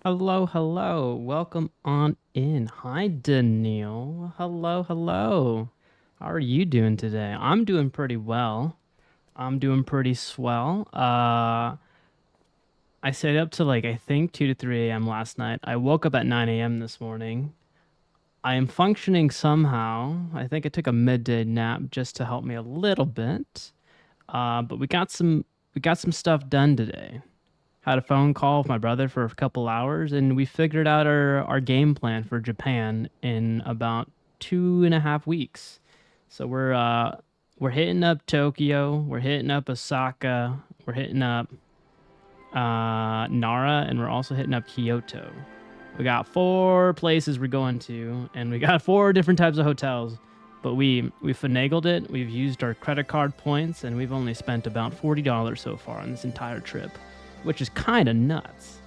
Hello, hello. Welcome on in. Hi, Daniil. Hello, hello. How are you doing today? I'm doing pretty well. I'm doing pretty swell. I stayed up to I think 2 to 3 a.m. last night. I woke up at 9 a.m. this morning. I am functioning somehow. I think I took a midday nap just to help me a little bit. But we got some stuff done today. Had a phone call with my brother for a couple hours, and we figured out our game plan for Japan in about 2.5 weeks. So we're hitting up Tokyo, we're hitting up Osaka, we're hitting up Nara, and we're also hitting up Kyoto. We got 4 places we're going to, and we got 4 different types of hotels. But we finagled it. We've used our credit card points, and we've only spent about $40 so far on this entire trip, which is kind of nuts.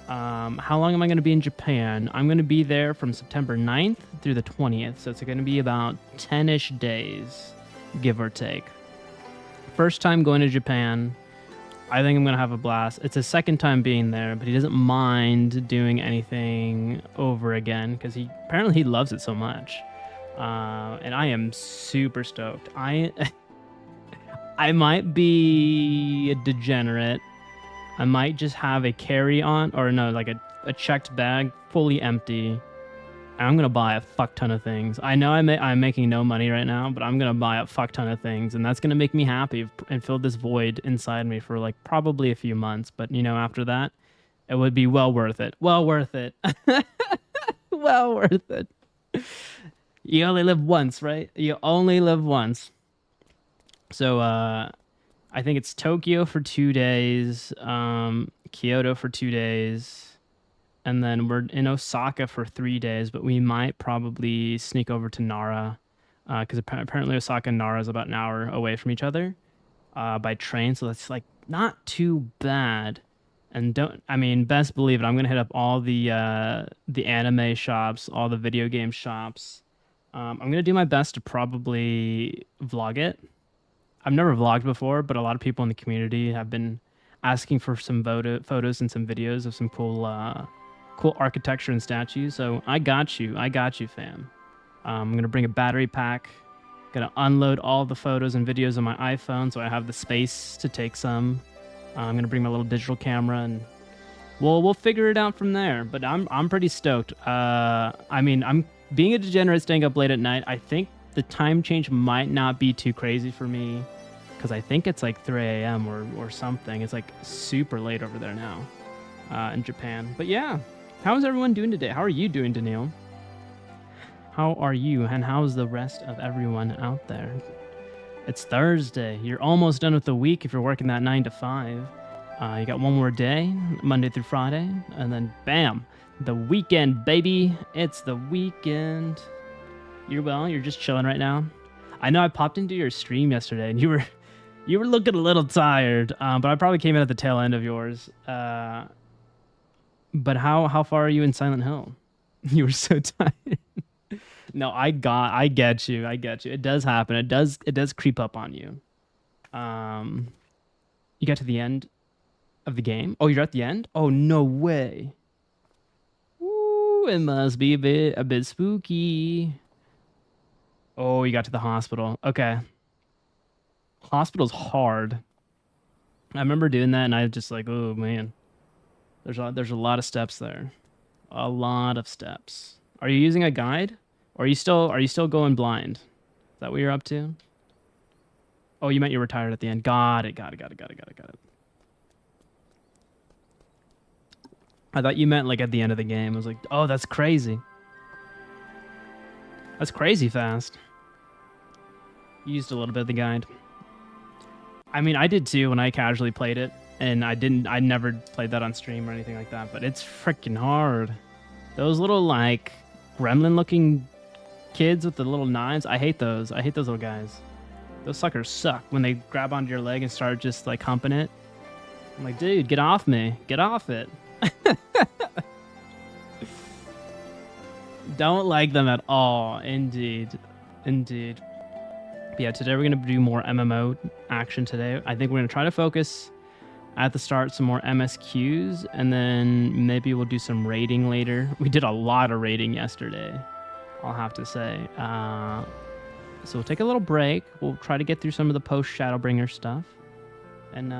How long am I going to be in Japan? I'm going to be there from September 9th through the 20th, so it's going to be about 10-ish days, give or take. First time going to Japan. I think I'm going to have a blast. It's his second time being there, but he doesn't mind doing anything over again because he apparently he loves it so much. And I am super stoked. I might be a degenerate. I might just have a carry-on, or no, like a checked bag, fully empty. And I'm gonna buy a fuck ton of things. I know I'm making no money right now, but I'm gonna buy a fuck ton of things, and that's gonna make me happy and fill this void inside me for like probably a few months. But after that, it would be well worth it. Well worth it. Well worth it. You only live once, right? You only live once. So I think it's Tokyo for 2 days, Kyoto for 2 days, and then we're in Osaka for 3 days. But we might probably sneak over to Nara, because apparently Osaka and Nara is about an hour away from each other, by train. So that's like not too bad. And best believe it, I'm gonna hit up all the anime shops, all the video game shops. I'm gonna do my best to probably vlog it. I've never vlogged before, but a lot of people in the community have been asking for some photos and some videos of some cool architecture and statues. So I got you. I got you, fam. I'm gonna bring a battery pack. Gonna unload all the photos and videos on my iPhone, so I have the space to take some. I'm gonna bring my little digital camera, and we'll figure it out from there. But I'm pretty stoked. I'm being a degenerate, staying up late at night. I think the time change might not be too crazy for me, because I think it's like 3 a.m. or something. It's like super late over there now, in Japan. But yeah, how's everyone doing today? How are you doing, Daniil? How are you, and how's the rest of everyone out there? It's Thursday. You're almost done with the week if you're working that 9 to 5. You got one more day, Monday through Friday, and then bam, the weekend, baby. It's the weekend. You're just chilling right now. I know I popped into your stream yesterday, and you were looking a little tired. But I probably came in at the tail end of yours. But how far are you in Silent Hill? You were so tired. No, I get you. I get you. It does happen. It does creep up on you. You got to the end of the game? Oh, you're at the end? Oh, no way. Ooh, it must be a bit spooky. Oh, you got to the hospital. Okay. Hospital's hard. I remember doing that, and I was just like, oh man, there's a lot of steps there, a lot of steps. Are you using a guide, or are you still going blind? Is that what you're up to? Oh, you meant you were tired at the end. Got it. Got it. Got it. Got it. Got it. Got it. I thought you meant like at the end of the game. I was like, oh, that's crazy. That's crazy fast. You used a little bit of the guide. I mean, I did too when I casually played it, and I never played that on stream or anything like that, but it's freaking hard. Those little like gremlin looking kids with the little knives, I hate those. I hate those little guys. Those suckers suck when they grab onto your leg and start just like humping it. I'm like, dude, get off me. Get off it. Don't like them at all. Indeed. Indeed. But yeah, today we're going to do more MMO action today. I think we're going to try to focus I have to start some more MSQs, and then maybe we'll do some raiding later. We did a lot of raiding yesterday, I'll have to say. So we'll take a little break. We'll try to get through some of the post-Shadowbringer stuff. And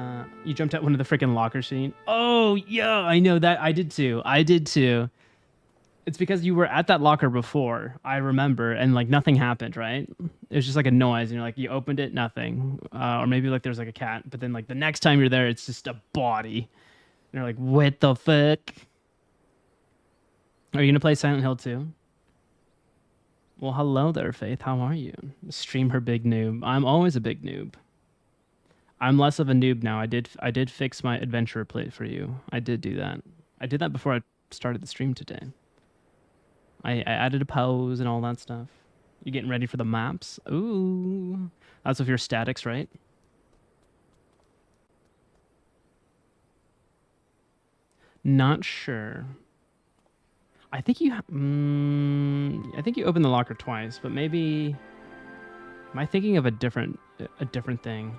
you jumped out one of the freaking locker scene. Oh, yeah, I know that. I did too. It's because you were at that locker before, I remember, and like nothing happened, right? It was just like a noise, and you're like, you opened it, nothing. Or maybe like there's like a cat, but then like the next time you're there, it's just a body. And you're like, what the fuck? Are you gonna play Silent Hill 2? Well, hello there, Faith. How are you? Stream her big noob. I'm always a big noob. I'm less of a noob now. I did fix my adventurer plate for you. I did do that. I did that before I started the stream today. I added a pose and all that stuff. You getting ready for the maps? Ooh. That's with your statics, right? Not sure. I think you I think you opened the locker twice, but maybe am I thinking of a different thing?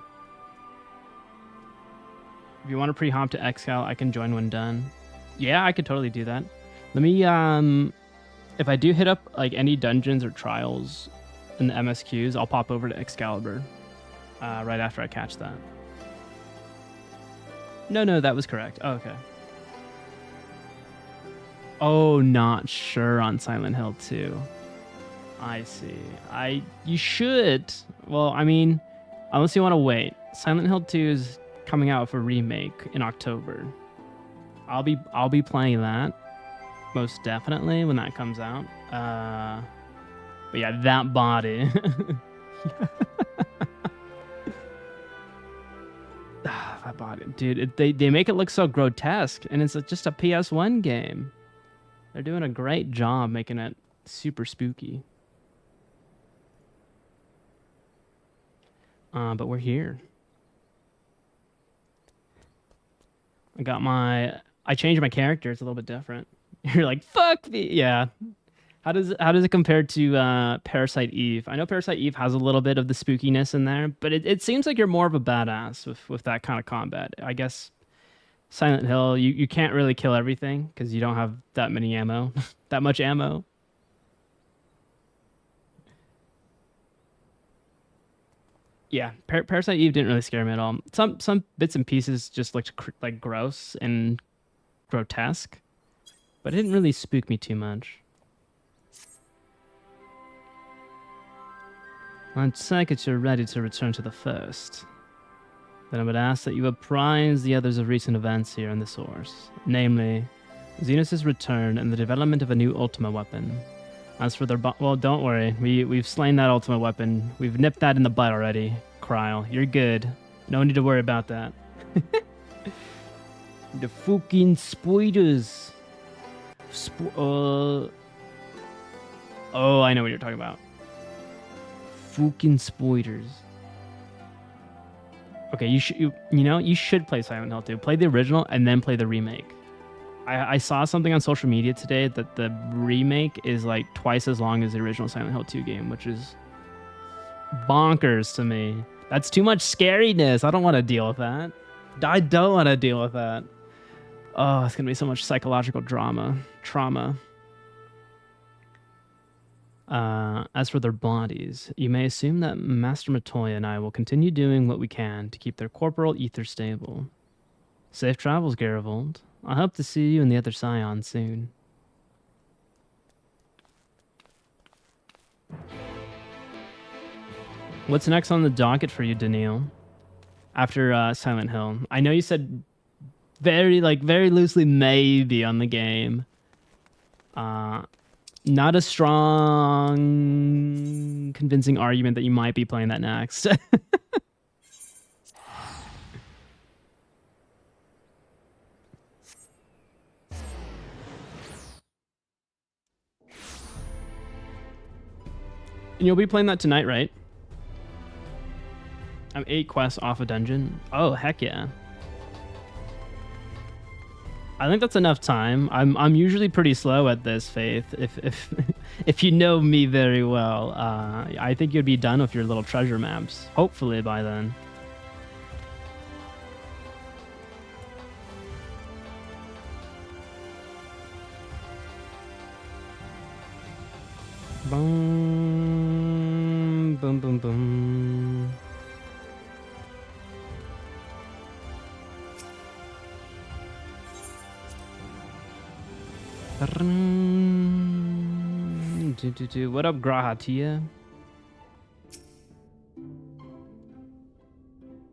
If you want to pre-hop to Excal, I can join when done. Yeah, I could totally do that. Let me if I do hit up like any dungeons or trials in the MSQs, I'll pop over to Excalibur right after I catch that. No, that was correct. Oh, okay. Oh, not sure on Silent Hill 2. I see. You should. Well, I mean, unless you want to wait. Silent Hill 2 is coming out for remake in October. I'll be playing that most definitely when that comes out. But yeah, that body. That body, dude. They make it look so grotesque, and it's just a PS1 game. They're doing a great job making it super spooky. But we're here. I changed my character. It's a little bit different. You're like, fuck me. Yeah. How does it compare to Parasite Eve? I know Parasite Eve has a little bit of the spookiness in there, but it seems like you're more of a badass with that kind of combat. I guess Silent Hill, you can't really kill everything because you don't have that many ammo, that much ammo. Yeah, Parasite Eve didn't really scare me at all. Some bits and pieces just looked like gross and grotesque, but it didn't really spook me too much. I'd take it you're ready to return to the first. Then I would ask that you apprise the others of recent events here in the source, namely, Zenos' return and the development of a new Ultima weapon. As for their well, don't worry, we've slain that Ultima weapon. We've nipped that in the butt already, Kryle. You're good. No need to worry about that. The fucking spiders. Oh, I know what you're talking about. Fucking spoilers. Okay, you should play Silent Hill 2. Play the original and then play the remake. I saw something on social media today that the remake is like twice as long as the original Silent Hill 2 game, which is bonkers to me. That's too much scariness. I don't want to deal with that. I don't want to deal with that. Oh, it's going to be so much psychological trauma. As for their bodies, you may assume that Master Matoya and I will continue doing what we can to keep their corporal ether stable. Safe travels, Garivold. I hope to see you in the other Scion soon. What's next on the docket for you, Daniil? After Silent Hill, I know you said very loosely maybe on the game. Not a strong, convincing argument that you might be playing that next. And you'll be playing that tonight, right? I'm 8 quests off a dungeon. Oh, heck yeah. I think that's enough time. I'm usually pretty slow at this, Faith. If you know me very well, I think you'd be done with your little treasure maps. Hopefully by then. Boom, boom, boom, boom. What up, Grahatia?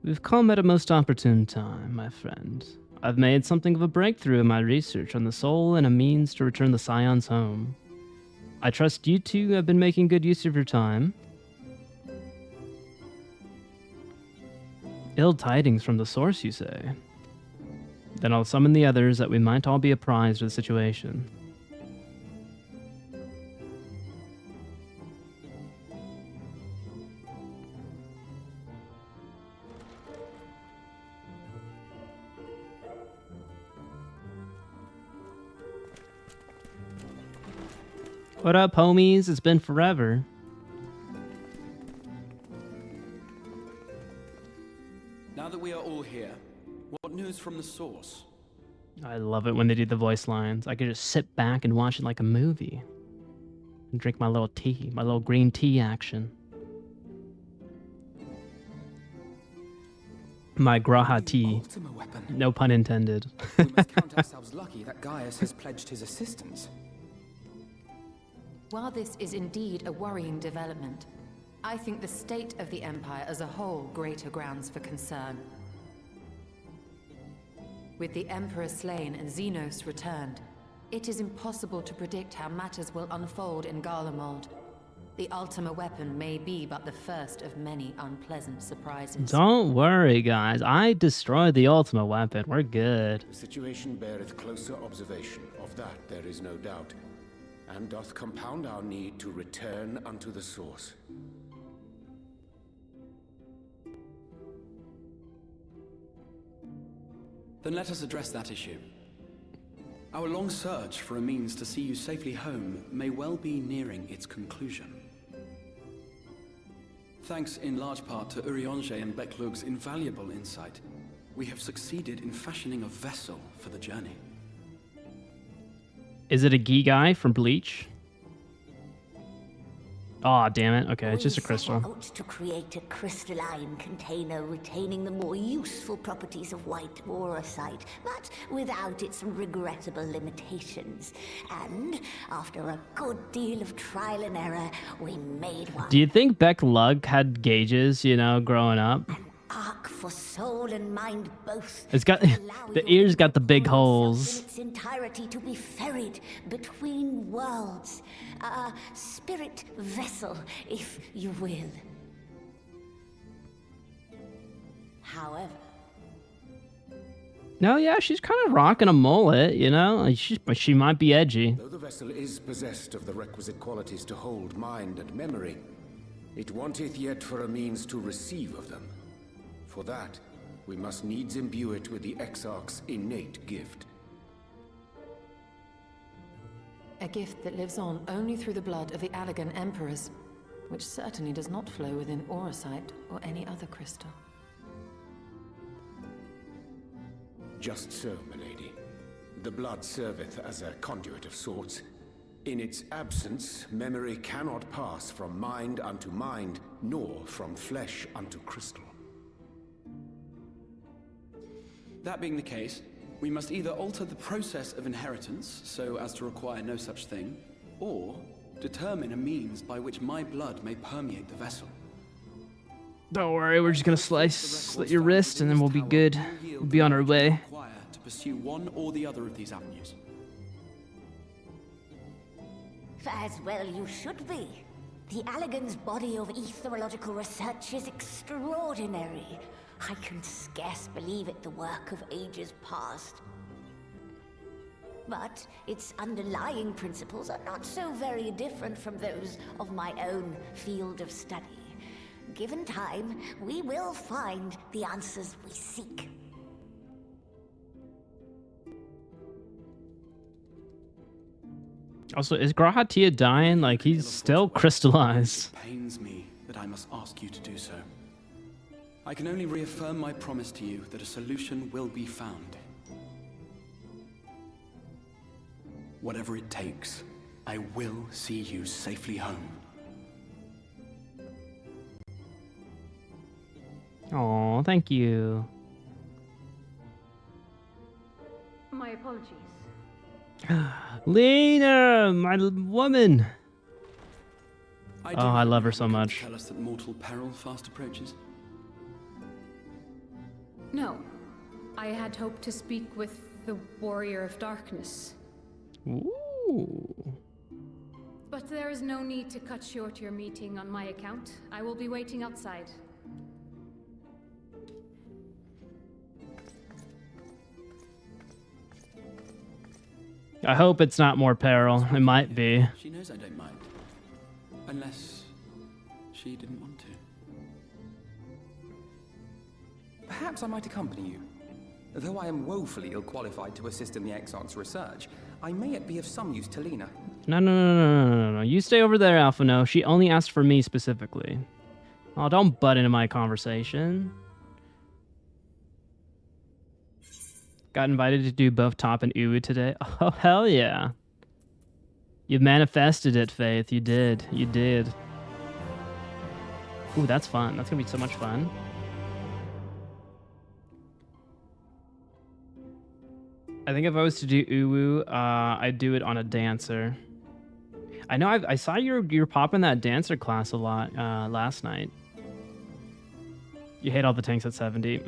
We've come at a most opportune time, my friend. I've made something of a breakthrough in my research on the soul and a means to return the scions home. I trust you two have been making good use of your time. Ill tidings from the source, you say? Then I'll summon the others that we might all be apprised of the situation. What up, homies? It's been forever. Now that we are all here, what news from the source? I love it when they do the voice lines. I could just sit back and watch it like a movie. And drink my little tea, my little green tea action. My Graha tea. No pun intended. We must count ourselves lucky that Gaius has pledged his assistance. While this is indeed a worrying development, I think the state of the Empire as a whole greater grounds for concern. With the Emperor slain and Zenos returned, it is impossible to predict how matters will unfold in Garlemald. The Ultima weapon may be but the first of many unpleasant surprises. Don't worry, guys. I destroyed the Ultima weapon. We're good. The situation beareth closer observation, of that there is no doubt, and doth compound our need to return unto the source. Then let us address that issue. Our long search for a means to see you safely home may well be nearing its conclusion. Thanks in large part to Urianger and Becklug's invaluable insight, we have succeeded in fashioning a vessel for the journey. Is it a Gi guy from Bleach? Aw, damn it. Okay, it's just a crystal. We set out to create a crystalline container retaining the more useful properties of white morosite, but without its regrettable limitations. And after a good deal of trial and error, we made one. Do you think Becklug had gauges, you know, growing up? Arc for soul and mind both. It's got the ears got the big holes. In its entirety to be ferried between worlds. A spirit vessel, if you will. However, No, yeah, she's kind of rocking a mullet, you know? Like, she might be edgy. Though the vessel is possessed of the requisite qualities to hold mind and memory, it wanteth yet for a means to receive of them. For that, we must needs imbue it with the Exarch's innate gift. A gift that lives on only through the blood of the Allegan Emperors, which certainly does not flow within Orosite or any other crystal. Just so, milady. The blood serveth as a conduit of sorts. In its absence, memory cannot pass from mind unto mind, nor from flesh unto crystal. That being the case, we must either alter the process of inheritance so as to require no such thing, or determine a means by which my blood may permeate the vessel. Don't worry, we're just gonna slit your wrist and then we'll be good. We'll be on our way. To pursue one or the other of these avenues. as well you should be. The Allegan's body of etherological research is extraordinary. I can scarce believe it the work of ages past. But its underlying principles are not so very different from those of my own field of study. Given time, we will find the answers we seek. Also, is Grahatia dying? Like, he's still crystallized. It pains me that I must ask you to do so. I can only reaffirm my promise to you that a solution will be found. Whatever it takes. I will see you safely home. Oh, thank you. My apologies. Lena, my woman. I Oh, I love her have so come to much. Tell us that mortal peril fast approaches. No. I had hoped to speak with the Warrior of Darkness. Ooh. But there is no need to cut short your meeting on my account. I will be waiting outside. I hope it's not more peril. It might be. She knows I don't mind. Unless she didn't want to. Perhaps I might accompany you. Though I am woefully ill-qualified to assist in the Exarch's research, I may yet be of some use to Lena. No. You stay over there, Alphino. She only asked for me specifically. Oh, don't butt into my conversation. Got invited to do both Top and Uwu today. Oh, hell yeah. You manifested it, Faith. You did. You did. Ooh, that's fun. That's gonna be so much fun. I think if I was to do Uwu, I'd do it on a dancer. I know I saw you're popping that dancer class a lot last night. You hate all the tanks at 70.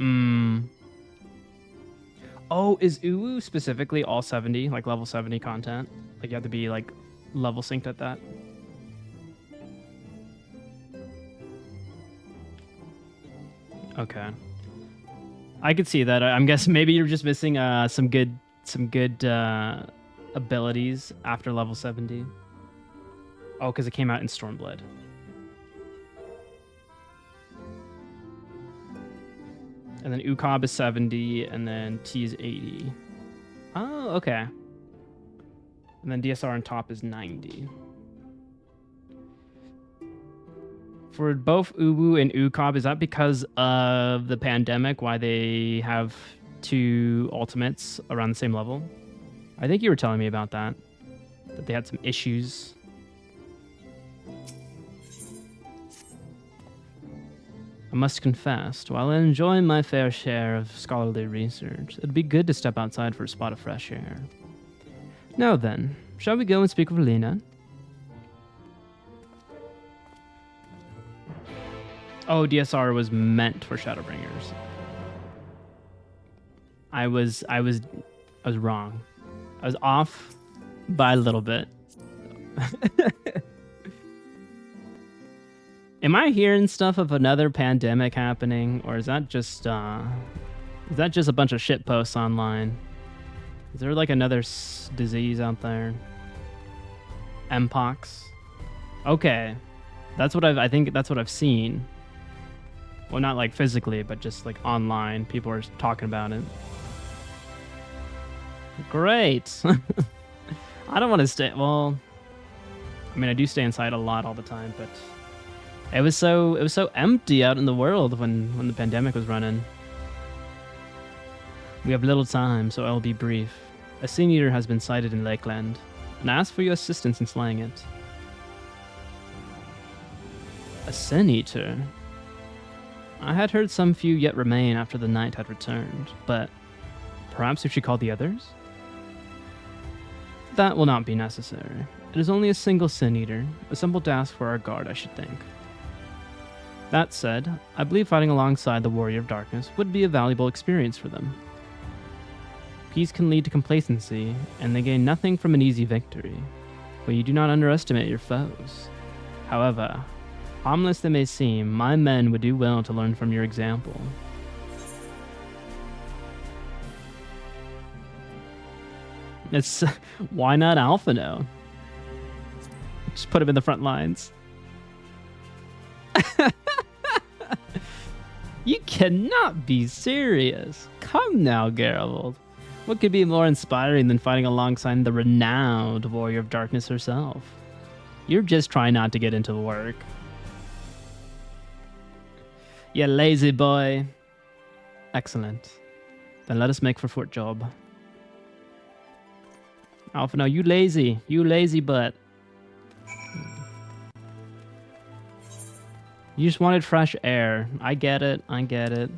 Oh, is Uwu specifically all 70, like level 70 content? Like you have to be like level synced at that? Okay. I could see that. I'm guessing maybe you're just missing some good abilities after level 70. Oh, because it came out in Stormblood. And then Ucob is 70, and then T is 80. Oh, okay. And then DSR on top is 90. For both Uwu and Ucob, is that because of the pandemic, why they have two ultimates around the same level? I think you were telling me about that they had some issues. I must confess, while enjoying my fair share of scholarly research, it'd be good to step outside for a spot of fresh air. Now then, shall we go and speak with Lena? Oh, DSR was meant for Shadowbringers. I was wrong. I was off by a little bit. Am I hearing stuff of another pandemic happening, or is that just a bunch of shit posts online? Is there like another disease out there? Mpox. Okay, I think that's what I've seen. Well, not like physically, but just like online. People are talking about it. Great. I don't want to stay. Well, I mean, I do stay inside a lot all the time, but it was so empty out in the world when the pandemic was running. We have little time, so I will be brief. A sin eater has been sighted in Lakeland, and I ask for your assistance in slaying it. A sin eater? I had heard some few yet remain after the night had returned, but perhaps we should call the others? That will not be necessary. It is only a single sin eater, a simple task for our guard, I should think. That said, I believe fighting alongside the Warrior of Darkness would be a valuable experience for them. Peace can lead to complacency, and they gain nothing from an easy victory, but you do not underestimate your foes. However, harmless they may seem, my men would do well to learn from your example. Why not Alphino? Just put him in the front lines. You cannot be serious. Come now, Geralt. What could be more inspiring than fighting alongside the renowned Warrior of Darkness herself? You're just trying not to get into work. You lazy boy. Excellent. Then let us make for Fort Job. Alphino, you lazy butt. You just wanted fresh air. I get it. I get it.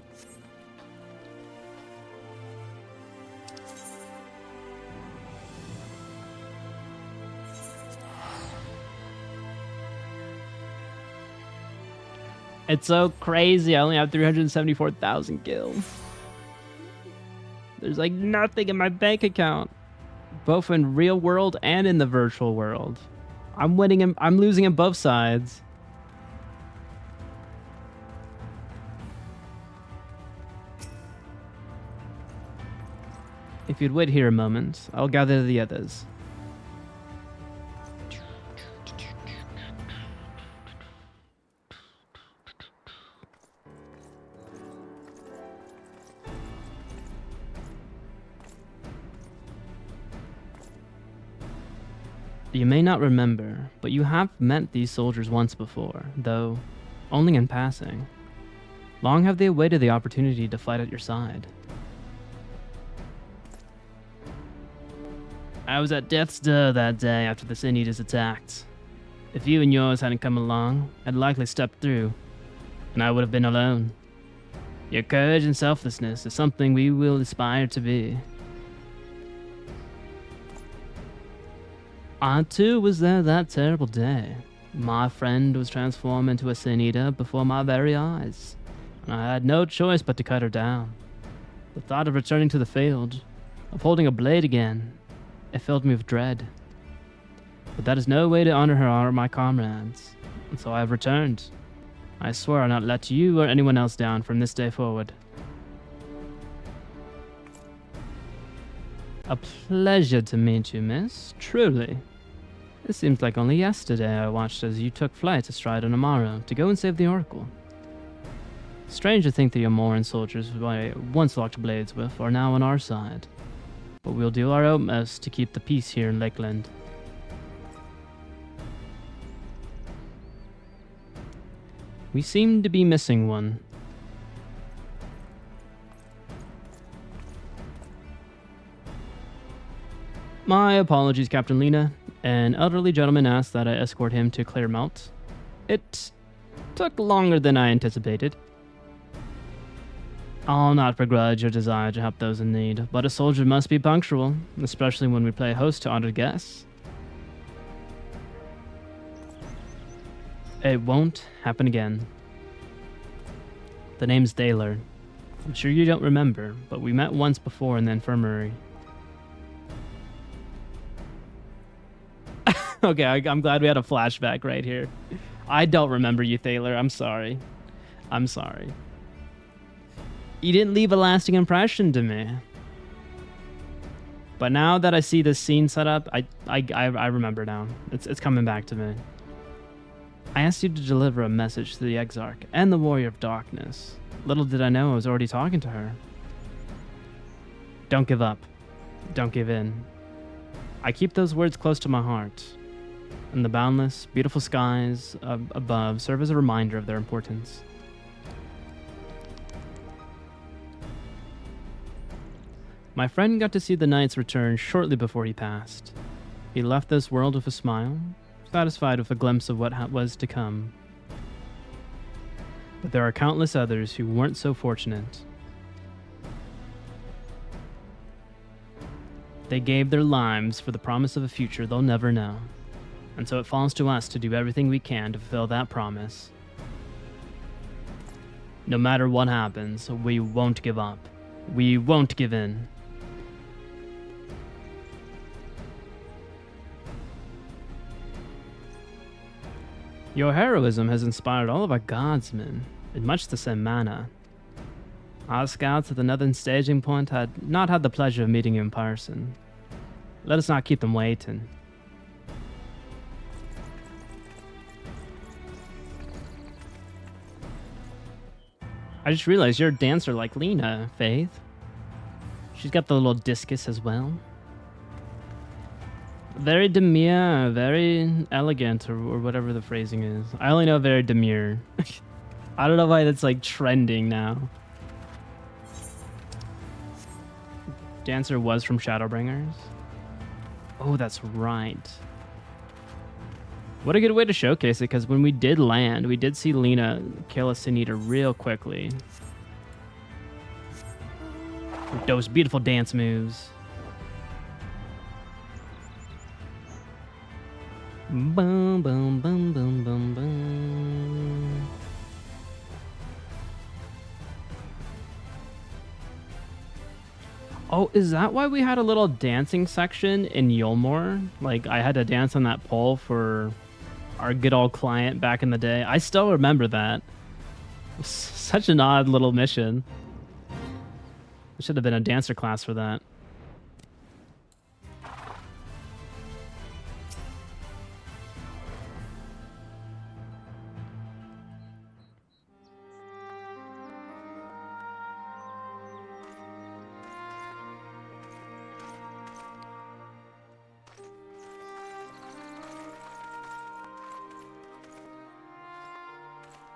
It's so crazy. I only have 374,000 gil. There's like nothing in my bank account, both in real world and in the virtual world. I'm winning and I'm losing on both sides. If you'd wait here a moment, I'll gather the others. You may not remember, but you have met these soldiers once before, though only in passing. Long have they awaited the opportunity to fight at your side. I was at death's door that day after the Anyder's attacked. If you and yours hadn't come along, I'd likely stepped through, and I would have been alone. Your courage and selflessness is something we will aspire to be. I too was there that terrible day. My friend was transformed into a Anyder before my very eyes, and I had no choice but to cut her down. The thought of returning to the field, of holding a blade again, it filled me with dread. But that is no way to honor her or my comrades, and so I have returned. I swear I'll not let you or anyone else down from this day forward. A pleasure to meet you, miss. Truly. It seems like only yesterday I watched as you took flight astride on Amaro to go and save the Oracle. Strange to think the Amoran soldiers I once locked blades with are now on our side. But we'll do our utmost to keep the peace here in Lakeland. We seem to be missing one. My apologies, Captain Lena. An elderly gentleman asked that I escort him to Claremont. It took longer than I anticipated. I'll not begrudge your desire to help those in need, but a soldier must be punctual, especially when we play host to honored guests. It won't happen again. The name's Thaler. I'm sure you don't remember, but we met once before in the infirmary. Okay, I'm glad we had a flashback right here. I don't remember you, Thaler. I'm sorry. I'm sorry. You didn't leave a lasting impression to me. But now that I see this scene set up, I remember now. It's coming back to me. I asked you to deliver a message to the Exarch and the Warrior of Darkness. Little did I know I was already talking to her. Don't give up. Don't give in. I keep those words close to my heart, and the boundless, beautiful skies above serve as a reminder of their importance. My friend got to see the knight's return shortly before he passed. He left this world with a smile, satisfied with a glimpse of what was to come. But there are countless others who weren't so fortunate. They gave their lives for the promise of a future they'll never know. And so it falls to us to do everything we can to fulfill that promise. No matter what happens, we won't give up. We won't give in. Your heroism has inspired all of our guardsmen in much the same manner. Our scouts at the northern staging point had not had the pleasure of meeting you in person. Let us not keep them waiting. I just realized you're a dancer like Lena, Faith. She's got the little discus as well. Very demure, very elegant, or whatever the phrasing is. I only know very demure. I don't know why that's like trending now. Dancer was from Shadowbringers. Oh, that's right. What a good way to showcase it, because when we did land, we did see Lena kill a Sin Eater real quickly. With those beautiful dance moves. Boom, boom, boom, boom, boom, boom. Oh, is that why we had a little dancing section in Yulmore? Like, I had to dance on that pole for our good old client back in the day. I still remember that. It was such an odd little mission. There should have been a dancer class for that.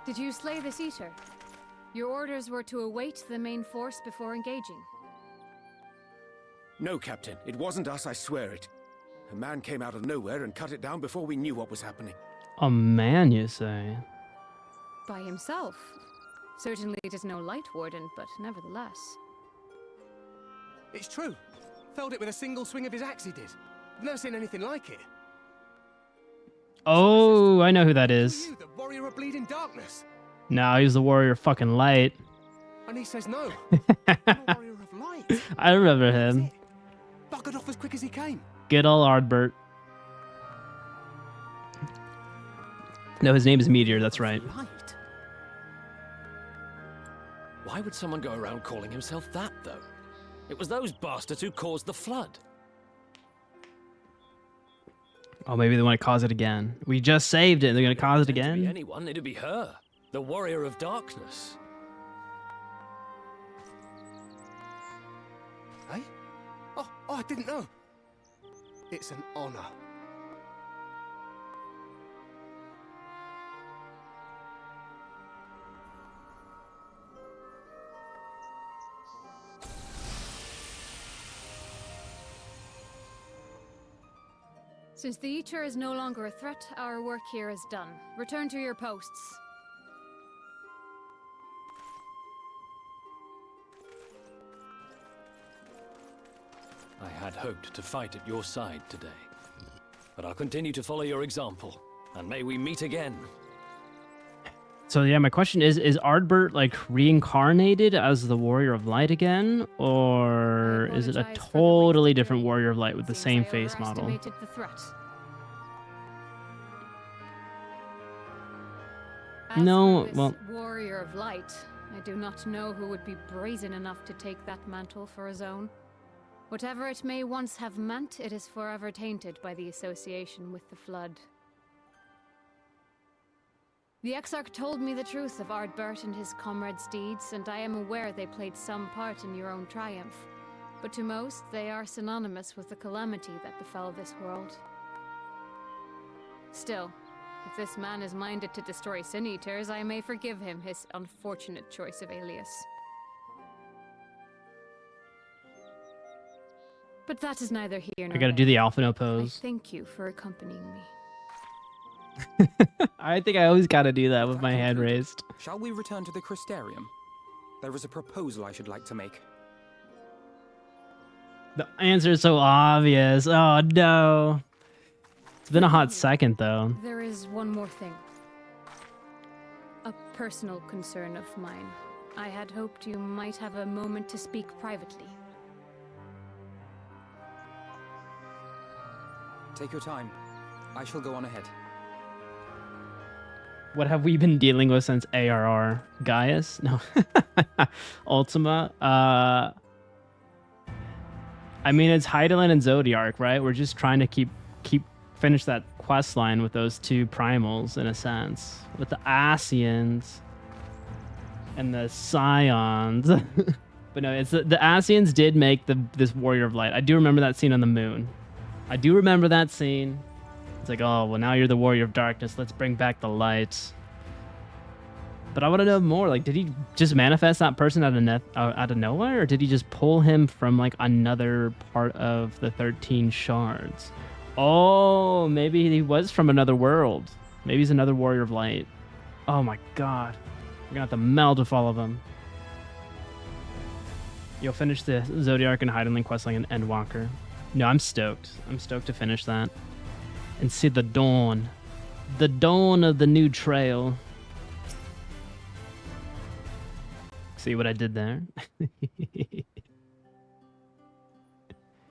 Did you slay this eater? Your orders were to await the main force before engaging. No, Captain. It wasn't us, I swear it. A man came out of nowhere and cut it down before we knew what was happening. A man, you say? By himself. Certainly it is no light warden, but nevertheless. It's true. Felled it with a single swing of his axe, he did. I've never seen anything like it. Oh, I know who that is. You, the warrior of bleeding darkness. No, he's the warrior of fucking light. And he says no. I'm a warrior of light. I remember him. Buggered off as quick as he came. Good old Ardbert. No, his name is Meteor, that's right. Light. Why would someone go around calling himself that, though? It was those bastards who caused the flood. Oh, maybe they want to cause it again. We just saved it, and they're going to cause it If again? be anyone, it'd be her. The warrior of darkness. Hey? Oh, I didn't know. It's an honor. Since the Eater is no longer a threat, our work here is done. Return to your posts. I had hoped to fight at your side today. But I'll continue to follow your example, and may we meet again. So yeah, my question is Ardbert like reincarnated as the Warrior of Light again? Or is it a totally different Warrior of Light with the same face model? The threat. No, As well... Warrior of Light, I do not know who would be brazen enough to take that mantle for his own. Whatever it may once have meant, it is forever tainted by the association with the Flood. The Exarch told me the truth of Ardbert and his comrades' deeds, and I am aware they played some part in your own triumph. But to most, they are synonymous with the calamity that befell this world. Still, if this man is minded to destroy Sin Eaters, I may forgive him his unfortunate choice of alias. But that is neither here nor I gotta do the Alphino pose. I thank you for accompanying me. I think I always gotta do that with my hand raised. Shall we return to the Crystarium? There is a proposal I should like to make. The answer is so obvious. Oh no. It's been a hot second though. There is one more thing. A personal concern of mine. I had hoped you might have a moment to speak privately. Take your time. I shall go on ahead. What have we been dealing with since ARR? Gaius? No. Ultima? I mean, it's Heidelin and Zodiarch, right? We're just trying to finish that quest line with those two primals, in a sense. With the Ascians and the Scions. But no, it's the Ascians did make this Warrior of Light. I do remember that scene on the moon. I do remember that scene. It's like, oh, well, now you're the Warrior of Darkness. Let's bring back the light. But I want to know more. Like, did he just manifest that person out of nowhere? Or did he just pull him from, like, another part of the 13 shards? Oh, maybe he was from another world. Maybe he's another warrior of light. Oh my god. We're gonna have to meld with all of them. You'll finish the Zodiac and Heidenling questline and Endwalker. No, I'm stoked. I'm stoked to finish that. And see the dawn. The dawn of the new trail. See what I did there?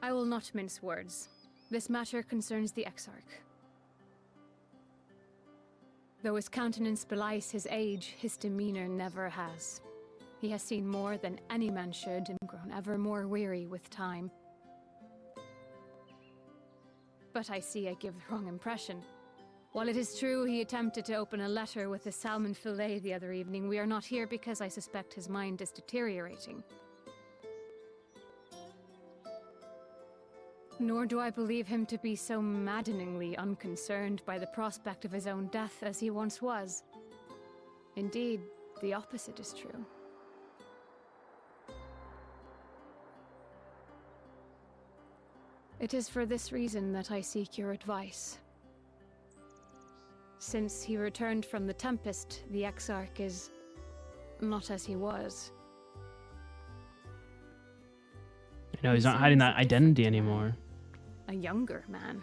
I will not mince words. This matter concerns the Exarch. Though his countenance belies his age, his demeanor never has. He has seen more than any man should and grown ever more weary with time. But I see I give the wrong impression. While it is true he attempted to open a letter with a salmon fillet the other evening, we are not here because I suspect his mind is deteriorating. Nor do I believe him to be so maddeningly unconcerned by the prospect of his own death as he once was. Indeed, the opposite is true. It is for this reason that I seek your advice. Since he returned from the Tempest, the Exarch is not as he was. No, he's not hiding that identity anymore. A younger man.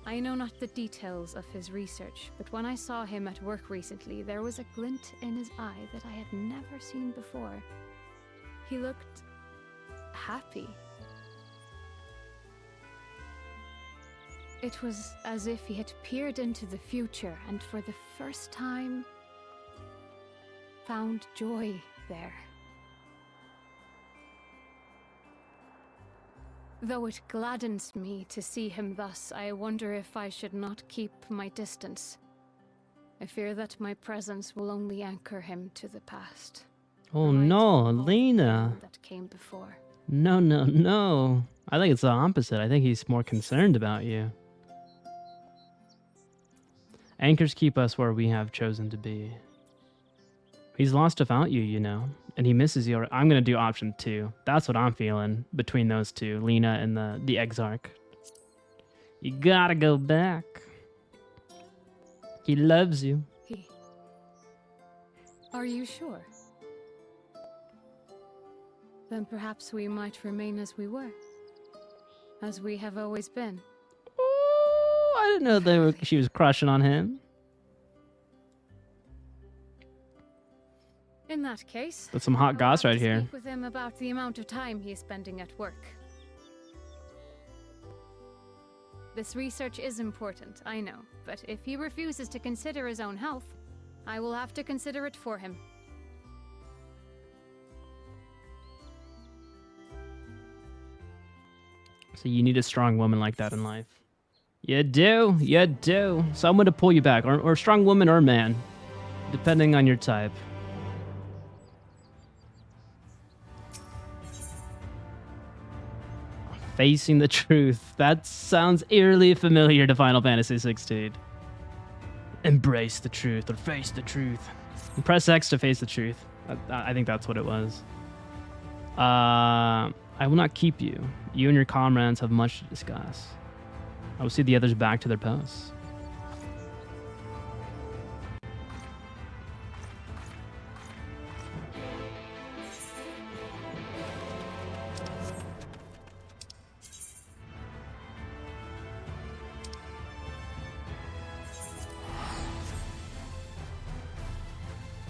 I know not the details of his research, but when I saw him at work recently, there was a glint in his eye that I had never seen before. He looked happy. It was as if he had peered into the future and for the first time found joy there. Though it gladdens me to see him thus, I wonder if I should not keep my distance. I fear that my presence will only anchor him to the past. Oh no, Lena. That came before. No, no, no. I think it's the opposite. I think he's more concerned about you. Anchors keep us where we have chosen to be. He's lost without you, you know, and he misses you. I'm going to do option 2. That's what I'm feeling between those two, Lena and the Exarch. You gotta go back. He loves you. Are you sure? Then perhaps we might remain as we were. As we have always been. Oh, I didn't know she was crushing on him. In that case, that's some hot goss right here. Speak with him about the amount of time he is spending at work. This research is important, I know, but if he refuses to consider his own health, I will have to consider it for him. So you need a strong woman like that in life. You do, you do. Someone to pull you back, or a strong woman or man, depending on your type. Facing the truth. That sounds eerily familiar to Final Fantasy 16. Embrace the truth or face the truth. And press X to face the truth. I think that's what it was. I will not keep you. You and your comrades have much to discuss. I will see the others back to their posts.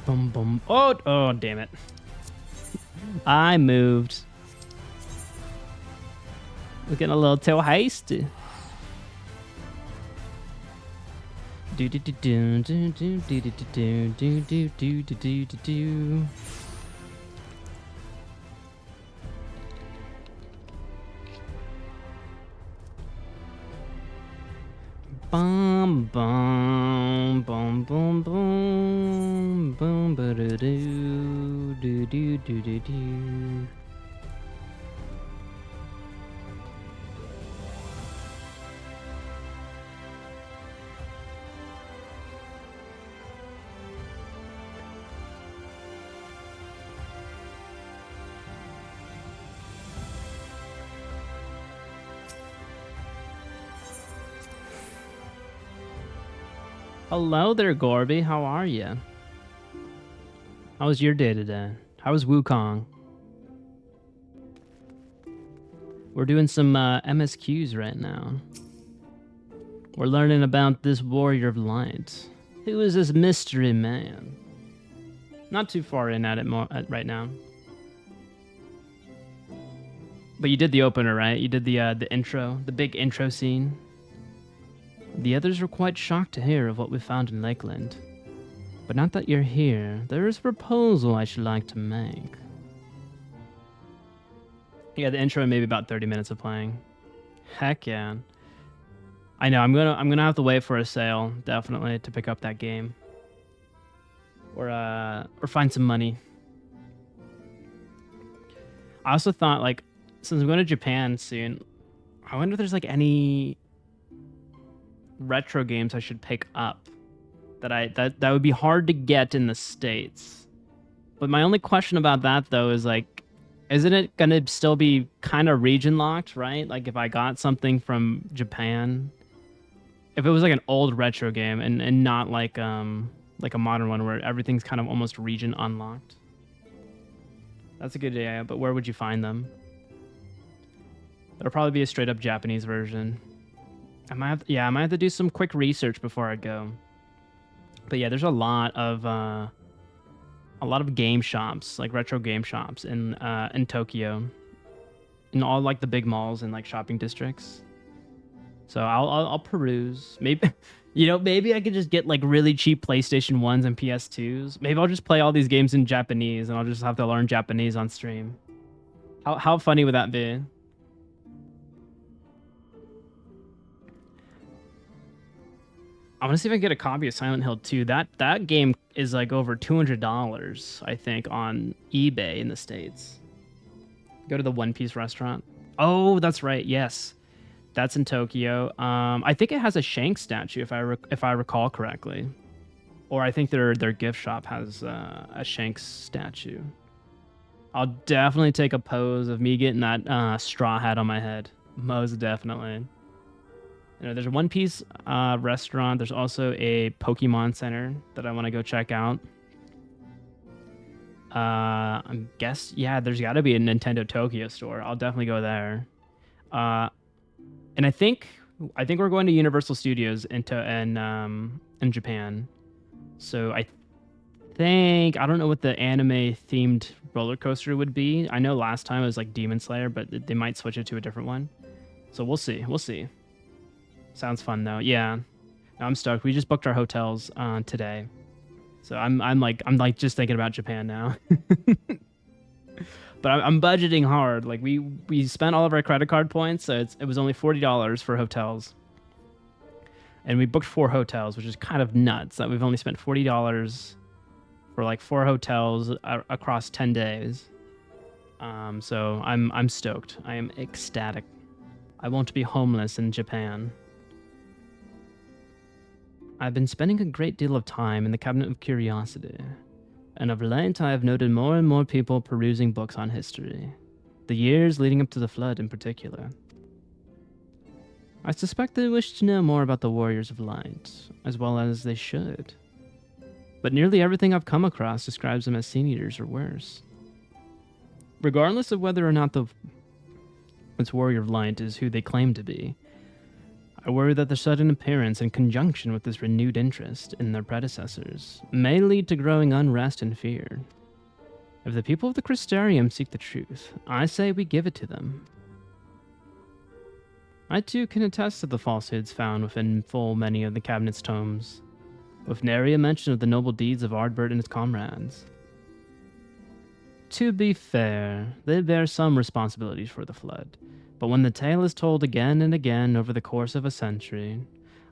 Boom, boom. Oh, damn it. I moved. We're getting a little too hasty. Do do do do do do do do do do do do do do do. Bum bum bum bum bum bum ba do do do do do do do. Hello there, Gorby. How are you? How was your day today? How was Wukong? We're doing some MSQs right now. We're learning about this warrior of light. Who is this mystery man? Not too far in at it right now. But you did the opener, right? You did the intro, the big intro scene. The others were quite shocked to hear of what we found in Lakeland. But not that you're here, there is a proposal I should like to make. Yeah, the intro maybe about 30 minutes of playing. Heck yeah. I know, I'm gonna have to wait for a sale, definitely, to pick up that game. Or find some money. I also thought, like, since I'm going to Japan soon, I wonder if there's like any retro games I should pick up that would be hard to get in the States. But my only question about that though is like, isn't it gonna still be kind of region locked, right? Like if I got something from Japan, if it was like an old retro game and not like a modern one where everything's kind of almost region unlocked. That's a good idea, but where would you find them? There'll probably be a straight up Japanese version. I might have to do some quick research before I go. But yeah, there's a lot of game shops, like retro game shops in Tokyo, in all like the big malls and like shopping districts. So I'll peruse. Maybe maybe I could just get like really cheap PlayStation 1s and PS2s. Maybe I'll just play all these games in Japanese and I'll just have to learn Japanese on stream. How funny would that be? I want to see if I can get a copy of Silent Hill 2. That game is like over $200, I think, on eBay in the States. Go to the One Piece restaurant. Oh, that's right. Yes, that's in Tokyo. I think it has a Shanks statue, if I recall correctly, or I think their gift shop has a Shanks statue. I'll definitely take a pose of me getting that straw hat on my head. Most definitely. There's a One Piece restaurant. There's also a Pokemon Center that I want to go check out. There's got to be a Nintendo Tokyo store. I'll definitely go there. And I think we're going to Universal Studios in Japan. So I don't know what the anime themed roller coaster would be. I know last time it was like Demon Slayer, but they might switch it to a different one. So we'll see. Sounds fun though. Yeah, no, I'm stoked. We just booked our hotels today, so I'm just thinking about Japan now. But I'm budgeting hard. Like we spent all of our credit card points, so it was only $40 for hotels, and we booked 4 hotels, which is kind of nuts that we've only spent $40 for like 4 hotels across 10 days. So I'm stoked. I am ecstatic. I won't be homeless in Japan. I've been spending a great deal of time in the Cabinet of Curiosity, and of late I have noted more and more people perusing books on history, the years leading up to the Flood in particular. I suspect they wish to know more about the Warriors of Light, as well as they should. But nearly everything I've come across describes them as sin eaters or worse. Regardless of whether or not this Warrior of Light is who they claim to be, I worry that their sudden appearance in conjunction with this renewed interest in their predecessors may lead to growing unrest and fear. If the people of the Crystarium seek the truth, I say we give it to them. I too can attest to the falsehoods found within full many of the Cabinet's tomes, with nary a mention of the noble deeds of Ardbert and his comrades. To be fair, they bear some responsibilities for the Flood, but when the tale is told again and again over the course of a century,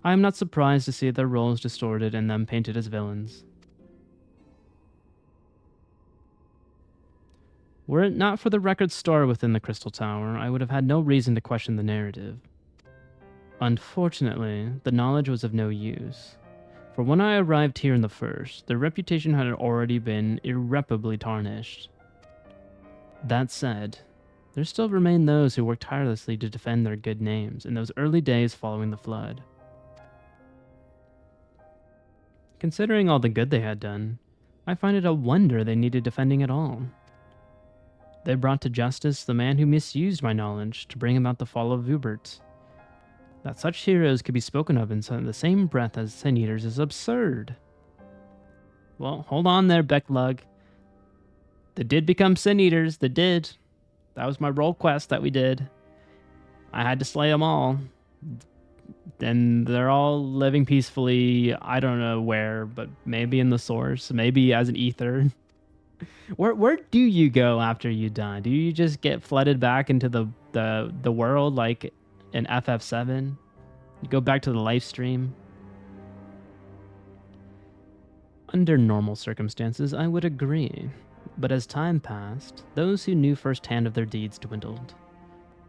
I am not surprised to see their roles distorted and them painted as villains. Were it not for the record store within the Crystal Tower, I would have had no reason to question the narrative. Unfortunately, the knowledge was of no use, for when I arrived here in the First, their reputation had already been irreparably tarnished. That said, there still remain those who worked tirelessly to defend their good names in those early days following the Flood. Considering all the good they had done, I find it a wonder they needed defending at all. They brought to justice the man who misused my knowledge to bring about the fall of ardbert. That such heroes could be spoken of in the same breath as sin eaters is absurd. Well, hold on there, Becklug. They did become sin eaters. They did. That was my role quest that we did. I had to slay them all. And they're all living peacefully. I don't know where, but maybe in the source. Maybe as an ether. Where do you go after you die? Do you just get flooded back into the world like in ffxiv? You go back to the life stream? Under normal circumstances, I would agree. But as time passed, those who knew firsthand of their deeds dwindled.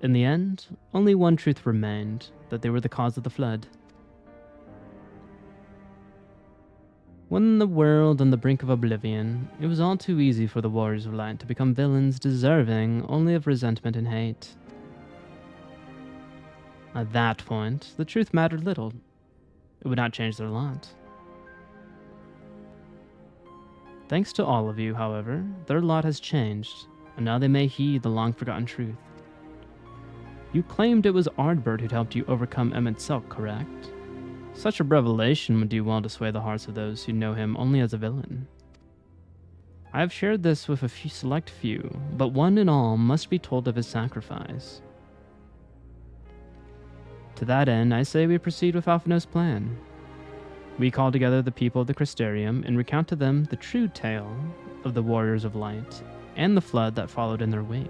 In the end, only one truth remained, that they were the cause of the flood. When the world on the brink of oblivion, it was all too easy for the Warriors of Light to become villains deserving only of resentment and hate. At that point, the truth mattered little. It would not change their lot. Thanks to all of you, however, their lot has changed, and now they may heed the long-forgotten truth. You claimed it was Ardbert who'd helped you overcome Emmett Silk, correct? Such a revelation would do well to sway the hearts of those who know him only as a villain. I have shared this with a select few, but one and all must be told of his sacrifice. To that end, I say we proceed with Alphino's plan. We call together the people of the Crystarium and recount to them the true tale of the Warriors of Light and the flood that followed in their wake.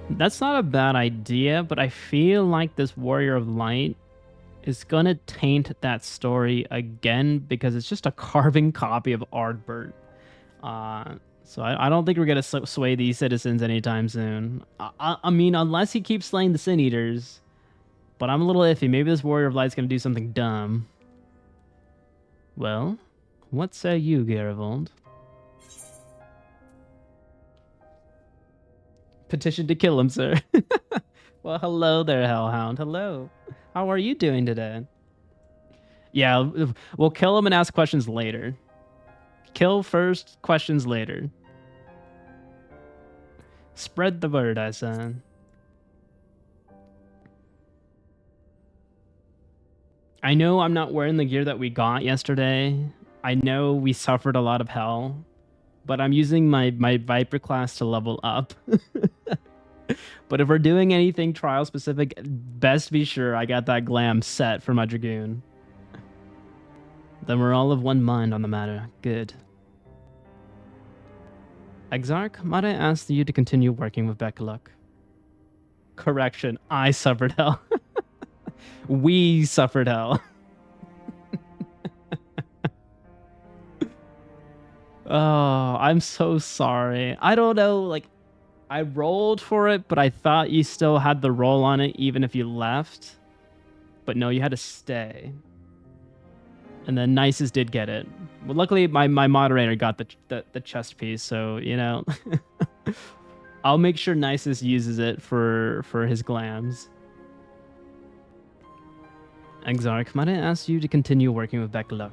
That's not a bad idea, but I feel like this Warrior of Light is gonna taint that story again because it's just a carbon copy of Ardbert. So I don't think we're gonna sway these citizens anytime soon. I mean, unless he keeps slaying the Sin Eaters. But I'm a little iffy. Maybe this Warrior of Light's gonna do something dumb. Well, what say you, Garivald? Petition to kill him, sir. Well, hello there, Hellhound. Hello. How are you doing today? Yeah, we'll kill him and ask questions later. Kill first, questions later. Spread the word, I said. I know I'm not wearing the gear that we got yesterday. I know we suffered a lot of hell, but I'm using my Viper class to level up. But if we're doing anything trial specific, best be sure I got that glam set for my Dragoon. Then we're all of one mind on the matter. Good. Exarch, might I ask you to continue working with Beckeluk? Correction, I suffered hell. We suffered hell. Oh, I'm so sorry. I don't know, like, I rolled for it, but I thought you still had the roll on it even if you left. But no, you had to stay. And then Nices did get it. Well, luckily, my moderator got the chest piece, so, you know. I'll make sure Nices uses it for his glams. Exarch, might I ask you to continue working with Beckeluk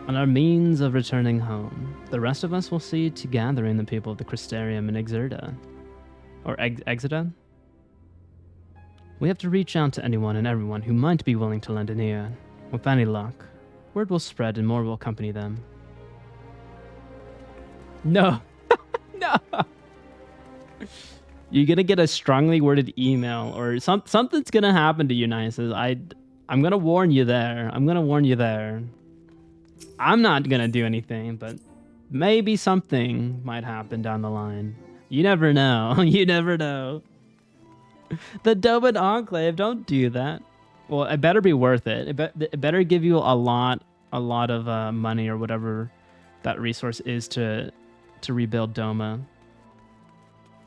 on our means of returning home? The rest of us will see to gathering the people of the Crystarium in Exerda. Or Exeter? We have to reach out to anyone and everyone who might be willing to lend an ear. With any luck, word will spread and more will accompany them. No. No. You're gonna get a strongly worded email or something's gonna happen to you, Nices. I'm gonna warn you there. I'm gonna warn you there. I'm not gonna do anything, but maybe something might happen down the line. You never know. You never know. The Doman Enclave, don't do that. Well, it better be worth it. It better give you a lot of money or whatever that resource is to rebuild Doma.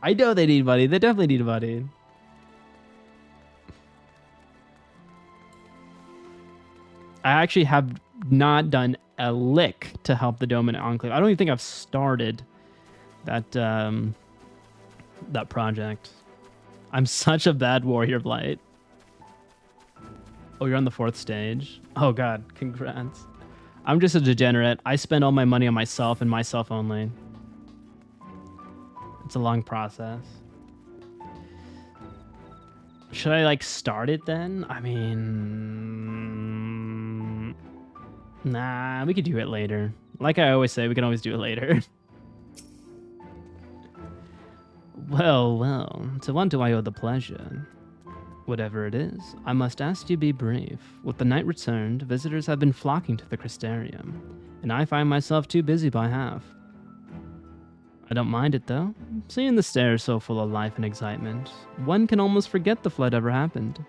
I know they need money. They definitely need money. I actually have not done a lick to help the Doman Enclave. I don't even think I've started that that project. I'm such a bad Warrior of Light. Oh, you're on the 4th stage. Oh god, congrats. I'm just a degenerate. I spend all my money on myself and myself only. It's a long process. Should I like start it then? I mean, nah, we could do it later. Like I always say, we can always do it later. Well, to what do I owe the pleasure? Whatever it is, I must ask you be brief. With the night returned, visitors have been flocking to the Crystarium, and I find myself too busy by half. I don't mind it though. Seeing the stairs so full of life and excitement, one can almost forget the flood ever happened.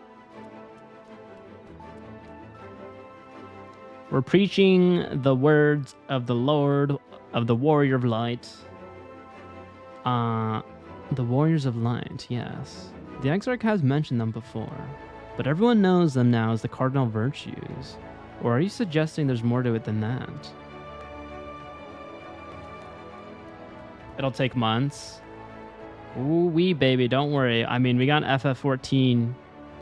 We're preaching the words of the Lord of the Warrior of Light. The Warriors of Light, yes. The Exarch has mentioned them before, but everyone knows them now as the cardinal virtues. Or are you suggesting there's more to it than that? It'll take months. Ooh wee baby, don't worry. I mean, we got FF14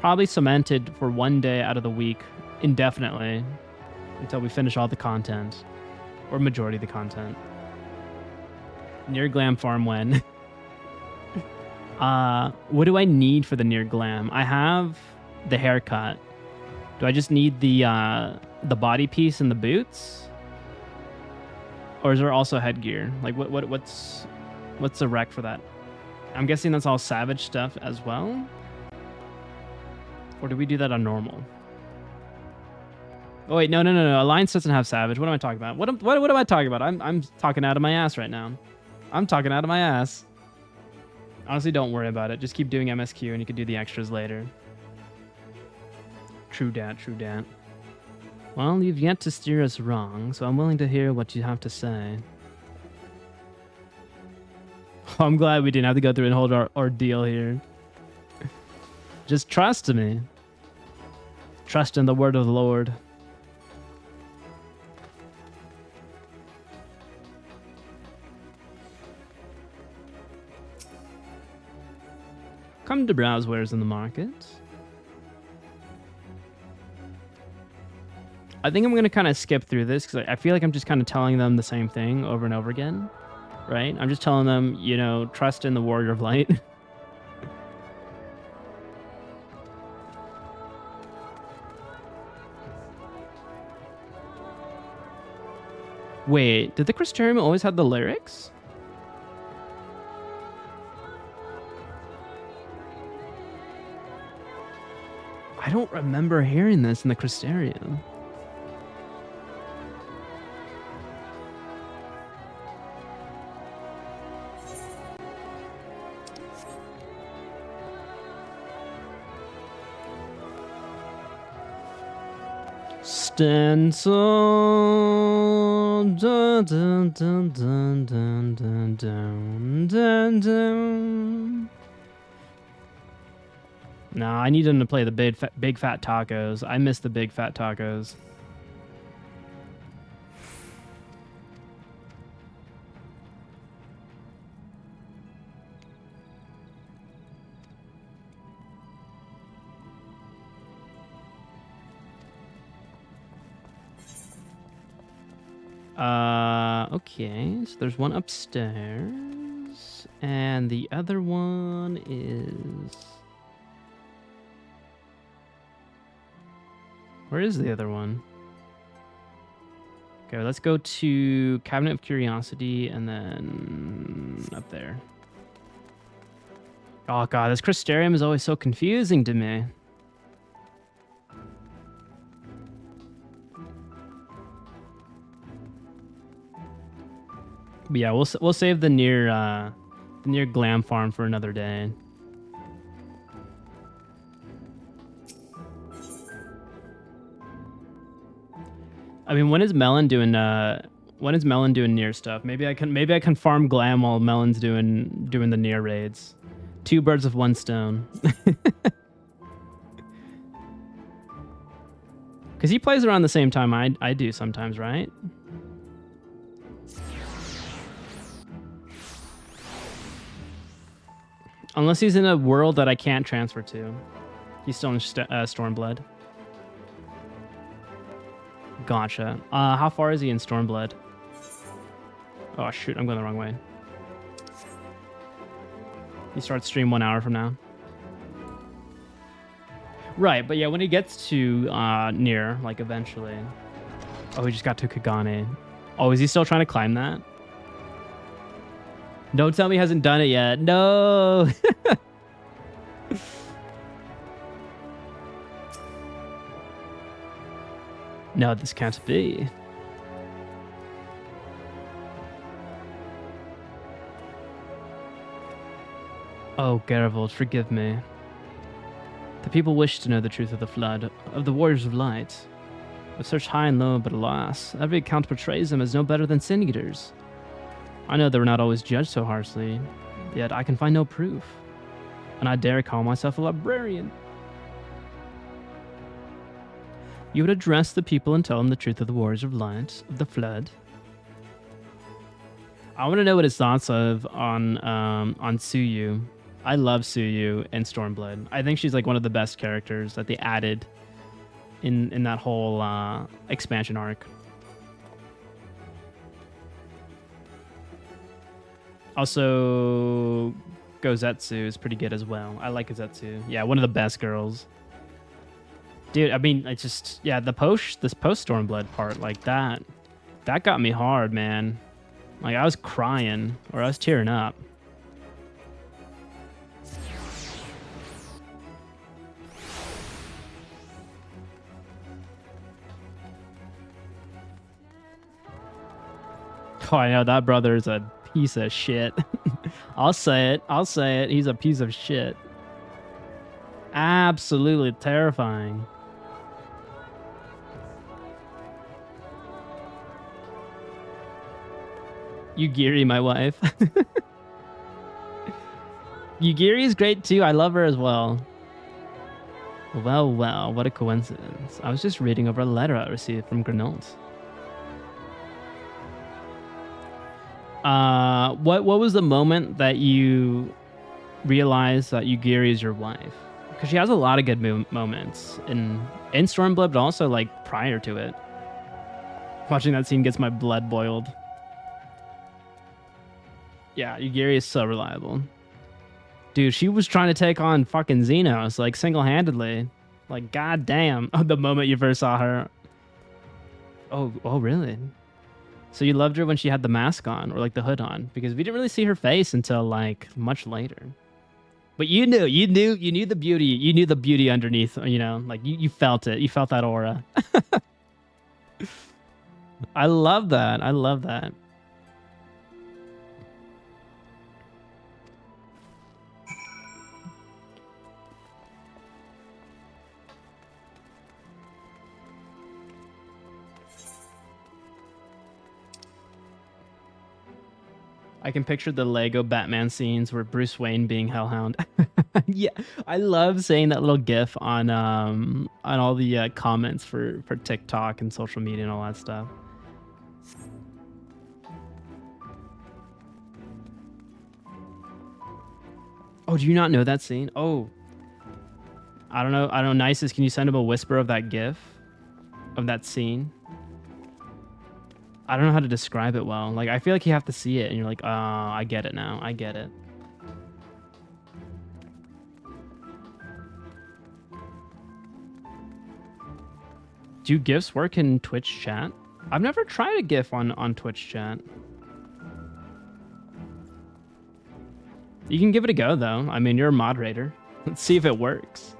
probably cemented for 1 day out of the week indefinitely until we finish all the content, or majority of the content. Near Glam Farm when? What do I need for the near glam? I have the haircut. Do I just need the body piece and the boots? Or is there also headgear? Like what's the rec for that? I'm guessing that's all savage stuff as well. Or do we do that on normal? Oh wait, no. Alliance doesn't have savage. What am I talking about? What am I talking about? I'm talking out of my ass right now. I'm talking out of my ass. Honestly, don't worry about it. Just keep doing MSQ and you can do the extras later. True dat, true dat. Well, you've yet to steer us wrong, so I'm willing to hear what you have to say. Oh, I'm glad we didn't have to go through and hold our ordeal here. Just trust me. Trust in the word of the Lord. Come to browse wares in the market. I think I'm going to kind of skip through this because I feel like I'm just kind of telling them the same thing over and over again, right? I'm just telling them, you know, trust in the Warrior of Light. Wait, did the Crystarium always have the lyrics? I don't remember hearing this in the Crystarium. Stencil. Dun, dun, dun, dun, dun, dun, dun, dun, dun. No, I need him to play the big fat tacos. I miss the big fat tacos. Okay, so there's one upstairs, and the other one is... Where is the other one? Okay, let's go to Cabinet of Curiosity and then up there. Oh god, this Crystarium is always so confusing to me. But yeah, we'll save the near Glam Farm for another day. I mean, when is Melon doing near stuff? Maybe I can farm Glam while Melon's doing the near raids. 2 birds with 1 stone. Cuz he plays around the same time I do sometimes, right? Unless he's in a world that I can't transfer to. He's still in Stormblood. Gotcha. How far is he in Stormblood? Oh shoot, I'm going the wrong way. He starts stream 1 hour from now. Right, but yeah, when he gets to near, like eventually. Oh, he just got to Kagane. Oh, is he still trying to climb that? Don't tell me he hasn't done it yet. No. No, this can't be. Oh, Garavold, forgive me. The people wish to know the truth of the flood, of the warriors of light. I've searched high and low, but alas, every account portrays them as no better than sin eaters. I know they were not always judged so harshly, yet I can find no proof. And I dare call myself a librarian. You would address the people and tell them the truth of the warriors of light, of the flood. I want to know what his thoughts of on Suyu. I love Suyu and Stormblood. I think she's like one of the best characters that they added in that whole expansion arc. Also, Gozetsu is pretty good as well. I like Gozetsu. Yeah, one of the best girls. Dude, I mean, it's just, yeah, this post Stormblood part, like that got me hard, man. Like, I was crying, or I was tearing up. Oh, I know, that brother is a piece of shit. I'll say it. He's a piece of shit. Absolutely terrifying. Yugiri, my wife. Yugiri is great too. I love her as well. Well, what a coincidence. I was just reading over a letter I received from Grenold. What was the moment that you realized that Yugiri is your wife? Because she has a lot of good moments in Stormblood, but also like prior to it. Watching that scene gets my blood boiled. Yeah, Yugiri is so reliable. Dude, she was trying to take on fucking Zenos, like, single-handedly. Like, goddamn. Oh, the moment you first saw her. Oh, really? So you loved her when she had the mask on, or, like, the hood on? Because we didn't really see her face until, like, much later. But you knew the beauty. You knew the beauty underneath, you know? Like, you felt it. You felt that aura. I love that. I love that. I can picture the Lego Batman scenes where Bruce Wayne being Hellhound. Yeah, I love saying that little GIF on all the comments for TikTok and social media and all that stuff. Oh, do you not know that scene? Oh, I don't know. Nisus, can you send him a whisper of that GIF of that scene? I don't know how to describe it well. Like, I feel like you have to see it and you're like, oh, I get it now. I get it. Do GIFs work in Twitch chat? I've never tried a GIF on Twitch chat. You can give it a go, though. I mean, you're a moderator. Let's see if it works.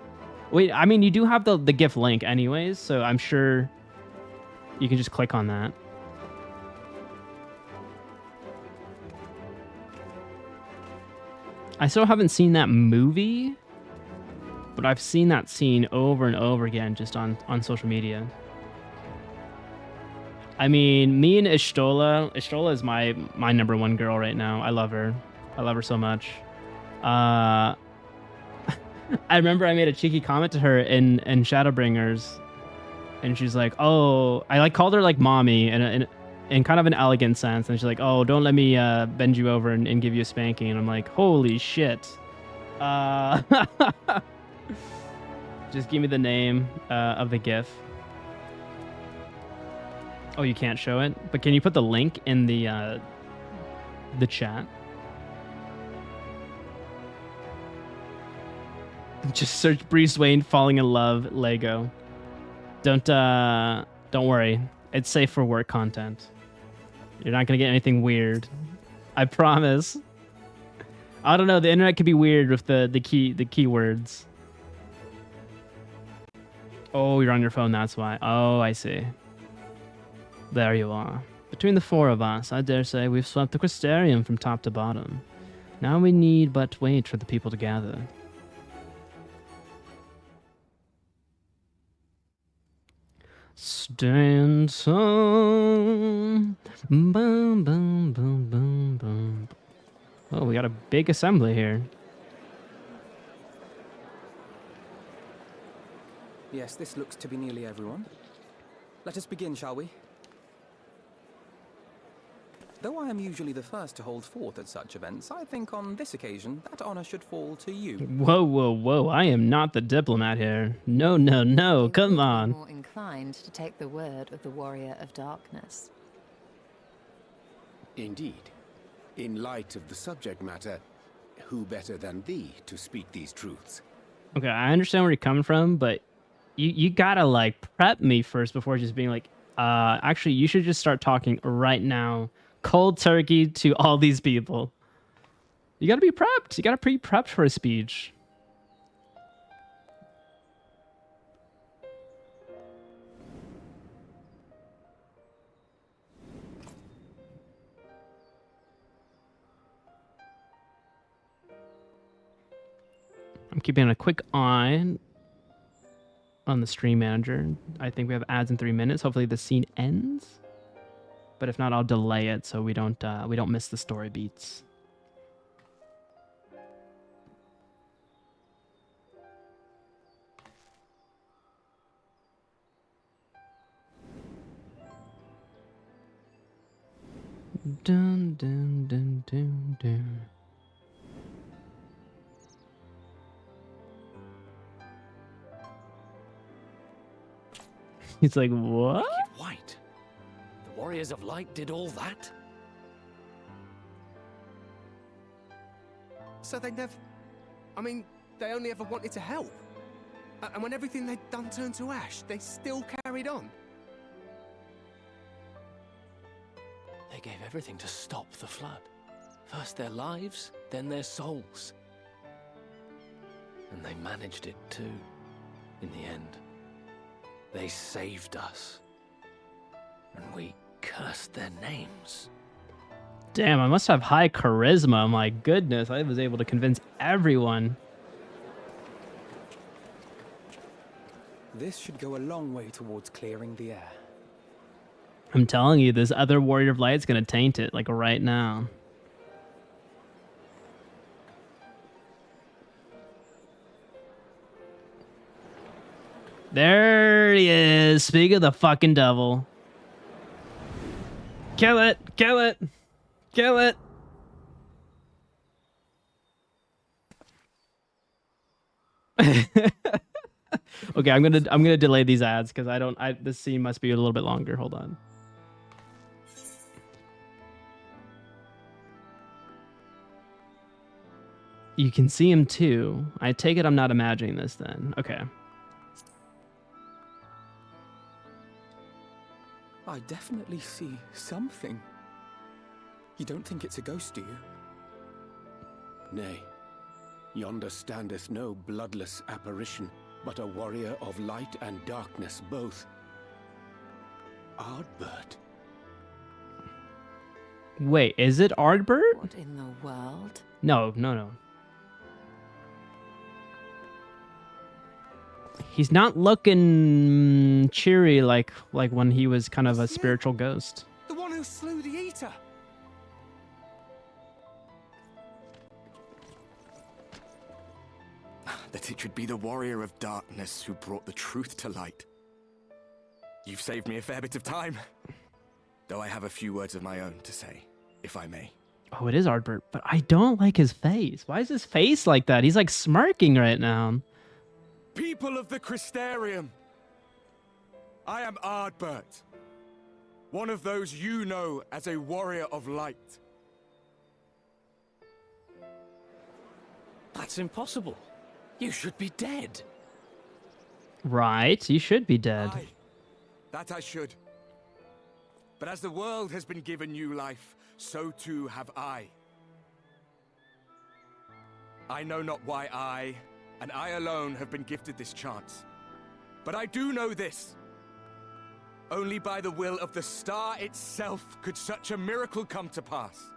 Wait, I mean, you do have the GIF link anyways, so I'm sure you can just click on that. I still haven't seen that movie, but I've seen that scene over and over again just on social media. I mean, me and Ishtola is my number one girl right now. I love her. I love her so much. I remember I made a cheeky comment to her in Shadowbringers, and she's like, "Oh," I like called her like mommy in kind of an elegant sense, and she's like, "Oh, don't let me bend you over and give you a spanking." And I'm like, "Holy shit!" Just give me the name of the GIF. Oh, you can't show it? But can you put the link in the chat? Just search Bruce Wayne falling in love Lego. Don't worry. It's safe for work content. You're not gonna get anything weird. I promise. I don't know, the internet could be weird with the keywords. Oh, you're on your phone, that's why. Oh, I see. There you are. Between the four of us, I dare say we've swept the Crystarium from top to bottom. Now we need but wait for the people to gather. Stand some. Boom, boom, boom, boom, boom. Oh, we got a big assembly here. Yes, this looks to be nearly everyone. Let us begin, shall we? Though I am usually the first to hold forth at such events, I think on this occasion that honor should fall to you. Whoa, whoa, whoa. I am not the diplomat here. No, no, no. Come on. More inclined to take the word of the warrior of darkness. Indeed. In light of the subject matter, who better than thee to speak these truths? Okay, I understand where you're coming from, but you gotta, like, prep me first before just being like, actually, you should just start talking right now. Cold turkey to all these people. You gotta be prepped. You gotta be prepped for a speech. I'm keeping a quick eye on the stream manager. I think we have ads in 3 minutes. Hopefully the scene ends. But if not, I'll delay it so we don't miss the story beats. Dun dun dun dun dun. He's like, what? White. The Warriors of Light did all that? So they never... I mean, they only ever wanted to help. And when everything they'd done turned to ash, they still carried on. They gave everything to stop the flood. First their lives, then their souls. And they managed it too, in the end. They saved us. And we cursed their names. Damn, I must have high charisma. My goodness, I was able to convince everyone. This should go a long way towards clearing the air. I'm telling you, this other Warrior of Light's gonna taint it, like right now. There he is. Speak of the fucking devil. Kill it! Kill it! Kill it! Okay, I'm gonna delay these ads because this scene must be a little bit longer. Hold on. You can see him too. I take it I'm not imagining this then. Okay. I definitely see something. You don't think it's a ghost, do you? Nay, yonder standeth no bloodless apparition, but a warrior of light and darkness both. Ardbert. Wait, is it Ardbert? What in the world? No. He's not looking cheery like when he was kind of a spiritual ghost. The one who slew the Eater! That it should be the warrior of darkness who brought the truth to light. You've saved me a fair bit of time. Though I have a few words of my own to say, if I may. Oh, it is Ardbert, but I don't like his face. Why is his face like that? He's like smirking right now. People of the Crystarium, I am Ardbert. One of those you know as a warrior of light. That's impossible. You should be dead. Right, you should be dead. Aye, that I should. But as the world has been given new life, so too have I. I know not why I, and I alone, have been gifted this chance. But I do know this. Only by the will of the star itself could such a miracle come to pass.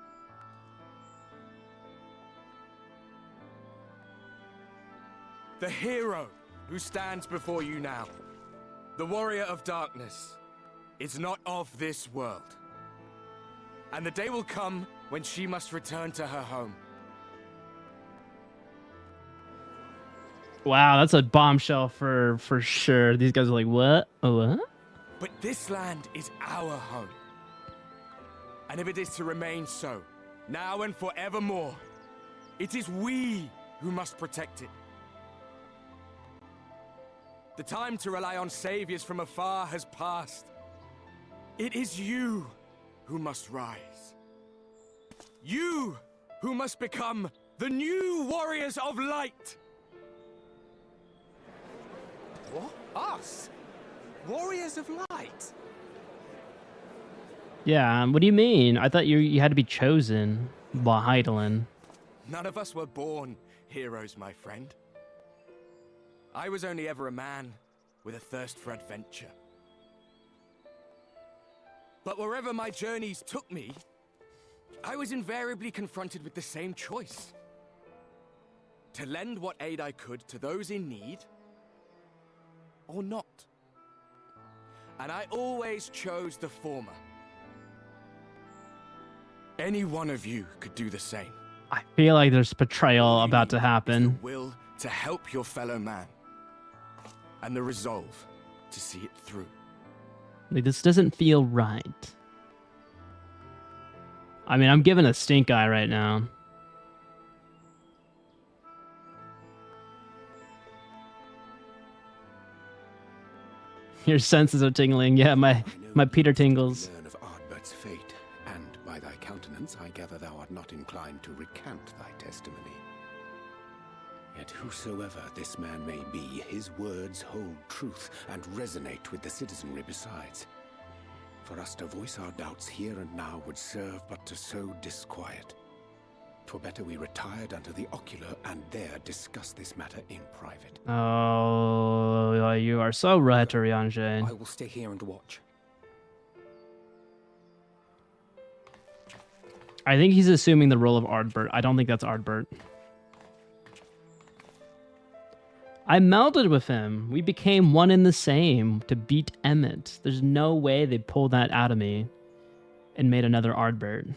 The hero who stands before you now, the warrior of darkness, is not of this world. And the day will come when she must return to her home. Wow, that's a bombshell for sure. These guys are like, what? What? But this land is our home. And if it is to remain so, now and forevermore, it is we who must protect it. The time to rely on saviors from afar has passed. It is you who must rise. You who must become the new warriors of light. What? Us? Warriors of light? Yeah, what do you mean? I thought you had to be chosen by Heidelin. None of us were born heroes, my friend. I was only ever a man with a thirst for adventure. But wherever my journeys took me, I was invariably confronted with the same choice. To lend what aid I could to those in need, or not. And I always chose the former. Any one of you could do the same. I feel like there's betrayal about to The happen. will to help your fellow man. And the resolve to see it through. Like, this doesn't feel right. I mean, I'm giving a stink eye right now. Your senses are tingling. Yeah, my Peter tingles. Learn of Ardbert's fate, and by thy countenance I gather thou art not inclined to recant thy testimony. Yet whosoever this man may be, his words hold truth and resonate with the citizenry besides. For us to voice our doubts here and now would serve but to sow disquiet. 'Twere better we retired unto the ocular and there discuss this matter in private. Oh, you are so right, urianger. I will stay here and watch. I think he's assuming the role of Ardbert. I don't think that's Ardbert. I melded with him. We became one and the same to beat Emmett. There's no way they pulled that out of me and made another Ardbert.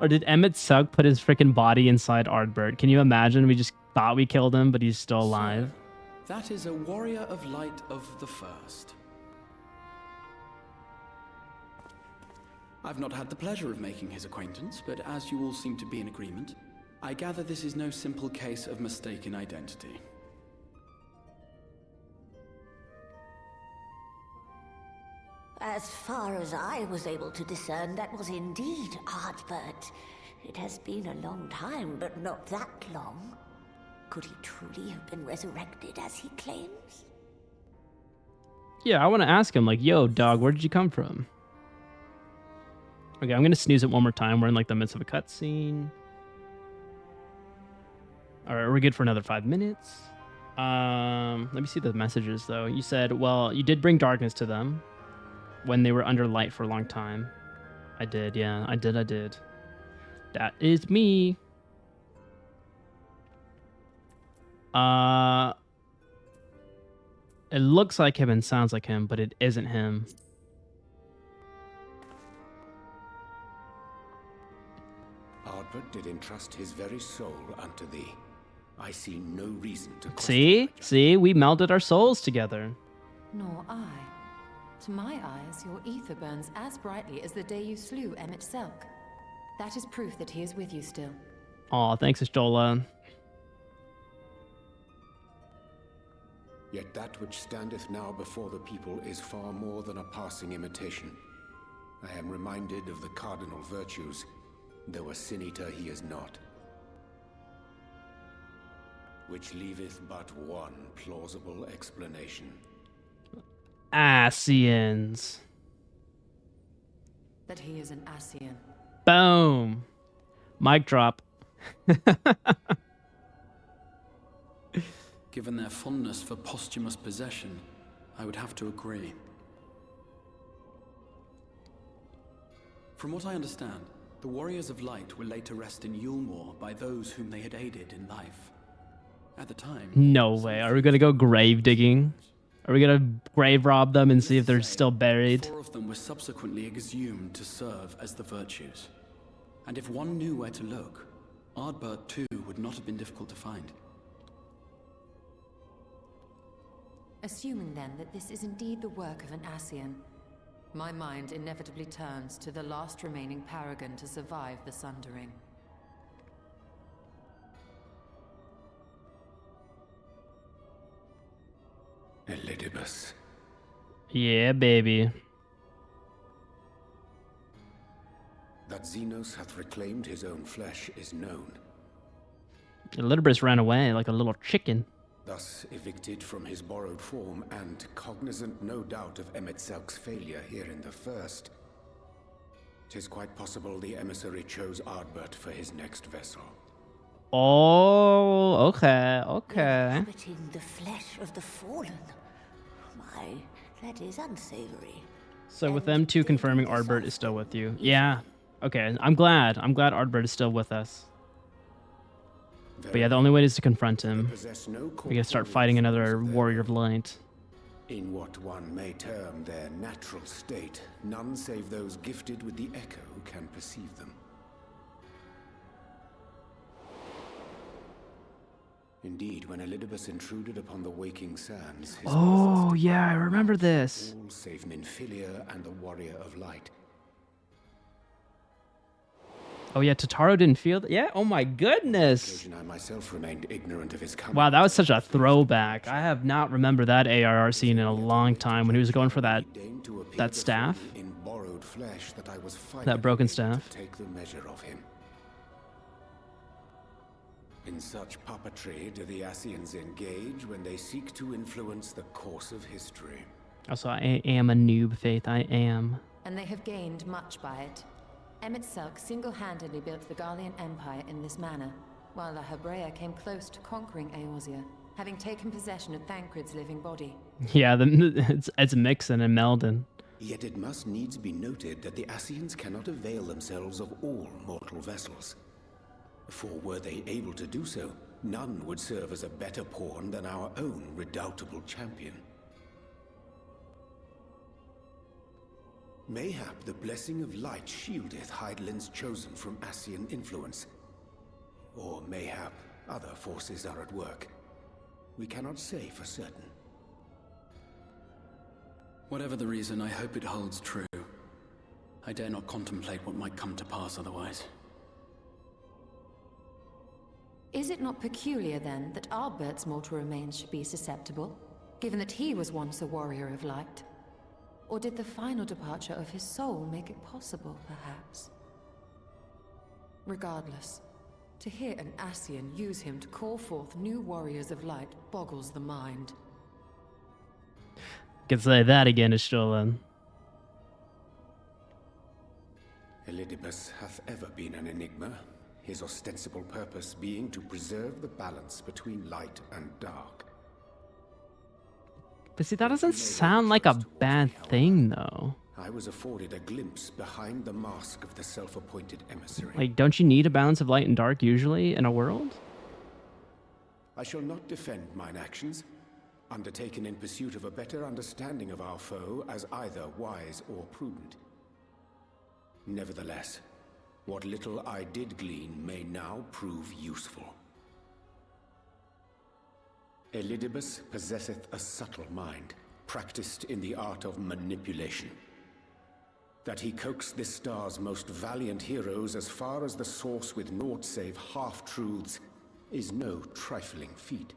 Or did Emmett Sugg put his freaking body inside Ardbert? Can you imagine? We just thought we killed him, but he's still alive. So, that is a warrior of light of the first. I've not had the pleasure of making his acquaintance, but as you all seem to be in agreement, I gather this is no simple case of mistaken identity. As far as I was able to discern, that was indeed Ardbert. It has been a long time, but not that long. Could he truly have been resurrected as he claims? Yeah, I want to ask him, like, yo, dog, where did you come from? Okay, I'm going to snooze it one more time. We're in, like, the midst of a cutscene. All right, we're good for another 5 minutes. Let me see the messages, though. You said, well, you did bring darkness to them when they were under light for a long time. I did, yeah. I did. That is me. It looks like him and sounds like him, but it isn't him. Ardbert did entrust his very soul unto thee. I see no reason to See, we melded our souls together. Nor I. To my eyes, your ether burns as brightly as the day you slew Emmett Selk. That is proof that he is with you still. Aw, thanks, Estola. Yet that which standeth now before the people is far more than a passing imitation. I am reminded of the cardinal virtues, though a sin eater he is not. Which leaveth but one plausible explanation. Scions. That he is an Ascian. Boom. Mic drop. Given their fondness for posthumous possession, I would have to agree. From what I understand, the Warriors of Light were laid to rest in Yulmore by those whom they had aided in life. At the time... No way. Are we gonna go grave digging? Are we gonna grave rob them and see if they're still buried? 4 of them were subsequently exhumed to serve as the virtues. And if one knew where to look, Ardbert too would not have been difficult to find. Assuming then that this is indeed the work of an Ascian, my mind inevitably turns to the last remaining paragon to survive the Sundering. Elidibus. Yeah, baby. That Zenos hath reclaimed his own flesh is known. Elidibus ran away like a little chicken. Thus evicted from his borrowed form, and cognizant no doubt of Emetzelk's failure here in the first, 'tis quite possible the emissary chose Ardbert for his next vessel. Oh, okay, okay. Inhabiting the flesh of the fallen. My, that is unsavory. So with them two confirming Ardbert is still with you. Yeah. Okay, I'm glad. I'm glad Ardbert is still with us. But yeah, the only way is to confront him. We gotta start fighting another Warrior of Light. In what one may term their natural state, none save those gifted with the echo can perceive them. Indeed, when Elidibus intruded upon the waking sands, his Oh, yeah, I remember this. all save Minfilia and the Warrior of Light. Oh yeah, Totaro didn't feel that. Yeah, oh my goodness. I myself remained ignorant of his coming. Wow, that was such a throwback. I have not remembered that ARR scene in a long time when he was going for that staff. In borrowed flesh that I was That broken staff. to take the measure of him. In such puppetry do the Ascians engage when they seek to influence the course of history. Also, I am a noob, Faith. I am. And they have gained much by it. Emetzelk single-handedly built the Garlean Empire in this manner, while the Hebrea came close to conquering Eorzea, having taken possession of Thancred's living body. Yeah, it's Mixon and Meldon. Yet it must needs be noted that the Ascians cannot avail themselves of all mortal vessels. For were they able to do so, none would serve as a better pawn than our own redoubtable champion. Mayhap the blessing of light shieldeth Hydaelyn's chosen from Ascian influence. Or mayhap other forces are at work. We cannot say for certain. Whatever the reason, I hope it holds true. I dare not contemplate what might come to pass otherwise. Is it not peculiar, then, that Ardbert's mortal remains should be susceptible, given that he was once a warrior of light? Or did the final departure of his soul make it possible, perhaps? Regardless, to hear an Ascian use him to call forth new warriors of light boggles the mind. Can say that again, Ishtolan. Elidibus hath ever been an enigma, his ostensible purpose being to preserve the balance between light and dark. But see, that doesn't sound like a bad thing, though. I was afforded a glimpse behind the mask of the self-appointed emissary. Like, don't you need a balance of light and dark usually in a world? I shall not defend mine actions, undertaken in pursuit of a better understanding of our foe as either wise or prudent. Nevertheless, what little I did glean may now prove useful. Elidibus possesseth a subtle mind, practiced in the art of manipulation. That he coaxed this star's most valiant heroes as far as the source with naught save half-truths is no trifling feat.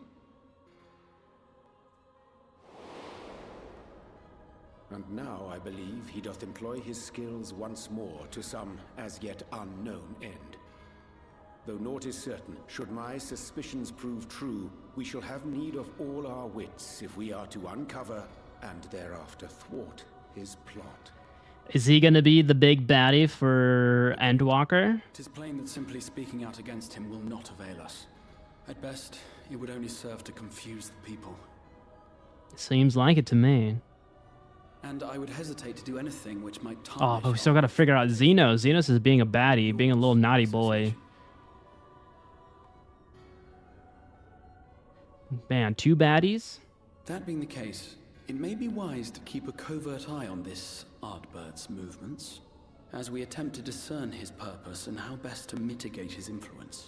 And now I believe he doth employ his skills once more to some as yet unknown end. Though naught is certain, should my suspicions prove true, we shall have need of all our wits if we are to uncover and thereafter thwart his plot. Is he going to be the big baddie for Endwalker? It is plain that simply speaking out against him will not avail us. At best, it would only serve to confuse the people. Seems like it to me. And I would hesitate to do anything which might tarnish. Oh, but we still got to figure out Zenos. Zenos is being a baddie, being a little naughty boy. Man, 2 baddies? That being the case, it may be wise to keep a covert eye on this Ardbert's movements, as we attempt to discern his purpose and how best to mitigate his influence.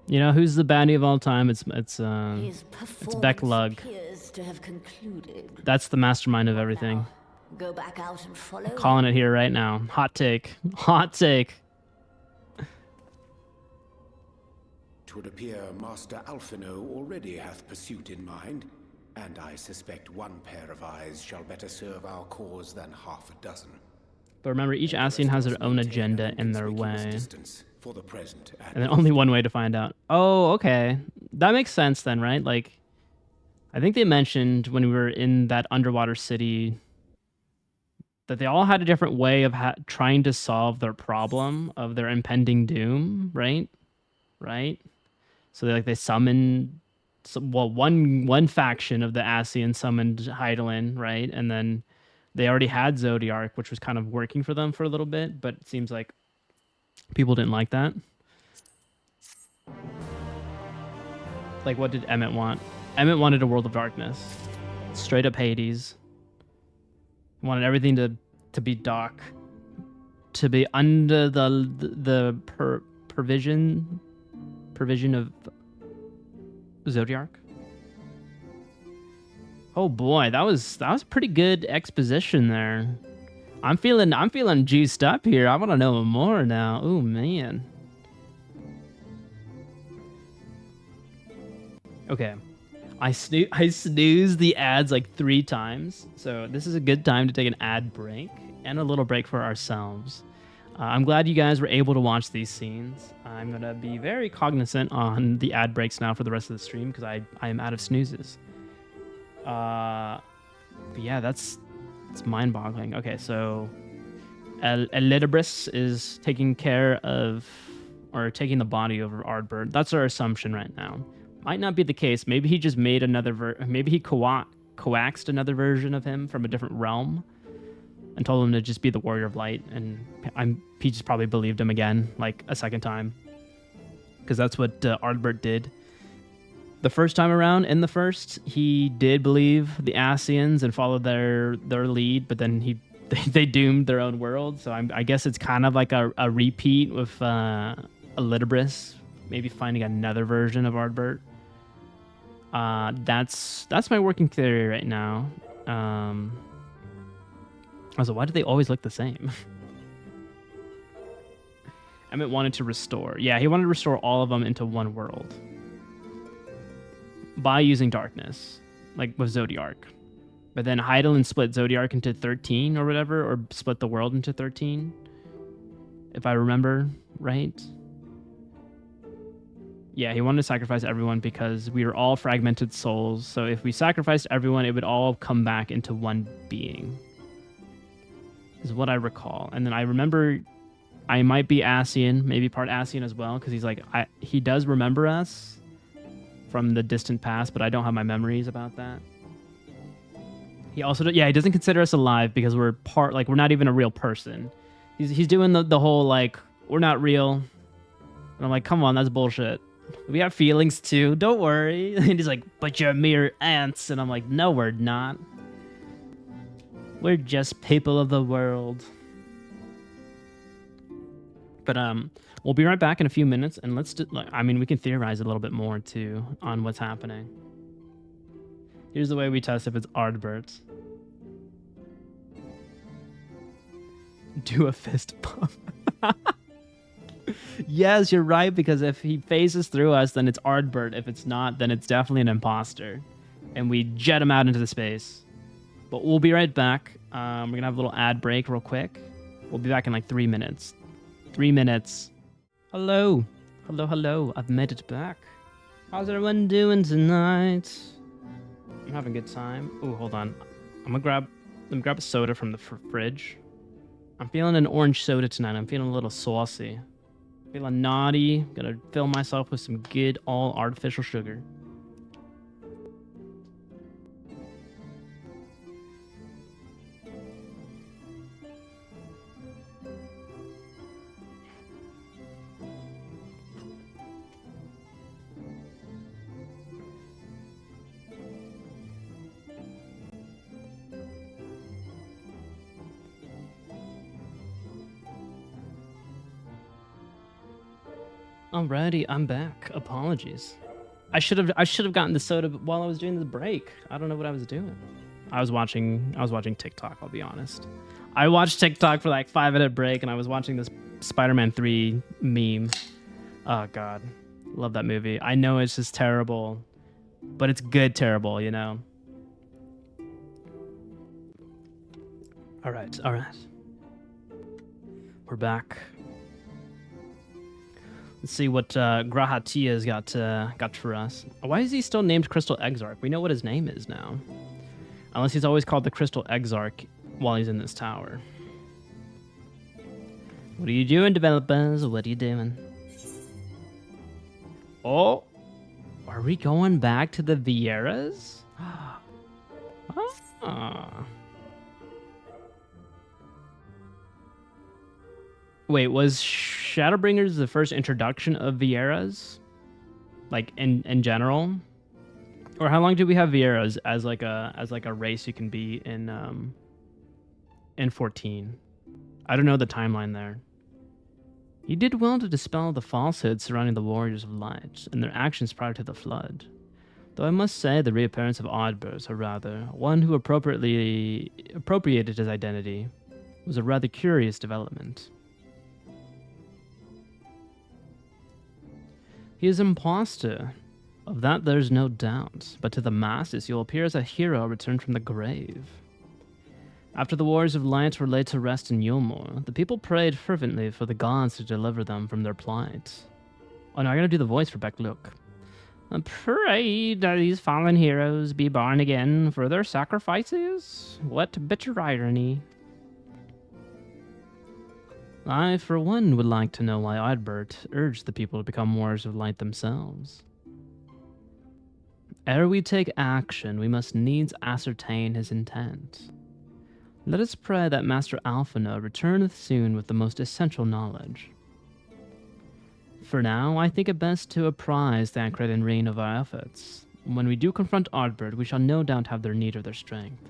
You know, who's the baddie of all time? It's Beck Lug. Appears to have concluded. That's the mastermind of everything. Go back out and follow. Calling it here right now. Hot take. Hot take. 'Twould appear Master Alphino already hath pursuit in mind, and I suspect one pair of eyes shall better serve our cause than half a dozen. But remember, each Ascian has their own agenda in their way. For the present, And then only one way to find out. Oh, okay. That makes sense then, right? Like, I think they mentioned when we were in that underwater city that they all had a different way of trying to solve their problem of their impending doom, right? Right? So they summoned, well, one faction of the Ascian summoned Hydaelyn, right? And then they already had Zodiark, which was kind of working for them for a little bit, but it seems like people didn't like that. Like, what did Emmett want? Emmett wanted a world of darkness. Straight up Hades. He wanted everything to be dark. To be under the provision of Zodiark. Oh boy, that was pretty good exposition there. I'm feeling juiced up here. I want to know more now. Oh man. Okay. I snoozed the ads like 3 times. So this is a good time to take an ad break and a little break for ourselves. I'm glad you guys were able to watch these scenes. I'm going to be very cognizant on the ad breaks now for the rest of the stream because I am out of snoozes. But yeah, it's mind-boggling. Okay, so Elidibris is taking care of, or taking the body over Ardbert. That's our assumption right now. Might not be the case. Maybe he just made another maybe he coaxed another version of him from a different realm and told him to just be the Warrior of Light, and he just probably believed him again, like a second time, because that's what Ardbert did. The first time around, in the first, he did believe the Ascians and followed their lead, but then they doomed their own world. So I guess it's kind of like a repeat with Elidibris, maybe finding another version of Ardbert. That's my working theory right now. Also, why do they always look the same? Emmett wanted to restore. Yeah, he wanted to restore all of them into one world by using darkness, like with Zodiark. But then Hydaelyn split Zodiark into 13 or whatever, or split the world into 13, if I remember right. Yeah, he wanted to sacrifice everyone because we are all fragmented souls. So if we sacrificed everyone, it would all come back into one being, is what I recall. And then I remember I might be Ascian, maybe part Ascian as well, because he's like, he does remember us from the distant past, but I don't have my memories about that. He also, he doesn't consider us alive because we're we're not even a real person. He's doing the whole, like, we're not real. And I'm like, come on, that's bullshit. We have feelings too, don't worry. And he's like, but you're mere ants. And I'm like, no, we're not. We're just people of the world. But we'll be right back in a few minutes, and we can theorize a little bit more too on what's happening. Here's the way we test if it's Ardbert. Do a fist bump. Yes, you're right, because if he phases through us, then it's Ardbert. If it's not, then it's definitely an imposter. And we jet him out into the space. But we'll be right back. We're going to have a little ad break real quick. We'll be back in like 3 minutes. 3 minutes. Hello. Hello, hello. I've made it back. How's everyone doing tonight? I'm having a good time. Oh, hold on. Let me grab a soda from the fridge. I'm feeling an orange soda tonight. I'm feeling a little saucy. Feeling naughty. Gonna fill myself with some good all artificial sugar. Alrighty, I'm back. Apologies. I should have gotten the soda while I was doing the break. I don't know what I was doing. I was watching TikTok, I'll be honest. I watched TikTok for like 5-minute break and I was watching this Spider-Man 3 meme. Oh god. Love that movie. I know it's just terrible, but it's good terrible, you know. All right. We're back. Let's see what Grahatia's got for us. Why is he still named Crystal Exarch? We know what his name is now. Unless he's always called the Crystal Exarch while he's in this tower. What are you doing, developers? What are you doing? Oh, are we going back to the Vieras? Wait, was Shadowbringers the first introduction of Vieras? Like in general? Or how long did we have Vieras as like a race you can be in 14? I don't know the timeline there. You did well to dispel the falsehoods surrounding the Warriors of Light and their actions prior to the Flood. Though I must say the reappearance of Ardbert, or rather, one who appropriated his identity, was a rather curious development. He is an imposter. Of that there's no doubt, but to the masses you'll appear as a hero returned from the grave. After the Warriors of Light were laid to rest in Yulmore, the people prayed fervently for the gods to deliver them from their plight. Oh no, I gotta do the voice for Beck Look. Pray that these fallen heroes be born again for their sacrifices? What bitter irony. I, for one, would like to know why Ardbert urged the people to become Warriors of Light themselves. Ere we take action, we must needs ascertain his intent. Let us pray that Master Alphino returneth soon with the most essential knowledge. For now, I think it best to apprise Thancred and Rain of our efforts. When we do confront Ardbert, we shall no doubt have their need of their strength.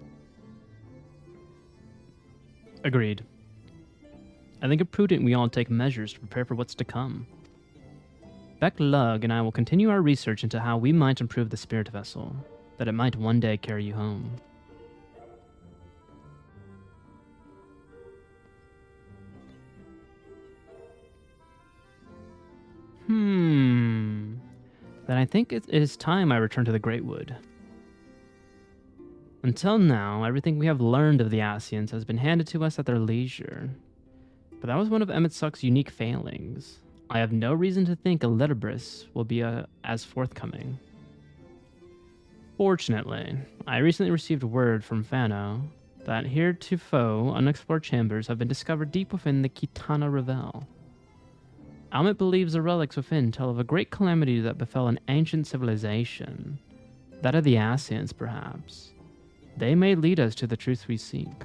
Agreed. I think it prudent we all take measures to prepare for what's to come. Beck Lug and I will continue our research into how we might improve the spirit vessel, that it might one day carry you home. Then I think it is time I return to the Great Wood. Until now, everything we have learned of the Ascians has been handed to us at their leisure. But that was one of Emmetsuck's unique failings. I have no reason to think Elidibris will be as forthcoming. Fortunately, I recently received word from Fano that heretofore unexplored chambers have been discovered deep within the Kitana Revel. Almet believes the relics within tell of a great calamity that befell an ancient civilization. That of the Ascians, perhaps. They may lead us to the truth we seek.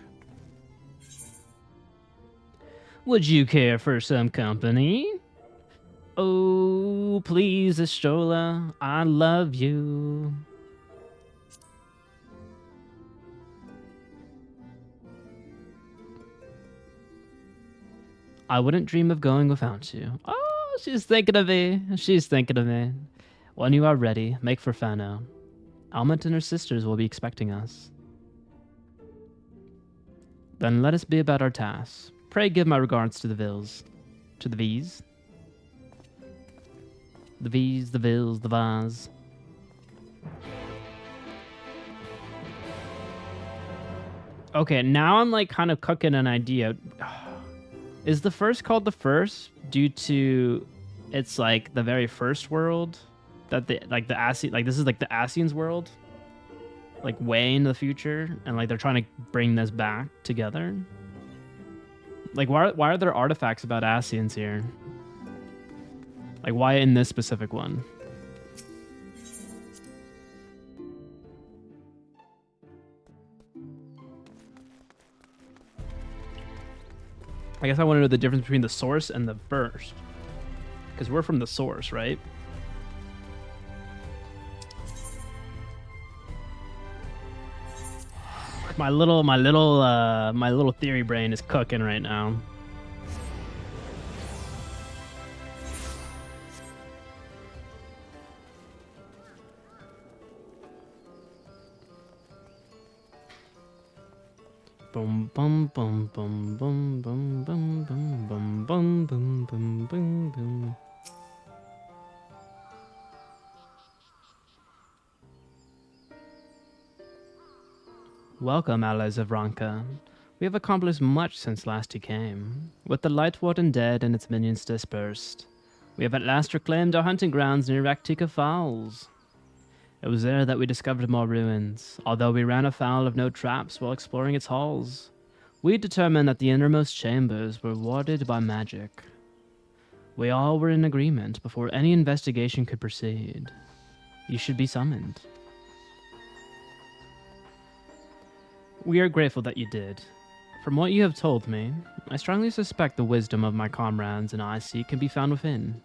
Would you care for some company? Oh, please, Astrola, I love you. I wouldn't dream of going without you. Oh, she's thinking of me. She's thinking of me. When you are ready, make for Fano. Almet and her sisters will be expecting us. Then let us be about our tasks. Pray give my regards to the Vils. To the V's. The V's, the Vills, the Vas. Okay, now I'm like kind of cooking an idea. Is the first called the first due to it's like the very first world that the this is like the Ascians world, like way in the future, and like they're trying to bring this back together. Like why are there artifacts about Ascians here? Like why in this specific one? I guess I want to know the difference between the source and the first. Because we're from the source, right? My little theory brain is cooking right now. Boom bum bum bum bum bum bum bum bum bum bum bum bum bum. Welcome, allies of Ranka. We have accomplished much since last you came. With the Light Warden dead and its minions dispersed, we have at last reclaimed our hunting grounds near Raktika Falls. It was there that we discovered more ruins, although we ran afoul of no traps while exploring its halls. We determined that the innermost chambers were warded by magic. We all were in agreement before any investigation could proceed. You should be summoned. We are grateful that you did. From what you have told me, I strongly suspect the wisdom of my comrades and I seek can be found within.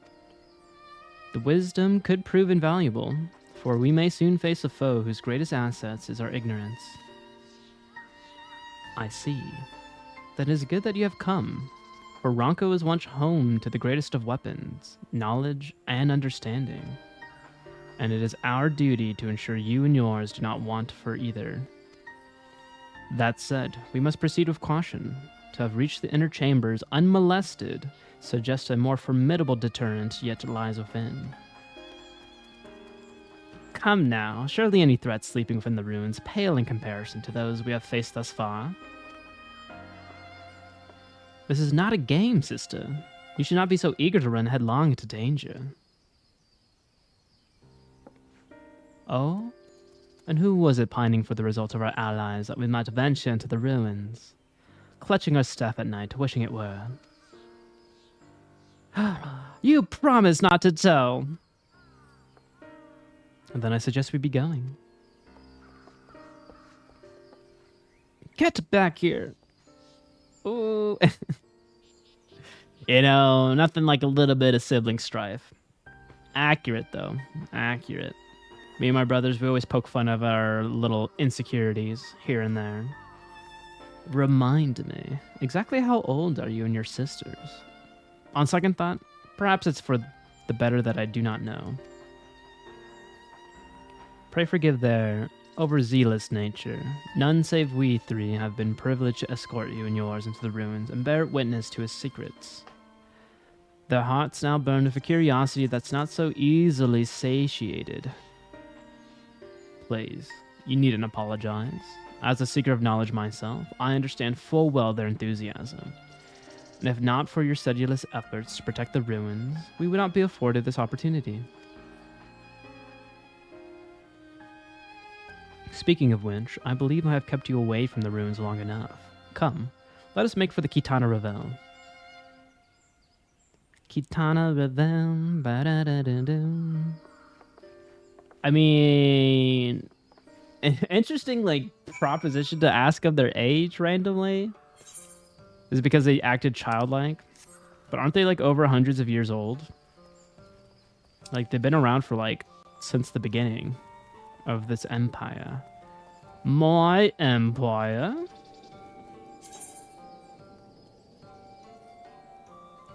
The wisdom could prove invaluable, for we may soon face a foe whose greatest assets is our ignorance. I see. That it is good that you have come, for Ranka was once home to the greatest of weapons, knowledge and understanding. And it is our duty to ensure you and yours do not want for either. That said, we must proceed with caution. To have reached the inner chambers unmolested suggests a more formidable deterrent yet lies within. Come now, surely any threats sleeping within the ruins pale in comparison to those we have faced thus far. This is not a game, sister. You should not be so eager to run headlong into danger. Oh? And who was it pining for the results of our allies that we might venture into the ruins, clutching our staff at night, wishing it were? You promised not to tell! And then I suggest we be going. Get back here! Ooh. You know, nothing like a little bit of sibling strife. Accurate, though. Accurate. Me and my brothers, we always poke fun of our little insecurities here and there. Remind me, exactly how old are you and your sisters? On second thought, perhaps it's for the better that I do not know. Pray forgive their overzealous nature. None save we three have been privileged to escort you and yours into the ruins and bear witness to his secrets. Their hearts now burn with a curiosity that's not so easily satiated. Please, you needn't apologize. As a seeker of knowledge myself, I understand full well their enthusiasm. And if not for your sedulous efforts to protect the ruins, we would not be afforded this opportunity. Speaking of which, I believe I have kept you away from the ruins long enough. Come, let us make for the Kitana Revel. Kitana Revel, ba-da-da-da-da. I mean, an interesting, like, proposition to ask of their age randomly. Is it because they acted childlike? But aren't they, like, over hundreds of years old? Like, they've been around for, like, since the beginning of this empire. My empire?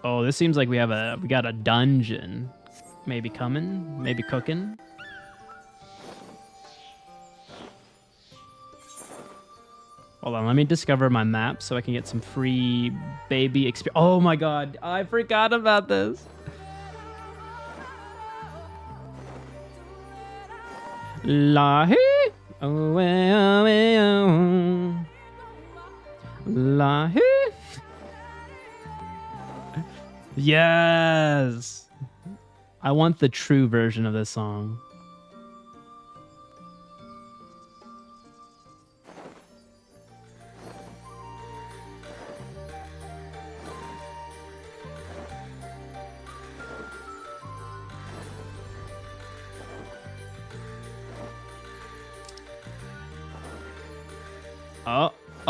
Oh, this seems like we got a dungeon. Maybe coming, maybe cooking. Hold on, let me discover my map so I can get some free baby experience. Oh my god, I forgot about this. La-hee. Oh, oh, oh. La-hee. Yes. I want the true version of this song.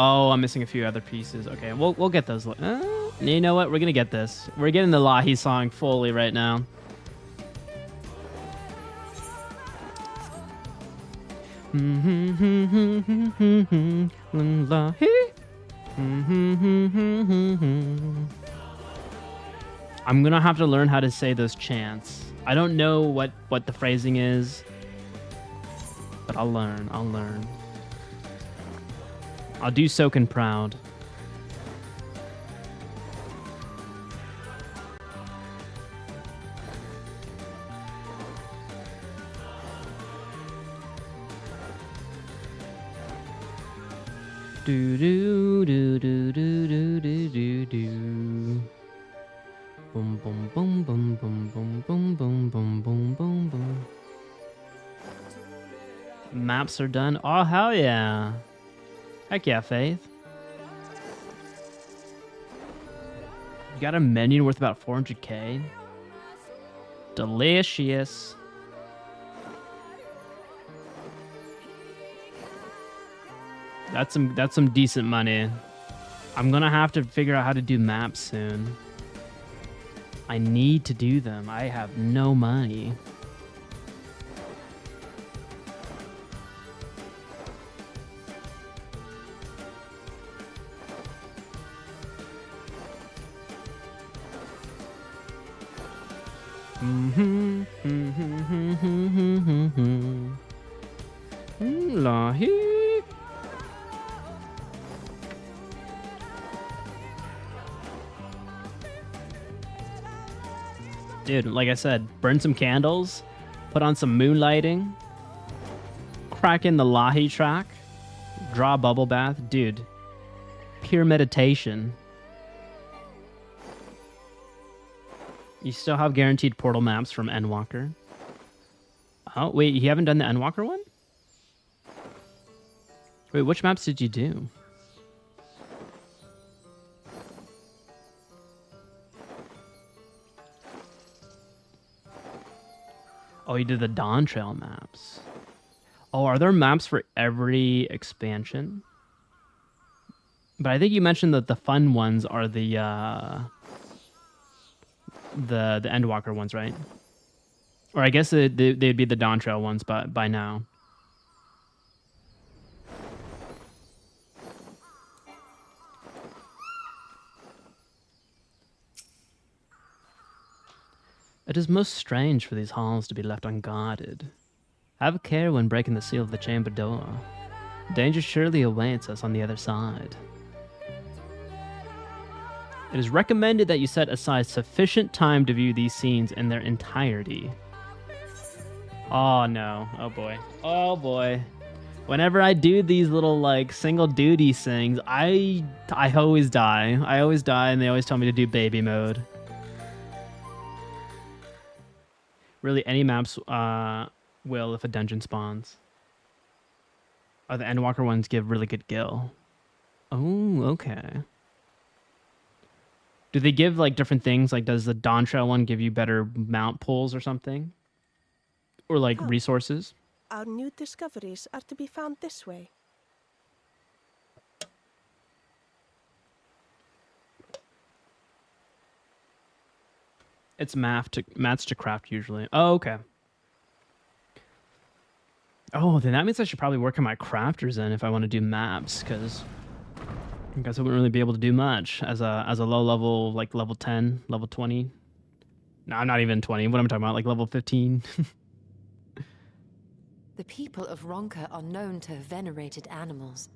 Oh, I'm missing a few other pieces. Okay, we'll get those. You know what? We're gonna get this. We're getting the Lahi song fully right now. I'm gonna have to learn how to say those chants. I don't know what the phrasing is, but I'll learn. I'll do Soken proud. Do do do do do do do do do. Boom boom boom boom boom boom boom boom boom boom boom boom. Maps are done. Oh hell yeah! Heck yeah, Faith. You got a menu worth about 400k. Delicious. That's some decent money. I'm gonna have to figure out how to do maps soon. I need to do them. I have no money. Lahi. Dude, like I said, burn some candles, put on some moonlighting, crack in the Lahi track, draw a bubble bath. Dude, pure meditation. You still have guaranteed portal maps from Endwalker. Oh, wait, you haven't done the Endwalker one? Wait, which maps did you do? Oh, you did the Dawn Trail maps. Oh, are there maps for every expansion? But I think you mentioned that the fun ones are the Endwalker ones, right? Or I guess they'd be the Dawn Trail ones by now. It is most strange for these halls to be left unguarded. Have care when breaking the seal of the chamber door. Danger surely awaits us on the other side. It is recommended that you set aside sufficient time to view these scenes in their entirety. Oh no. Oh boy. Oh boy. Whenever I do these little like single duty things, I always die. I always die and they always tell me to do baby mode. Really, any maps will if a dungeon spawns. Oh, the Endwalker ones give really good gil. Oh, okay. Do they give like different things? Like, does the Dawn Trail one give you better mount pulls or something? Or like resources? Our new discoveries are to be found this way. It's mats to craft usually. Oh, okay. Oh, then that means I should probably work on my crafters then if I want to do maps, because I guess I wouldn't really be able to do much as a low level, like level 10, level 20. No, I'm not even 20. What am I talking about? Like level 15. The people of Ronka are known to have venerated animals,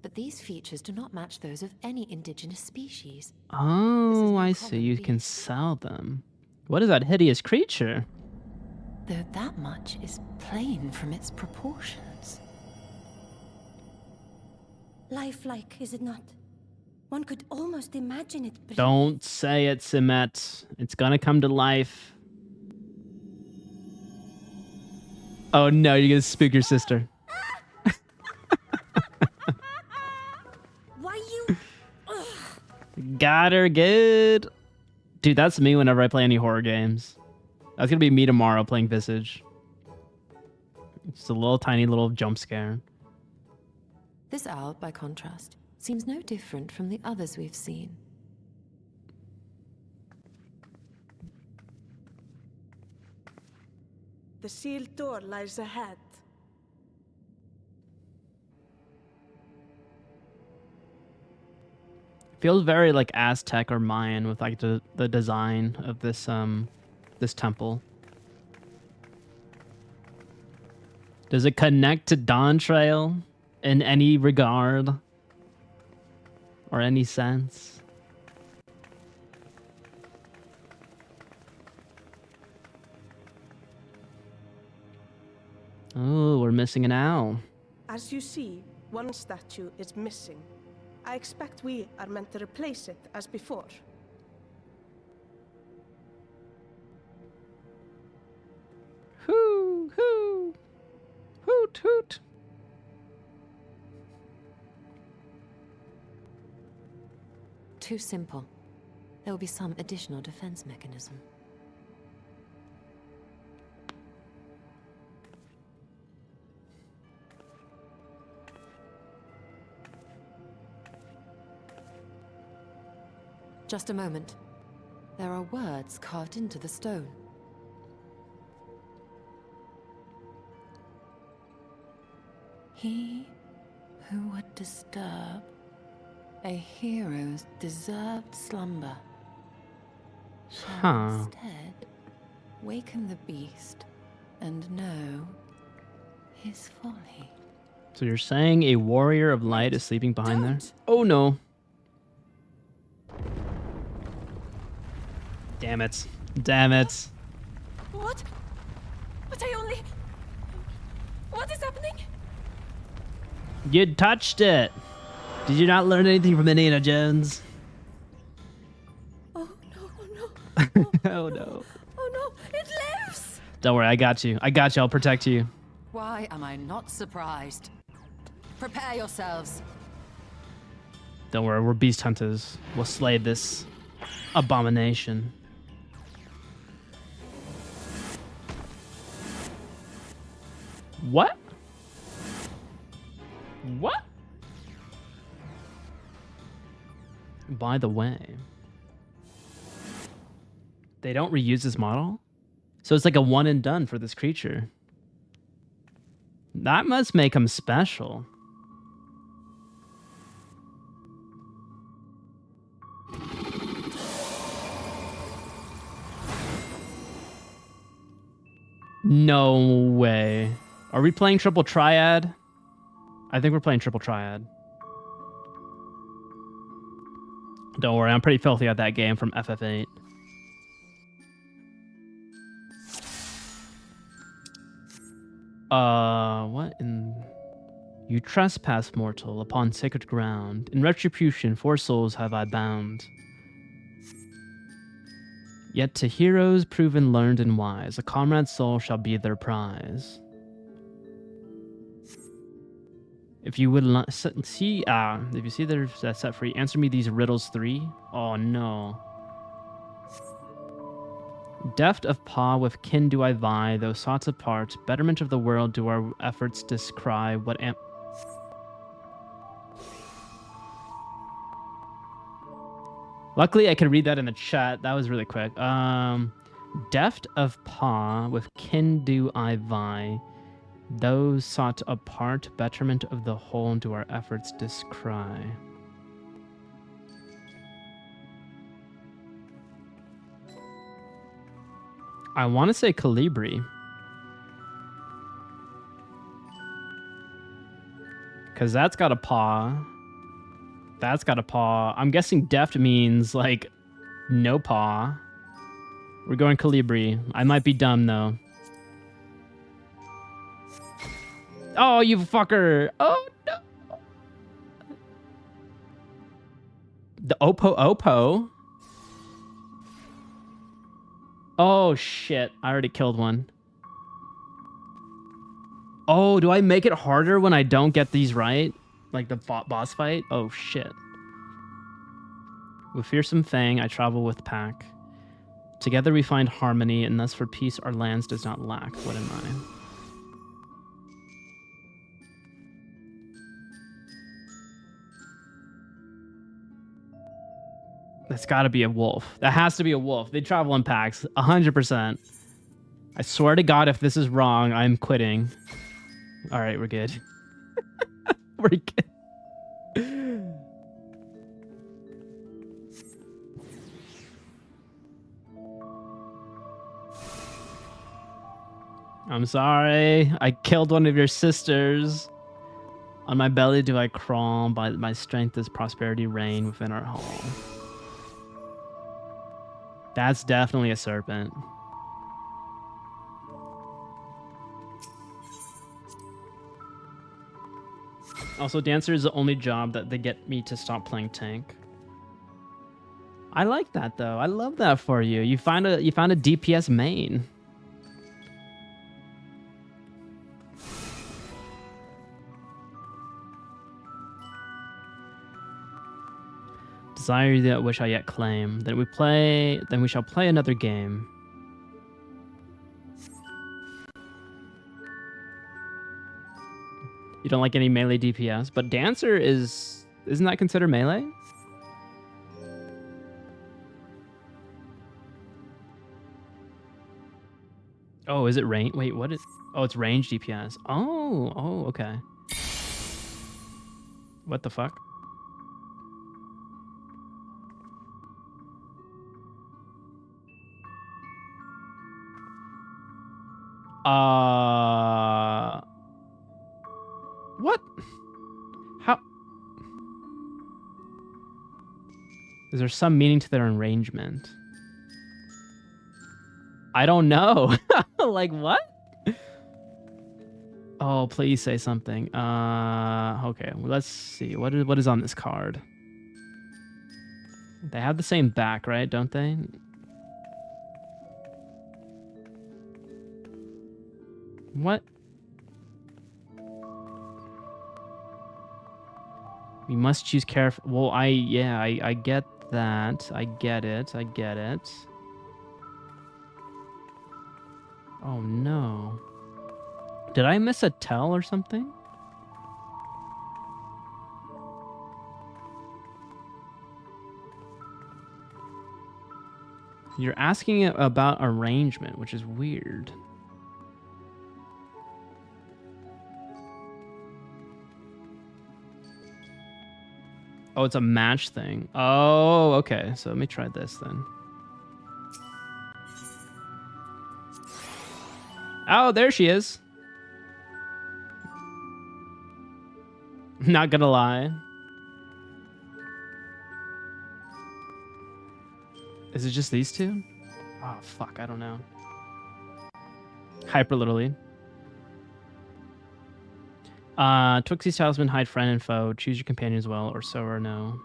but these features do not match those of any indigenous species. Oh, I see. You can sell them. What is that hideous creature? though that much is plain from its proportions. Lifelike, is it not? One could almost imagine it. Don't say it, Simet. It's gonna come to life. Oh no, you're gonna spook your sister. Why you? Got her good. Dude, that's me whenever I play any horror games. That's gonna be me tomorrow playing Visage. Just a little tiny little jump scare. This owl, by contrast, seems no different from the others we've seen. The sealed door lies ahead. Feels very like Aztec or Mayan with like the design of this this temple. Does it connect to Dawn Trail in any regard or any sense? Oh, we're missing an owl. As you see, one statue is missing. I expect we are meant to replace it as before. Hoo, hoo. Hoot, hoot. Too simple. There will be some additional defense mechanism. Just a moment. There are words carved into the stone. He who would disturb a hero's deserved slumber shall instead waken the beast and know his folly. So you're saying a warrior of light is sleeping behind there? Oh no. Damn it. Damn it. What? But I only... What is happening? You touched it. Did you not learn anything from Indiana Jones? Oh no, oh no. Oh no. Oh no, it lives! Don't worry, I got you. I got you. I'll protect you. Why am I not surprised? Prepare yourselves. Don't worry, we're beast hunters. We'll slay this abomination. What? What? By the way, they don't reuse this model? So it's like a one and done for this creature. That must make him special. No way. Are we playing triple triad? I think we're playing triple triad. Don't worry, I'm pretty filthy at that game from FF8. What in... You trespass, mortal, upon sacred ground. In retribution, 4 souls have I bound. Yet to heroes proven learned and wise, a comrade's soul shall be their prize. If you would see, if you see they're set free, answer me these riddles 3. Oh no. Deft of paw with kin do I vie, though sought apart. Betterment of the world do our efforts descry. What am... Luckily, I could read that in the chat. That was really quick. Deft of paw with kin do I vie. Those sought apart, betterment of the whole do our efforts descry. I want to say Calibri. Because that's got a paw. That's got a paw. I'm guessing deft means, like, no paw. We're going Calibri. I might be dumb, though. Oh, you fucker. Oh, no. The Oppo. Oh, shit. I already killed one. Oh, do I make it harder when I don't get these right? Like the boss fight? Oh, shit. With Fearsome Fang, I travel with Pack. Together we find harmony, and thus for peace our lands does not lack. What am I? That's gotta be a wolf. That has to be a wolf. They travel in packs, 100%. I swear to God, if this is wrong, I'm quitting. All right, we're good. We're good. I'm sorry. I killed one of your sisters. On my belly do I crawl, by my strength is prosperity reign within our hall. That's definitely a serpent. Also, Dancer is the only job that they get me to stop playing tank. I like that though. I love that for you. You found a DPS main. Desire that which I yet claim. Then we shall play another game. You don't like any melee DPS, but Dancer isn't that considered melee? Oh, is it range? Wait, what is? Oh, it's range DPS. Oh, okay. What the fuck? What? How? Is there some meaning to their arrangement? I don't know. Like what? Oh, please say something. Okay, well, let's see. What is on this card? They have the same back, right? Don't they? What? We must choose careful. Well, I get that. I get it. Oh no. Did I miss a tell or something? You're asking about arrangement, which is weird. Oh, it's a match thing. Oh, okay. So let me try this then. Oh, there she is. Not gonna lie. Is it just these two? Oh, fuck. I don't know. Hyper literally. Twixie's talisman, hide friend and foe. Choose your companion as well, or so or no.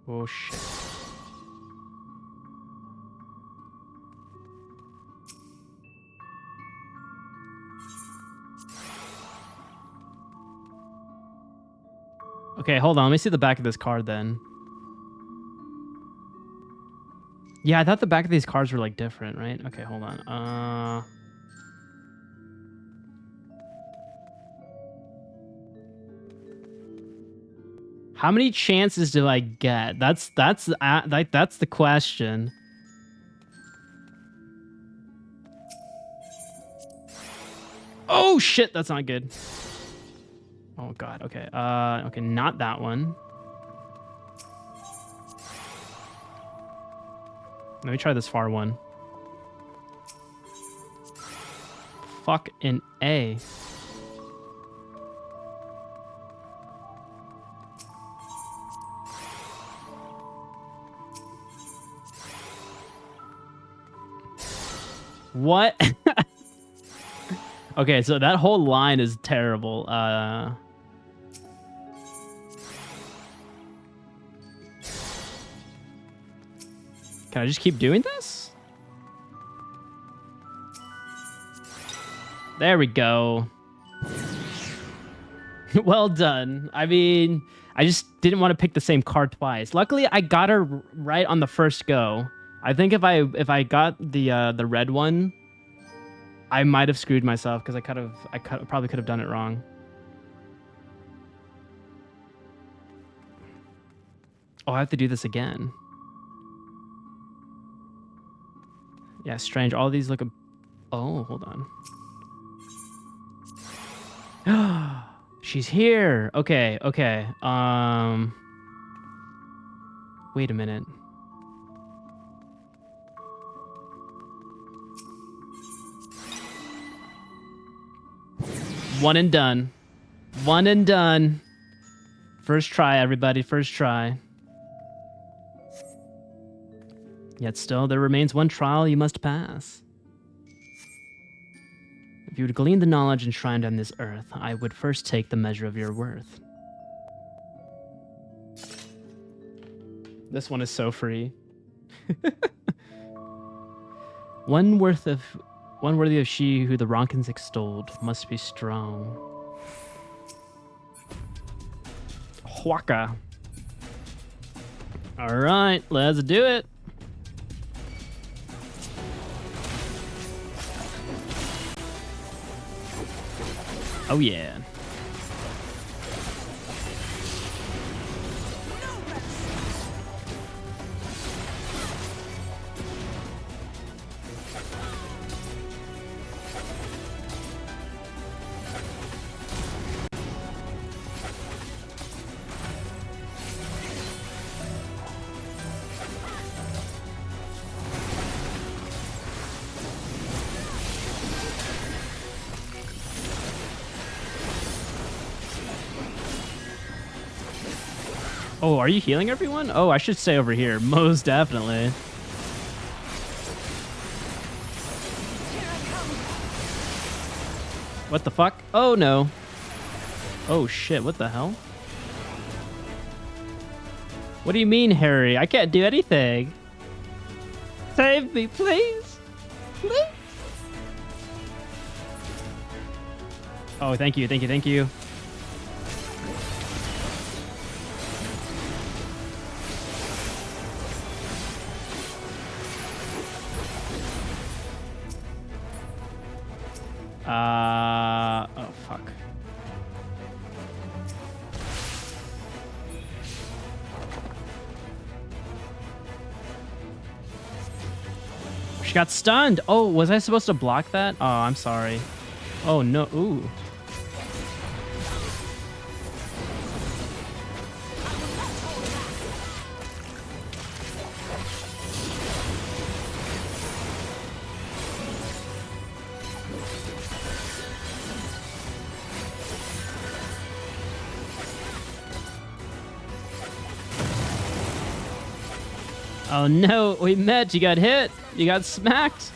Oh, shit. Okay, hold on. Let me see the back of this card then. Yeah, I thought the back of these cards were like different, right? Okay, hold on. How many chances do I get? That's the question. Oh shit, that's not good. Oh god, okay. Okay, not that one. Let me try this far one. Fuck an A. What? Okay, so that whole line is terrible. Can I just keep doing this? There we go. Well done. I mean, I just didn't want to pick the same card twice. Luckily, I got her right on the first go. I think if I got the red one, I might have screwed myself because I probably could have done it wrong. Oh, I have to do this again. Yeah, strange. All these look. Oh, hold on. She's here. Okay, okay. Wait a minute. One and done. One and done. First try, everybody. First try. Yet still, there remains one trial you must pass. If you would glean the knowledge enshrined on this earth, I would first take the measure of your worth. This one is so free. One worthy of she who the Ronkins extolled must be strong. Whaka. All right, let's do it. Oh yeah. Oh, are you healing everyone? Oh, I should stay over here. Most definitely. What the fuck? Oh, no. Oh, shit. What the hell? What do you mean, Harry? I can't do anything. Save me, please. Please. Oh, thank you. Thank you. Thank you. Oh, fuck. She got stunned. Oh, was I supposed to block that? Oh, I'm sorry. Oh, no. Ooh. Oh no, we met. You got hit. You got smacked.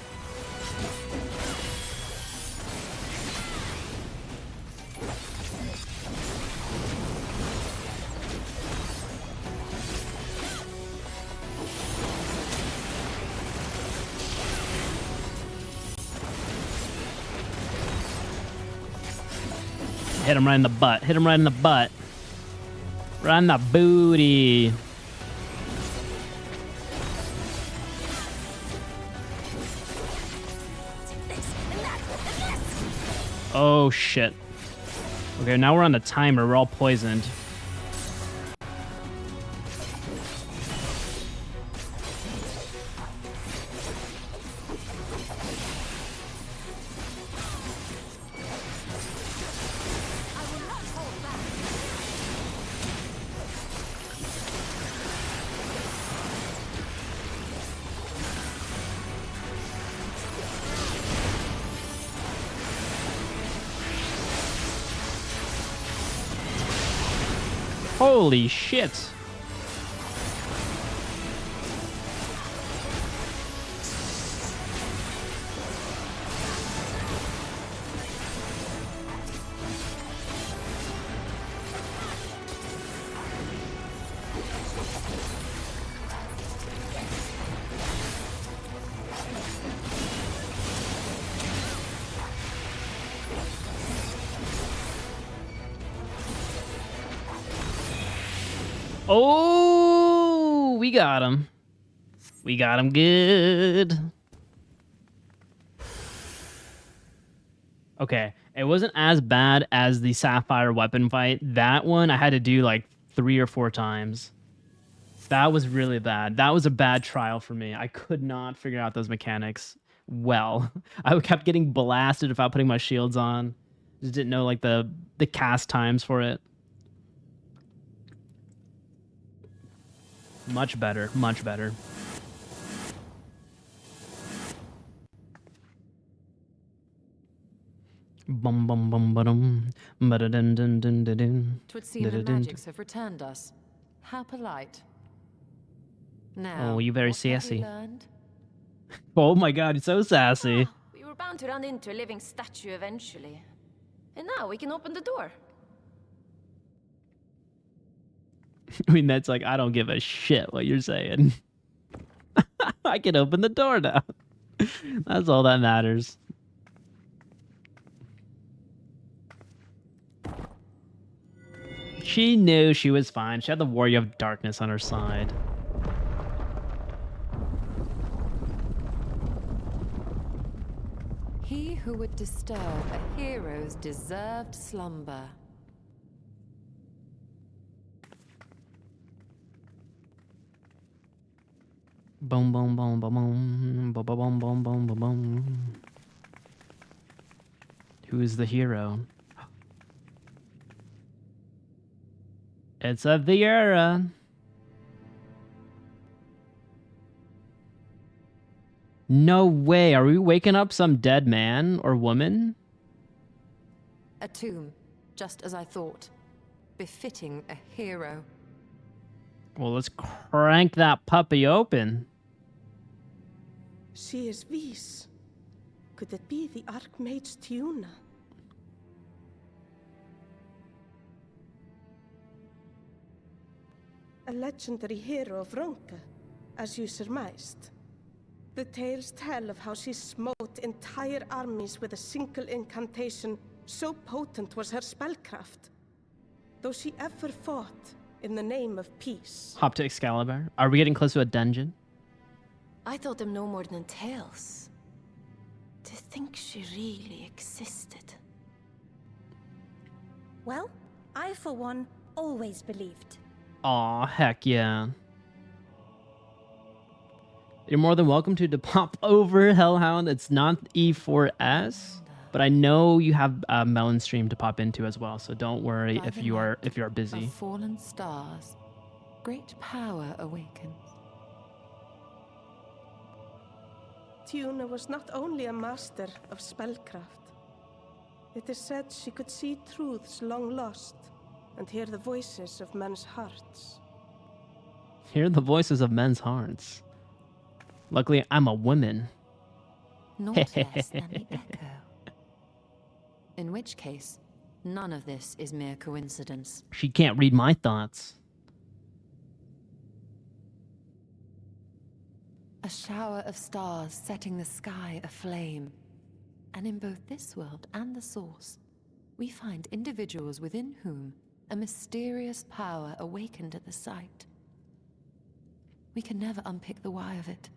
Hit him right in the butt. Hit him right in the butt. Right in the booty. Oh, shit. Okay, now we're on the timer. We're all poisoned. Holy shit. Oh, we got him. We got him good. Okay, it wasn't as bad as the sapphire weapon fight. That one I had to do like 3 or 4 times. That was really bad. That was a bad trial for me. I could not figure out those mechanics well. I kept getting blasted without putting my shields on. Just didn't know like the cast times for it. Much better, much better. Bum bum bum ba-dum, ba-da-dun-dun-dun-dun-dun. 'Twould seem the magics have returned us. How polite. Now, Oh, you very what have we sassy. learned? Oh my god, it's so sassy. We were bound to run into a living statue eventually. And now we can open the door. I mean, that's like, I don't give a shit what you're saying. I can open the door now. That's all that matters. She knew she was fine. She had the Warrior of Darkness on her side. He who would disturb a hero's deserved slumber. Boom, boom, boom, boom, boom, boom, boom, boom, boom, boom, boom. Who is the hero? It's a Viera. No way. Are we waking up some dead man or woman? A tomb, just as I thought. Befitting a hero. Well, let's crank that puppy open. She is Vis. Could it be the Archmage Tiuna? A legendary hero of Ronka, as you surmised. The tales tell of how she smote entire armies with a single incantation, so potent was her spellcraft. Though she ever fought in the name of peace. Hop to Excalibur. Are we getting close to a dungeon? I thought them no more than tales. To think she really existed. Well, I for one always believed. Aw, heck yeah. You're more than welcome to pop over, Hellhound. It's not E4S, but I know you have a Melon stream to pop into as well, so don't worry if you are busy. Of fallen stars, great power awakens. Tiuna was not only a master of spellcraft. It is said she could see truths long lost and hear the voices of men's hearts. Hear the voices of men's hearts. Luckily, I'm a woman. Not less than the echo. In which case, none of this is mere coincidence. She can't read my thoughts. A shower of stars setting the sky aflame. And in both this world and the Source, we find individuals within whom a mysterious power awakened at the sight. We can never unpick the why of it.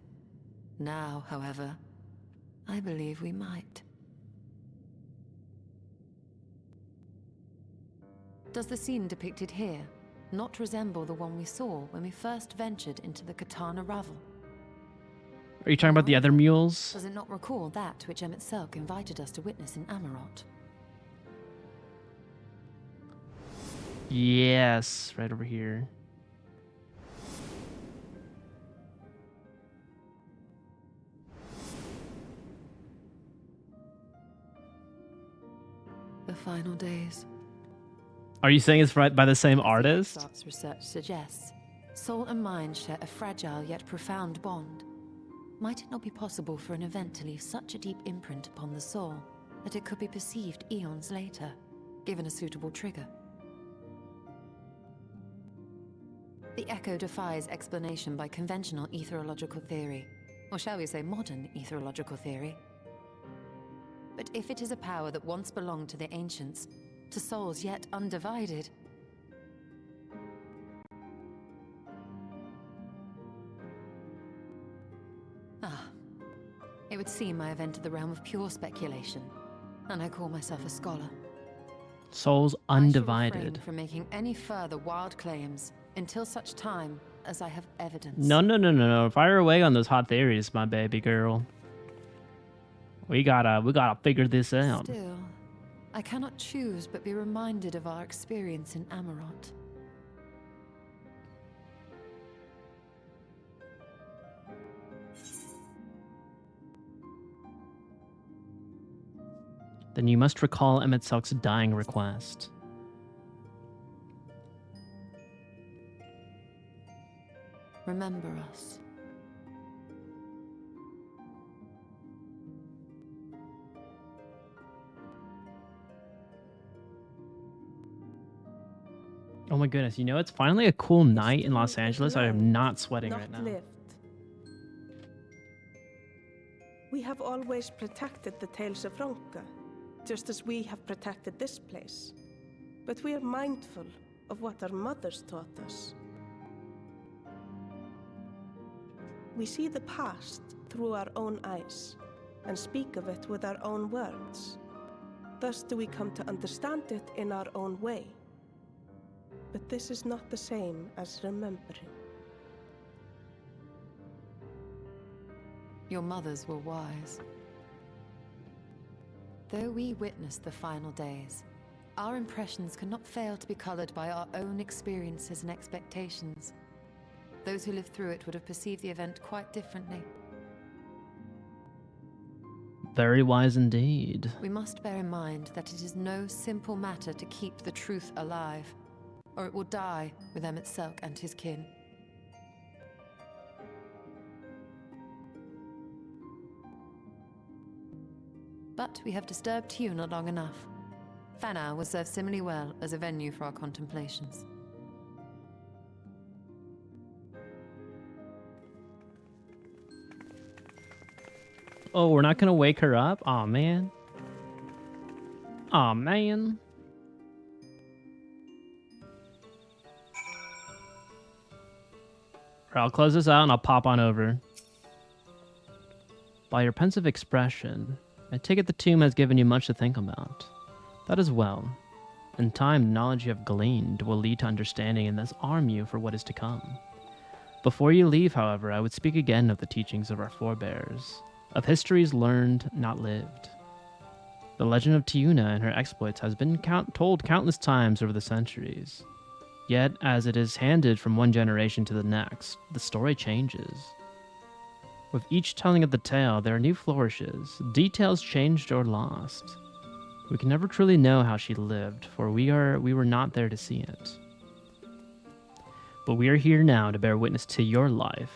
Now, however, I believe we might. Does the scene depicted here not resemble the one we saw when we first ventured into the Katana Ravel? Are you talking about the other mules? Does it not recall that which Emmett Selk invited us to witness in Amarot? Yes, right over here. The final days. Are you saying it's by the same artist? Ffxiv research suggests soul and mind share a fragile yet profound bond. Might it not be possible for an event to leave such a deep imprint upon the soul that it could be perceived eons later, given a suitable trigger? The echo defies explanation by conventional etherological theory, or shall we say modern etherological theory. But if it is a power that once belonged to the ancients, to souls yet undivided, It would seem I have entered the realm of pure speculation, and I call myself a scholar. Souls I shall refrain undivided. from making any further wild claims until such time as I have evidence. No. Fire away on those hot theories, my baby girl. We gotta figure this out. Still, I cannot choose but be reminded of our experience in Amarant. Then you must recall Emetselk's dying request. Remember us. Oh my goodness, you know, it's finally a cool night in Los Angeles. I am not sweating right now. Lived. We have always protected the Tales of Ronka, just as we have protected this place. But we are mindful of what our mothers taught us. We see the past through our own eyes and speak of it with our own words. Thus do we come to understand it in our own way. But this is not the same as remembering. Your mothers were wise. Though we witnessed the final days, our impressions cannot fail to be colored by our own experiences and expectations. Those who lived through it would have perceived the event quite differently. Very wise indeed. We must bear in mind that it is no simple matter to keep the truth alive, or it will die with Emetselk and his kin. But we have disturbed Tiuna long enough. Fanau will serve similarly well as a venue for our contemplations. Oh, we're not gonna wake her up? Aw, man. Aw, man. Alright, I'll close this out and I'll pop on over. By your pensive expression, I take it the tomb has given you much to think about. That is well. In time, the knowledge you have gleaned will lead to understanding and thus arm you for what is to come. Before you leave, however, I would speak again of the teachings of our forebears, of histories learned, not lived. The legend of Tiuna and her exploits has been told countless times over the centuries. Yet, as it is handed from one generation to the next, the story changes. With each telling of the tale, there are new flourishes, details changed or lost. We can never truly know how she lived, for we were not there to see it. But we are here now to bear witness to your life.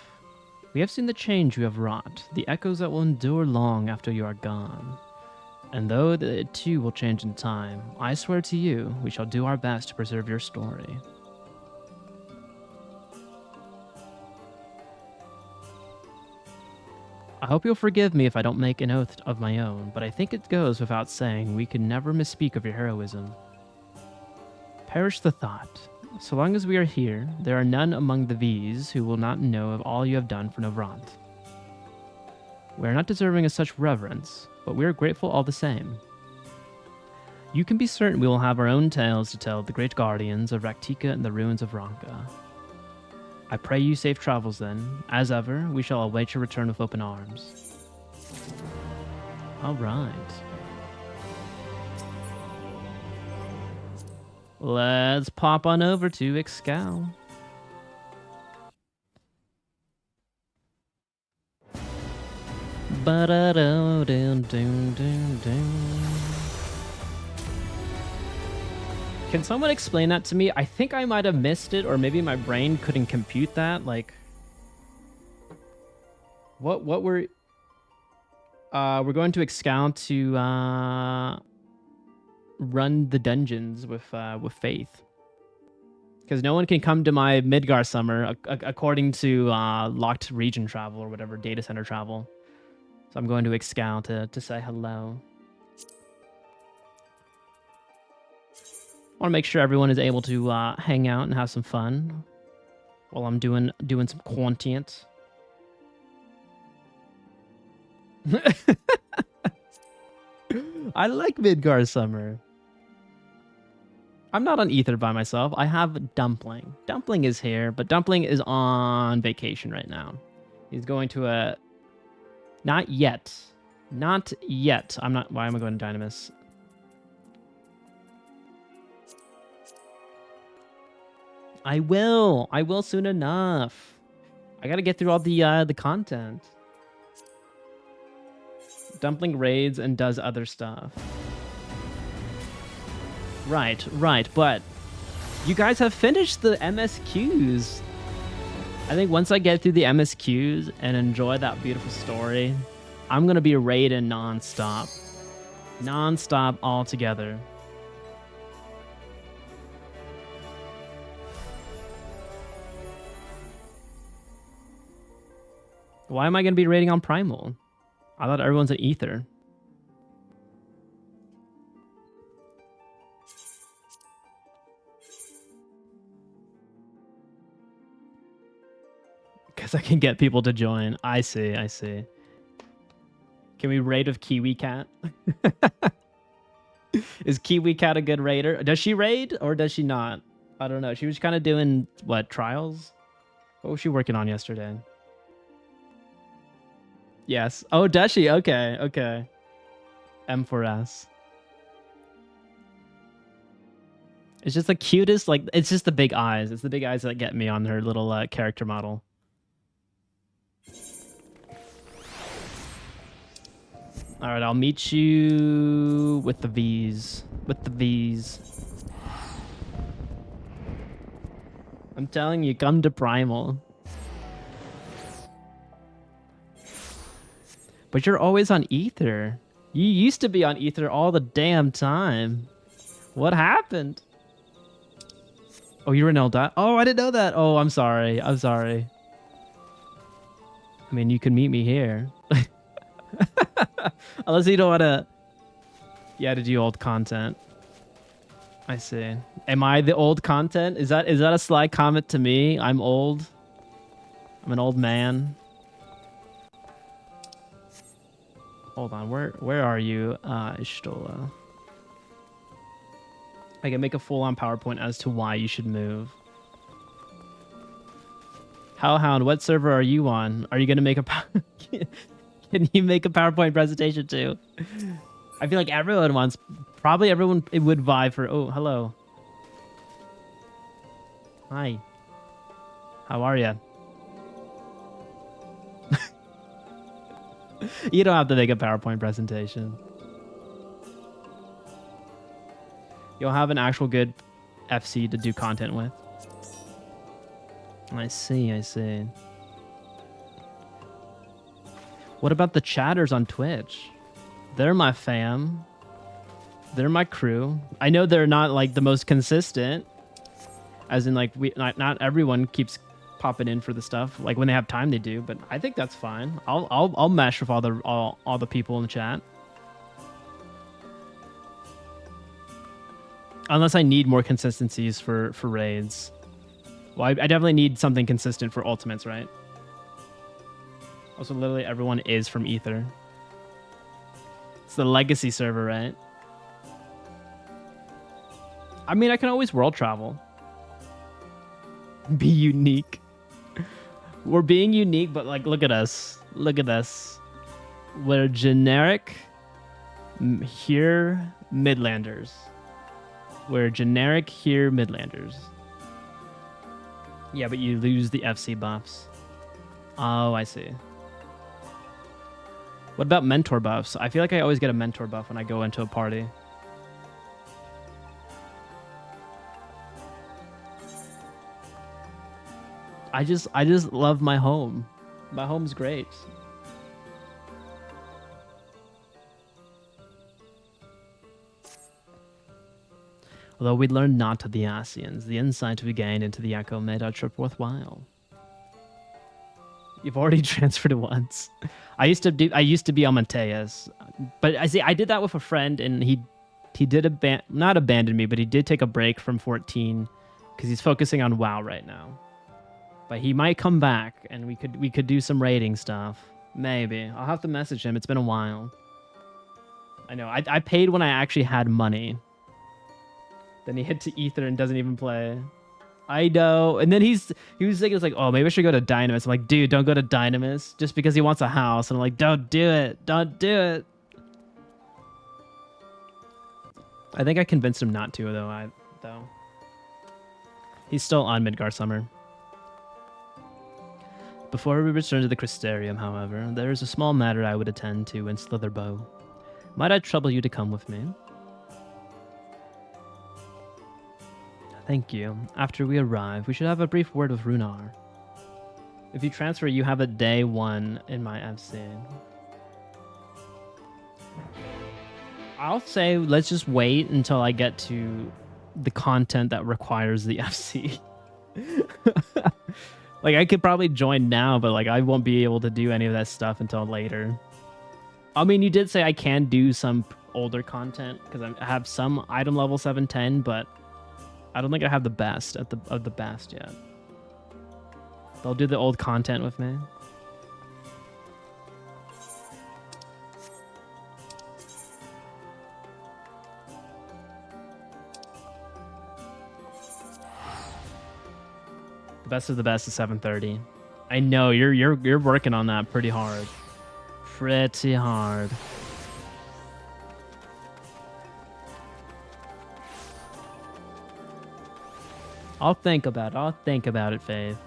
We have seen the change you have wrought, the echoes that will endure long after you are gone. And though it too will change in time, I swear to you, we shall do our best to preserve your story. I hope you'll forgive me if I don't make an oath of my own, but I think it goes without saying we can never misspeak of your heroism. Perish the thought. So long as we are here, there are none among the V's who will not know of all you have done for Novrant. We are not deserving of such reverence, but we are grateful all the same. You can be certain we will have our own tales to tell of the great guardians of Raktika and the ruins of Ronka. I pray you safe travels then. As ever, we shall await your return with open arms. All right. Let's pop on over to Ixcal. Can someone explain that to me? I think I might have missed it, or maybe my brain couldn't compute that. Like, what we're going to Ixcal to run the dungeons with Faith, because no one can come to my Midgar summer according to locked region travel or whatever, data center travel. So I'm going to Ixcal to say hello. I want to make sure everyone is able to hang out and have some fun while I'm doing some content. I like Midgar Summer. I'm not on Ether by myself. I have Dumpling. Dumpling is here, but Dumpling is on vacation right now. He's going to a... Not yet. Not yet. I'm not... Why am I going to Dynamis? I will. I will soon enough. I gotta get through all the content. Dumpling raids and does other stuff. Right, but you guys have finished the MSQs. I think once I get through the MSQs and enjoy that beautiful story, I'm gonna be raiding non-stop. Non-stop altogether. Why am I gonna be raiding on Primal? I thought everyone's an Ether. Because I can get people to join. I see, I see. Can we raid with Kiwi Cat? Is Kiwi Cat a good raider? Does she raid or does she not? I don't know. She was kind of doing, what, trials? What was she working on yesterday? Yes. Oh, does she? Okay, okay. M4S. It's just the cutest, like, it's just the big eyes. It's the big eyes that get me on her little character model. All right, I'll meet you with the V's. With the V's. I'm telling you, come to Primal. But you're always on Ether. You used to be on Ether all the damn time. What happened? Oh, you're in Eldad. Oh, I didn't know that. Oh, I'm sorry. I'm sorry. I mean, you can meet me here. Unless you don't want to... Yeah, to do old content. I see. Am I the old content? Is that a sly comment to me? I'm old. I'm an old man. Hold on. Where are you, Ishtola? I can make a full-on PowerPoint as to why you should move. Hellhound, what server are you on? Are you going to make a... Can you make a PowerPoint presentation too? I feel like everyone wants... Probably everyone it would vie for... Oh, hello. Hi. How are you? You don't have to make a PowerPoint presentation. You'll have an actual good FC to do content with. I see, I see. What about the chatters on Twitch? They're my fam. They're my crew. I know they're not like the most consistent, as in like not everyone keeps popping in for the stuff. Like when they have time, they do. But I think that's fine. I'll mesh with all the people in the chat. Unless I need more consistencies for raids. Well, I definitely need something consistent for ultimates, right? Also, literally everyone is from Ether. It's the legacy server, right? I mean, I can always world travel. Be unique. We're being unique, but like, look at us. Look at us. We're generic here Midlanders. We're generic here Midlanders. Yeah, but you lose the FC buffs. Oh, I see. What about mentor buffs? I feel like I always get a mentor buff when I go into a party. I just love my home. My home's great. Although we learned not to the Ascians, the insight we gained into the Echo made our trip worthwhile. You've already transferred it once. I used to be on Mateus, but I did that with a friend, and he did not abandon me, but he did take a break from 14 because he's focusing on WoW right now. But he might come back, and we could do some raiding stuff. Maybe. I'll have to message him. It's been a while. I know. I paid when I actually had money. Then he hit to Ether and doesn't even play. I know. And then he was thinking, it's like, oh, maybe I should go to Dynamis. I'm like, dude, don't go to Dynamis just because he wants a house. And I'm like, don't do it. Don't do it. I think I convinced him not to, though. He's still on Midgar Summer. Before we return to the Crystarium, however, there is a small matter I would attend to in Slitherbough. Might I trouble you to come with me? Thank you. After we arrive, we should have a brief word with Runar. If you transfer, you have a day 1 in my FC. I'll say let's just wait until I get to the content that requires the FC. Like, I could probably join now, but like I won't be able to do any of that stuff until later. I mean, you did say I can do some older content because I have some item level 710, but I don't think I have the best of the best yet. They'll do the old content with me. The best of the best is 730. I know you're working on that pretty hard. Pretty hard. I'll think about it, Faith.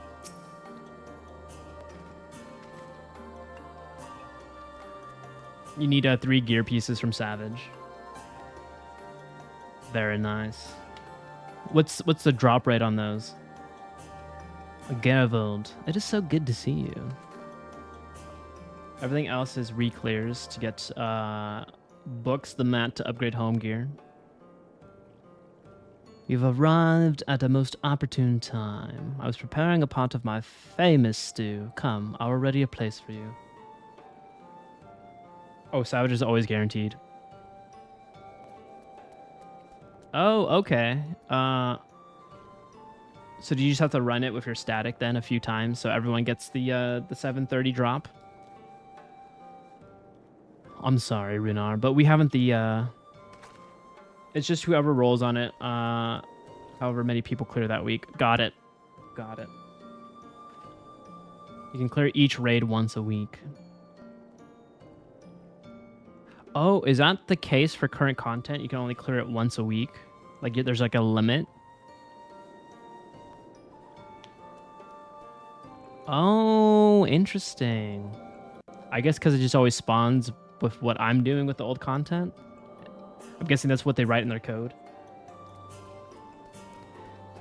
You need 3 gear pieces from Savage. Very nice. What's the drop rate on those? Gervold, it is so good to see you. Everything else is re-clears to get books, the mat to upgrade home gear. You've arrived at a most opportune time. I was preparing a pot of my famous stew. Come, I'll ready a place for you. Oh, Savage is always guaranteed. Oh, okay. So do you just have to run it with your static then a few times so everyone gets the 730 drop? I'm sorry, Runar, but we haven't it's just whoever rolls on it, however many people clear that week. Got it. Got it. You can clear each raid once a week. Oh, is that the case for current content? You can only clear it once a week? Like, there's like a limit? Oh, interesting. I guess because it just always spawns with what I'm doing with the old content. I'm guessing that's what they write in their code.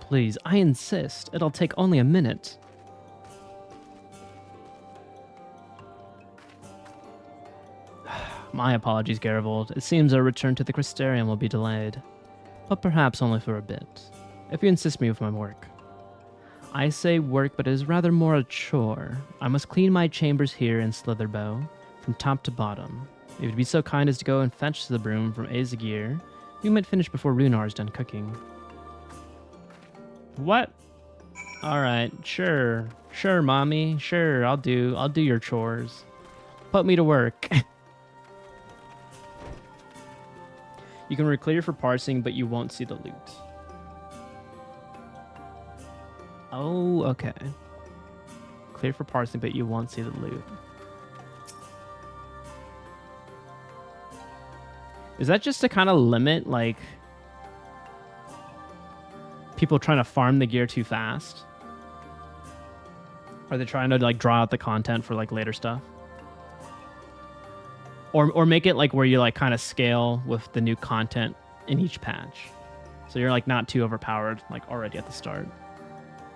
Please, I insist. It'll take only a minute. My apologies, Gervold. It seems our return to the Crystarium will be delayed. But perhaps only for a bit. If you insist me with my work. I say work, but it is rather more a chore. I must clean my chambers here in Slitherbough, from top to bottom. If you'd be so kind as to go and fetch the broom from Azagir, you might finish before Runar's done cooking. What? Alright, sure. Sure, mommy. Sure, I'll do your chores. Put me to work. You can re-clear for parsing, but you won't see the loot. Oh, okay. Clear for parsing, but you won't see the loot. Is that just to kind of limit, like, people trying to farm the gear too fast? Are they trying to, like, draw out the content for, like, later stuff? Or make it, like, where you, like, kind of scale with the new content in each patch. So you're, like, not too overpowered, like, already at the start.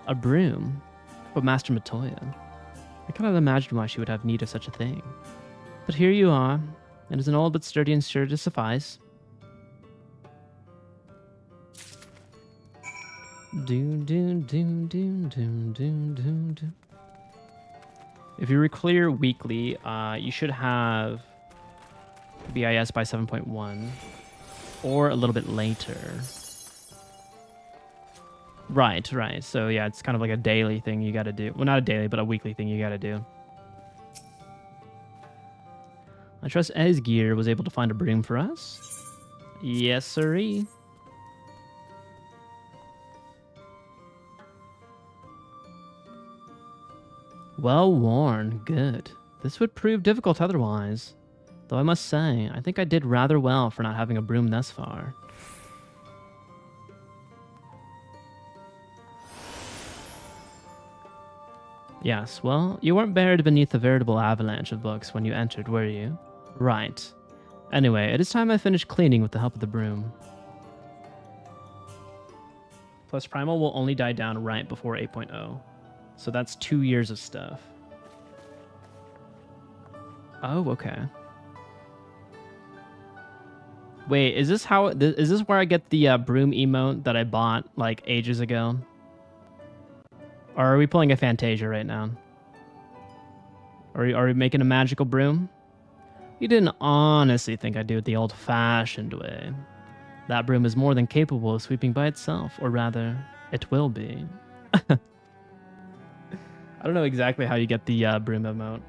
A broom? But Master Matoya. I cannot imagine why she would have need of such a thing. But here you are. It is an old but sturdy and sure to suffice. If you re-clear weekly, you should have BIS by 7.1 or a little bit later. Right. So yeah, it's kind of like a daily thing you got to do. Well, not a daily, but a weekly thing you got to do. I trust Esgear was able to find a broom for us. Yes, sirree. Well worn. Good. This would prove difficult otherwise. Though I must say, I think I did rather well for not having a broom thus far. Yes, well, you weren't buried beneath a veritable avalanche of books when you entered, were you? Right. Anyway, it is time I finished cleaning with the help of the broom. Plus, Primal will only die down right before 8.0. So that's 2 years of stuff. Oh, okay. Wait, is this where I get the broom emote that I bought like ages ago? Or are we pulling a Fantasia right now? Are we making a magical broom? You didn't honestly think I'd do it the old-fashioned way. That broom is more than capable of sweeping by itself, or rather, it will be. I don't know exactly how you get the broom emote.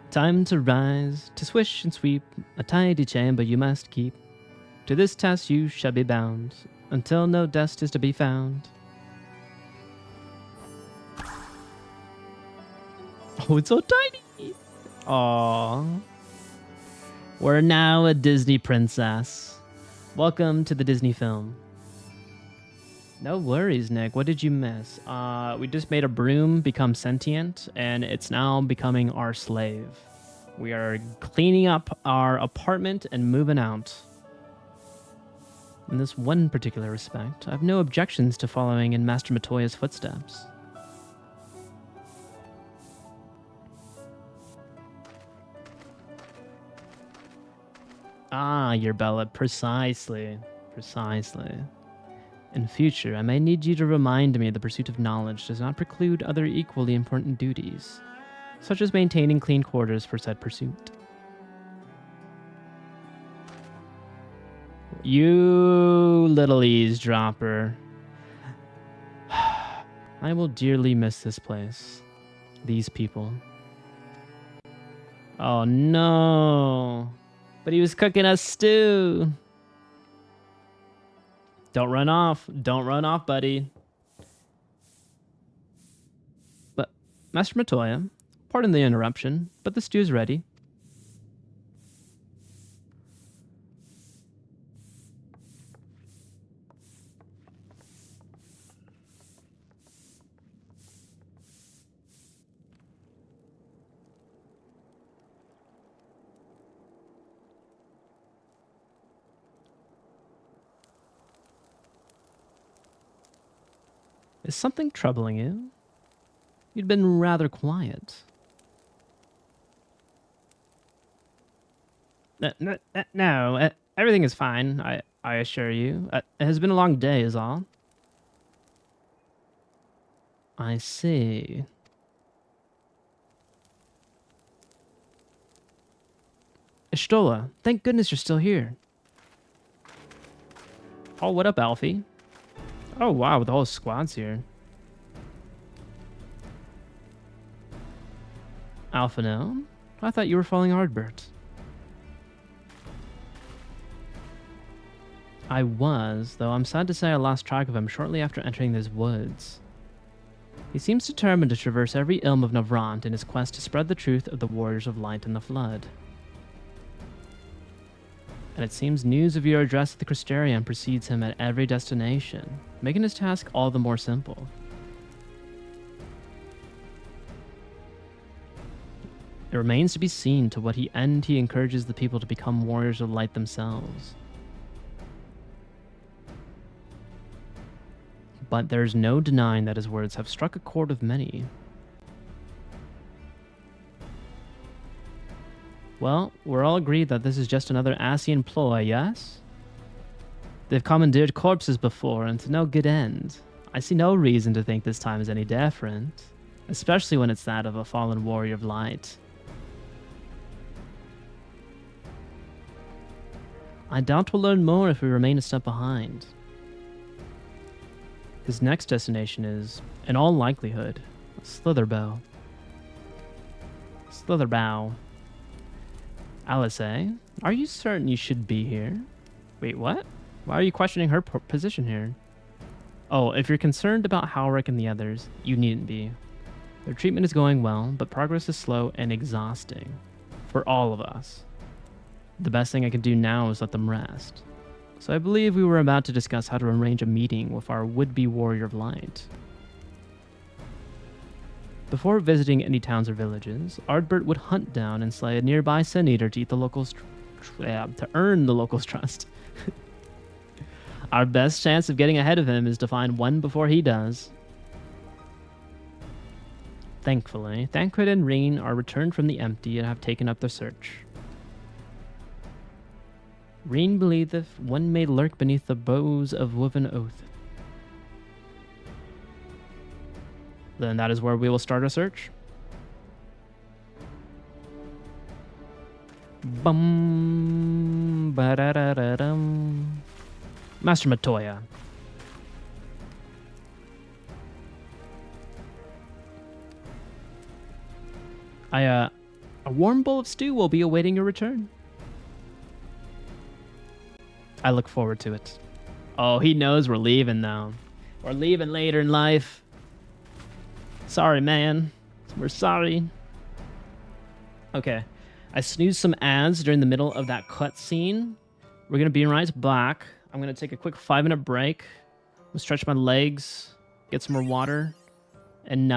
Time to rise, to swish and sweep, a tidy chamber you must keep. To this task you shall be bound, until no dust is to be found. Oh, it's so tiny! Aww. We're now a Disney princess. Welcome to the Disney film. No worries, Nick. What did you miss? We just made a broom become sentient, and it's now becoming our slave. We are cleaning up our apartment and moving out. In this one particular respect, I have no objections to following in Master Matoya's footsteps. Ah, your Bella, precisely. Precisely. In future, I may need you to remind me the pursuit of knowledge does not preclude other equally important duties, such as maintaining clean quarters for said pursuit. You little eavesdropper. I will dearly miss this place. These people. Oh no. But he was cooking us stew. Don't run off. Don't run off, buddy. But, Master Matoya, pardon the interruption, but the stew's ready. Is something troubling you? You'd been rather quiet. No, everything is fine, I assure you. It has been a long day is all. I see. Ishtola, thank goodness you're still here. Oh, what up, Alfie? Oh, wow, the whole squad's here. Alpha, no? I thought you were following Ardbert. I was, though I'm sad to say I lost track of him shortly after entering these woods. He seems determined to traverse every ilm of Navrant in his quest to spread the truth of the Warriors of Light and the Flood. And it seems news of your address at the Crystarium precedes him at every destination, making his task all the more simple. It remains to be seen to what end he encourages the people to become warriors of light themselves. But there's no denying that his words have struck a chord with many. Well, we're all agreed that this is just another Asian ploy, yes? They've commandeered corpses before, and to no good end. I see no reason to think this time is any different, especially when it's that of a fallen warrior of light. I doubt we'll learn more if we remain a step behind. His next destination is, in all likelihood, Slitherbough. Slitherbough. Alice, are you certain you should be here? Wait, what? Why are you questioning her position here? Oh, if you're concerned about Halric and the others, you needn't be. Their treatment is going well, but progress is slow and exhausting. For all of us. The best thing I can do now is let them rest. So I believe we were about to discuss how to arrange a meeting with our would-be warrior of light. Before visiting any towns or villages, Ardbert would hunt down and slay a nearby anyder to eat the locals' to earn the locals' trust. Our best chance of getting ahead of him is to find one before he does. Thankfully, Thancred and Reen are returned from the empty and have taken up the search. Reen believeth one may lurk beneath the boughs of woven oath. Then that is where we will start our search. Bum ba da da da dum. Master Matoya. A warm bowl of stew will be awaiting your return. I look forward to it. Oh, he knows we're leaving now. We're leaving later in life. Sorry, man. We're sorry. Okay. I snoozed some ads during the middle of that cutscene. We're going to be right back. I'm going to take a quick 5-minute break. I'm gonna stretch my legs, get some more water, and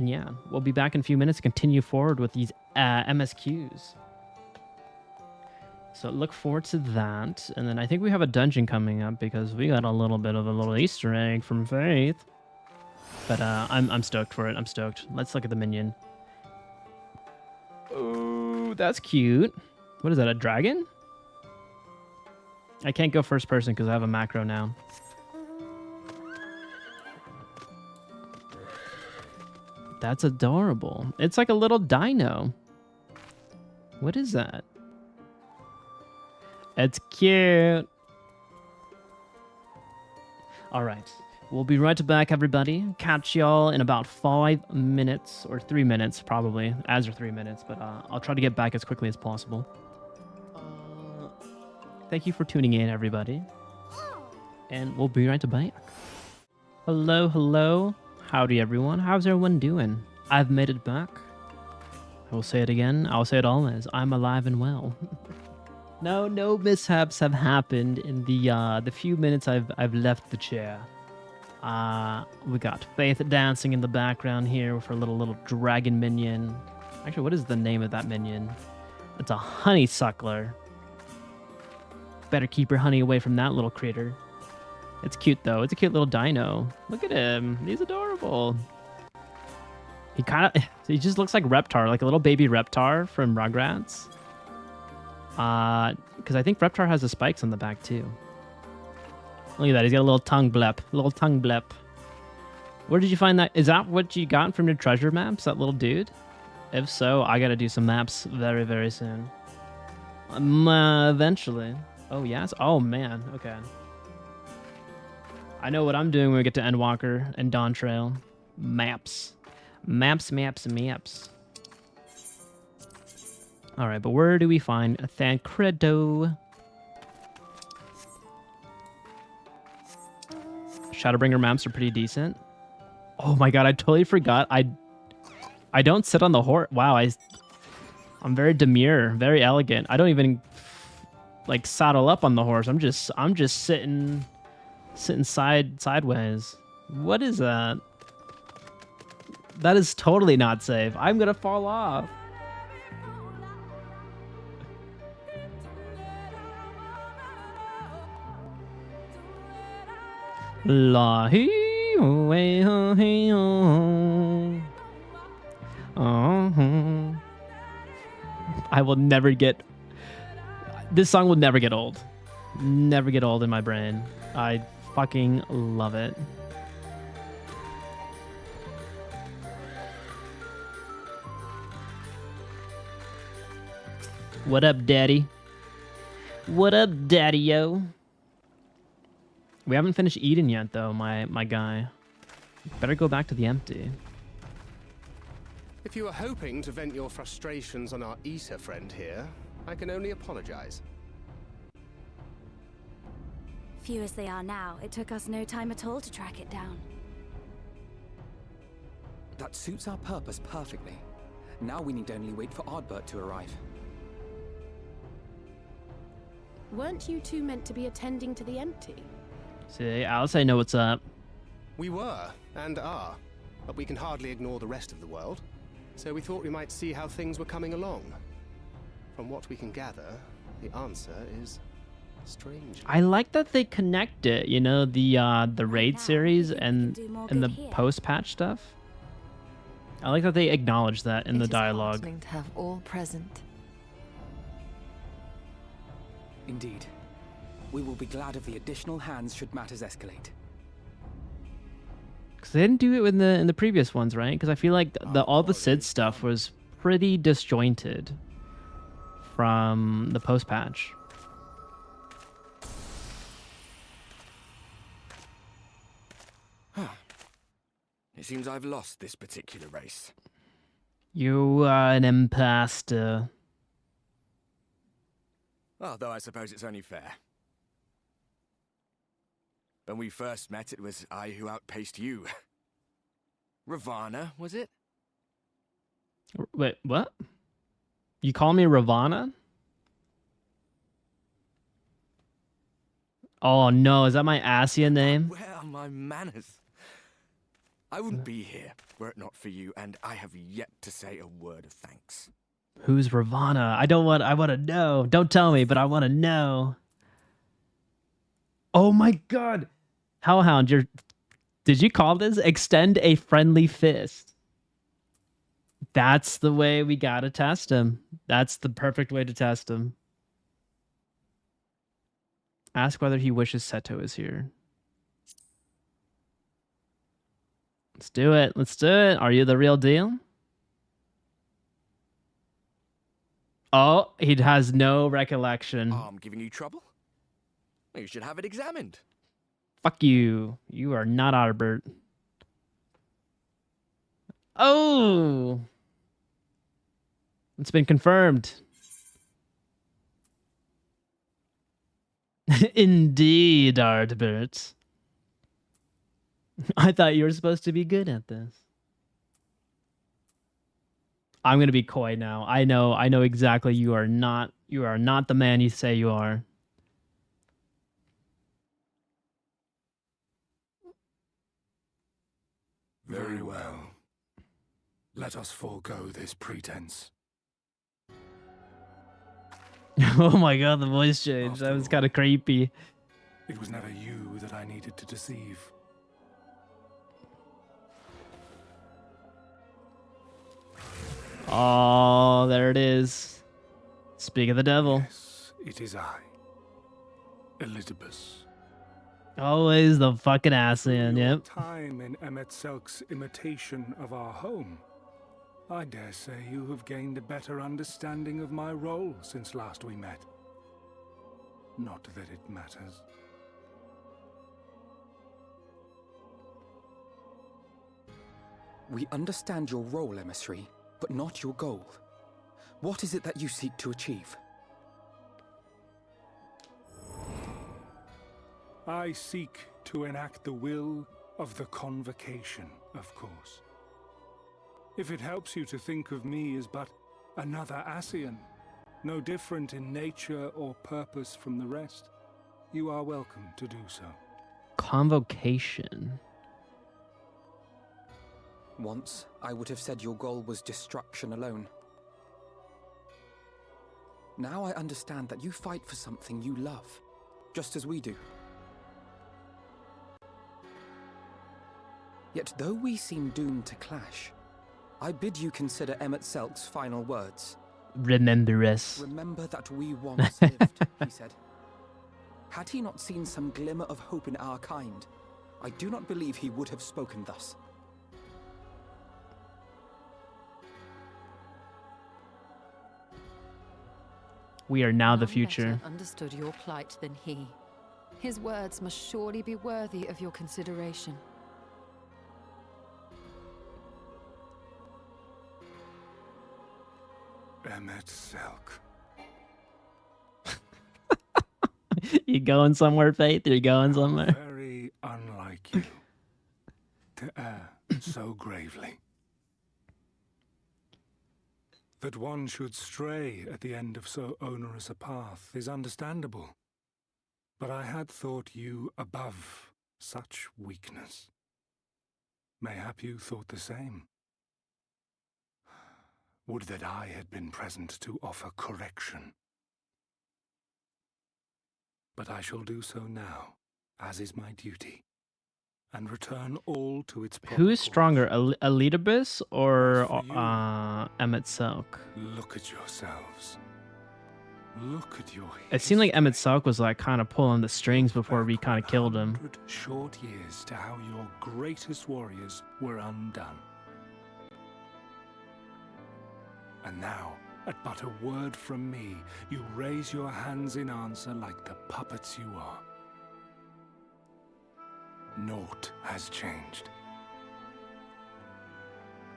yeah, we'll be back in a few minutes to continue forward with these MSQs. So look forward to that. And then I think we have a dungeon coming up because we got a little bit of a little Easter egg from Faith. But I'm stoked for it. I'm stoked. Let's look at the minion. Oh, that's cute. What is that, a dragon? I can't go first person because I have a macro now. That's adorable. It's like a little dino. What is that? It's cute. All right. We'll be right back, everybody. Catch y'all in about 5 minutes, or 3 minutes, probably. As or 3 minutes, but I'll try to get back as quickly as possible. Thank you for tuning in, everybody. And we'll be right back. Hello, hello. Howdy, everyone. How's everyone doing? I've made it back. I will say it again. I'll say it always. I'm alive and well. No mishaps have happened in the few minutes I've left the chair. We got Faith dancing in the background here with her little dragon minion. Actually, what is the name of that minion? It's a honeysuckler. Better keep your honey away from that little critter. It's cute though. It's a cute little dino. Look at him. He's adorable. He just looks like Reptar, like a little baby Reptar from Rugrats. Because I think Reptar has the spikes on the back too. Look at that. He's got a little tongue blep. Little tongue blep. Where did you find that? Is that what you got from your treasure maps, that little dude? If so, I gotta do some maps very, very soon. Eventually. Oh, yes? Oh, man. Okay. I know what I'm doing when we get to Endwalker and Dawn Trail. Maps. Maps. All right, but where do we find Thancredo? Shadowbringer maps are pretty decent. Oh my god, I totally forgot. I don't sit on the horse. Wow, I'm very demure, very elegant. I don't even like saddle up on the horse. I'm just sitting sideways. What is that? That is totally not safe. I'm gonna fall off. La hee way ho hee ho. I will never get. This song will never get old. Never get old in my brain. I fucking love it. What up, daddy? What up, daddy-o? We haven't finished eating yet, though, my guy. Better go back to the empty. If you are hoping to vent your frustrations on our Issa friend here, I can only apologize. Few as they are now, it took us no time at all to track it down. That suits our purpose perfectly. Now we need only wait for Ardbert to arrive. Weren't you two meant to be attending to the empty? See, Alice, I know what's up. We were, and are, but we can hardly ignore the rest of the world. So we thought we might see how things were coming along. From what we can gather, the answer is strange. I like that they connect it, you know, the raid series and the post-patch stuff. I like that they acknowledge that in the dialogue. It is heartening to have all present. Indeed. We will be glad of the additional hands should matters escalate. Because they didn't do it in the previous ones, right? Because I feel like all the Sid stuff was pretty disjointed from the post-patch. It seems I've lost this particular race. You are an imposter. Although I suppose it's only fair. When we first met, it was I who outpaced you. Ravana, was it? Wait, what? You call me Ravana? Oh no, is that my Asian name? Where are my manners? I wouldn't be here were it not for you, and I have yet to say a word of thanks. Who's Ravana? I want to know. Don't tell me, but I want to know. Oh my god. Hellhound, did you call this? Extend a friendly fist. That's the way we gotta test him. That's the perfect way to test him. Ask whether he wishes Seto is here. Let's do it. Let's do it. Are you the real deal? Oh, he has no recollection. I'm giving you trouble? You should have it examined. Fuck you. You are not ardbert. Oh! It's been confirmed. Indeed, ardbert. I thought you were supposed to be good at this. I'm gonna be coy now. I know exactly you are not the man you say you are. Very well. Let us forego this pretense. Oh my god, the voice change. That was kind of creepy. It was never you that I needed to deceive. Oh, there it is. Speak of the devil. Yes, it is I, Elizabeth. Always the fucking ass in, yep. Time in Emet-Selk's imitation of our home. I dare say you have gained a better understanding of my role since last we met. Not that it matters. We understand your role, emissary, but not your goal. What is it that you seek to achieve? I seek to enact the will of the Convocation, of course. If it helps you to think of me as but another Ascian, no different in nature or purpose from the rest, you are welcome to do so. Convocation. Once, I would have said your goal was destruction alone. Now I understand that you fight for something you love, just as we do. Yet though we seem doomed to clash, I bid you consider Emet-Selk's final words. Remember us. Remember that we once lived, he said. Had he not seen some glimmer of hope in our kind, I do not believe he would have spoken thus. We are now the None future. better understood your plight than he. His words must surely be worthy of your consideration. Emmet Selk. You going somewhere, Faith? You going How somewhere? very unlike you to err so gravely. That one should stray at the end of so onerous a path is understandable. But I had thought you above such weakness. Mayhap you thought the same. Would that I had been present to offer correction. But I shall do so now, as is my duty, and return all to its proper Who is course. stronger, Elidibus or As for you, Emmet Selk? Look at yourselves. Look at your It seemed like Emmet Selk was like kind of pulling the strings before we kind of killed him. 100 short years to how your greatest warriors were undone. And now, at but a word from me, you raise your hands in answer like the puppets you are. Naught has changed.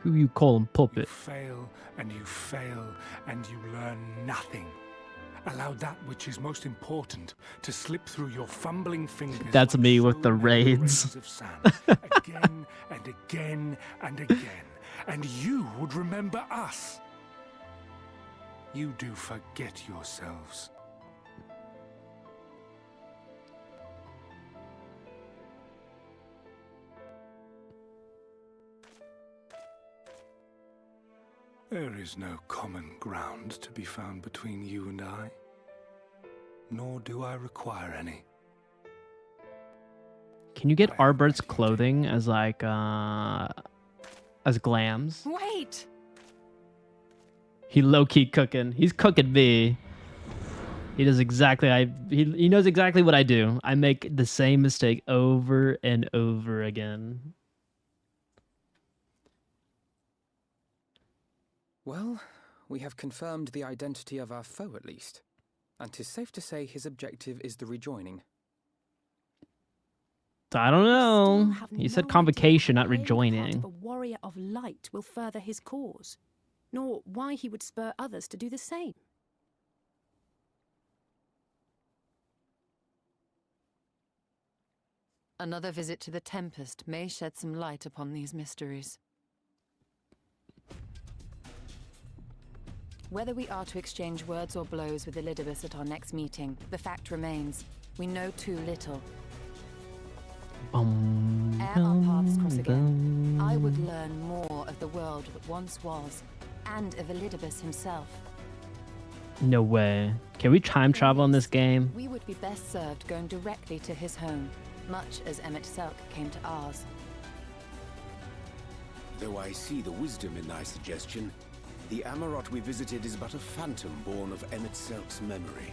Who you call him puppet? You fail, and you fail, and you learn nothing. Allow that which is most important to slip through your fumbling fingers. That's like me with so the many raids. grains of sand, again and again and again. And you would remember us. You do forget yourselves. There is no common ground to be found between you and I, nor do I require any. Can you get Arbert's clothing as like as glams? Wait! He low-key cooking. He's cooking me. He does exactly he knows exactly what I do. I make the same mistake over and over again. Well, we have confirmed the identity of our foe at least. And 'tis safe to say his objective is the rejoining. So I don't know. Have He no said idea convocation, not how playing the part rejoining. of a warrior of light will further his cause, nor why he would spur others to do the same. Another visit to the Tempest may shed some light upon these mysteries. Whether we are to exchange words or blows with Elidibus at our next meeting, the fact remains, we know too little. Ere our paths cross again, I would learn more of the world that once was, and of Elidibus himself. No way. Can we time travel in this game? We would be best served going directly to his home, much as Emmet Selk came to ours. Though I see the wisdom in thy suggestion, the Amarot we visited is but a phantom born of Emmet Selk's memory.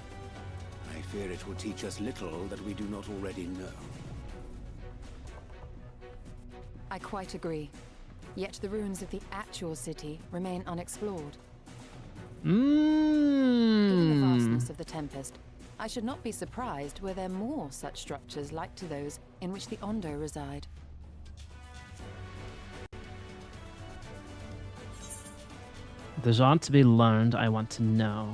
I fear it will teach us little that we do not already know. I quite agree. Yet the ruins of the actual city remain unexplored. Given the vastness of the Tempest, I should not be surprised were there more such structures like to those in which the Ondo reside. There's aught to be learned I want to know.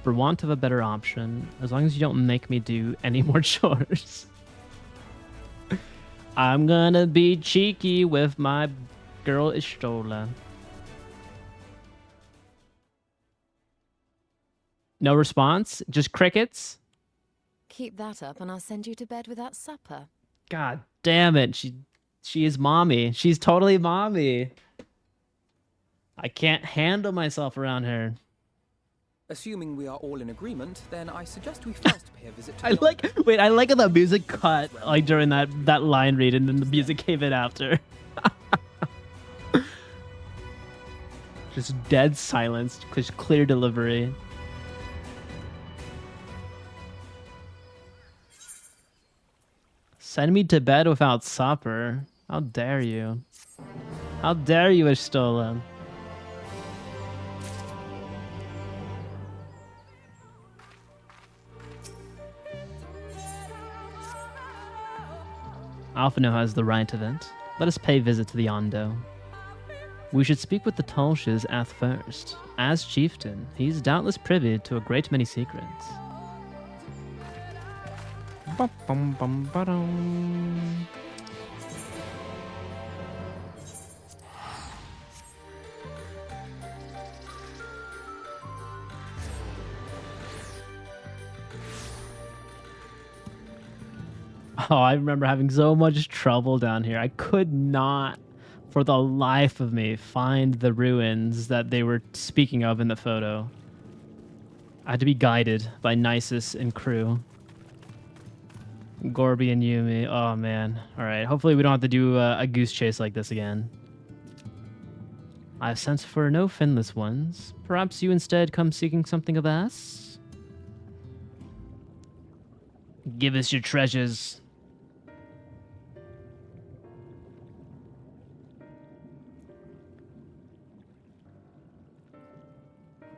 For want of a better option, as long as you don't make me do any more chores. I'm gonna be cheeky with my girl Ishtola. No response? Just crickets? Keep that up and I'll send you to bed without supper. God damn it. She is mommy. She's totally mommy. I can't handle myself around her. Assuming we are all in agreement, then I suggest we first pay a visit to I like how the music cut like during that line read and then the music came in after. Just dead silence, just clear delivery. Send me to bed without supper. How dare you? How dare you, Ishtola? Alphino has the right of it. Let us pay visit to the Ondo. We should speak with the Tulsh's Ath first. As chieftain, he's doubtless privy to a great many secrets. Bum-bum-bum-ba-dum. Oh, I remember having so much trouble down here. I could not, for the life of me, find the ruins that they were speaking of in the photo. I had to be guided by Nisus and crew. Gorby and Yumi. Oh, man. All right. Hopefully we don't have to do a goose chase like this again. I have sent for no finless ones. Perhaps you instead come seeking something of us? Give us your treasures.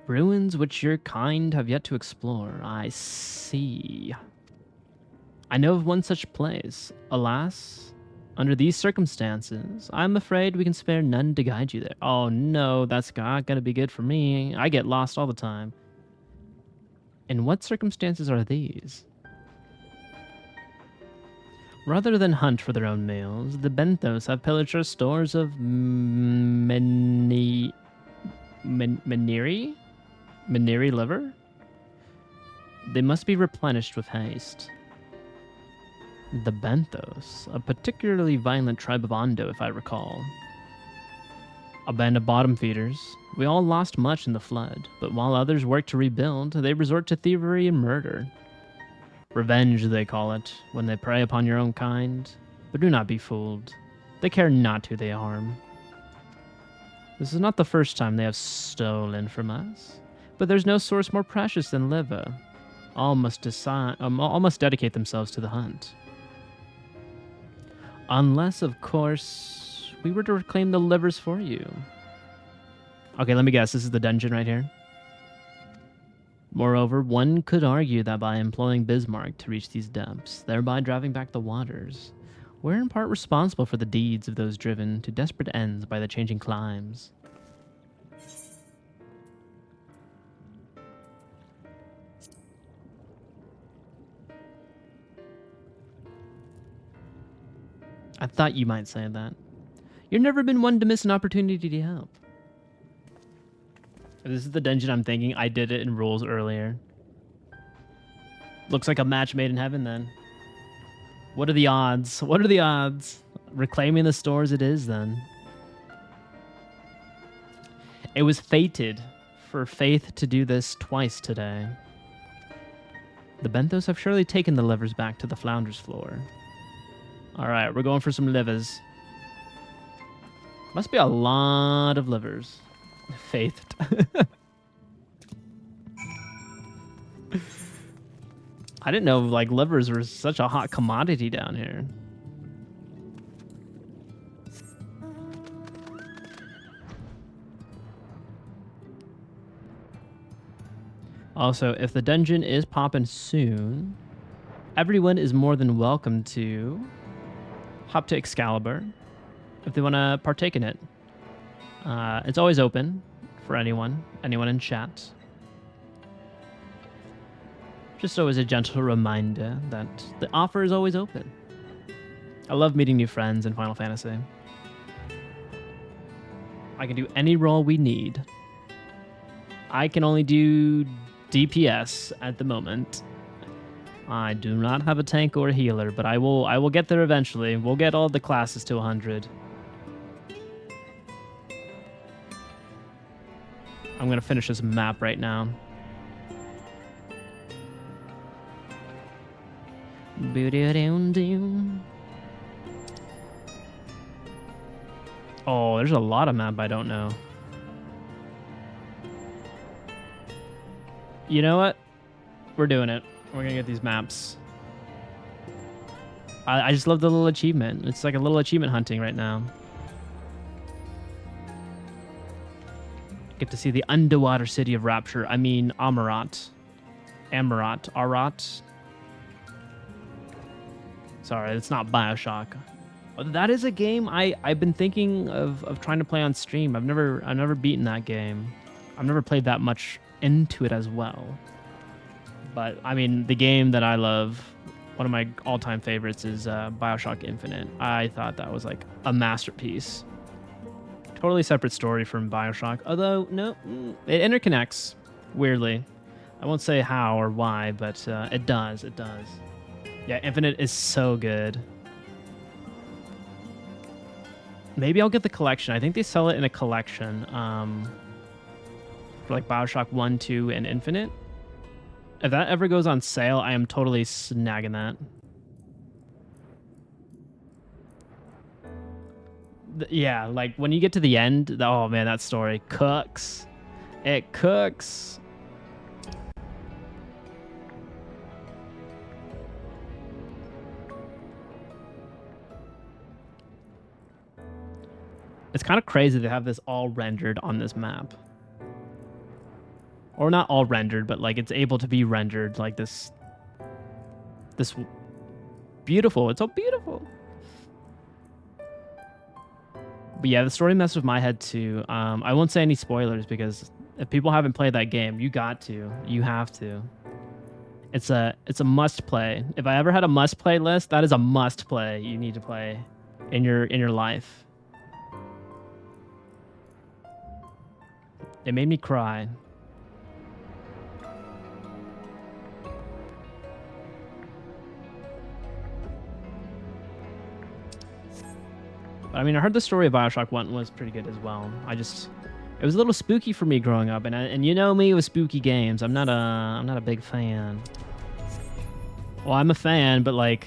Ruins which your kind have yet to explore. I see. I know of one such place. Alas, under these circumstances, I'm afraid we can spare none to guide you there. Oh no, that's not gonna be good for me. I get lost all the time. And what circumstances are these? Rather than hunt for their own meals, the Benthos have pillaged our stores of Maniri liver? They must be replenished with haste. The Benthos, a particularly violent tribe of Ondo, if I recall. A band of bottom feeders. We all lost much in the flood, but while others work to rebuild, they resort to thievery and murder. Revenge, they call it, when they prey upon your own kind. But do not be fooled. They care not who they harm. This is not the first time they have stolen from us. But there's no source more precious than liver. All must dedicate themselves to the hunt. Unless, of course, we were to reclaim the livers for you. Okay, let me guess. This is the dungeon right here. Moreover, one could argue that by employing Bismarck to reach these depths, thereby driving back the waters, we're in part responsible for the deeds of those driven to desperate ends by the changing climes. I thought you might say that. You've never been one to miss an opportunity to help. If this is the dungeon I'm thinking, I did it in rules earlier. Looks like a match made in heaven then. What are the odds? What are the odds? Reclaiming the stores it is then. It was fated for Faith to do this twice today. The Benthos have surely taken the livers back to the Flounder's floor. Alright, we're going for some livers. Must be a lot of livers. Faithed. I didn't know like livers were such a hot commodity down here. Also, if the dungeon is popping soon, everyone is more than welcome to hop to Excalibur if they want to partake in it. It's always open for anyone in chat. Just always a gentle reminder that the offer is always open. I love meeting new friends in Final Fantasy. I can do any role we need. I can only do DPS at the moment. I do not have a tank or a healer, but I will get there eventually. We'll get all the classes to 100. I'm gonna finish this map right now. Oh, there's a lot of map I don't know. You know what? We're doing it. We're gonna get these maps. I just love the little achievement. It's like a little achievement hunting right now. Get to see the underwater city of Rapture. I mean, Amarant. Arat. Sorry, it's not Bioshock. That is a game I've been thinking of trying to play on stream. I've never beaten that game. I've never played that much into it as well. But I mean, the game that I love, one of my all-time favorites is BioShock Infinite. I thought that was like a masterpiece. Totally separate story from BioShock, although no, it interconnects weirdly. I won't say how or why, but it does. It does. Yeah, Infinite is so good. Maybe I'll get the collection. I think they sell it in a collection for like BioShock 1, 2, and Infinite. If that ever goes on sale, I am totally snagging that. Yeah, like when you get to the end, oh man, that story cooks. It cooks. It's kind of crazy to have this all rendered on this map. Or not all rendered, but like it's able to be rendered like this beautiful. It's so beautiful. But yeah, the story messed with my head too. I won't say any spoilers because if people haven't played that game, you have to. It's a must play. If I ever had a must play list, that is a must play you need to play in your life. It made me cry. But I mean, I heard the story of BioShock 1 was pretty good as well. It was a little spooky for me growing up, and you know me with spooky games. I'm not a big fan. Well, I'm a fan, but like,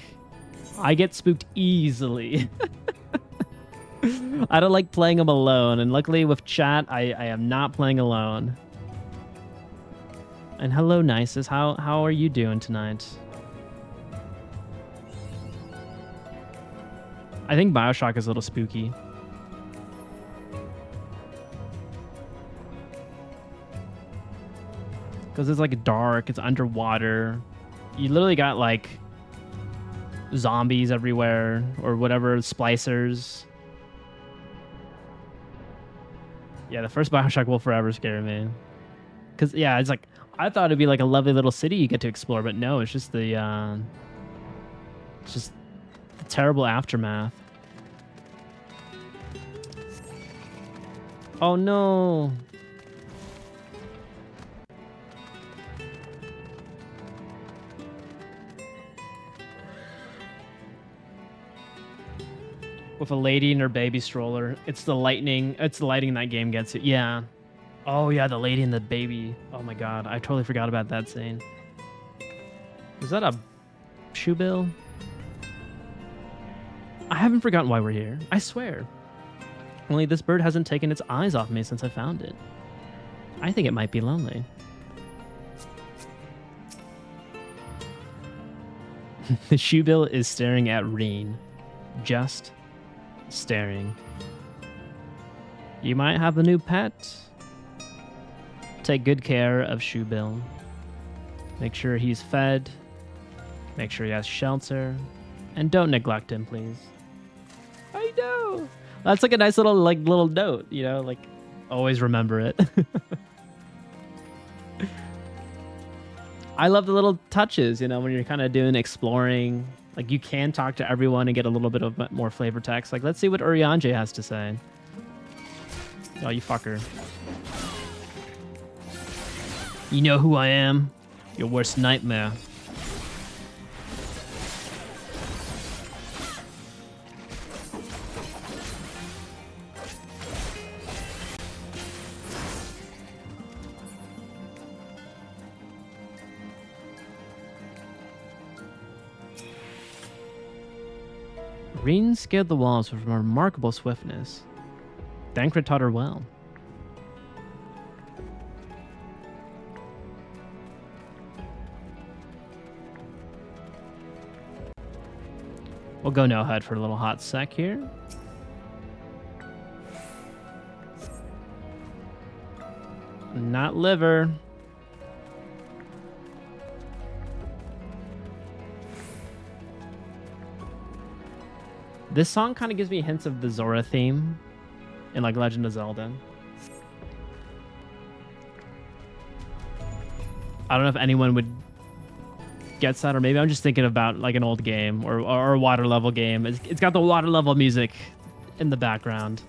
I get spooked easily. I don't like playing them alone, and luckily with chat, I am not playing alone. And hello, Nisus. How are you doing tonight? I think BioShock is a little spooky. Because it's like dark, it's underwater. You literally got like zombies everywhere or whatever, splicers. Yeah, the first BioShock will forever scare me. Because, yeah, it's like, I thought it'd be like a lovely little city you get to explore, but no, it's just the terrible aftermath. Oh no. With a lady in her baby stroller. It's the lighting that game gets you. Yeah. Oh yeah, the lady and the baby. Oh my god, I totally forgot about that scene. Is that a shoe bill? I haven't forgotten why we're here. I swear. Only this bird hasn't taken its eyes off me since I found it. I think it might be lonely. The shoe bill is staring at Reen. Just staring. You might have a new pet. Take good care of Shoe Bill. Make sure he's fed. Make sure he has shelter. And don't neglect him, please. I know. That's like a nice little note, you know, like always remember it. I love the little touches, you know, when you're kind of doing exploring. Like, you can talk to everyone and get a little bit of more flavor text. Like, let's see what Urianger has to say. Oh, you fucker. You know who I am? Your worst nightmare. Reen scaled the walls with remarkable swiftness. Thancred taught her well. We'll go no HUD for a little hot sec here. Not liver. This song kind of gives me hints of the Zora theme in like Legend of Zelda. I don't know if anyone would gets that, or maybe I'm just thinking about like an old game or a water level game. It's got the water level music in the background.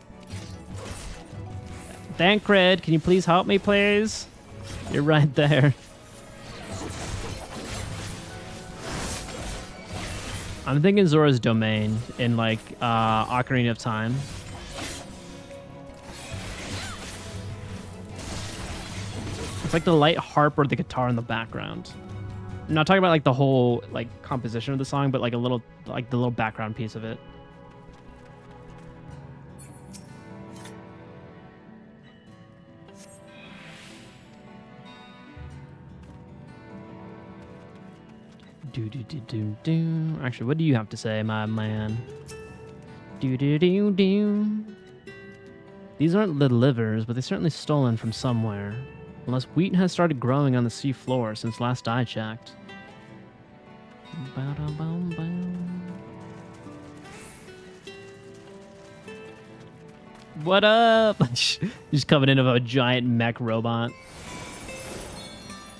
Thancred, can you please help me, please? You're right there. I'm thinking Zora's Domain in like Ocarina of Time. It's like the light harp or the guitar in the background. I'm not talking about like the whole like composition of the song, but like a little, like the little background piece of it. Do do do do do. Actually, what do you have to say, my man? Do do do do. These aren't the livers, but they certainly stolen from somewhere. Unless wheat has started growing on the sea floor since last I checked. What up? Just coming in of a giant mech robot.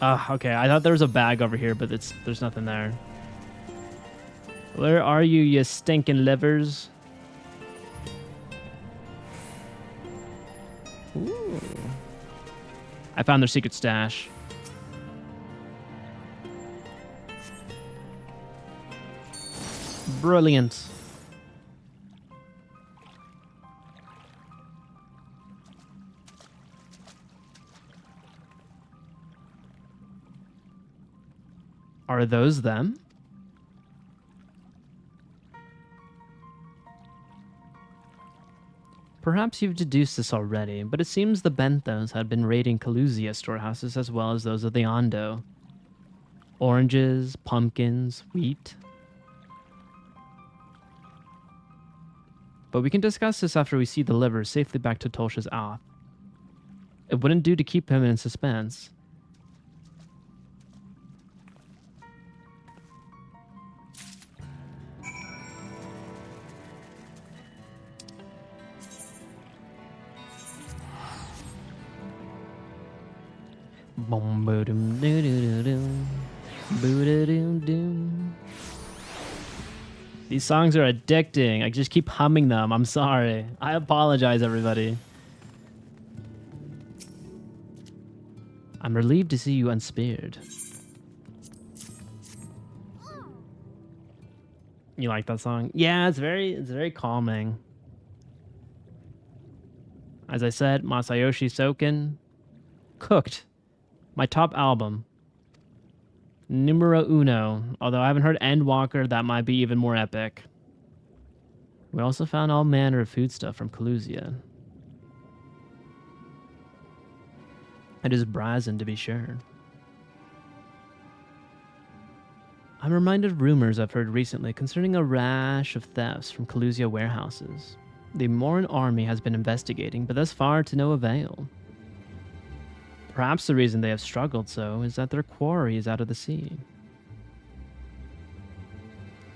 Okay. I thought there was a bag over here, but there's nothing there. Where are you, you stinking livers? Ooh. I found their secret stash. Brilliant. Are those them? Perhaps you've deduced this already, but it seems the Benthos had been raiding Kalusia storehouses as well as those of the Ondo. Oranges, pumpkins, wheat. But we can discuss this after we see the liver safely back to Tolsha's Oth. It wouldn't do to keep him in suspense. Boom, boom, doo doo doo doo doo doo. These songs are addicting. I just keep humming them. I'm sorry. I apologize, everybody. I'm relieved to see you unspared. You like that song? Yeah, it's very calming. As I said, Masayoshi Soken, Cooked, my top album. Numero uno. Although I haven't heard Endwalker, that might be even more epic. We also found all manner of food stuff from Kalusia. It is brazen, to be sure. I'm reminded of rumors I've heard recently concerning a rash of thefts from Kalusia warehouses. The Morin army has been investigating, but thus far to no avail. Perhaps the reason they have struggled so is that their quarry is out of the sea.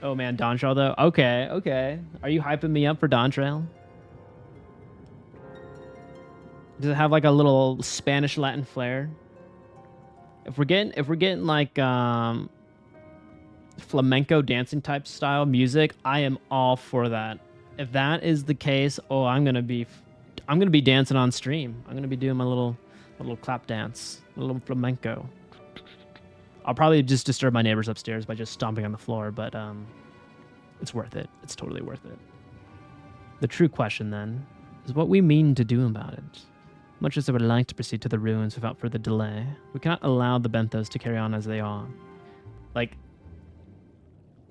Oh man, Dawntrail though? Okay, okay. Are you hyping me up for Dawntrail? Does it have like a little Spanish Latin flair? If we're getting like flamenco dancing type style music, I am all for that. If that is the case, oh, I'm gonna be dancing on stream. I'm gonna be doing my little clap dance, a little flamenco. I'll probably just disturb my neighbors upstairs by just stomping on the floor, but it's worth it. It's totally worth it. The true question then is what we mean to do about it. Much as I would like to proceed to the ruins without further delay, we cannot allow the Benthos to carry on as they are. Like,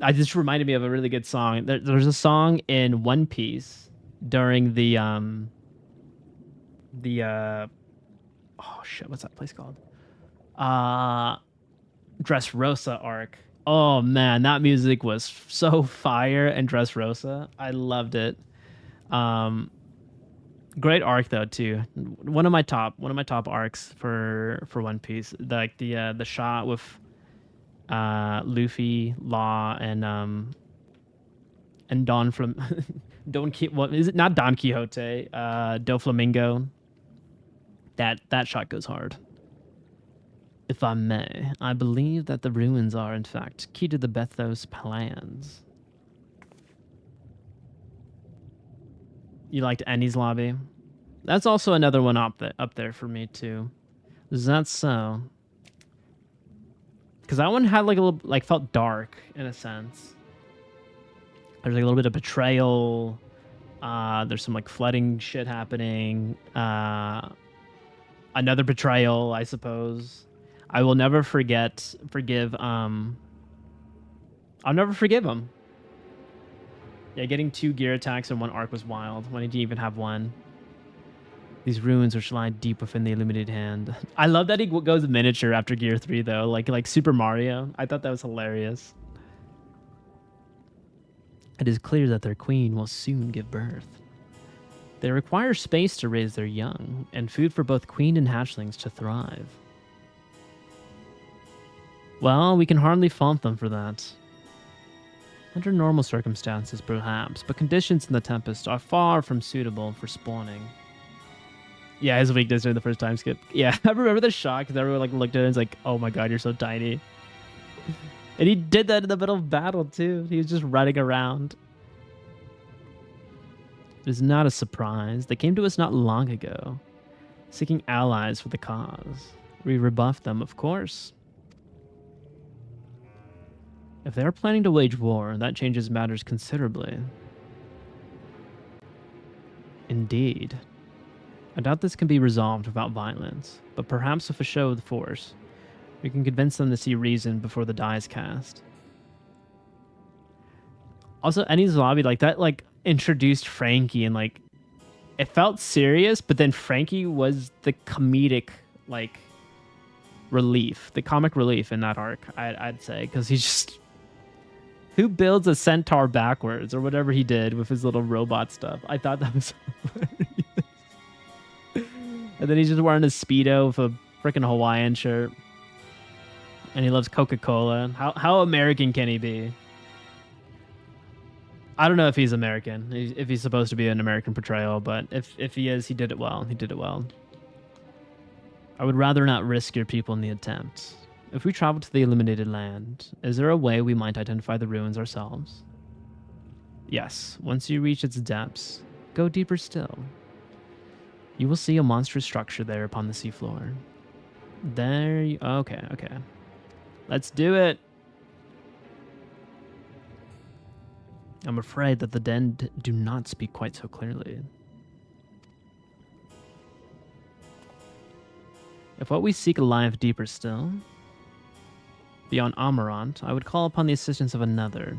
I just reminded me of a really good song. There's a song in One Piece during the oh shit, what's that place called? Dressrosa arc. Oh man, that music was so fire in Dressrosa. I loved it. Great arc though too. One of my top arcs for One Piece. Like the shot with Luffy, Law, and and what is it? Not Don Quixote, Do Flamingo. That shot goes hard. If I may, I believe that the ruins are, in fact, key to the Bethos plans. You liked Annie's lobby? That's also another one up there for me, too. Is that so? Because that one had like a little, like, felt dark in a sense. There's like a little bit of betrayal. There's some like flooding shit happening. Another betrayal, I suppose. I will never forgive. I'll never forgive him. Yeah, getting 2 gear attacks in one arc was wild when he didn't even have one. These ruins are lying deep within the illuminated hand. I love that he goes miniature after gear 3 though, like Super Mario. I thought that was hilarious. It is clear that their queen will soon give birth. They require space to raise their young, and food for both queen and hatchlings to thrive. Well, we can hardly fault them for that. Under normal circumstances, perhaps, but conditions in the Tempest are far from suitable for spawning. Yeah, his weakness during the first time skip. Yeah, I remember the shock because everyone like looked at it and was like, "Oh my god, you're so tiny." And he did that in the middle of battle too. He was just running around. It is not a surprise. They came to us not long ago, seeking allies for the cause. We rebuffed them, of course. If they are planning to wage war, that changes matters considerably. Indeed. I doubt this can be resolved without violence, but perhaps with a show of force, we can convince them to see reason before the die is cast. Also, Annie's lobby, like that, like introduced Frankie and like it felt serious, but then Frankie was the comedic like relief, the comic relief in that arc. I'd say because he's just who builds a centaur backwards or whatever he did with his little robot stuff. I thought that was hilarious. And then he's just wearing a Speedo with a freaking Hawaiian shirt. And he loves Coca-Cola. How American can he be? I don't know if he's American, if he's supposed to be an American portrayal, but if he is, he did it well. He did it well. I would rather not risk your people in the attempt. If we travel to the illuminated land, is there a way we might identify the ruins ourselves? Yes, once you reach its depths, go deeper still. You will see a monstrous structure there upon the seafloor. There you... Okay. Let's do it! I'm afraid that the dead do not speak quite so clearly. If what we seek lieth deeper still, beyond Amarant, I would call upon the assistance of another.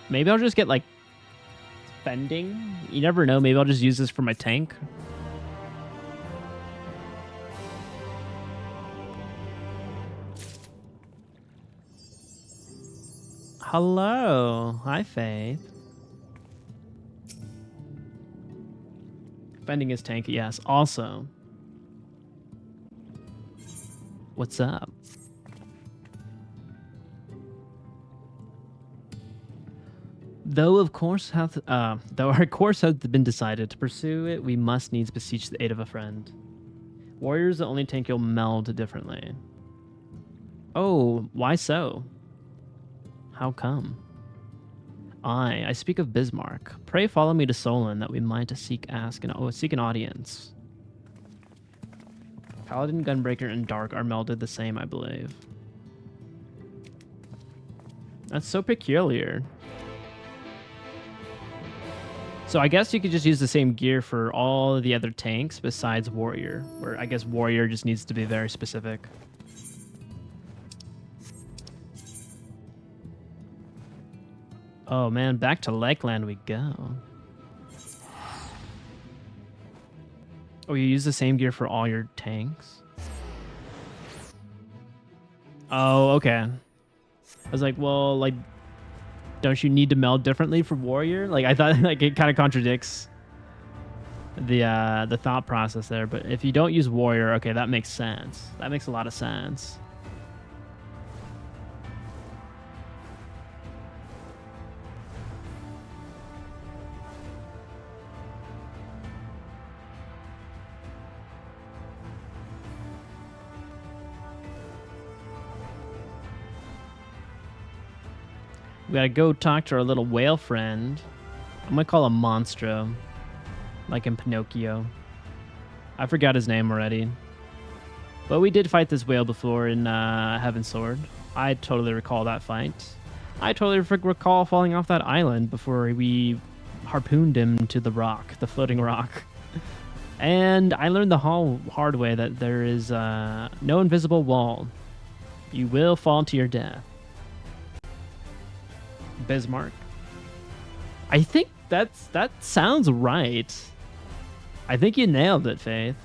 Maybe I'll just get like fending. You never know. Maybe I'll just use this for my tank. Hello. Hi, Faith. Fending is tank, yes. Also, what's up? Though our course hath been decided to pursue it, we must needs beseech the aid of a friend. Warrior is the only tank you'll meld differently. Oh, why so? How come? I speak of Bismarck. Pray follow me to Solon that we might seek an audience. Paladin, Gunbreaker, and Dark are melded the same, I believe. That's so peculiar. So I guess you could just use the same gear for all of the other tanks besides Warrior, where I guess Warrior just needs to be very specific. Oh man, back to Lakeland we go. Oh, you use the same gear for all your tanks? Oh, okay. I was like, well, like, don't you need to meld differently for Warrior? Like, I thought like it kind of contradicts the thought process there. But if you don't use warrior, okay, that makes sense. That makes a lot of sense. We gotta go talk to our little whale friend. I'm gonna call him Monstro, like in Pinocchio. I forgot his name already. But we did fight this whale before in Heaven's Sword. I totally recall that fight. I totally recall falling off that island before we harpooned him to the rock, the floating rock. And I learned the hard way that there is no invisible wall. You will fall to your death. Bismarck. I think that sounds right. I think you nailed it, Faith.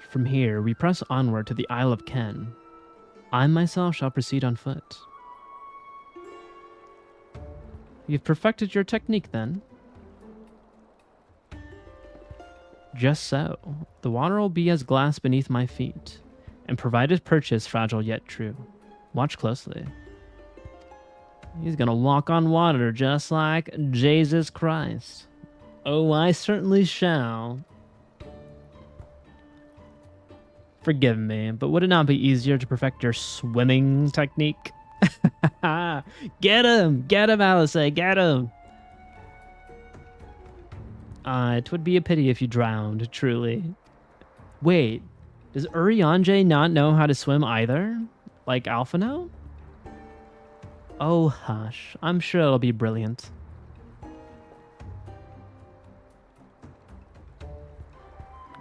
From here, we press onward to the Isle of Ken. I myself shall proceed on foot. You've perfected your technique, then? Just so. The water will be as glass beneath my feet, and provided purchase fragile yet true. Watch closely. He's gonna walk on water just like Jesus Christ. Oh, I certainly shall. Forgive me, but would it not be easier to perfect your swimming technique? Get him! Get him, Alice! Get him! It would be a pity if you drowned, truly. Wait, does Urianger not know how to swim either? Like Alphino? Oh, hush. I'm sure it'll be brilliant.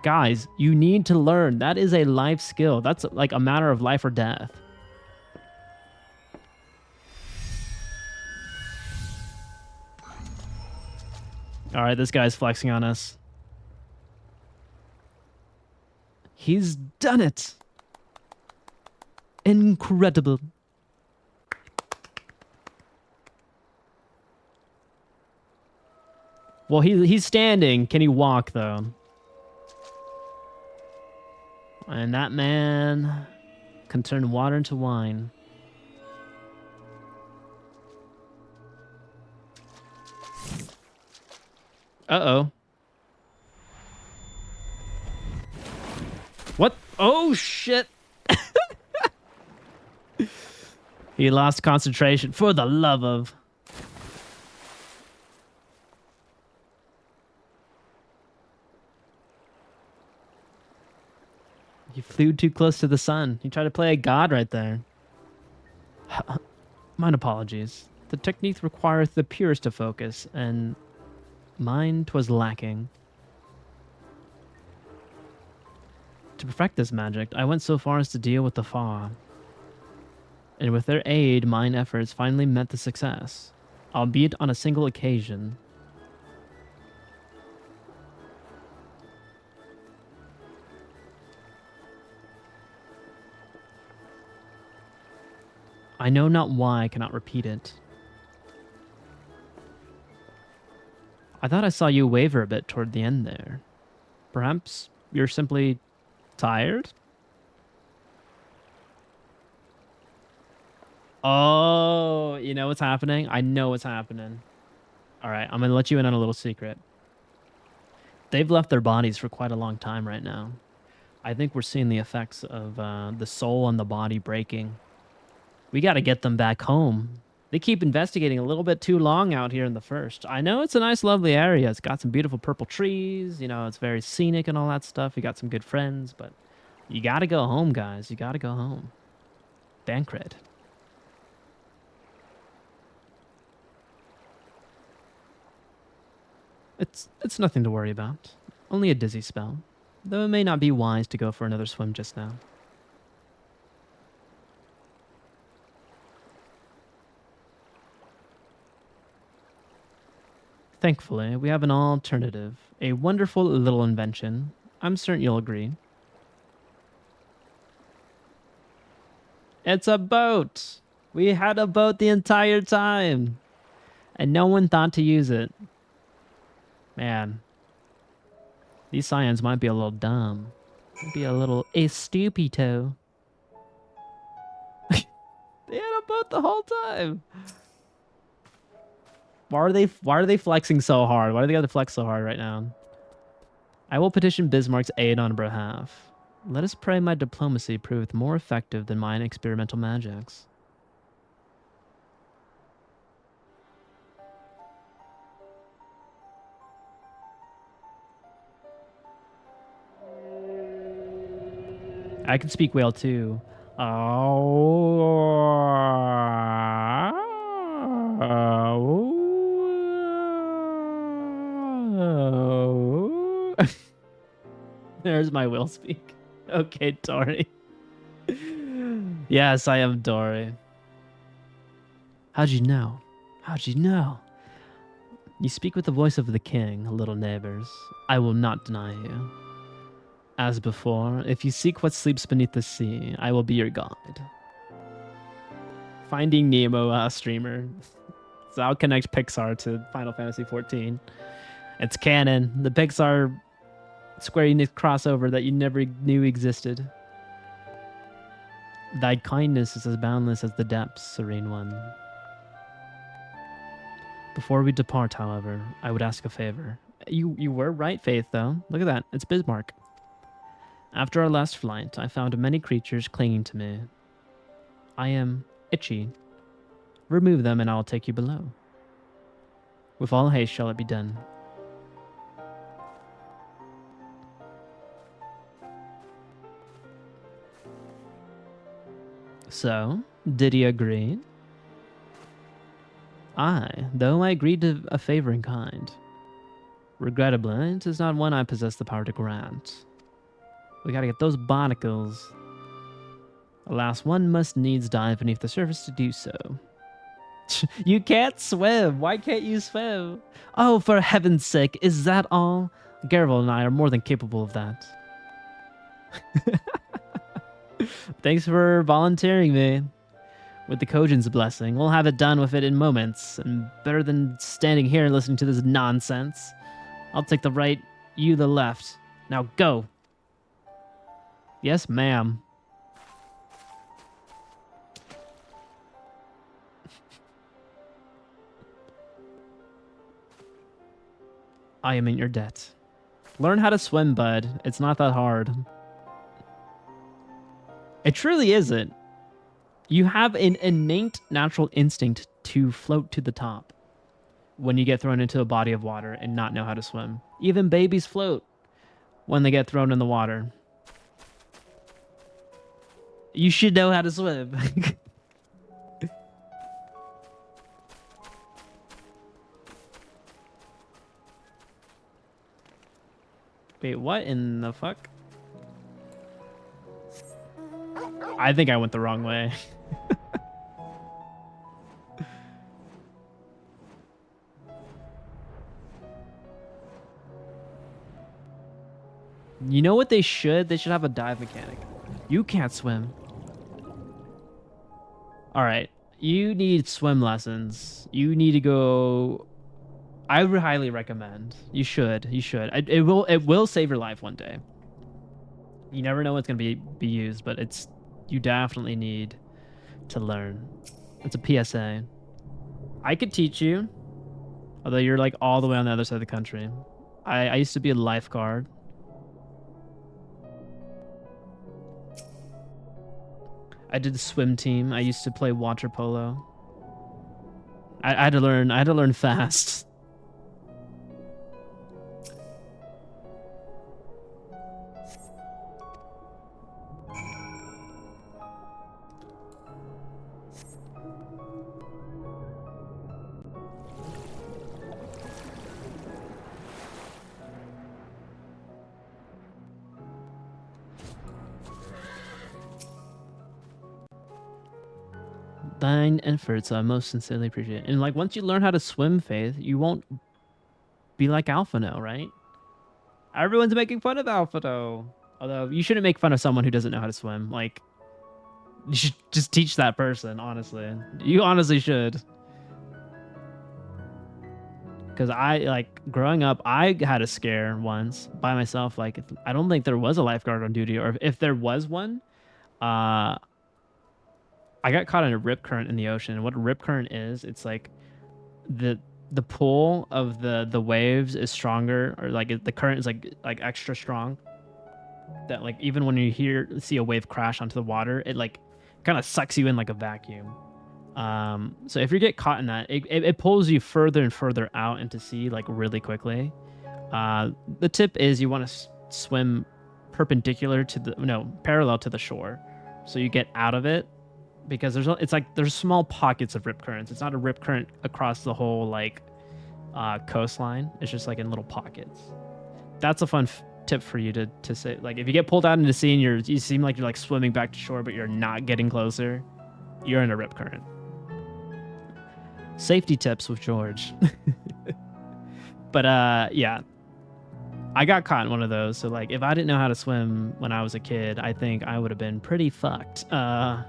Guys, you need to learn. That is a life skill. That's like a matter of life or death. All right, this guy's flexing on us. He's done it. Incredible. Well, he's standing. Can he walk, though? And that man can turn water into wine. Uh-oh. What? Oh, shit. He lost concentration. For the love of... You flew too close to the sun. You tried to play a god right there. Mine apologies. The technique requireth the purest of focus, and mine 'twas lacking. To perfect this magic, I went so far as to deal with the Fa. And with their aid, mine efforts finally met the success, albeit on a single occasion. I know not why I cannot repeat it. I thought I saw you waver a bit toward the end there. Perhaps you're simply tired? Oh, you know what's happening? I know what's happening. All right, I'm going to let you in on a little secret. They've left their bodies for quite a long time right now. I think we're seeing the effects of the soul and the body breaking. We got to get them back home. They keep investigating a little bit too long out here in the first. I know it's a nice, lovely area. It's got some beautiful purple trees. You know, it's very scenic and all that stuff. You got some good friends, but you got to go home, guys. You got to go home. Bancred. It's nothing to worry about. Only a dizzy spell. Though it may not be wise to go for another swim just now. Thankfully, we have an alternative. A wonderful little invention. I'm certain you'll agree. It's a boat! We had a boat the entire time! And no one thought to use it. Man. These scions might be a little dumb. Might be a little estupito. They had a boat the whole time! Why are they flexing so hard? Why do they have to flex so hard right now? I will petition Bismarck's aid on her behalf. Let us pray my diplomacy proveth more effective than mine experimental magics. I can speak whale too. There's my will speak. Okay, Dory. Yes, I am Dory. How'd you know? How'd you know? You speak with the voice of the king, little neighbors. I will not deny you. As before, if you seek what sleeps beneath the sea, I will be your guide. Finding Nemo streamer. So I'll connect Pixar to Final Fantasy 14. It's canon. The Pixar Square Enix crossover that you never knew existed. Thy kindness is as boundless as the depths, Serene One. Before we depart, however, I would ask a favor. You were right, Faith, though. Look at that. It's Bismarck. After our last flight, I found many creatures clinging to me. I am itchy. Remove them and I will take you below. With all haste shall it be done. So, did he agree? Aye, though I agreed to a favor in kind. Regrettably, it is not one I possess the power to grant. We gotta get those barnacles. Alas, one must needs dive beneath the surface to do so. You can't swim! Why can't you swim? Oh, for heaven's sake, is that all? Garvel and I are more than capable of that. Thanks for volunteering me. With the Kojin's blessing, we'll have it done with it in moments, and better than standing here and listening to this nonsense. I'll take the right, you the left. Now go! Yes, ma'am. I am in your debt. Learn how to swim, bud. It's not that hard. It truly isn't. You have an innate natural instinct to float to the top when you get thrown into a body of water and not know how to swim. Even babies float when they get thrown in the water. You should know how to swim. Wait, what in the fuck? I think I went the wrong way. You know what they should? They should have a dive mechanic. You can't swim. Alright. You need swim lessons. You need to go... I would highly recommend. You should. You should. It will save your life one day. You never know what's going to be used, but it's... You definitely need to learn. It's a PSA. I could teach you. Although you're like all the way on the other side of the country. I used to be a lifeguard. I did the swim team. I used to play water polo. I had to learn fast. Thine efforts I most sincerely appreciate. And like once you learn how to swim, Faith, you won't be like Alphino, right? Everyone's making fun of Alphino. Although you shouldn't make fun of someone who doesn't know how to swim. Like, you should just teach that person, honestly. You honestly should. Because growing up, I had a scare once by myself. Like, I don't think there was a lifeguard on duty, or if there was one, I got caught in a rip current in the ocean. And what a rip current is, it's like the pull of the waves is stronger, or like the current is like extra strong. That like even when you see a wave crash onto the water, it like kind of sucks you in like a vacuum. So if you get caught in that, it pulls you further and further out into sea like really quickly. The tip is you want to swim parallel to the shore, so you get out of it, because there's small pockets of rip currents. It's not a rip current across the whole like coastline. It's just like in little pockets. That's a fun tip for you to say. Like if you get pulled out into sea and you seem like you're like swimming back to shore, but you're not getting closer, you're in a rip current. Safety tips with George. But yeah, I got caught in one of those. So like if I didn't know how to swim when I was a kid, I think I would have been pretty fucked. Because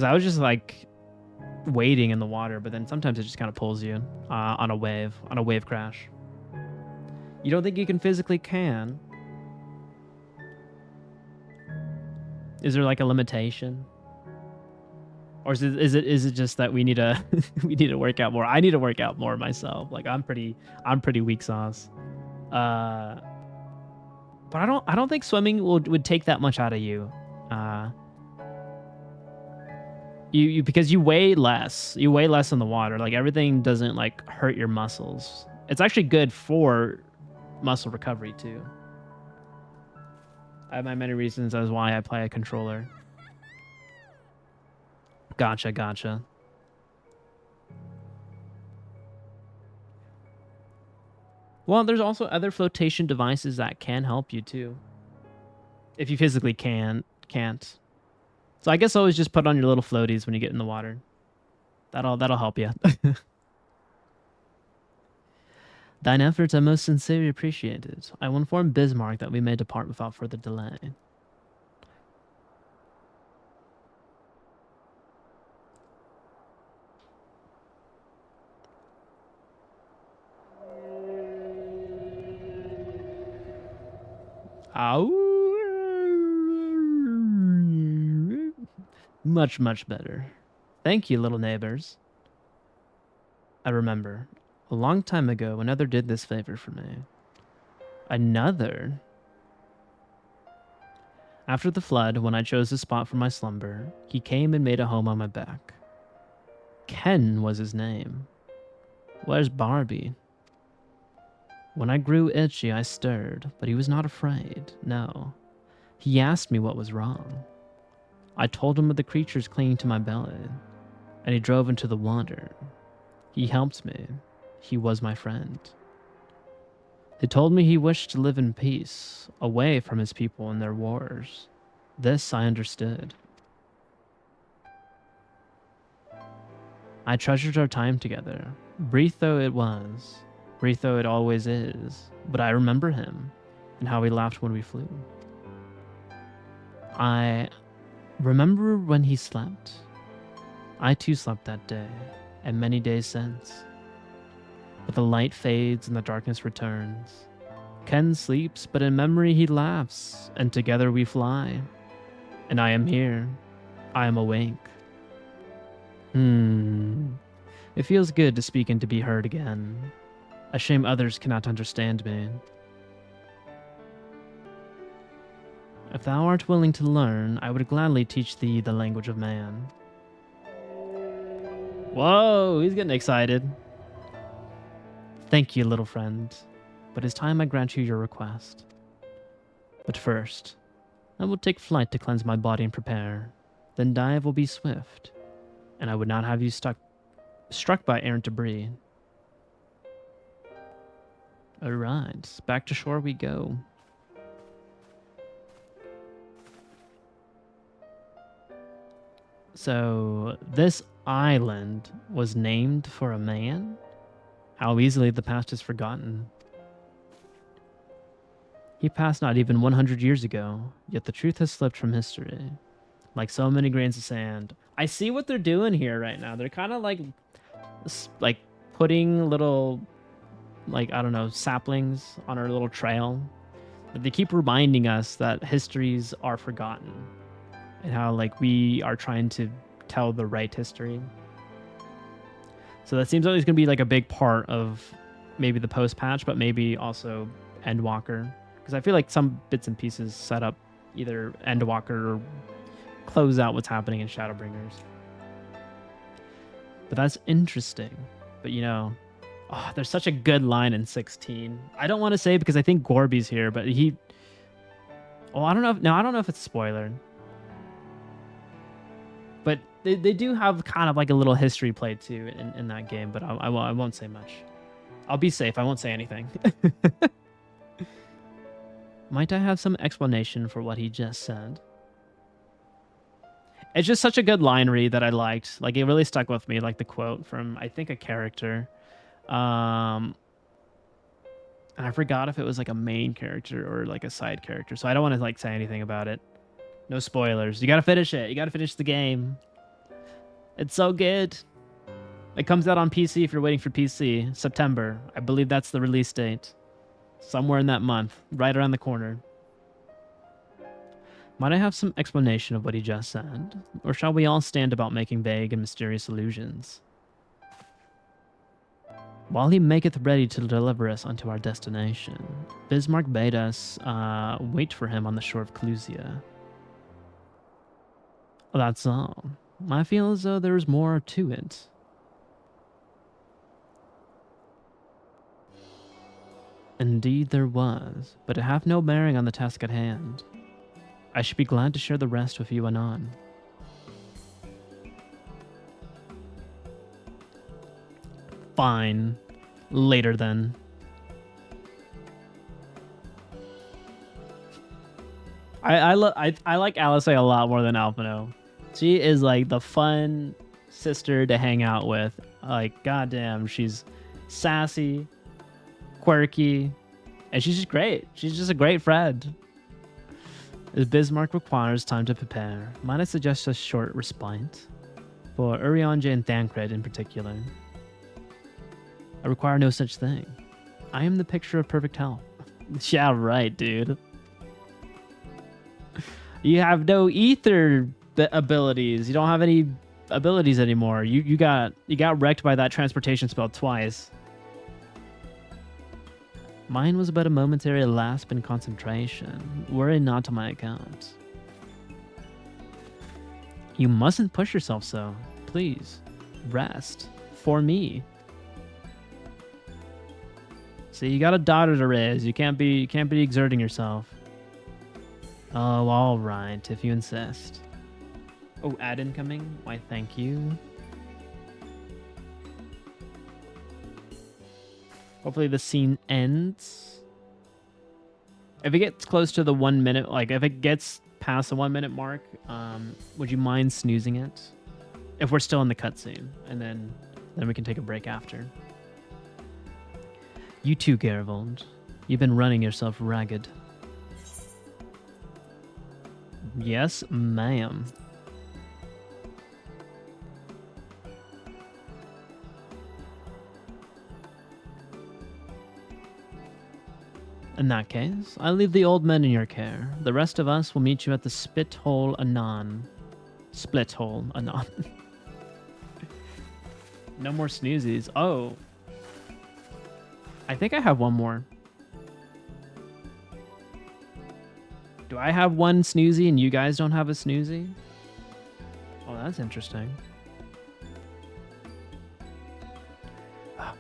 I was just like wading in the water, but then sometimes it just kind of pulls you on a wave crash. You don't think you physically can? Is there like a limitation? Or is it just that we need to work out more? I need to work out more myself. Like I'm pretty weak sauce. But I don't think swimming would take that much out of you. You because you weigh less. You weigh less in the water. Like everything doesn't like hurt your muscles. It's actually good for muscle recovery too. I have my many reasons as why I play a controller. Gotcha. Well, there's also other flotation devices that can help you too, if you physically can't. So I guess always just put on your little floaties when you get in the water. That'll help you. Thine efforts are most sincerely appreciated. I will inform Bismarck that we may depart without further delay. Much, much better. Thank you, little neighbors. I remember, a long time ago, another did this favor for me. Another? After the flood, when I chose a spot for my slumber, he came and made a home on my back. Ken was his name. Where's Barbie? When I grew itchy, I stirred, but he was not afraid, no. He asked me what was wrong. I told him of the creatures clinging to my belly, and he drove into the water. He helped me. He was my friend. He told me he wished to live in peace, away from his people and their wars. This I understood. I treasured our time together, brief though it was, brief though it always is, but I remember him, and how we laughed when we flew. I remember when he slept. I too slept that day, and many days since. But the light fades and the darkness returns. Ken sleeps, but in memory he laughs, and together we fly. And I am here. I am awake. It feels good to speak and to be heard again. A shame others cannot understand me. If thou art willing to learn, I would gladly teach thee the language of man. Whoa, he's getting excited. Thank you, little friend, but it's time I grant you your request. But first, I will take flight to cleanse my body and prepare. Then dive will be swift, and I would not have you struck by errant debris. Alright, back to shore we go. So, this island was named for a man? How easily the past is forgotten. He passed not even 100 years ago, yet the truth has slipped from history. Like so many grains of sand. I see what they're doing here right now. They're kind of like putting little, like, I don't know, saplings on our little trail. They keep reminding us that histories are forgotten and how, like, we are trying to tell the right history. So that seems like it's going to be like a big part of maybe the post patch, but maybe also Endwalker. Because I feel like some bits and pieces set up either Endwalker or close out what's happening in Shadowbringers. But that's interesting. But you know, oh, there's such a good line in 16. I don't want to say because I think Gorby's here, but he... Oh, I don't know if... No, I don't know if it's a spoiler. But they do have kind of like a little history play too in that game, but I won't say much. I'll be safe. I won't say anything. Might I have some explanation for what he just said? It's just such a good line read that I liked. Like, it really stuck with me, like the quote from, I think, a character. And I forgot if it was like a main character or like a side character, so I don't want to like say anything about it. No spoilers. You gotta finish it. You gotta finish the game. It's so good. It comes out on PC if you're waiting for PC. September. I believe that's the release date. Somewhere in that month. Right around the corner. Might I have some explanation of what he just said? Or shall we all stand about making vague and mysterious allusions? While he maketh ready to deliver us unto our destination, Bismarck bade us wait for him on the shore of Clusia. That's all. I feel as though there is more to it. Indeed there was, but it hath no bearing on the task at hand. I should be glad to share the rest with you anon. Fine. Later then. I like Alice a lot more than Alphino. She is like the fun sister to hang out with. Like, goddamn, she's sassy, quirky, and she's just great. She's just a great friend. As Bismarck requires time to prepare, might I suggest a short respite? For Urianger and Thancred in particular. I require no such thing. I am the picture of perfect health. Yeah, right, dude. You have no ether abilities. You don't have any abilities anymore. You got wrecked by that transportation spell twice. Mine was but a momentary lapse in concentration. Worry not on my account. You mustn't push yourself so. Please, rest. For me. See, you got a daughter to raise. You can't be exerting yourself. Oh, all right, if you insist. Oh, ad incoming? Why, thank you. Hopefully the scene ends. If it gets close to the 1 minute, like if it gets past the 1 minute mark, would you mind snoozing it? If we're still in the cutscene, and then we can take a break after. You too, Garavold. You've been running yourself ragged. Yes, ma'am. In that case, I leave the old men in your care. The rest of us will meet you at the split hole anon. Split hole anon. No more snoozies. Oh. I think I have one more. Do I have one snoozy and you guys don't have a snoozy? Oh, that's interesting.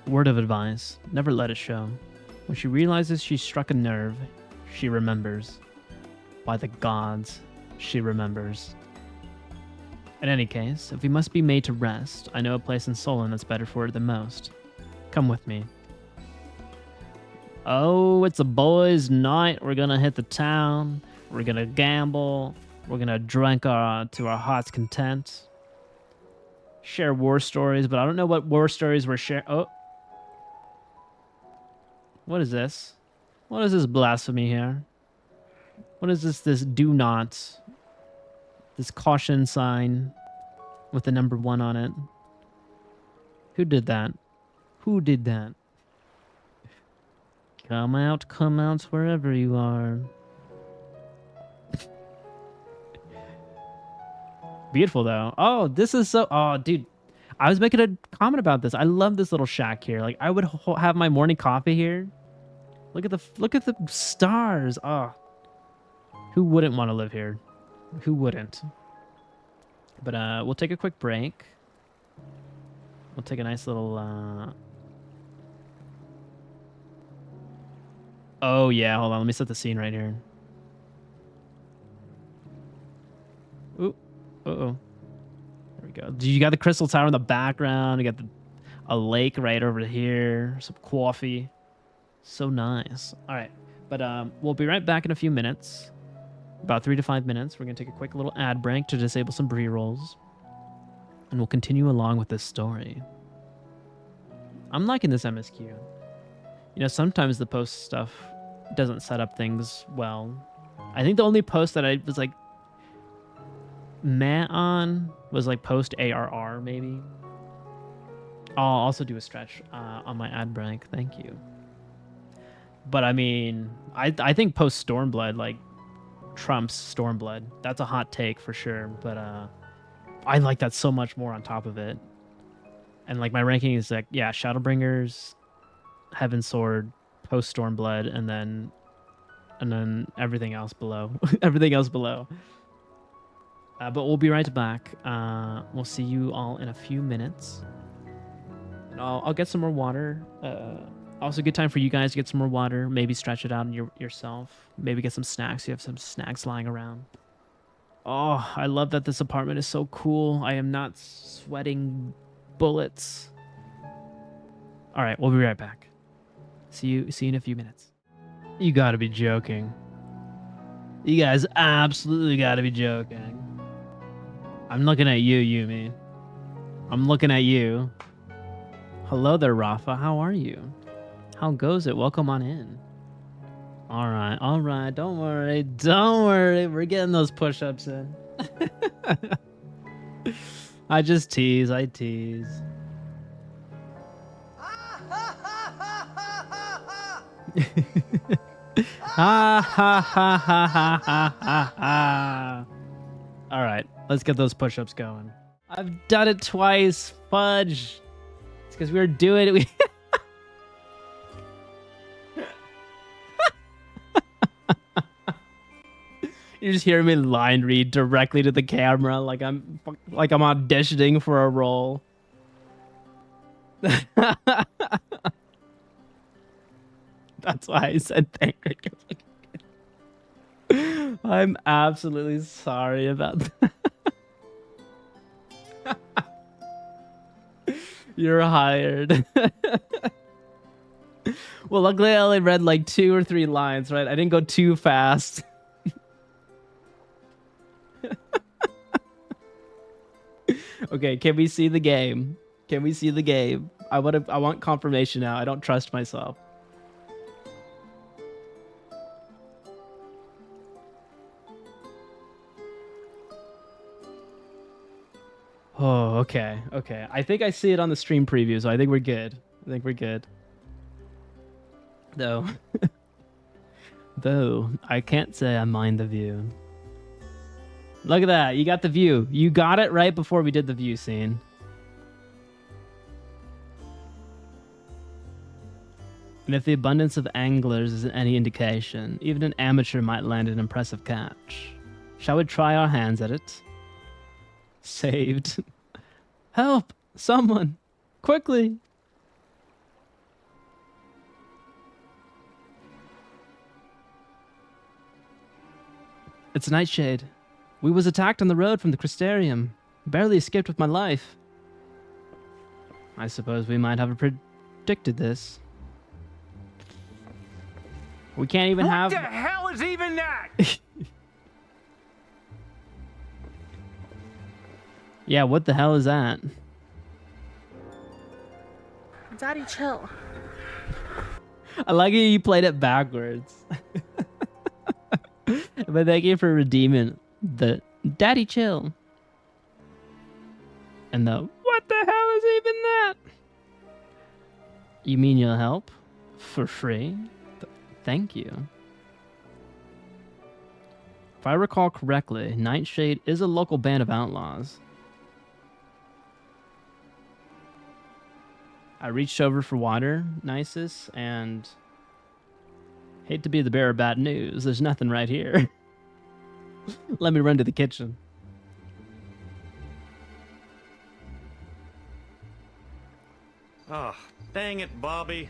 Word of advice. Never let it show. When she realizes she struck a nerve, she remembers. By the gods, she remembers. In any case, if we must be made to rest, I know a place in Solon that's better for it than most. Come with me. Oh, it's a boys' night. We're gonna hit the town. We're gonna gamble. We're gonna drink to our heart's content. Share war stories, but I don't know what war stories we're sharing. Oh. What is this? What is this blasphemy here? What is this do not? This caution sign with the number 1 on it. Who did that? Who did that? Come out wherever you are. Beautiful though. Oh, this is so. Oh, dude, I was making a comment about this. I love this little shack here. Like, I would have my morning coffee here. Look at the stars. Oh, who wouldn't want to live here? Who wouldn't? But we'll take a quick break. We'll take a nice little. Oh yeah, hold on. Let me set the scene right here. Ooh. Uh-oh. There we go. You got the crystal tower in the background. You got a lake right over here. Some coffee. So nice. All right. But we'll be right back in a few minutes. About 3 to 5 minutes. We're going to take a quick little ad break to disable some pre-rolls. And we'll continue along with this story. I'm liking this MSQ. You know, sometimes the post stuff doesn't set up things well. I think the only post that I was like meh on was like post ARR maybe. I'll also do a stretch on my ad break. Thank you. But I mean, I think post Stormblood like trumps Stormblood. That's a hot take for sure. But I like that so much more on top of it. And like my ranking is like, yeah, Shadowbringers, Heaven Sword, post Stormblood, and then everything else below. Everything else below. But we'll be right back. We'll see you all in a few minutes. And I'll get some more water. Also, good time for you guys to get some more water. Maybe stretch it out yourself. Maybe get some snacks. You have some snacks lying around. Oh, I love that this apartment is so cool. I am not sweating bullets. All right, we'll be right back. See you in a few minutes. You gotta be joking. You guys absolutely gotta be joking. I'm looking at you, Yumi. I'm looking at you. Hello there, Rafa. How are you? How goes it? Welcome on in. All right. Don't worry. We're getting those push-ups in. I tease. Ha ha ha ha ha ha ha. All right, let's get those push-ups going. I've done it twice. Fudge. It's because we were doing it. You just hear me line read directly to the camera, like I'm auditioning for a role. That's why I said thank you. I'm absolutely sorry about that. You're hired. Well, luckily I only read like 2 or 3 lines, right? I didn't go too fast. Okay, can we see the game? Can we see the game? I want confirmation now. I don't trust myself. Oh, okay. I think I see it on the stream preview, so I think we're good. Though I can't say I mind the view. Look at that. You got the view. You got it right before we did the view scene. And if the abundance of anglers is any indication, even an amateur might land an impressive catch. Shall we try our hands at it? Saved. Help! Someone! Quickly! It's Nightshade. We was attacked on the road from the Crystarium. Barely escaped with my life. I suppose we might have predicted this. We can't even have... What the hell is even that? Yeah, what the hell is that? Daddy, chill. I like it you played it backwards. But thank you for redeeming the daddy chill. And the what the hell is even that? You mean you'll help? For free? Thank you. If I recall correctly, Nightshade is a local band of outlaws. I reached over for water, Nisus, and hate to be the bearer of bad news. There's nothing right here. Let me run to the kitchen. Ah, oh, dang it, Bobby.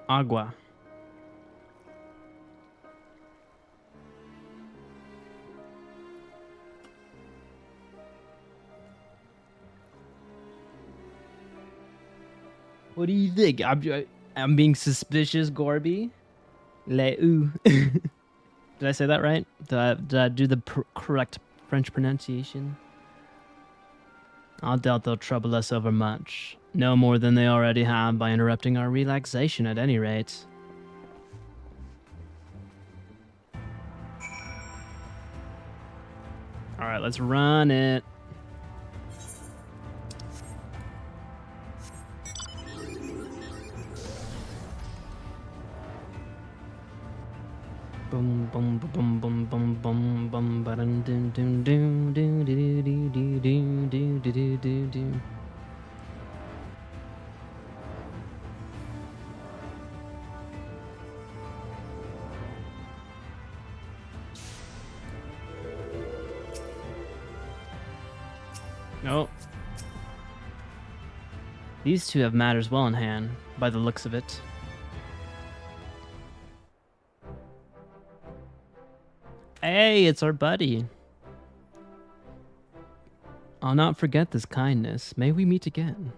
Agua. What do you think? I'm being suspicious, Gorby. Leu. Did I say that right? Did I do the correct French pronunciation? I doubt they'll trouble us overmuch. No more than they already have by interrupting our relaxation at any rate. Alright, let's run it. Boom boom boom boom boom boom boom ba dum dum dum dum dum dum dum dum dum dum dum. No. These two have matters well in hand, by the looks of it. Hey, it's our buddy. I'll not forget this kindness. May we meet again.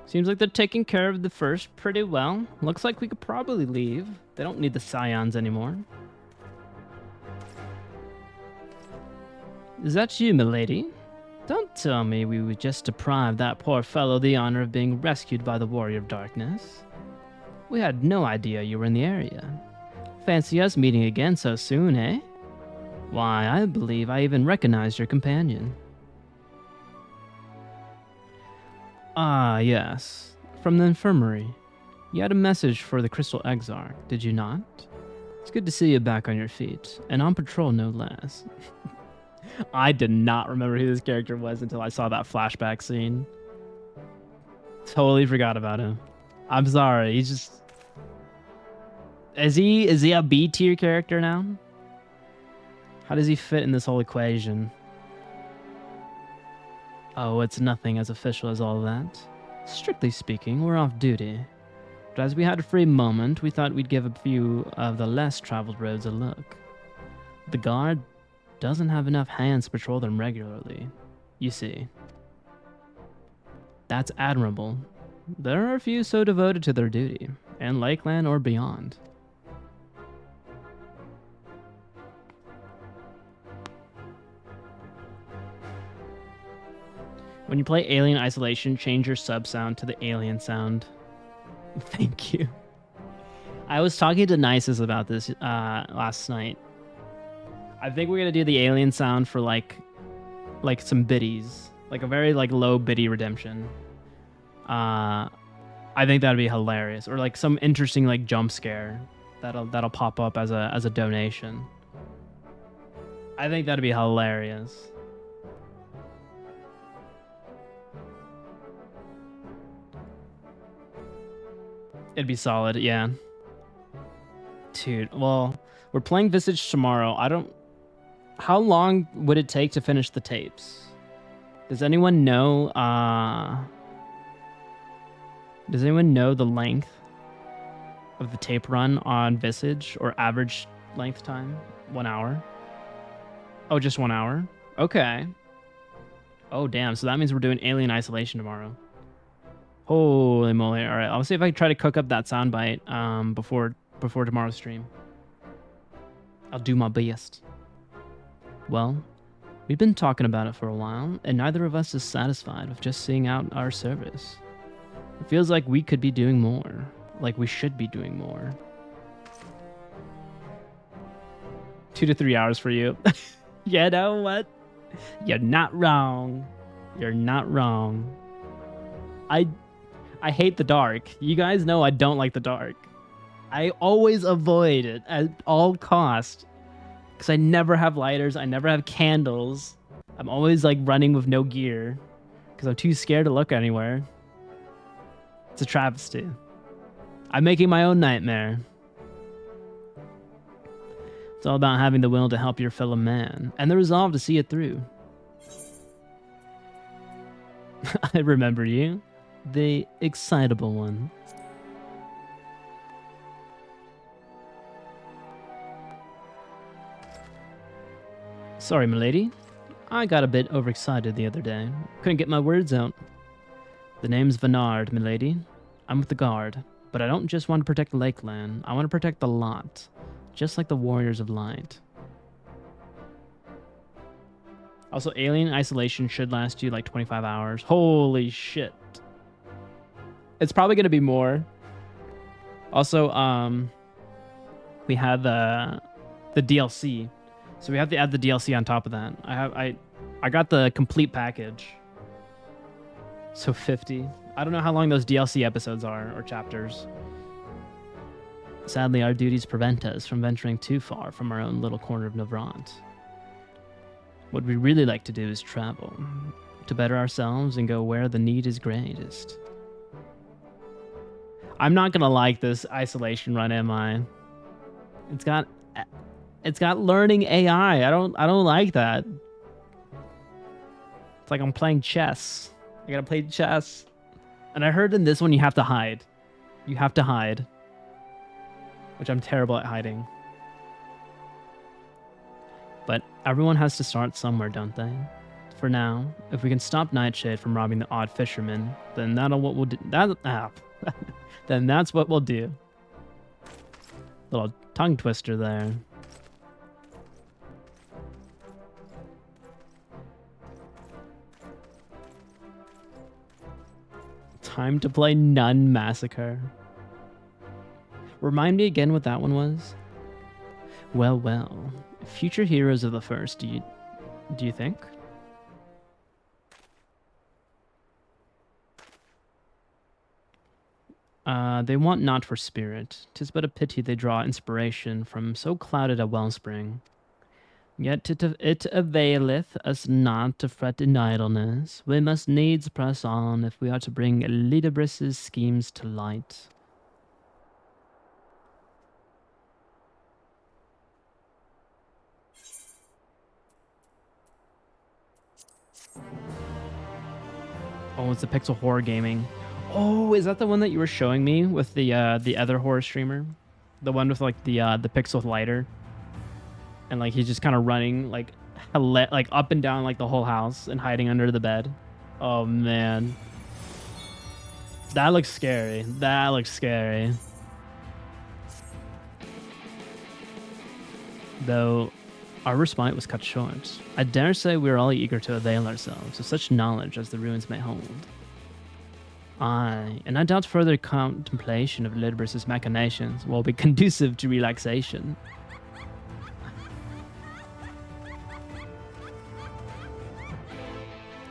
Seems like they're taking care of the first pretty well. Looks like we could probably leave. They don't need the scions anymore. Is that you, milady? Don't tell me we would just deprive that poor fellow the honor of being rescued by the Warrior of Darkness. We had no idea you were in the area. Fancy us meeting again so soon, eh? Why, I believe I even recognized your companion. Ah, yes. From the infirmary. You had a message for the Crystal Exarch, did you not? It's good to see you back on your feet, and on patrol no less. I did not remember who this character was until I saw that flashback scene. Totally forgot about him. I'm sorry, he's just... Is he a B tier character now? How does he fit in this whole equation? Oh, it's nothing as official as all that. Strictly speaking, we're off duty. But as we had a free moment, we thought we'd give a few of the less traveled roads a look. The guard doesn't have enough hands to patrol them regularly, you see. That's admirable. There are a few so devoted to their duty, in Lakeland or beyond. When you play Alien Isolation, change your sub sound to the alien sound. Thank you. I was talking to Nisus about this last night. I think we're gonna do the alien sound for like some biddies, like a very low biddy redemption. I think that'd be hilarious, or like some interesting jump scare that'll pop up as a donation. I think that'd be hilarious. It'd be solid, yeah. Dude, well, we're playing Visage tomorrow. How long would it take to finish the tapes? Does anyone know, the length of the tape run on Visage, or average length time? 1 hour? Oh, just 1 hour? Okay. Oh, damn. So that means we're doing Alien Isolation tomorrow. Holy moly. All right. I'll see if I can try to cook up that soundbite before before tomorrow's stream. I'll do my best. Well, we've been talking about it for a while, and neither of us is satisfied with just seeing out our service. It feels like we could be doing more, like we should be doing more. 2 to 3 hours for you. You know what? You're not wrong. You're not wrong. I hate the dark. You guys know I don't like the dark. I always avoid it at all costs. Because I never have lighters. I never have candles. I'm always like running with no gear. Because I'm too scared to look anywhere. It's a travesty. I'm making my own nightmare. It's all about having the will to help your fellow man. And the resolve to see it through. I remember you. The excitable one. Sorry, milady. I got a bit overexcited the other day. Couldn't get my words out. The name's Vennard, milady. I'm with the guard. But I don't just want to protect the Lakeland. I want to protect the lot. Just like the Warriors of Light. Also, alien isolation should last you like 25 hours. Holy shit. It's probably going to be more. Also, we have the DLC. So we have to add the DLC on top of that. I got the complete package. So 50. I don't know how long those DLC episodes are or chapters. Sadly, our duties prevent us from venturing too far from our own little corner of Navrant. What we really like to do is travel, to better ourselves and go where the need is greatest. I'm not gonna like this isolation run, am I? It's got learning AI. I don't like that. It's like I'm playing chess. I gotta play chess. And I heard in this one you have to hide. You have to hide. Which I'm terrible at hiding. But everyone has to start somewhere, don't they? For now, if we can stop Nightshade from robbing the odd fisherman, then that'll what we'll do. Then that's what we'll do. Little tongue twister there. Time to play Nun Massacre. Remind me again what that one was? Well, well. Future heroes of the first, do you think? They want not for spirit. 'Tis but a pity they draw inspiration from so clouded a wellspring. Yet it availeth us not to fret in idleness. We must needs press on if we are to bring Ledibris's schemes to light. Oh, it's the Pixel Horror Gaming. Oh, is that the one that you were showing me with the other horror streamer? The one with like the pixel lighter? And like he's just kind of running like up and down like the whole house and hiding under the bed. Oh man. That looks scary. That looks scary. Though our respite was cut short. I dare say we are all eager to avail ourselves of such knowledge as the ruins may hold. Aye, and I doubt further contemplation of Ledibris's machinations will be conducive to relaxation.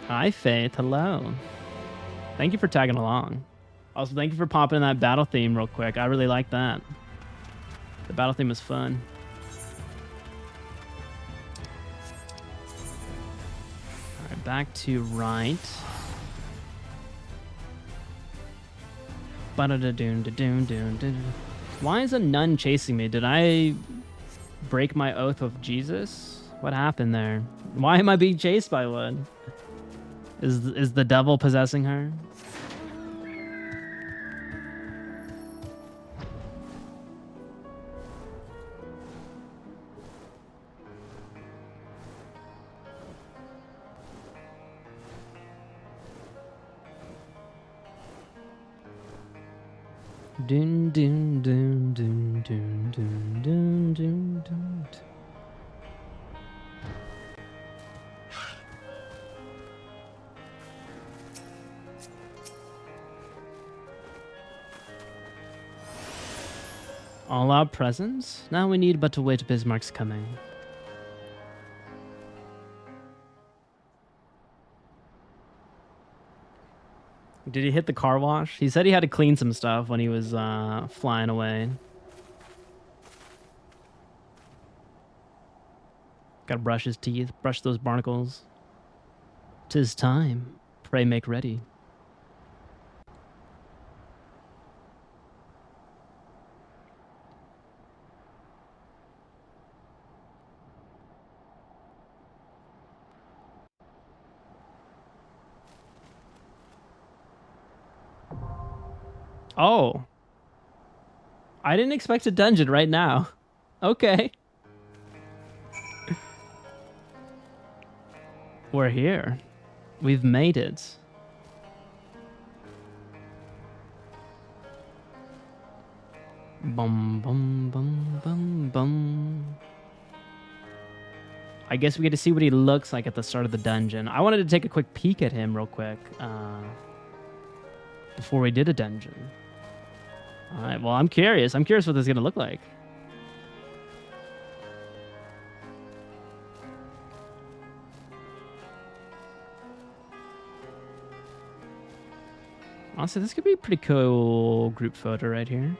Hi, Faith. Hello. Thank you for tagging along. Also, thank you for popping in that battle theme real quick. I really like that. The battle theme was fun. Alright, back to right. Why is a nun chasing me? Did I break my oath of Jesus? What happened there? Why am I being chased by one? Is the devil possessing her? Dun dun dun dun. Dun, dun, dun, dun, dun. All our presents? Now we need but to wait Bismarck's coming. Did he hit the car wash? He said he had to clean some stuff when he was flying away. Gotta brush his teeth, brush those barnacles. 'Tis time. Pray make ready. Oh. I didn't expect a dungeon right now. Okay. We're here. We've made it. Bum bum bum bum bum. I guess we get to see what he looks like at the start of the dungeon. I wanted to take a quick peek at him real quick before we did a dungeon. All right, well, I'm curious. I'm curious what this is going to look like. Honestly, this could be a pretty cool group photo right here.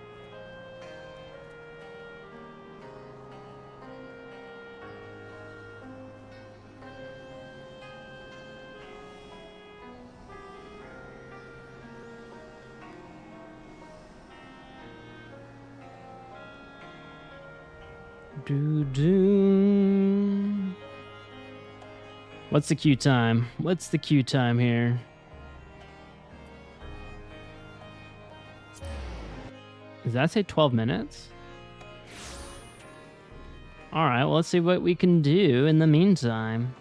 What's the queue time? What's the queue time here? Does that say 12 minutes? All right, well, let's see what we can do in the meantime.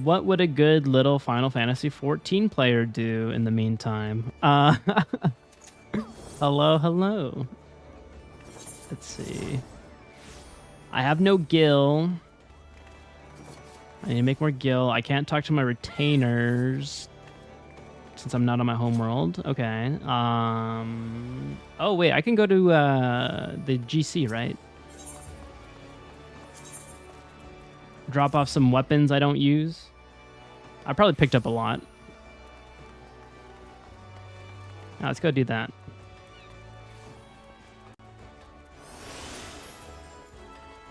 What would a good little Final Fantasy 14 player do in the meantime? Hello, hello. Let's see. I have no gil. I need to make more gil. I can't talk to my retainers since I'm not on my home world. Okay. Oh, wait. I can go to the GC, right? Drop off some weapons I don't use. I probably picked up a lot. Now, let's go do that.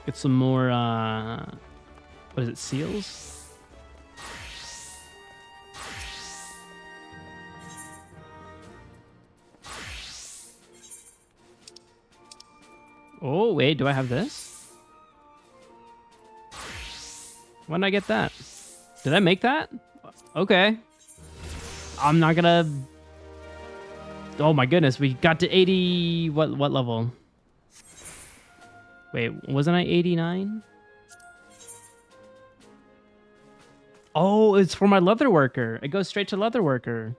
Get some more, what is it, seals? Oh, wait, do I have this? When did I get that? Did I make that? Okay. I'm not gonna... Oh my goodness, we got to 80... What level? Wait, wasn't I 89? Oh, it's for my leatherworker. It goes straight to leatherworker.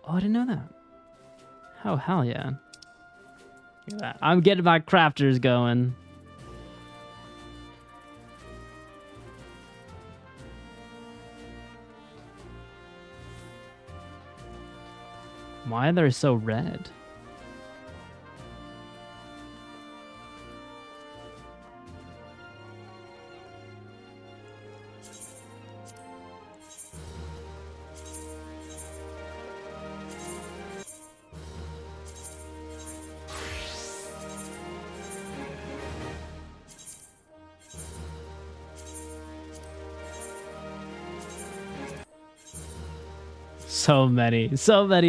Oh, I didn't know that. Oh, hell yeah. Look at that. I'm getting my crafters going. Why are they so red? So many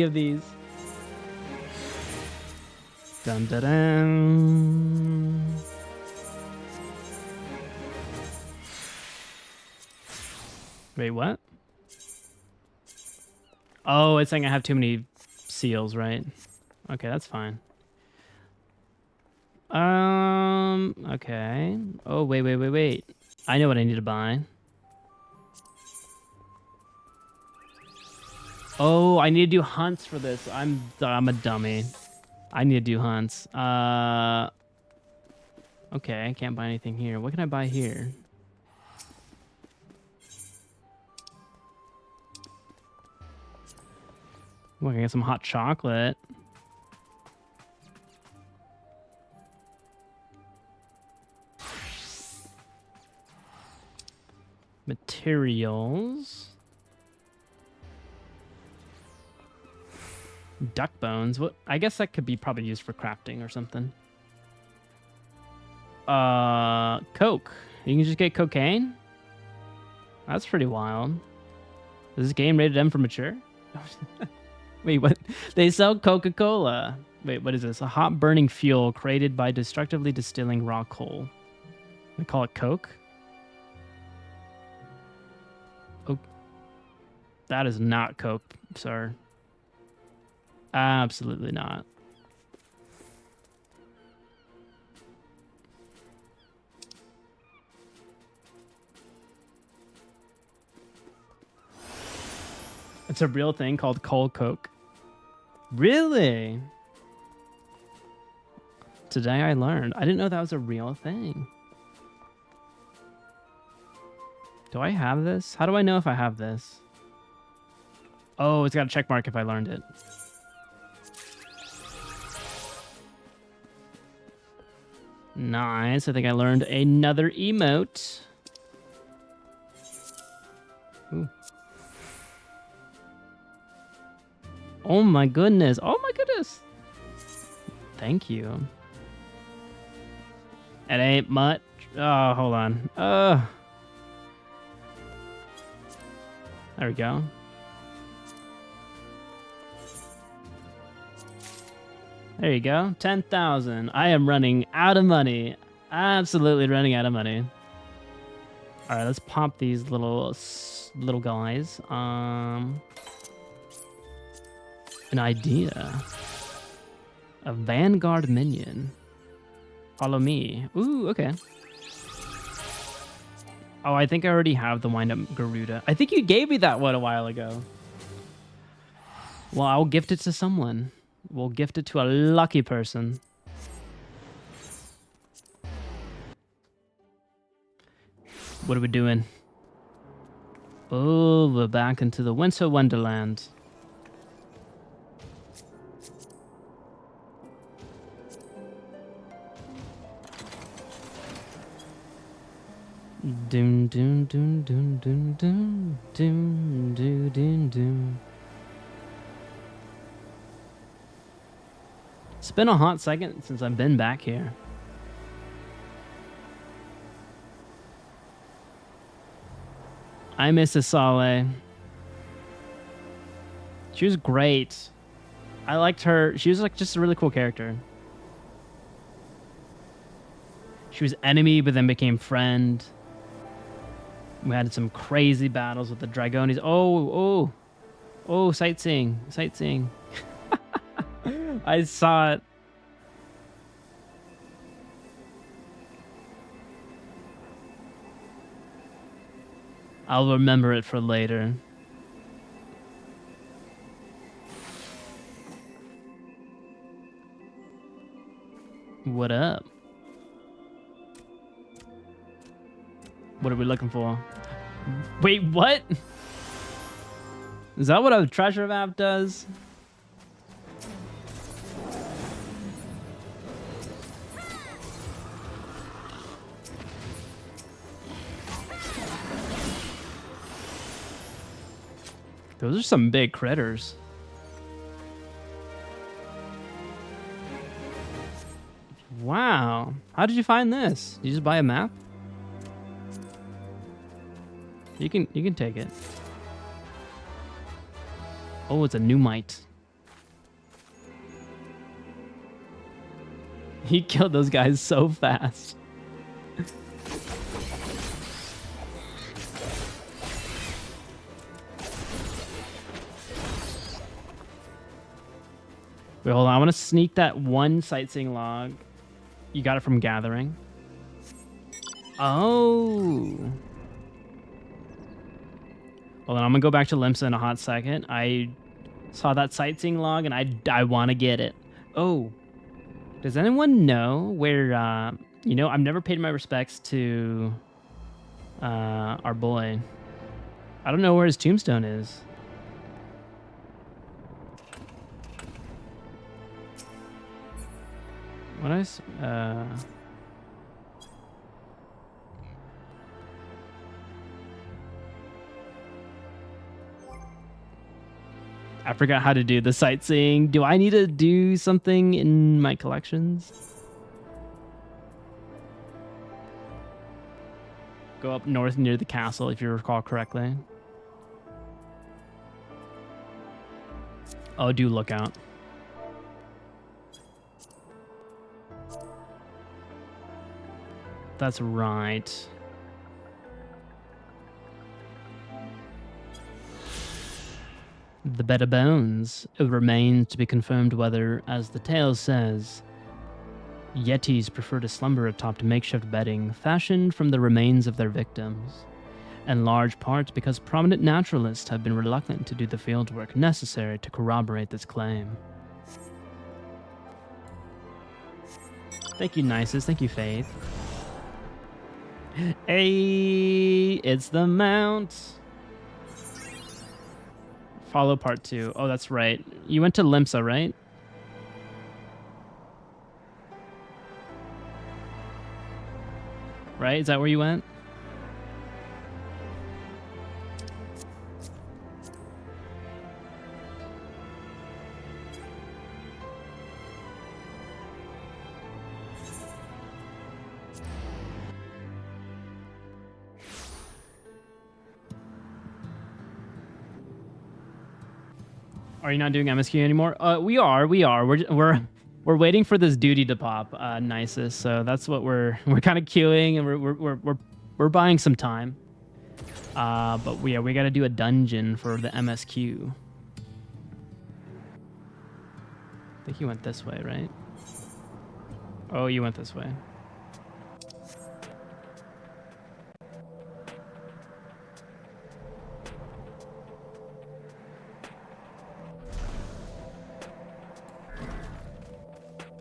of these. Dun dun dun. Wait, what? Oh, it's saying I have too many seals, right? Okay, that's fine. Okay. Oh, wait. I know what I need to buy. Oh, I need to do hunts for this. I'm a dummy. I need to do hunts. Okay, I can't buy anything here. What can I buy here? Well, I can get some hot chocolate. Materials. Duck bones. What? I guess that could be probably used for crafting or something. Coke. You can just get cocaine? That's pretty wild. Is this game rated M for mature? Wait, what? They sell Coca-Cola. Wait, what is this? A hot burning fuel created by destructively distilling raw coal. They call it Coke? Oh, that is not Coke, sir. Absolutely not. It's a real thing called coal coke. Really? Today I learned. I didn't know that was a real thing. Do I have this? How do I know if I have this? Oh, it's got a check mark if I learned it. Nice. I think I learned another emote. Ooh. Oh my goodness. Oh my goodness. Thank you. It ain't much. Oh, hold on. There we go. There you go. 10,000. I am running out of money. Absolutely running out of money. All right, let's pop these little guys. An idea. A vanguard minion. Follow me. Ooh, okay. Oh, I think I already have the wind-up Garuda. I think you gave me that one a while ago. Well, I'll gift it to someone. We'll gift it to a lucky person. What are we doing? Oh, we're back into the Winter Wonderland. Doom doom doom doom doom doom doom doom doom doom. It's been a hot second since I've been back here. I miss Asale. She was great. I liked her. She was like just a really cool character. She was enemy, but then became friend. We had some crazy battles with the Dragonis. Oh, sightseeing. I saw it. I'll remember it for later. What up? What are we looking for? Wait, what? Is that what a treasure map does? Those are some big critters. Wow. How did you find this? Did you just buy a map? You can take it. Oh, it's a Numite. He killed those guys so fast. Wait, hold on. I want to sneak that one sightseeing log. You got it from gathering. Oh. Hold on. I'm going to go back to Limsa in a hot second. I Saw that sightseeing log, and I want to get it. Oh, does anyone know where? You know, I've never paid my respects to our boy. I don't know where his tombstone is. What I forgot how to do the sightseeing. Do I need to do something in my collections? Go up north near the castle, if you recall correctly. Oh, do look out. That's right. The bed of bones. It remains to be confirmed whether, as the tale says, Yetis prefer to slumber atop makeshift bedding fashioned from the remains of their victims, in large part because prominent naturalists have been reluctant to do the fieldwork necessary to corroborate this claim. Thank you, Nisus. Thank you, Faith. Hey, it's the Mount. Follow part 2. Oh, that's right. You went to Limsa, right? Right? Is that where you went? Are you not doing MSQ anymore? We are. We're waiting for this duty to pop, Nisus. So that's what we're kind of queuing, and we're buying some time. But we got to do a dungeon for the MSQ. I think you went this way, right? Oh, you went this way.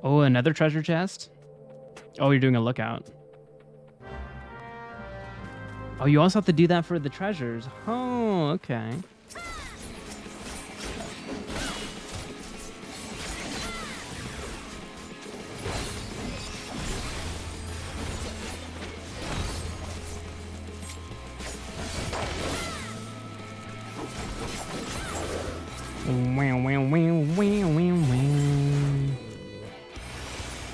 Oh, another treasure chest? Oh, you're doing a lookout. Oh, you also have to do that for the treasures. Oh, okay. Wow, wow, wow, wow, wow, wow.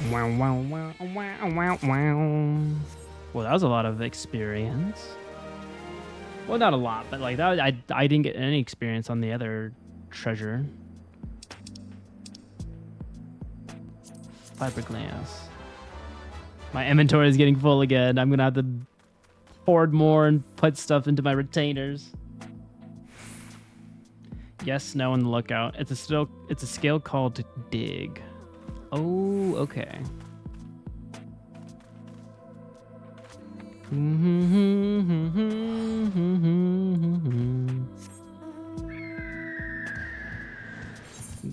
Wow, wow, wow, wow, wow, wow. Well, that was a lot of experience. Well, not a lot, but like that, I didn't get any experience on the other treasure. Fiberglass. My inventory is getting full again. I'm gonna have to hoard more and put stuff into my retainers. Yes, no, on the lookout. It's a skill called dig. Oh, okay.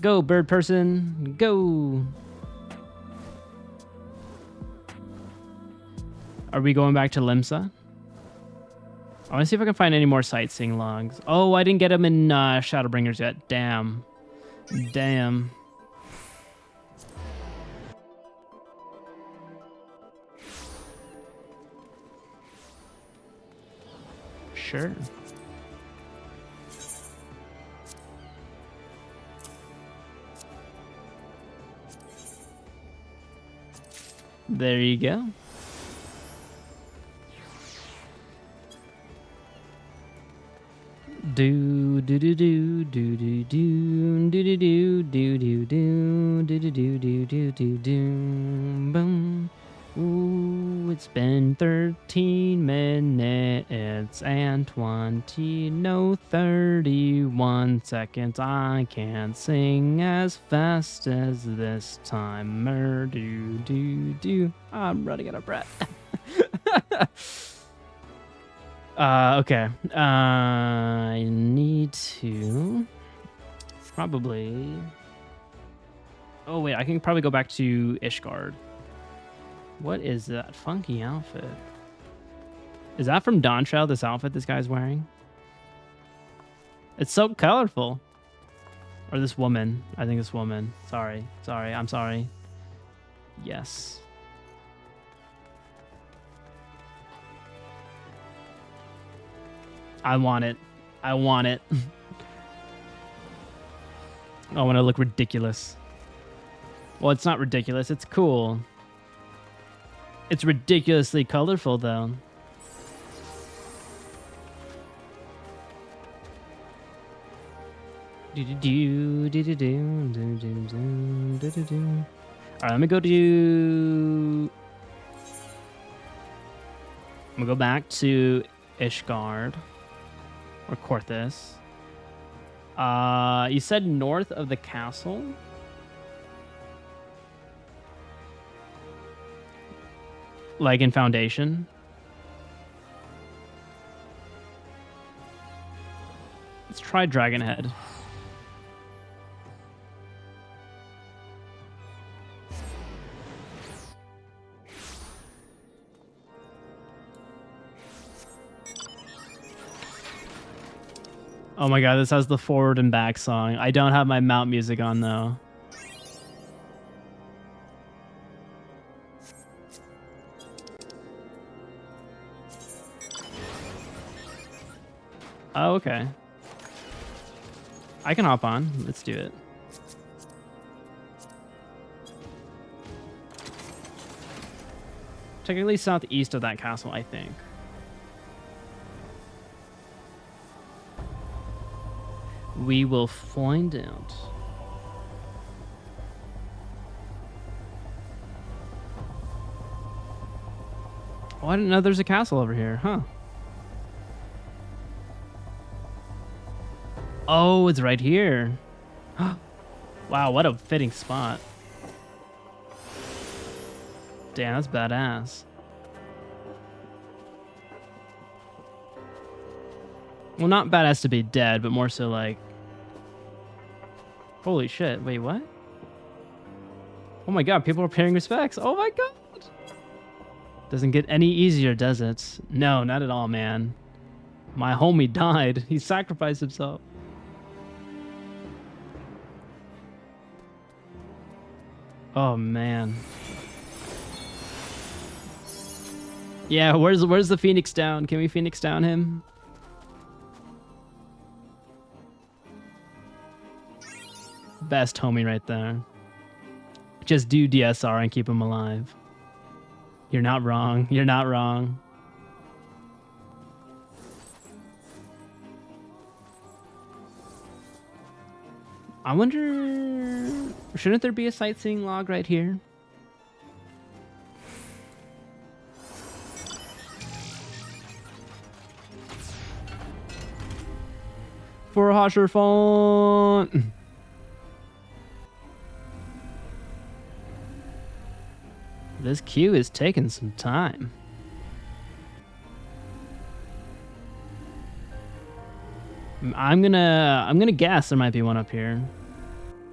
Go, bird person, go. Are we going back to Limsa? I want to see if I can find any more sightseeing logs. Oh, I didn't get them in Shadowbringers yet. Damn. Damn. Sure. There you go. Do do do do do do do do do do do do do do do do do do do boom. Ooh, it's been 13 minutes and 31 seconds. I can't sing as fast as this time. Do do do. I'm running out of breath. Okay. I need to Probably. Oh wait, I can probably go back to Ishgard. What is that funky outfit? Is that from Dawntrail, this outfit this guy's wearing? It's so colorful. Or this woman. I think this woman. Sorry. I'm sorry. Yes. I want it. I want it. I want to look ridiculous. Well, it's not ridiculous. It's cool. It's ridiculously colorful, though. Alright, let me go to... I'm gonna go back to Ishgard. Or Korthus. You said north of the castle? Like in Foundation? Let's try Dragonhead. Oh my god, this has the forward and back song. I don't have my mount music on though. Oh, okay. I can hop on. Let's do it. Technically southeast of that castle, I think. We will find out. Oh, I didn't know there's a castle over here, huh? Oh, it's right here. Wow, what a fitting spot. Damn, that's badass. Well, not badass to be dead, but more so like... Holy shit, wait, what? Oh my god, people are paying respects. Oh my god! Doesn't get any easier, does it? No, not at all, man. My homie died. He sacrificed himself. Oh man. Yeah, where's the Phoenix down? Can we Phoenix down him? Best homie right there. Just do DSR and keep him alive. You're not wrong. You're not wrong. I wonder... Shouldn't there be a sightseeing log right here? For Hosher font. This queue is taking some time. I'm gonna guess there might be one up here.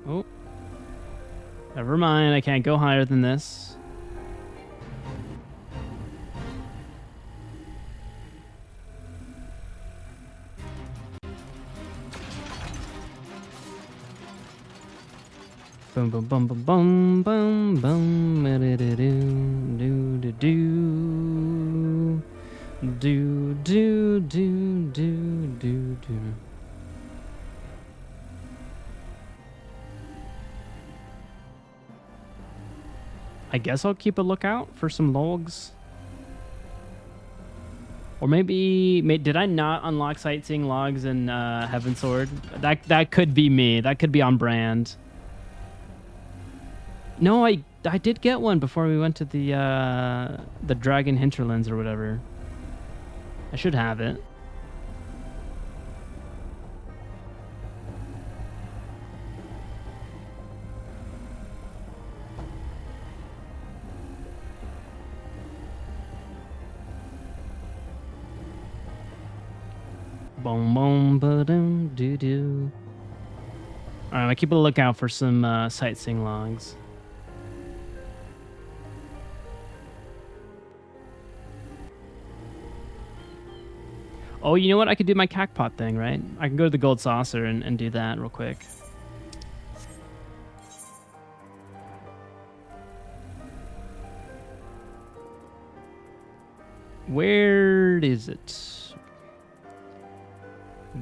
Oh. Never mind, I can't go higher than this. Boom boom boom boom boom boom boom do do do do do do do do. I guess I'll keep a lookout for some logs. Or maybe did I not unlock sightseeing logs in Heavensward? That could be me. That could be on brand. No, I did get one before we went to the Dragon Hinterlands or whatever. I should have it. Boom boom ba doo doo doo. Alright, I keep a lookout for some sightseeing logs. Oh, you know what? I could do my cackpot thing, right? I can go to the gold saucer and do that real quick. Where is it?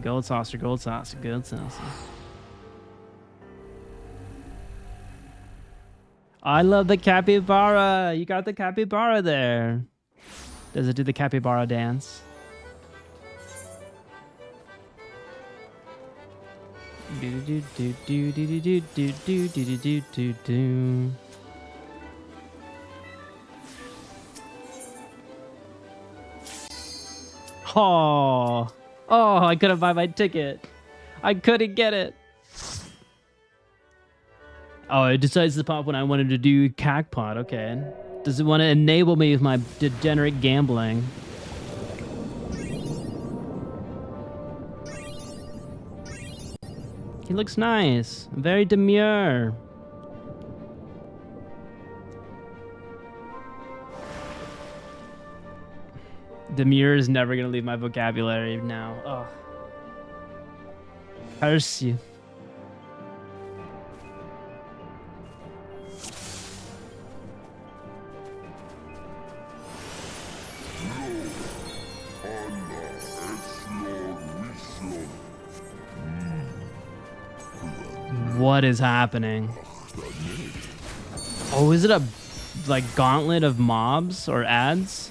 Gold saucer, gold saucer, gold saucer. I love the capybara. You got the capybara there. Does it do the capybara dance? Do do do do do do do do do do do do. Oh, I couldn't buy my ticket. I couldn't get it. Oh, it decides to pop when I wanted to do cackpot. Okay. Does it want to enable me with my degenerate gambling? He looks nice. Very demure. Demure is never going to leave my vocabulary now. Oh. Curse you. What is happening? Oh, is it a like gauntlet of mobs or ads?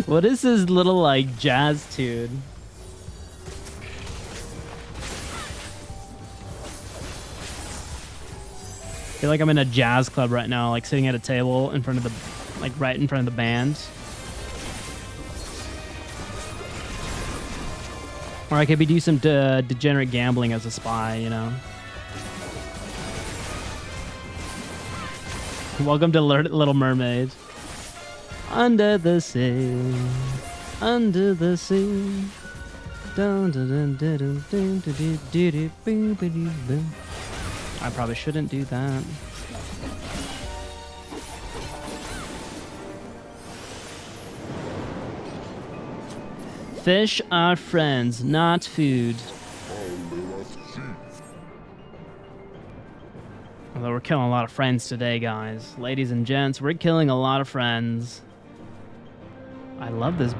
What is this little like jazz tune? I feel like I'm in a jazz club right now, like sitting at a table in front of the, like right in front of the band. Or I could be do some degenerate gambling as a spy, you know. Welcome to Little Mermaid. Under the sea, under the sea. Dun, dun, dun, dun, dun, dun, dun, dun, dun, dun, dun, dun. I probably shouldn't do that. Fish are friends, not food. Although we're killing a lot of friends today, guys. Ladies and gents, we're killing a lot of friends. I love this.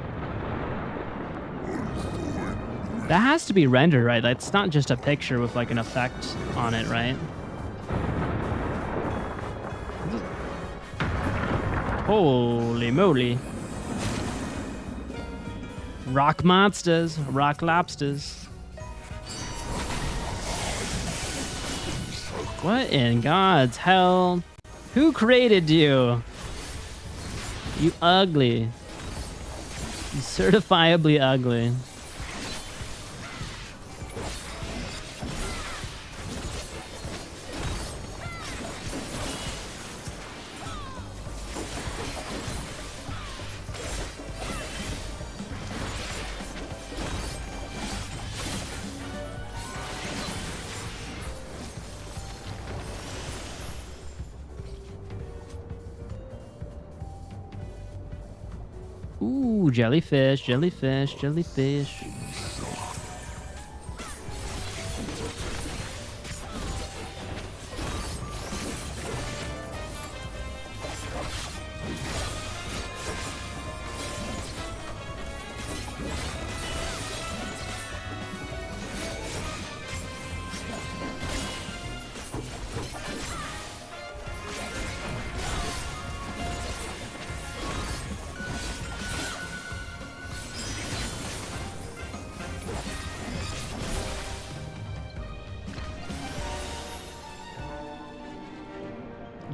That has to be rendered, right? That's not just a picture with like an effect on it, right? Holy moly. Rock monsters, rock lobsters. What in God's hell? Who created you? You ugly. You certifiably ugly. Ooh, jellyfish, jellyfish, jellyfish.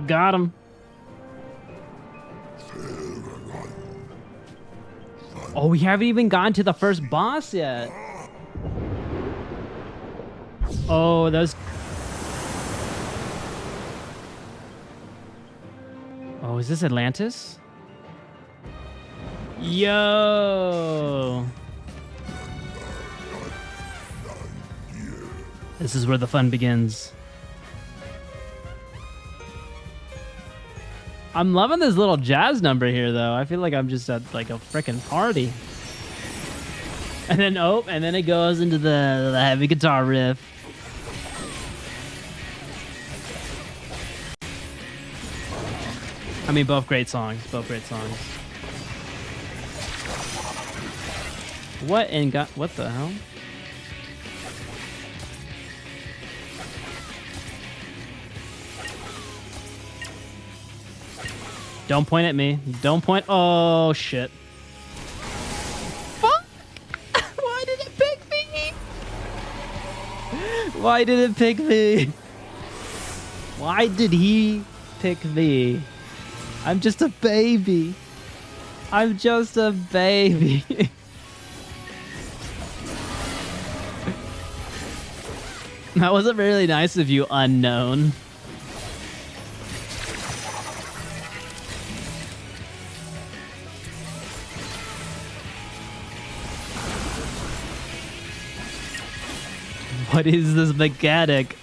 Got him. Oh, we haven't even gotten to the first boss yet. Oh, those... Oh, is this Atlantis? Yo! This is where the fun begins. I'm loving this little jazz number here, though. I feel like I'm just at like a freaking party. And then, oh, and then it goes into the heavy guitar riff. I mean, both great songs. Both great songs. What in God? What the hell? Don't point at me. Don't point. Oh, shit. Fuck! Why did it pick me? Why did it pick me? Why did he pick me? I'm just a baby. I'm just a baby. That wasn't really nice of you, unknown. What is this mechanic?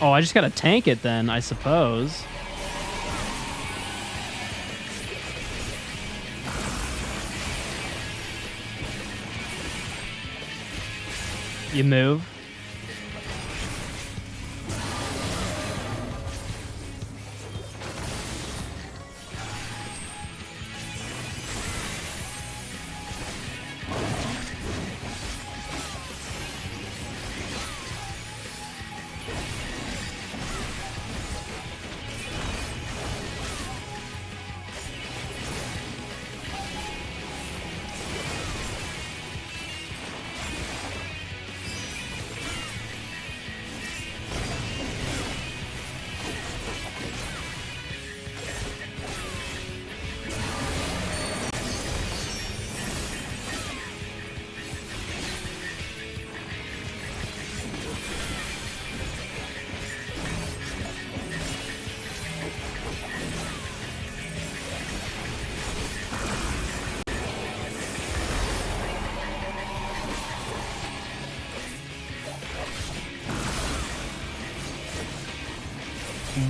Oh, I just gotta tank it then, I suppose. You move.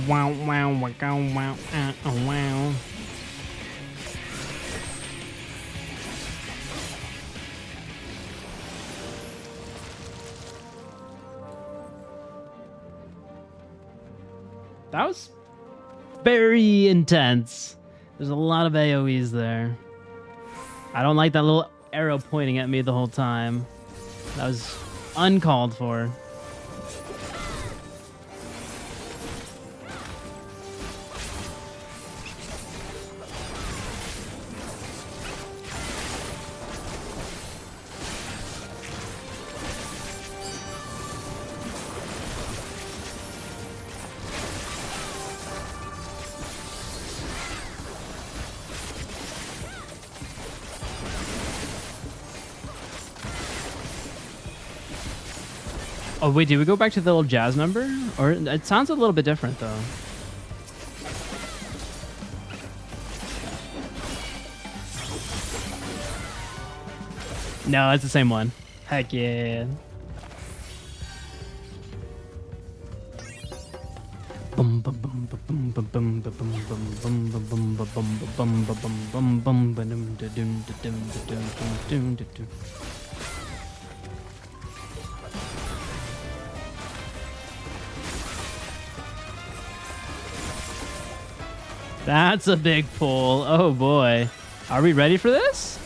Wow, wow, wow, wow, wow. That was very intense. There's a lot of AoEs there. I don't like that little arrow pointing at me the whole time. That was uncalled for. Oh, wait, did we go back to the little jazz number? Or it sounds a little bit different, though. No, it's the same one. Heck yeah. Bum bum bum bum bum bum bum bum bum bum bum bum bum bum bum bum bum. That's a big pull. Oh boy. Are we ready for this?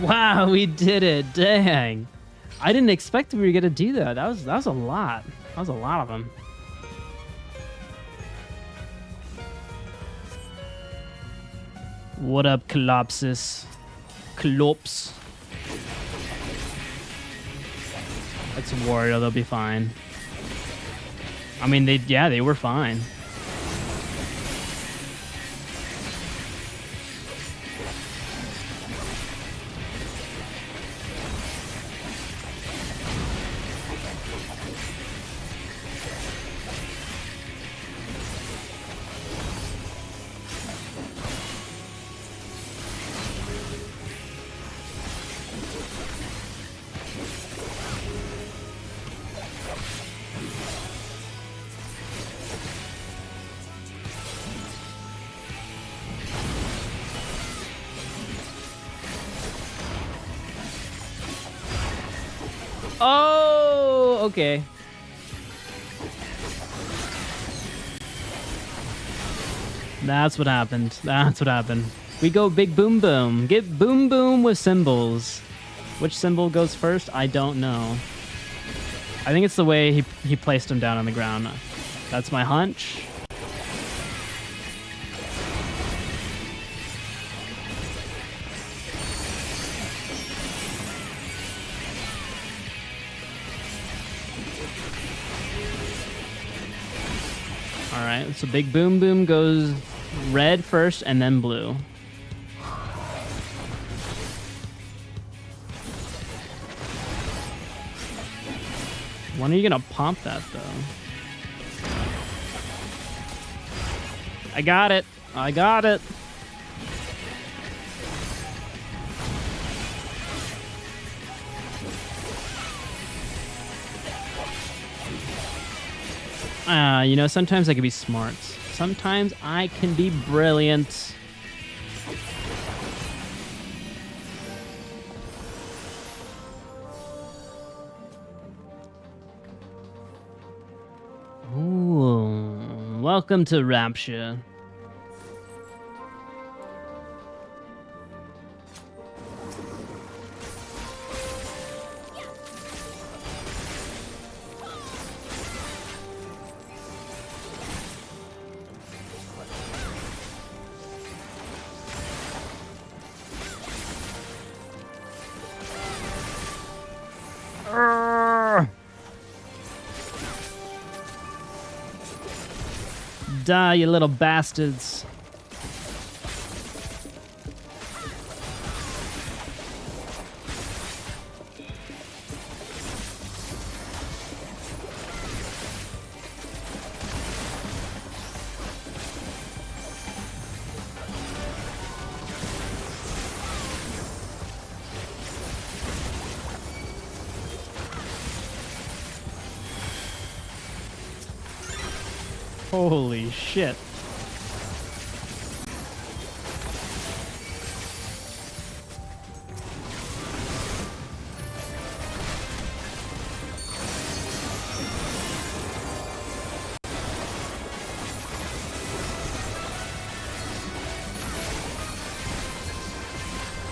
Wow, we did it. Dang. I didn't expect we were going to do that. That was a lot. That was a lot of them. What up, Colopsis? Clops. That's a warrior. They'll be fine. I mean, they were fine. Oh, okay. That's what happened. That's what happened. We go big boom boom. Get boom boom with symbols. Which symbol goes first? I don't know. I think it's the way he placed them down on the ground. That's my hunch. Alright, so big boom boom goes red first and then blue. When are you gonna pump that though? I got it. I got it. You know, sometimes I can be smart. Sometimes I can be brilliant. Ooh, welcome to Rapture. Die, you little bastards. Holy shit.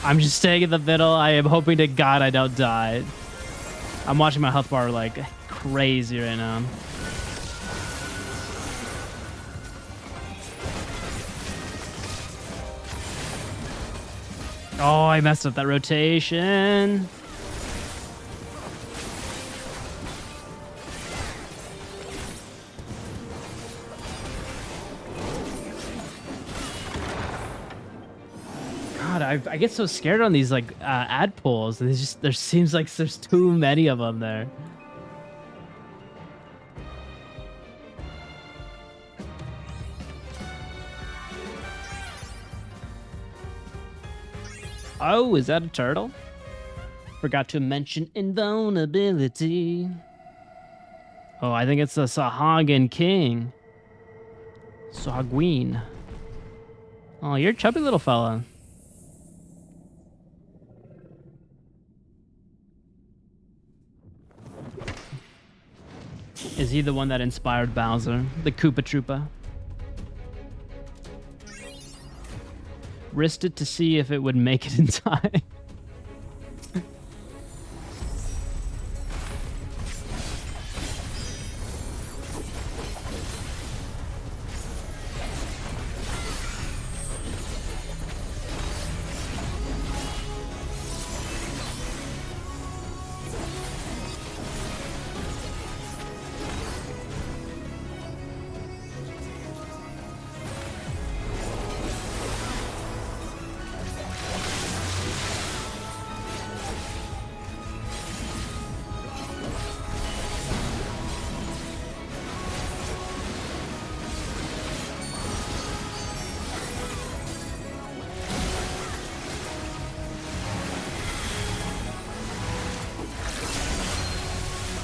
I'm just staying in the middle. I am hoping to God I don't die. I'm watching my health bar like crazy right now. Oh, I messed up that rotation. God, I get so scared on these like ad pulls, and there seems like there's too many of them there. Oh, is that a turtle? Forgot to mention invulnerability. Oh, I think it's a Sahagin king. Sahagween. Oh, you're a chubby little fella. Is he the one that inspired Bowser, the Koopa Troopa? Risked it to see if it would make it in time.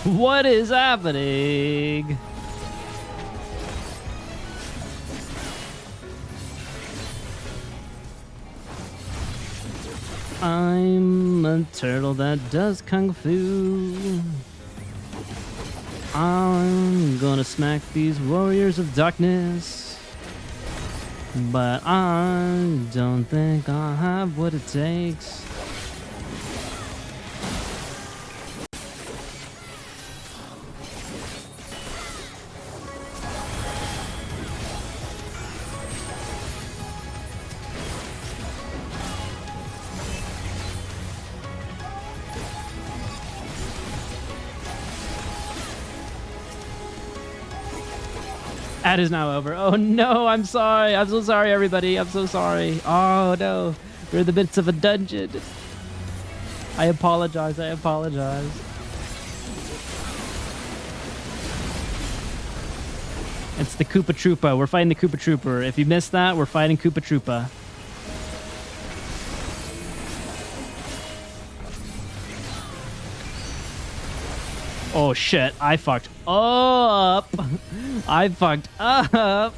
What is happening? I'm a turtle that does kung fu. I'm gonna smack these warriors of darkness, but I don't think I have what it takes. Ad is now over. Oh no, I'm sorry. I'm so sorry, everybody. I'm so sorry. Oh no, we're in the midst of a dungeon. I apologize. I apologize. It's the Koopa Troopa. We're fighting the Koopa Trooper. If you missed that, we're fighting Koopa Troopa. Oh shit, I fucked up. I fucked up.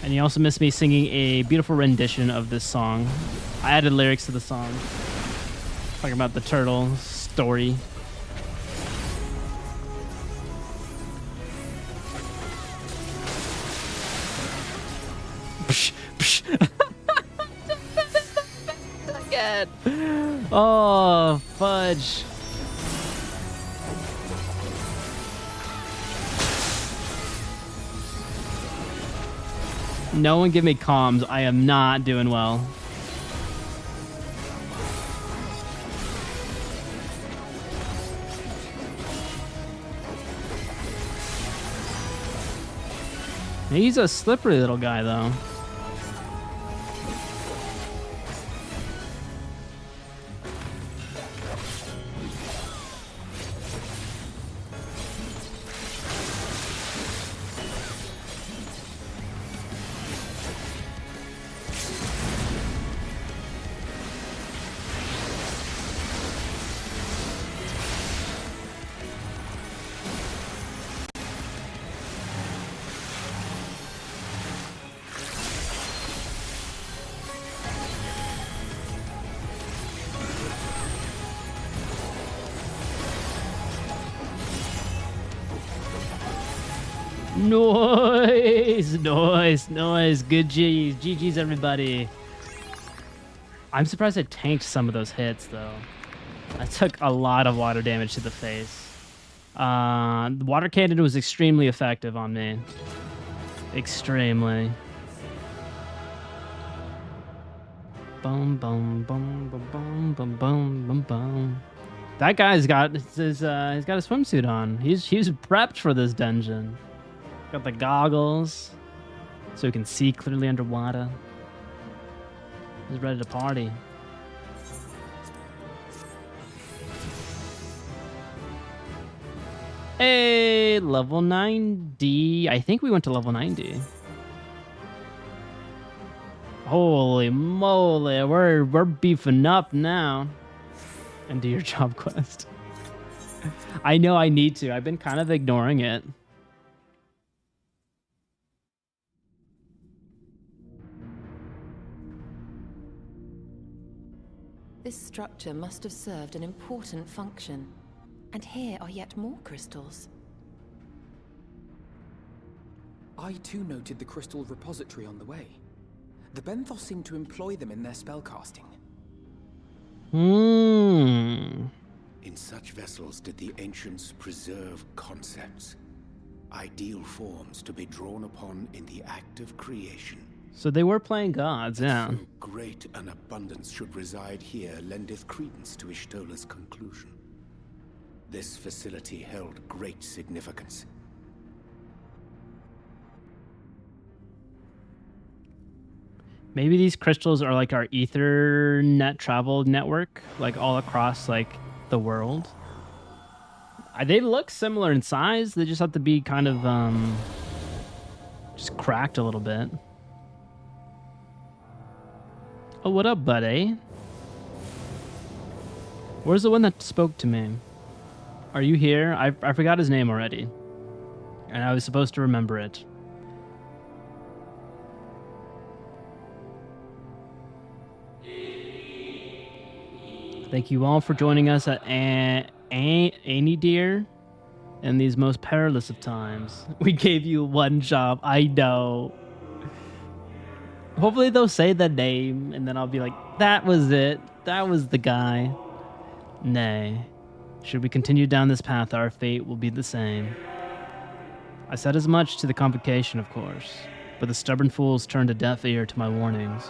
And you also missed me singing a beautiful rendition of this song. I added lyrics to the song. Talking about the turtle story. Psh, psh. Again. Oh, fudge. No one give me comms. I am not doing well. He's a slippery little guy, though. Nice. Good G's. GG's, everybody. I'm surprised I tanked some of those hits, though. I took a lot of water damage to the face. The water cannon was extremely effective on me. Extremely. Boom, boom, boom, boom, boom, boom, boom, boom, boom. That guy's got his he's got a swimsuit on. He's prepped for this dungeon. Got the goggles, so he can see clearly underwater. He's ready to party. Hey, level 90. I think we went to level 90. Holy moly, we're beefing up now. And do your job quest. I know I need to. I've been kind of ignoring it. This structure must have served an important function. And here are yet more crystals. I too noted the crystal repository on the way. The Benthos seem to employ them in their spellcasting. Hmm. In such vessels did the ancients preserve concepts, ideal forms to be drawn upon in the act of creation. So they were playing gods, yeah. So great an abundance should reside here lendeth credence to Ishtola's conclusion. This facility held great significance. Maybe these crystals are like our Ethernet travel network, like all across like the world. They look similar in size. They just have to be kind of just cracked a little bit. Oh, what up, buddy? Where's the one that spoke to me? Are you here? I forgot his name already. And I was supposed to remember it. Thank you all for joining us at anyder in these most perilous of times. We gave you one job. I know. Hopefully they'll say the name, and then I'll be like, that was it. That was the guy. Nay. Should we continue down this path, our fate will be the same. I said as much to the convocation, of course, but the stubborn fools turned a deaf ear to my warnings.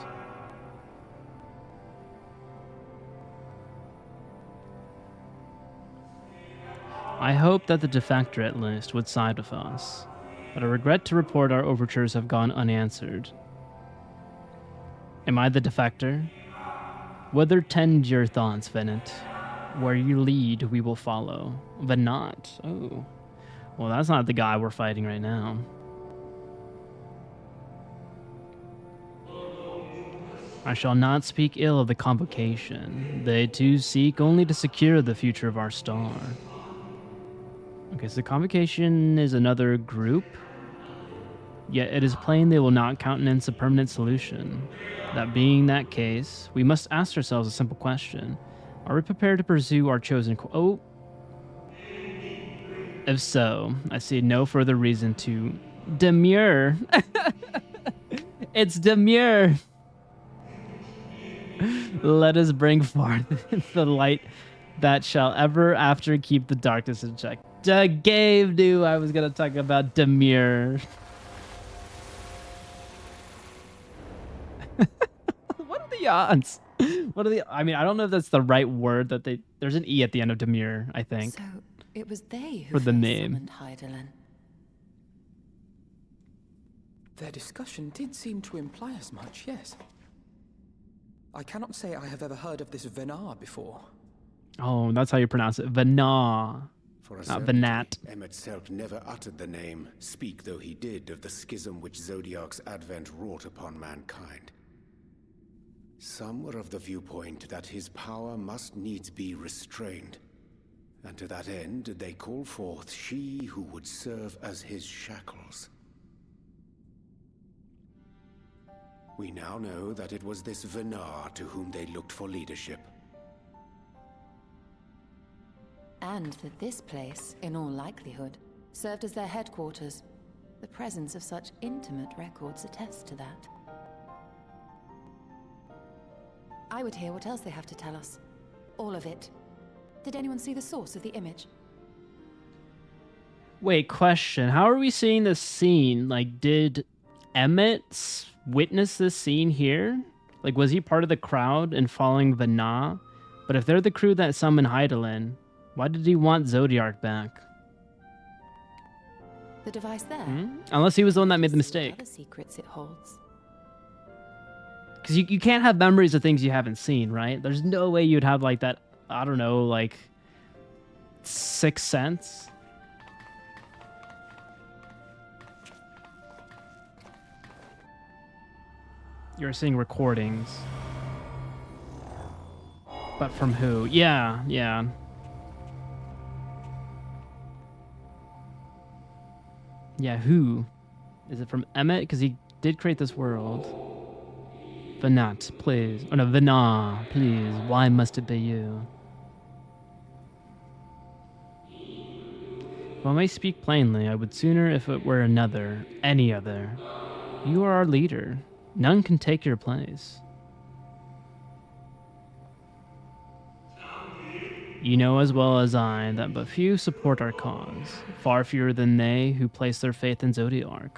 I hoped that the defector at least would side with us, but I regret to report our overtures have gone unanswered. Am I the defector? Whither tend your thoughts, Venant? Where you lead, we will follow. Venant. Oh. Well, that's not the guy we're fighting right now. I shall not speak ill of the convocation. They too seek only to secure the future of our star. Okay, so the convocation is another group. Yet it is plain they will not countenance a permanent solution. That being that case, we must ask ourselves a simple question. Are we prepared to pursue our chosen oh. If so, I see no further reason to demur. It's demur. Let us bring forth the light that shall ever after keep the darkness in check. Gabe knew I was going to talk about demur. What are the odds? What are the... I mean, I don't know if that's the right word that they... There's an E at the end of demur, I think. So it was they who for the first name. summoned Hydaelyn. Their discussion did seem to imply as much, yes. I cannot say I have ever heard of this Venar before. Oh, that's how you pronounce it. Venar. For a Not certainty, Venat. Emmet Selk never uttered the name, speak though he did of the schism which Zodiark's advent wrought upon mankind. Some were of the viewpoint that his power must needs be restrained, and to that end did they call forth she who would serve as his shackles. We now know that it was this Venar to whom they looked for leadership. And that this place, in all likelihood, served as their headquarters. The presence of such intimate records attests to that. I would hear what else they have to tell us. All of it. Did anyone see the source of the image? Wait, question. How are we seeing this scene? Like, did Emmett witness this scene here? Like, was he part of the crowd and following Venar? But if they're the crew that summoned Hydaelyn, why did he want Zodiark back? The device there? Unless he was the one that made the mistake. Other secrets it holds. Because you can't have memories of things you haven't seen, right? There's no way you'd have like that, I don't know, like sixth sense. You're seeing recordings. But from who? Yeah. Yeah, who? Is it from Emmett? Because he did create this world. Venat, please. Oh no, Venar, please. Why must it be you? If I may speak plainly, I would sooner if it were another, any other. You are our leader. None can take your place. You know as well as I that but few support our cause, far fewer than they who place their faith in Zodiark.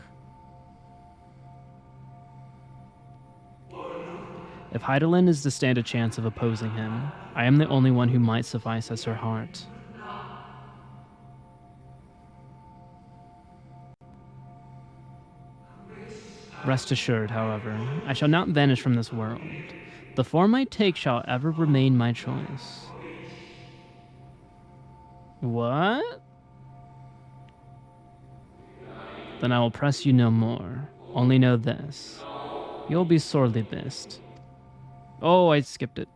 If Hydaelyn is to stand a chance of opposing him, I am the only one who might suffice as her heart. Rest assured, however, I shall not vanish from this world. The form I take shall ever remain my choice. What? Then I will press you no more. Only know this. You'll be sorely missed. Oh, I skipped it.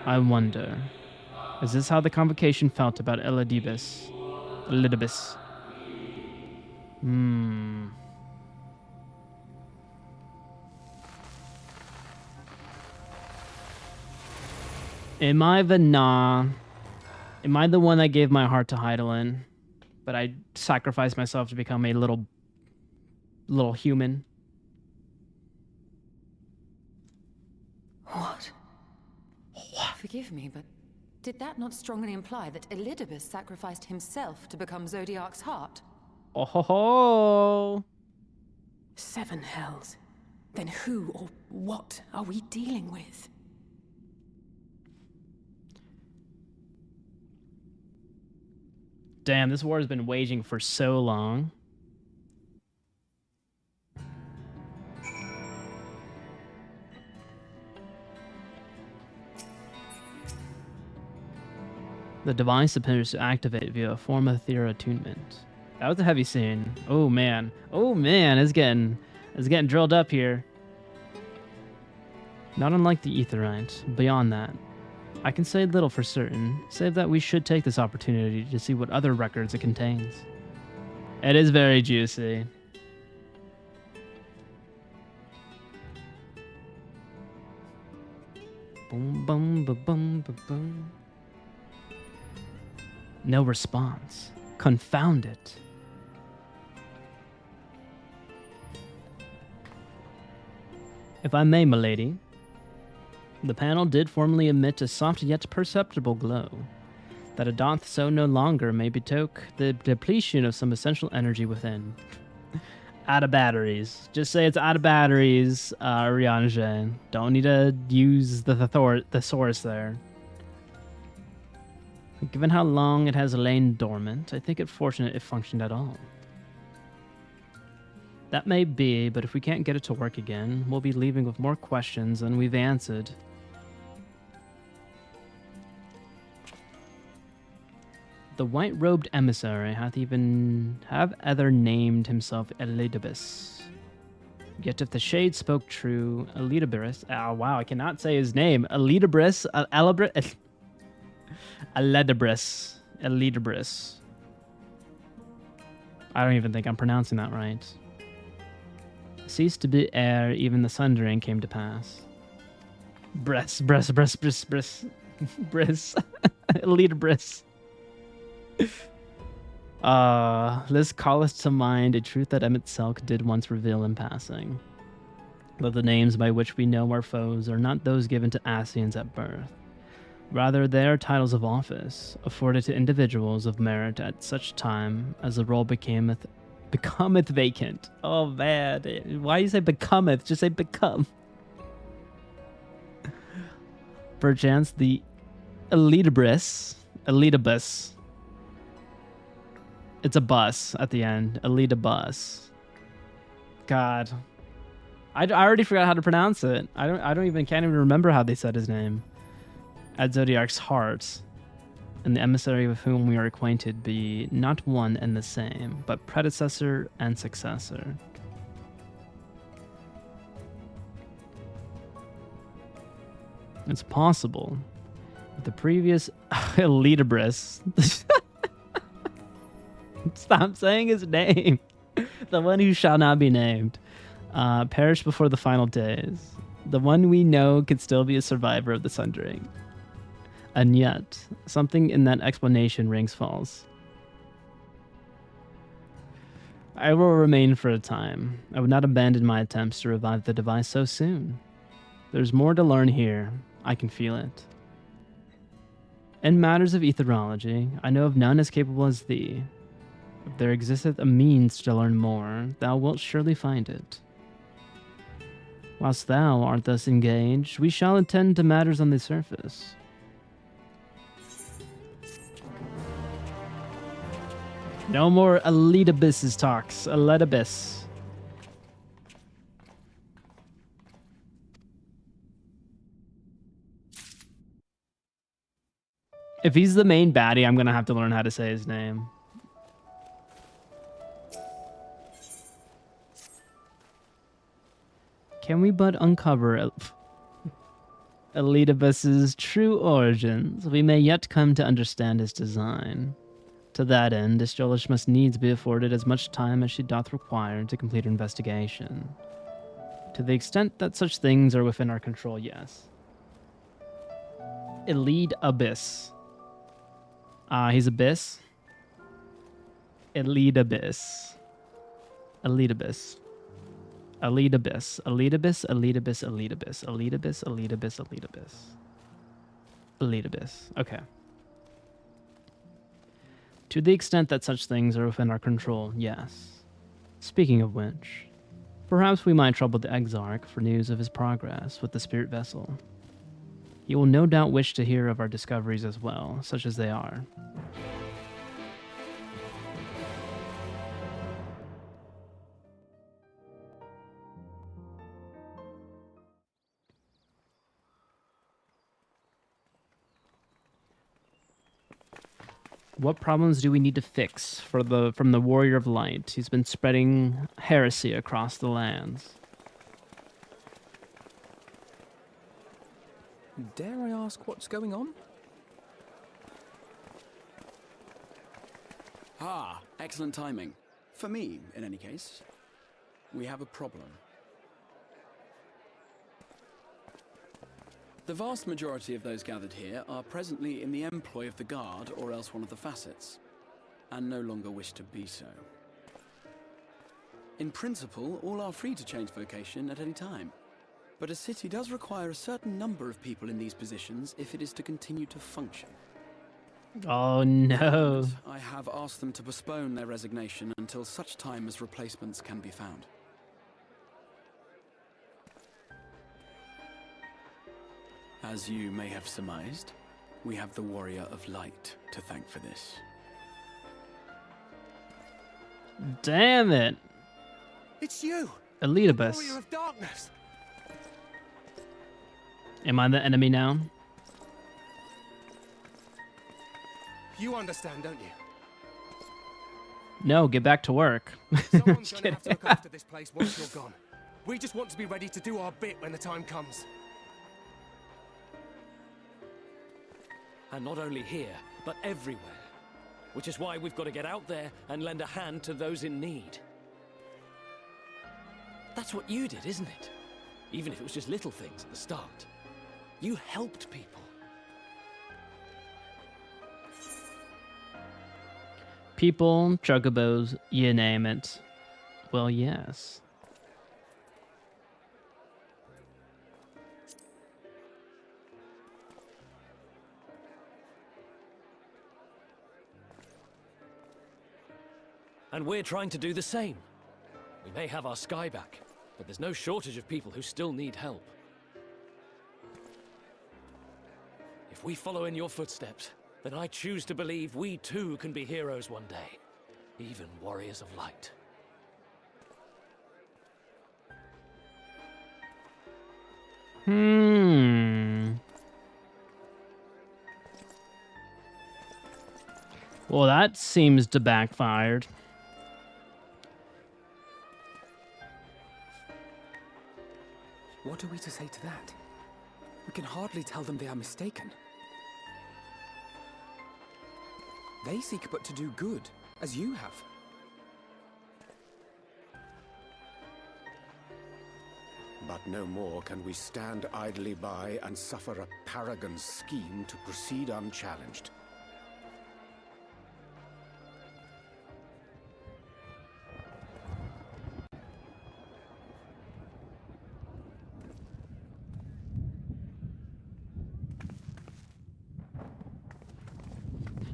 I wonder, is this how the convocation felt about Elidibus? Elidibus. Am I the Am I the one that gave my heart to Heidelin, but I sacrificed myself to become a little human? What? Forgive me, but did that not strongly imply that Elidibus sacrificed himself to become Zodiark's heart? Oh ho ho! 7 hells. Then who or what are we dealing with? Damn, this war has been waging for so long. The device appears to activate via a form of Thera attunement. That was a heavy scene. Oh man. Oh man, it's getting drilled up here. Not unlike the Aetherite. Beyond that, I can say little for certain, save that we should take this opportunity to see what other records it contains. It is very juicy. Boom, boom, boom, boom, boom, boom. No response. Confound it. If I may, milady, the panel did formerly emit a soft yet perceptible glow. That it doth so no longer may betoken the depletion of some essential energy within. Out of batteries. Just say it's out of batteries, urianger. Don't need to use the thesaurus there. Given how long it has lain dormant, I think it fortunate it functioned at all. That may be, but if we can't get it to work again, we'll be leaving with more questions than we've answered. The white-robed emissary hath ever named himself Elidibus. Yet if the shade spoke true, Elidibus, wow, I cannot say his name, Elidibus, Elidibus. I don't even think I'm pronouncing that right. Ceased to be ere even the sundering came to pass. Briss. Elidibus. This calleth to mind a truth that Emmett Selk did once reveal in passing. That the names by which we know our foes are not those given to Ascians at birth. Rather, they are titles of office, afforded to individuals of merit at such time as the role becometh vacant. Oh man, why do you say becometh? Just say become. Perchance the Elidibus. It's a bus at the end. Elidibus. God, I already forgot how to pronounce it. Can't even remember how they said his name. At Zodiark's heart, and the emissary with whom we are acquainted be not one and the same, but predecessor and successor. It's possible. The previous Elidibus. Stop saying his name. The one who shall not be named. Perished before the final days. The one we know could still be a survivor of the sundering. And yet, something in that explanation rings false. I will remain for a time. I would not abandon my attempts to revive the device so soon. There's more to learn here. I can feel it. In matters of etherology, I know of none as capable as thee. If there existeth a means to learn more, thou wilt surely find it. Whilst thou art thus engaged, we shall attend to matters on the surface. No more Elidibus's talks. Elidibus. If he's the main baddie, I'm gonna have to learn how to say his name. Can we but uncover Elidibus's true origins? We may yet come to understand his design. To that end, Astrologish must needs be afforded as much time as she doth require to complete her investigation. To the extent that such things are within our control, yes. Elidibus. He's Abyss. Elidibus. Elidibus. Elidibus. Elidibus. Elidibus. Elidibus. Elidibus. Elidibus. Elidibus. Elidibus. Okay. To the extent that such things are within our control, yes. Speaking of which, perhaps we might trouble the Exarch for news of his progress with the spirit vessel. He will no doubt wish to hear of our discoveries as well, such as they are. What problems do we need to fix from the Warrior of Light? He's been spreading heresy across the lands. Dare I ask what's going on? Ah, excellent timing. For me, in any case. We have a problem. The vast majority of those gathered here are presently in the employ of the Guard or else one of the facets, and no longer wish to be so. In principle, all are free to change vocation at any time, but a city does require a certain number of people in these positions if it is to continue to function. Oh no. I have asked them to postpone their resignation until such time as replacements can be found. As you may have surmised, we have the Warrior of Light to thank for this. Damn it. It's you! Elidibus. Warrior of Darkness! Am I the enemy now? You understand, don't you? No, get back to work. Someone's gonna have to look after this place once you're gone. We just want to be ready to do our bit when the time comes. And not only here, but everywhere. Which is why we've got to get out there and lend a hand to those in need. That's what you did, isn't it? Even if it was just little things at the start. You helped people. People, chocobos, you name it. Well, yes. And we're trying to do the same. We may have our sky back, but there's no shortage of people who still need help. If we follow in your footsteps, then I choose to believe we too can be heroes one day, even warriors of light. Well, that seems to backfired. What are we to say to that? We can hardly tell them they are mistaken. They seek but to do good, as you have. But no more can we stand idly by and suffer a paragon's scheme to proceed unchallenged.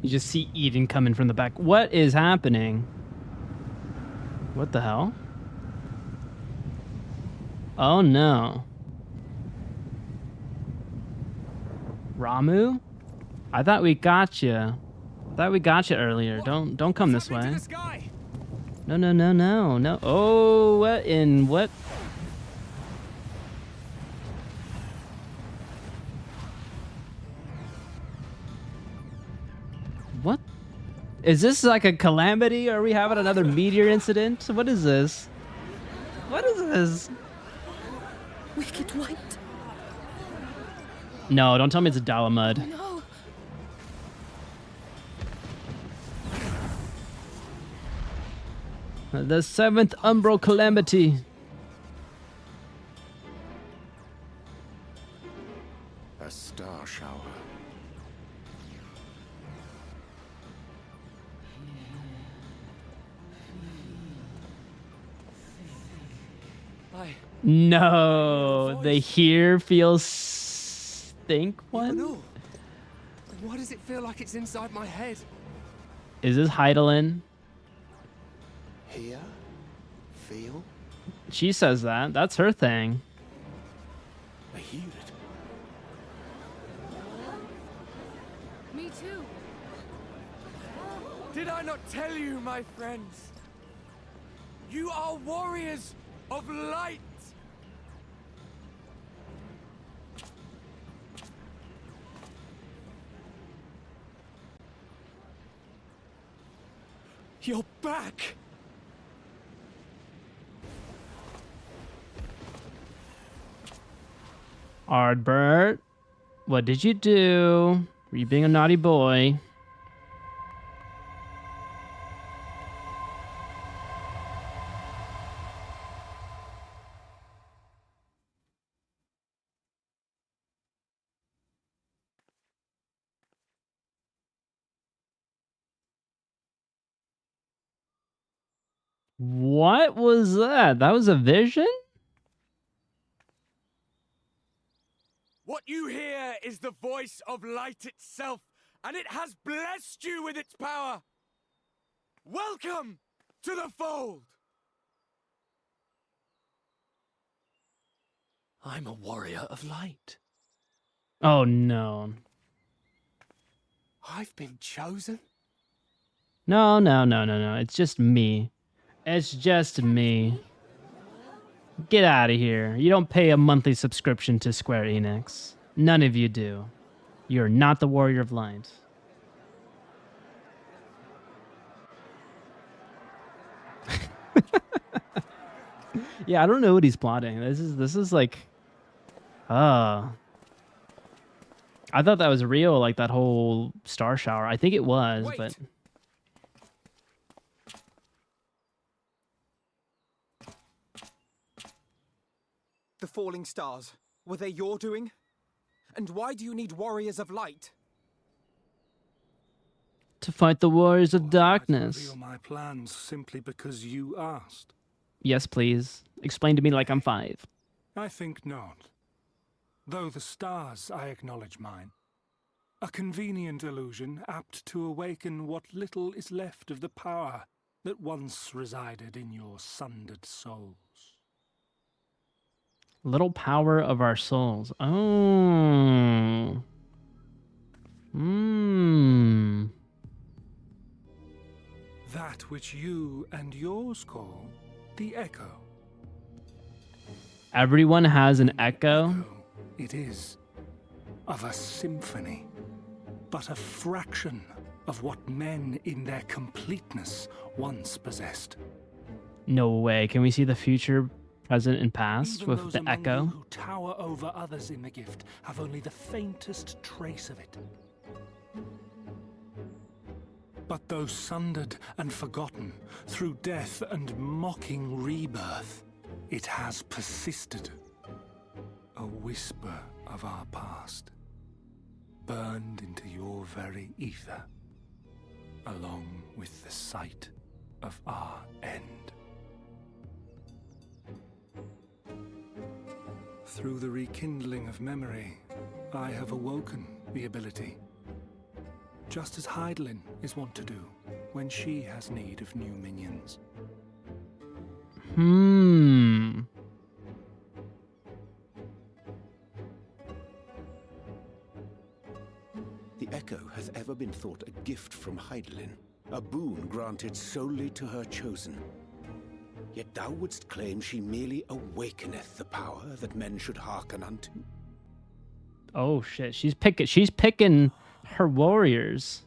You just see Eden coming from the back. What is happening? What the hell? Oh no. Ramu? I thought we got you. Thought we got you earlier. Don't come this way. No, no, no, no, no. Oh, what in what? What? Is this like a calamity? Are we having another meteor incident? What is this? What is this? Wicked White. No, don't tell me it's a Dalamud. No. The 7th Umbral Calamity. A star shower. No, the here feels stink one? No. Why does it feel like it's inside my head? Is this Heidelin? Hear? Feel? She says that. That's her thing. I hear it. Me too. Did I not tell you, my friends? You are warriors of light. You're back! Ardbert, what did you do? Were you being a naughty boy? What was that? That was a vision? What you hear is the voice of light itself, and it has blessed you with its power. Welcome to the fold. I'm a warrior of light. Oh no. I've been chosen? No, no, no, no, no. It's just me. It's just me. Get out of here. You don't pay a monthly subscription to Square Enix. None of you do. You're not the Warrior of Light. Yeah, I don't know what he's plotting. This is like I thought that was real, like that whole star shower. I think it was, Wait. but The falling stars, were they your doing? And why do you need warriors of light? to fight the Warriors of I Darkness. reveal my plans simply because you asked. Yes, please. Explain to me like I'm 5. I think not. Though the stars, I acknowledge mine. A convenient illusion apt to awaken what little is left of the power that once resided in your sundered souls. Little power of our souls. Oh. That which you and yours call the echo. Everyone has an echo. It is of a symphony, but a fraction of what men in their completeness once possessed. No way. Can we see the future, present, and past Even with those the among echo? you who tower over others in the gift have only the faintest trace of it. But though sundered and forgotten through death and mocking rebirth, it has persisted. A whisper of our past, burned into your very ether, along with the sight of our end. Through the rekindling of memory, I have awoken the ability, just as Heidelin is wont to do when she has need of new minions. The Echo has ever been thought a gift from Hydaelyn, a boon granted solely to her chosen. Yet thou wouldst claim she merely awakeneth the power that men should hearken unto. Oh shit, she's picking her warriors.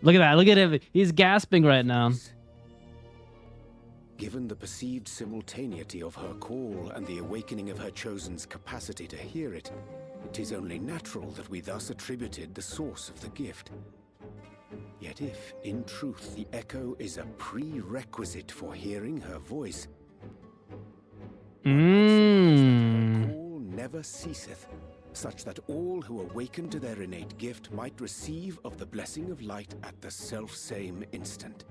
Look at that, look at him. He's gasping right now. Given the perceived simultaneity of her call and the awakening of her chosen's capacity to hear it, it is only natural that we thus attributed the source of the gift. Yet if, in truth, the echo is a prerequisite for hearing her voice, her call never ceaseth, such that all who awaken to their innate gift might receive of the blessing of light at the self-same instant.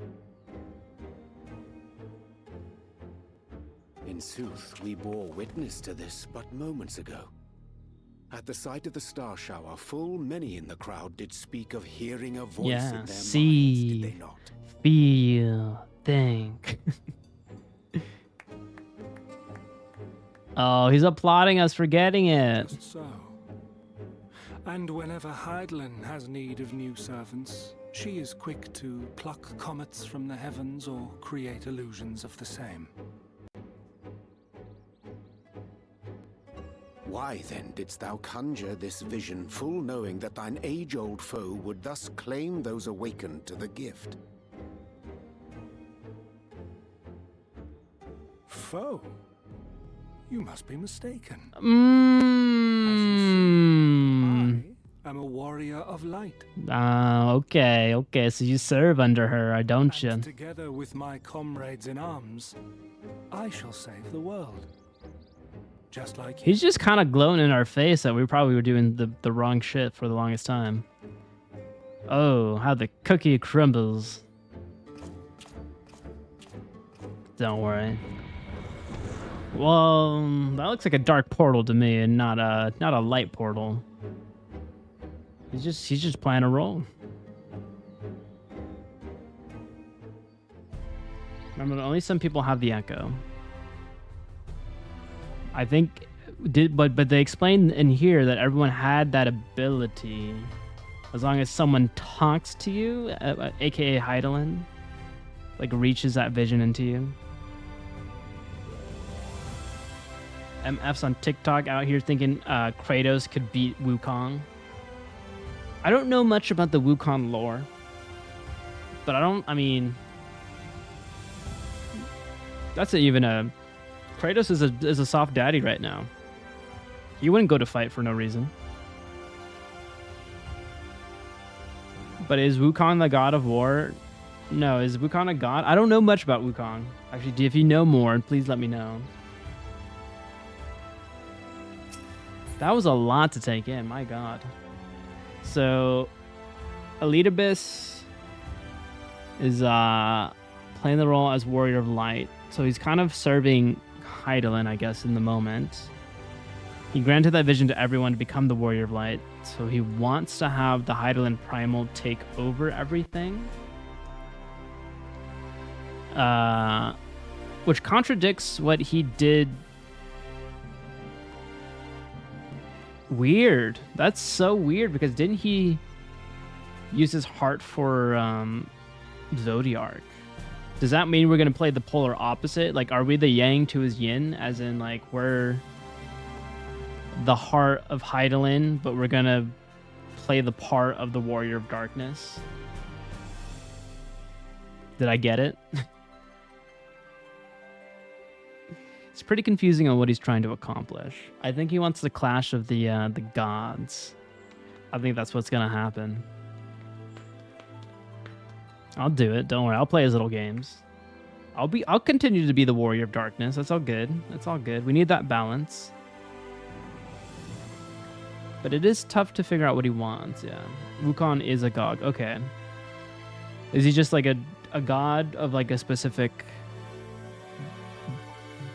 In sooth, we bore witness to this but moments ago. At the sight of the star shower, full many in the crowd did speak of hearing a voice in their minds, did they not? Feel, think. Oh, he's applauding us for getting it. Just so. And whenever Hydaelyn has need of new servants, she is quick to pluck comets from the heavens or create illusions of the same. Why then didst thou conjure this vision, full knowing that thine age-old foe would thus claim those awakened to the gift? Foe? You must be mistaken. I am a warrior of light. Okay, so you serve under her, don't you? And together with my comrades in arms, I shall save the world. Just like you. He's just kind of gloating in our face that we probably were doing the wrong shit for the longest time. Oh, how the cookie crumbles. Don't worry. Well, that looks like a dark portal to me, and not a light portal. He's just playing a role. Remember, only some people have the echo. I think, but they explained in here that everyone had that ability, as long as someone talks to you, aka Hydaelyn, like reaches that vision into you. MF's on TikTok out here thinking Kratos could beat Wukong. I don't know much about the Wukong lore, but I mean, that's even a... Kratos is a soft daddy right now. He wouldn't go to fight for no reason. But is Wukong the god of war? No, is Wukong a god? I don't know much about Wukong. Actually, if you know more, please let me know. That was a lot to take in, my god. So, Elidibus is playing the role as Warrior of Light. So he's kind of serving Hydaelyn, I guess, in the moment. He granted that vision to everyone to become the Warrior of Light. So he wants to have the Hydaelyn Primal take over everything. Which contradicts what he did. Weird. That's so weird, because didn't he use his heart for Zodiark? Does that mean we're going to play the polar opposite? Like, are we the yang to his yin? As in, like, we're the heart of Hydaelyn, but we're going to play the part of the Warrior of Darkness? Did I get it? It's pretty confusing on what he's trying to accomplish. I think he wants the clash of the gods. I think that's what's going to happen. I'll do it. Don't worry. I'll play his little games. I'll continue to be the Warrior of Darkness. That's all good. That's all good. We need that balance. But it is tough to figure out what he wants. Yeah. Wukong is a god. Okay. Is he just like a god of like a specific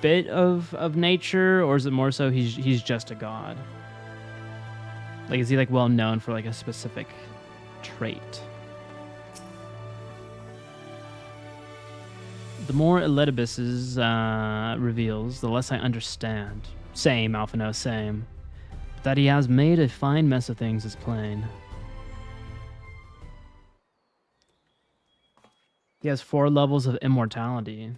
bit of nature, or is it more so he's just a god? Like, is he like well known for like a specific trait? The more Elidibus reveals, the less I understand. Same, Alphino, same. But that he has made a fine mess of things is plain. He has 4 levels of immortality.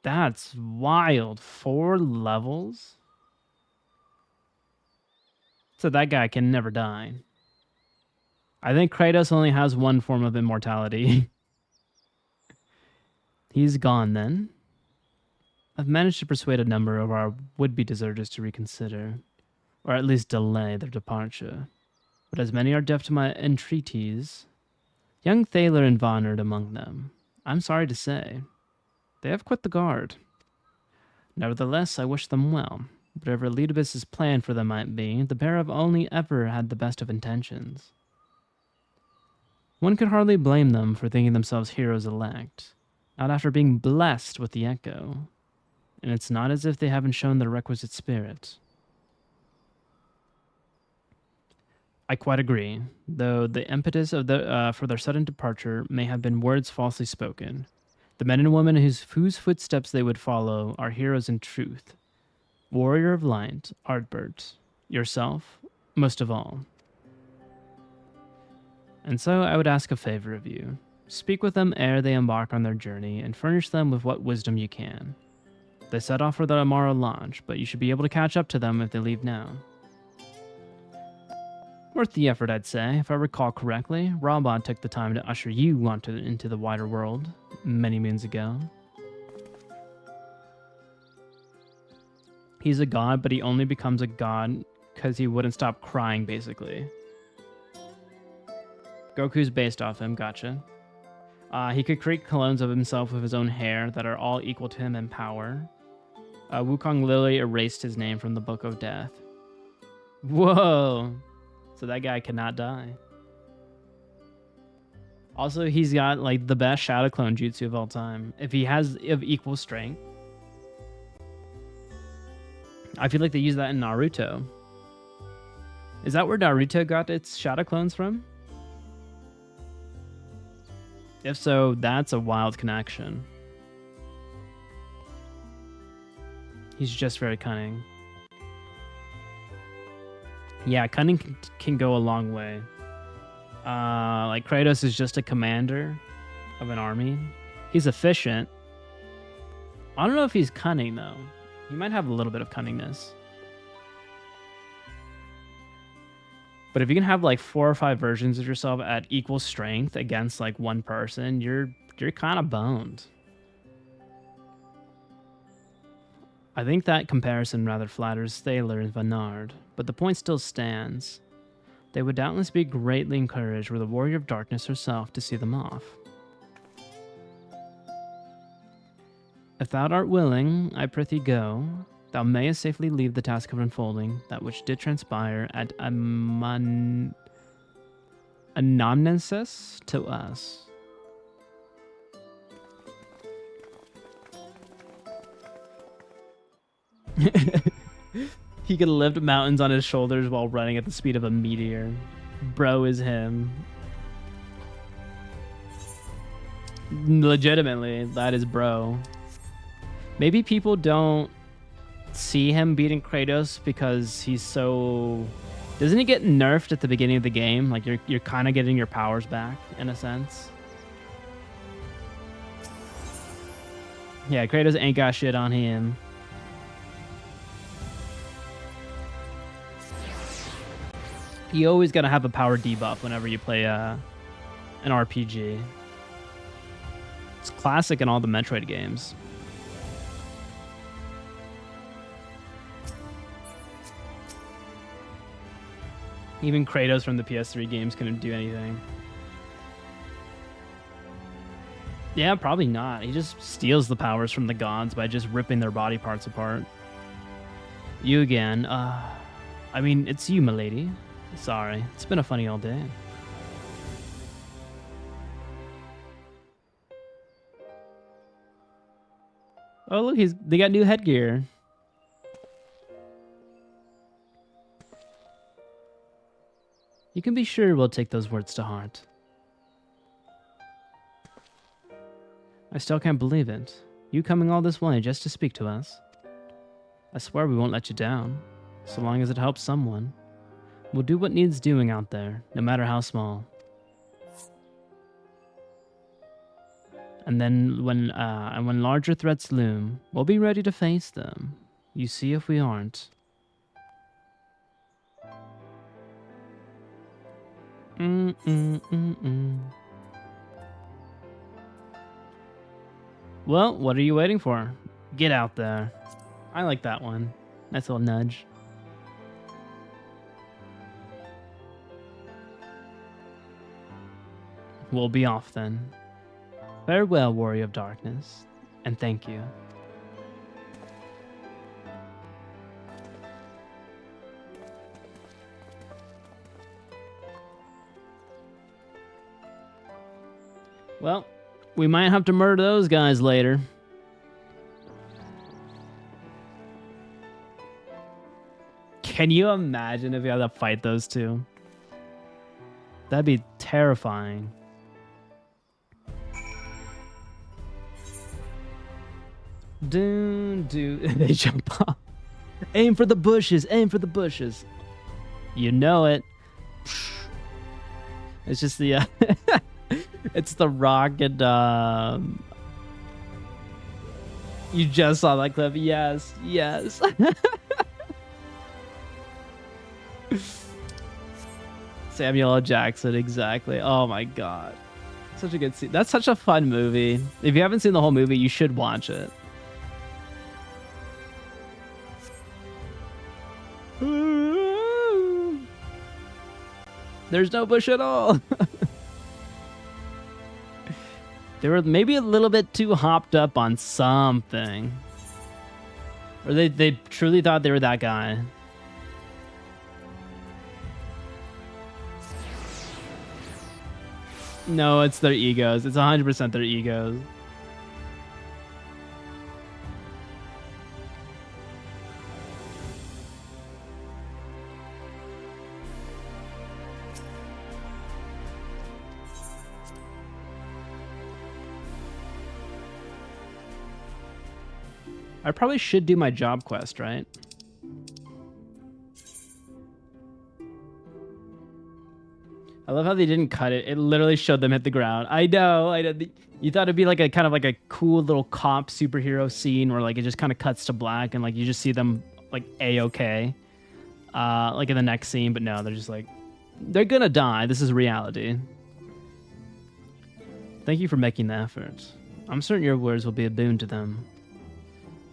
That's wild. 4 levels? So that guy can never die. I think Kratos only has 1 form of immortality. He's gone then. I've managed to persuade a number of our would-be deserters to reconsider, or at least delay their departure. But as many are deaf to my entreaties, young Thaler and Vonard among them, I'm sorry to say, they have quit the guard. Nevertheless, I wish them well. Whatever Elidibus's plan for them might be, the pair have only ever had the best of intentions. One could hardly blame them for thinking themselves heroes elect, not after being blessed with the echo. And it's not as if they haven't shown the requisite spirit. I quite agree, though the impetus of for their sudden departure may have been words falsely spoken. The men and women whose footsteps they would follow are heroes in truth. Warrior of Light, ardbert, yourself, most of all. And so I would ask a favor of you. Speak with them ere they embark on their journey, and furnish them with what wisdom you can. They set off for the Amaro Lodge, but you should be able to catch up to them if they leave now. Worth the effort, I'd say. If I recall correctly, Robot took the time to usher you into the wider world many moons ago. He's a god, but he only becomes a god because he wouldn't stop crying, basically. Goku's based off him, gotcha. He could create clones of himself with his own hair that are all equal to him in power. Wukong literally erased his name from the Book of Death. Whoa! So that guy cannot die. Also, he's got like the best shadow clone jutsu of all time. If he has of equal strength. I feel like they use that in Naruto. Is that where Naruto got its shadow clones from? If so, that's a wild connection. He's just very cunning. Yeah, cunning can go a long way. Like Kratos is just a commander of an army. He's efficient. I don't know if he's cunning though. He might have a little bit of cunningness. But if you can have like 4 or 5 versions of yourself at equal strength against like one person, you're kind of boned. I think that comparison rather flatters Thaler and Vanard, but the point still stands. They would doubtless be greatly encouraged were the Warrior of Darkness herself to see them off. If thou art willing, I prithee go. Thou mayest safely leave the task of unfolding that which did transpire at anamnesis to us. He could lift mountains on his shoulders while running at the speed of a meteor. Bro is him. Legitimately, that is bro. Maybe people don't see him beating Kratos because he's so... Doesn't he get nerfed at the beginning of the game? Like you're kind of getting your powers back in a sense. Yeah, Kratos ain't got shit on him. You always gotta have a power debuff whenever you play an RPG. It's classic in all the Metroid games. Even Kratos from the PS3 games couldn't do anything. Yeah, probably not. He just steals the powers from the gods by just ripping their body parts apart. You again. I mean, it's you, milady. Sorry, it's been a funny old day. Oh, look, they got new headgear. You can be sure we'll take those words to heart. I still can't believe it. You coming all this way just to speak to us. I swear we won't let you down, so long as it helps someone. We'll do what needs doing out there, no matter how small. And then when larger threats loom, we'll be ready to face them. You see if we aren't. Well, what are you waiting for? Get out there. I like that one. Nice little nudge. We'll be off then. Farewell, Warrior of Darkness, and thank you. Well, we might have to murder those guys later. Can you imagine if we had to fight those two? That'd be terrifying. They jump off. Aim for the bushes, aim for the bushes. You know it. It's just the it's the rocket. You just saw that clip. Yes, yes. Samuel L. Jackson, exactly. Oh my god. Such a good scene. That's such a fun movie. If you haven't seen the whole movie, you should watch it. There's no bush at all. They were maybe a little bit too hopped up on something. Or they truly thought they were that guy. No, it's their egos. It's 100% their egos. I probably should do my job quest, right? I love how they didn't cut it. It literally showed them hit the ground. I know. You thought it'd be like a kind of like a cool little cop superhero scene where like it just kind of cuts to black and like you just see them like A-okay. Like in the next scene, but no, they're just like, they're gonna die. This is reality. Thank you for making the effort. I'm certain your words will be a boon to them.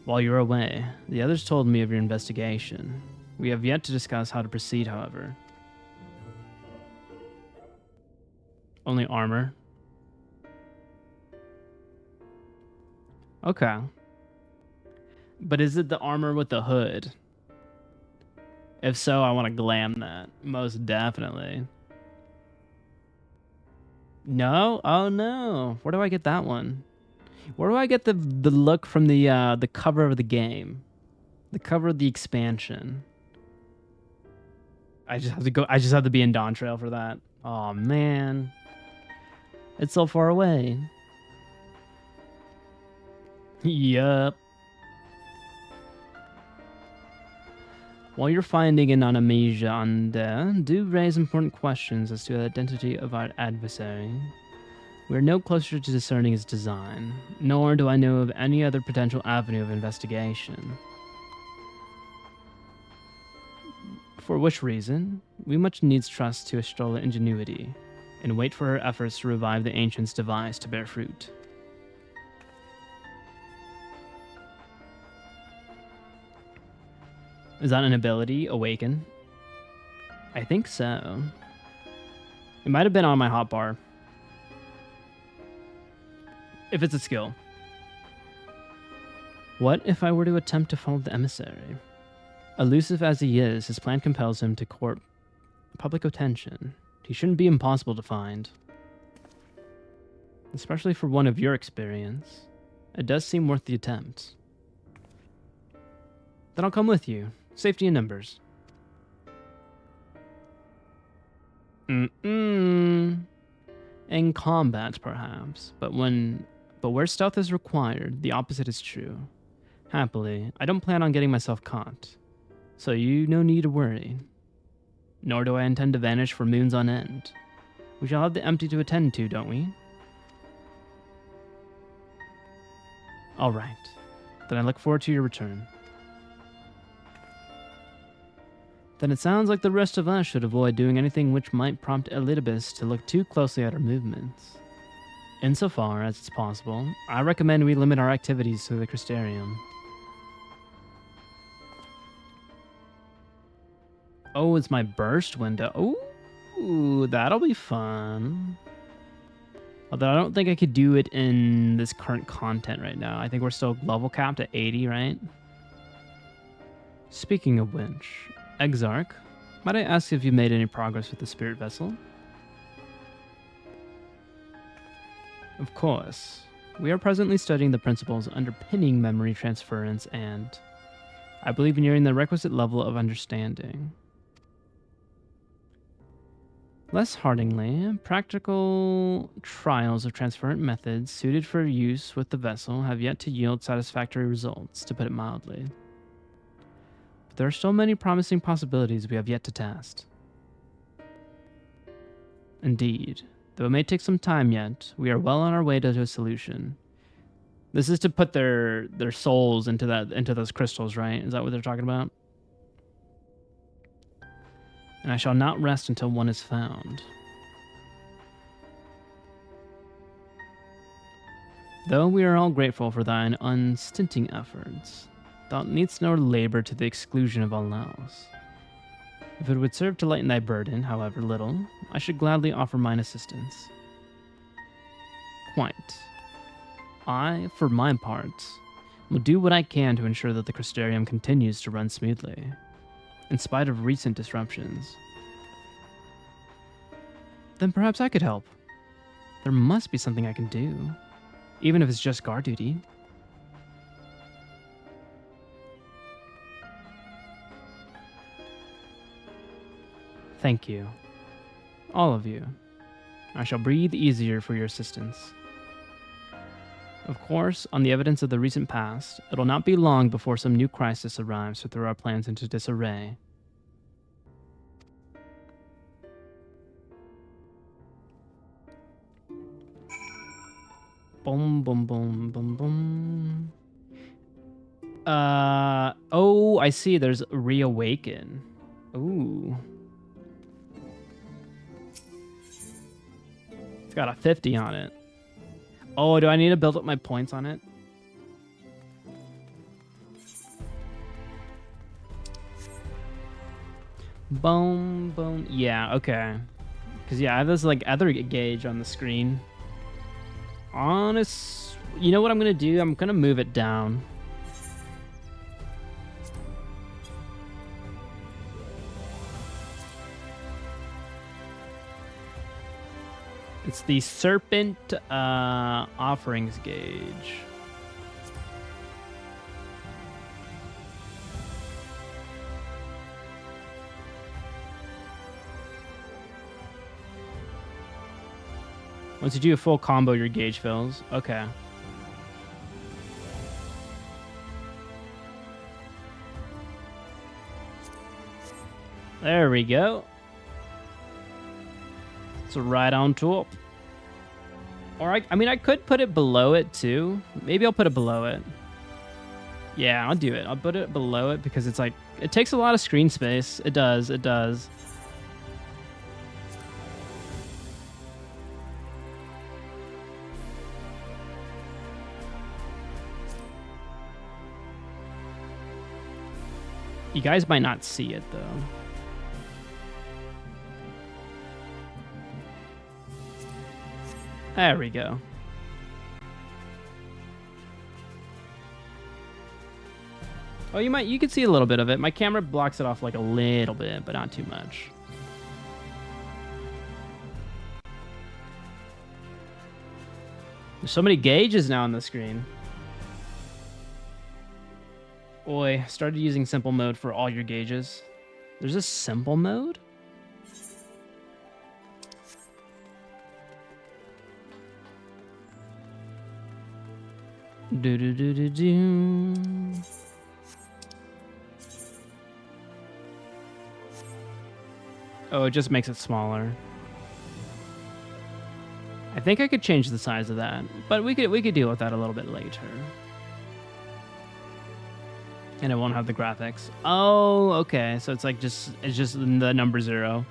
While you're away, the others told me of your investigation. We have yet to discuss how to proceed, however. Only armor. Okay. But is it the armor with the hood? If so, I want to glam that. Most definitely. No? Oh no. Where do I get that one? Where do I get the look from the cover of the game? The cover of the expansion. I just have to be in Dawntrail for that. Oh man. It's so far away. Yup. While you're finding an amnesia on there, do raise important questions as to the identity of our adversary. We're no closer to discerning his design, nor do I know of any other potential avenue of investigation. For which reason, we much needs trust to Estrella ingenuity, and wait for her efforts to revive the ancient's device to bear fruit. Is that an ability, Awaken? I think so. It might have been on my hotbar. If it's a skill. What if I were to attempt to follow the emissary? Elusive as he is, his plan compels him to court public attention. He shouldn't be impossible to find. Especially for one of your experience. It does seem worth the attempt. Then I'll come with you. Safety in numbers. In combat, perhaps, but where stealth is required, the opposite is true. Happily, I don't plan on getting myself caught, so you no need to worry. Nor do I intend to vanish for moons on end. We shall have the empty to attend to, don't we? All right. Then I look forward to your return. Then it sounds like the rest of us should avoid doing anything which might prompt Elidibus to look too closely at our movements. Insofar as it's possible, I recommend we limit our activities to the Crystarium. Oh, it's my burst window. Ooh, that'll be fun. Although I don't think I could do it in this current content right now. I think we're still level capped at 80, right? Speaking of which, Exarch, might I ask if you made any progress with the spirit vessel? Of course. We are presently studying the principles underpinning memory transference and, I believe, nearing the requisite level of understanding. Less heartily, practical trials of transferent methods suited for use with the vessel have yet to yield satisfactory results, to put it mildly. But there are still many promising possibilities we have yet to test. Indeed, though it may take some time yet, we are well on our way to a solution. This is to put their souls into those crystals, right? Is that what they're talking about? And I shall not rest until one is found. Though we are all grateful for thine unstinting efforts, thou needst no labor to the exclusion of all else. If it would serve to lighten thy burden, however little, I should gladly offer mine assistance. Quite. I, for my part, will do what I can to ensure that the Crystarium continues to run smoothly, in spite of recent disruptions. Then perhaps I could help. There must be something I can do, even if it's just guard duty. Thank you. All of you. I shall breathe easier for your assistance. Of course, on the evidence of the recent past, it'll not be long before some new crisis arrives to throw our plans into disarray. Boom, boom, boom, boom, boom. Oh, I see. There's reawaken. Ooh. It's got a 50 on it. Oh, do I need to build up my points on it? Boom, boom. Yeah, okay. Because, yeah, I have this, like, other gauge on the screen. You know what I'm going to do? I'm going to move it down. It's the Serpent Offerings gauge. Once you do a full combo, your gauge fills. Okay. There we go. It's right on top. Or I mean, I could put it below it too. Maybe I'll put it below it. Yeah, I'll do it. I'll put it below it because it's like, it takes a lot of screen space. It does. It does. You guys might not see it though. There we go. Oh, you can see a little bit of it. My camera blocks it off like a little bit, but not too much. There's so many gauges now on the screen. Oi, started using simple mode for all your gauges. There's a simple mode? Do. Oh, it just makes it smaller. I think I could change the size of that, but we could deal with that a little bit later. And it won't have the graphics. Oh, okay. So it's like it's just the number 0.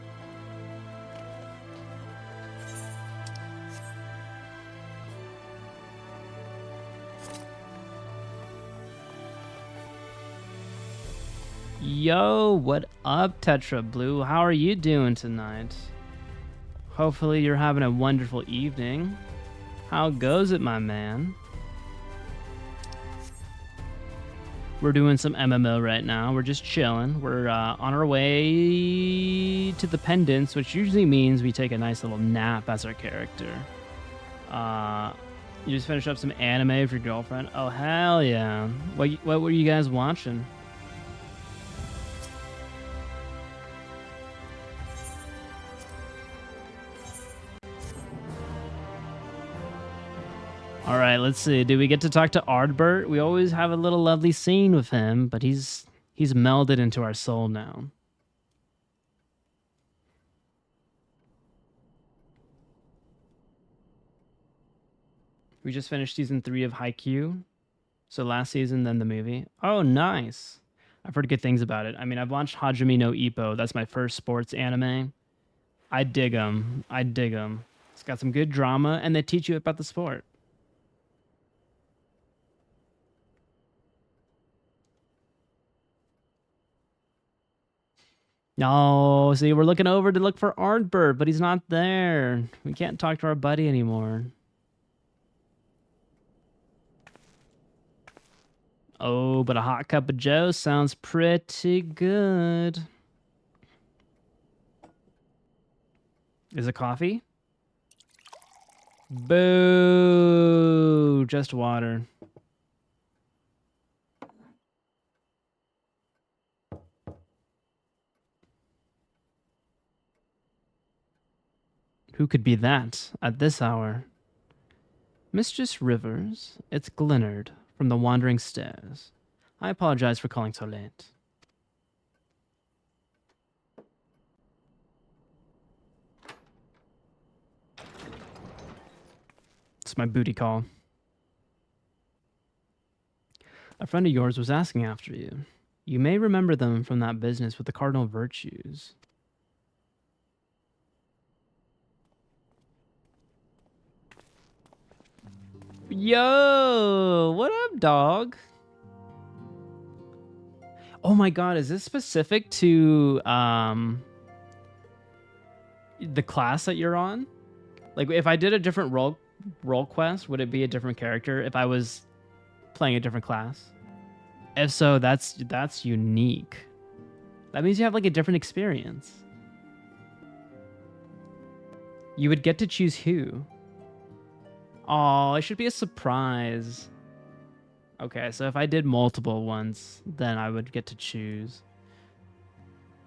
Yo, what up, Tetra Blue? How are you doing tonight? Hopefully you're having a wonderful evening. How goes it, my man? We're doing some MMO right now. We're just chilling. We're on our way to the pendants, which usually means we take a nice little nap as our character. You just finished up some anime for your girlfriend? Oh, hell yeah. What were you guys watching? All right, let's see. Do we get to talk to Ardbert? We always have a little lovely scene with him, but he's melded into our soul now. We just finished season 3 of Haikyuu. So last season, then the movie. Oh, nice. I've heard good things about it. I mean, I've watched Hajime no Ippo. That's my first sports anime. I dig them. I dig them. It's got some good drama, and they teach you about the sport. No, see, we're looking over to look for Ardbert, but he's not there. We can't talk to our buddy anymore. Oh, but a hot cup of joe sounds pretty good. Is it coffee? Boo! Just water. Who could be that at this hour? Mistress Rivers, it's Glenard from the Wandering Stairs. I apologize for calling so late. It's my booty call. A friend of yours was asking after you. You may remember them from that business with the cardinal virtues. Yo, what up, dog? Oh my god, is this specific to the class that you're on? Like, if I did a different role quest, would it be a different character if I was playing a different class? If so, that's unique. That means you have like a different experience. You would get to choose who. Oh, it should be a surprise. Okay, so if I did multiple ones, then I would get to choose.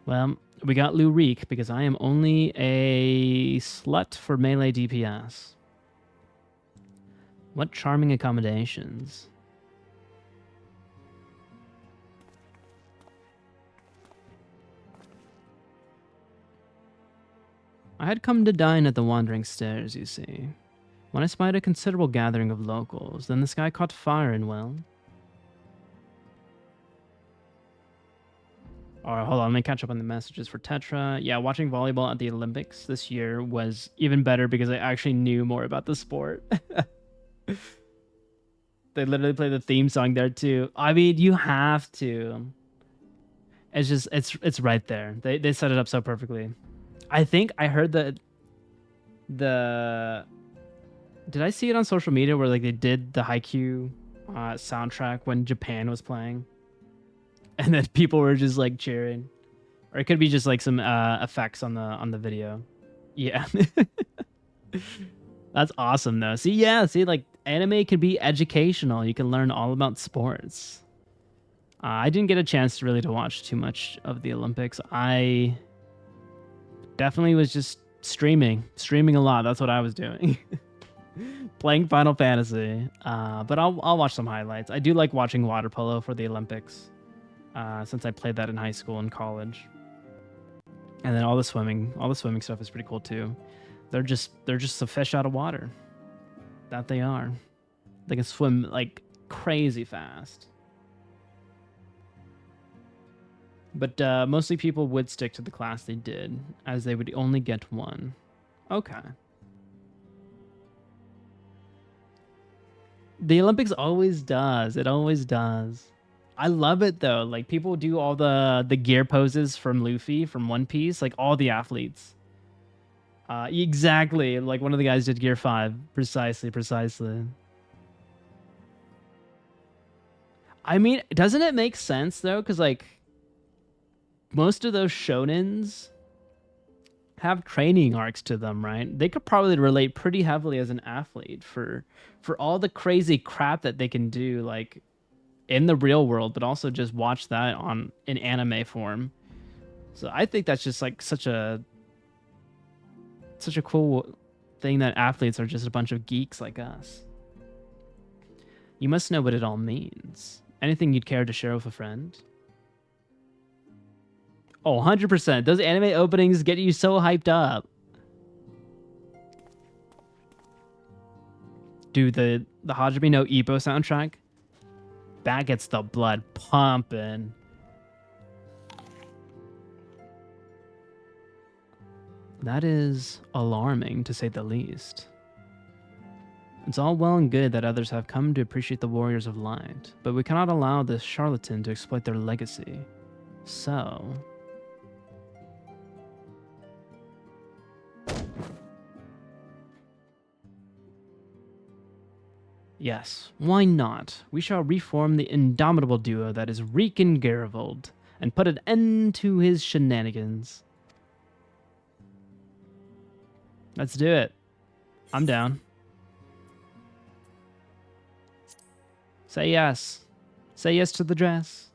Well, we got lue-reeq because I am only a slut for melee DPS. What charming accommodations. I had come to dine at the Wandering Stairs, you see. When I spied a considerable gathering of locals, then the sky caught fire and, well... Alright, hold on, let me catch up on the messages for Tetra. Yeah, watching volleyball at the Olympics this year was even better because I actually knew more about the sport. They literally play the theme song there too. I mean, you have to. It's just, it's right there. They set it up so perfectly. I think I heard the did I see it on social media where like they did the Haikyuu soundtrack when Japan was playing, and then people were just like cheering, or it could be just like some effects on the video. Yeah, that's awesome though. See, yeah, see, like anime can be educational. You can learn all about sports. I didn't get a chance to watch too much of the Olympics. I definitely was just streaming a lot. That's what I was doing. Playing Final Fantasy, but I'll watch some highlights. I do like watching water polo for the Olympics, since I played that in high school and college. And then all the swimming stuff is pretty cool too. They're just a fish out of water. That they are. They can swim like crazy fast. But mostly people would stick to the class they did, as they would only get one. Okay. The Olympics always does. It always does. I love it though. Like people do all the gear poses from Luffy from One Piece, like all the athletes. Exactly. Like one of the guys did Gear 5. Precisely. I mean, doesn't it make sense though? Because like most of those shonens have training arcs to them, right? They could probably relate pretty heavily as an athlete for all the crazy crap that they can do, like in the real world, but also just watch that in anime form. So I think that's just like such a cool thing that athletes are just a bunch of geeks like us. You must know what it all means. Anything you'd care to share with a friend? Oh, 100%. Those anime openings get you so hyped up. Dude, the Hajime no Ippo soundtrack, that gets the blood pumping. That is alarming, to say the least. It's all well and good that others have come to appreciate the Warriors of Light, but we cannot allow this charlatan to exploit their legacy. So... yes, why not? We shall reform the indomitable duo that is Reek and Garivold, and put an end to his shenanigans. Let's do it. I'm down. Say yes. Say yes to the dress.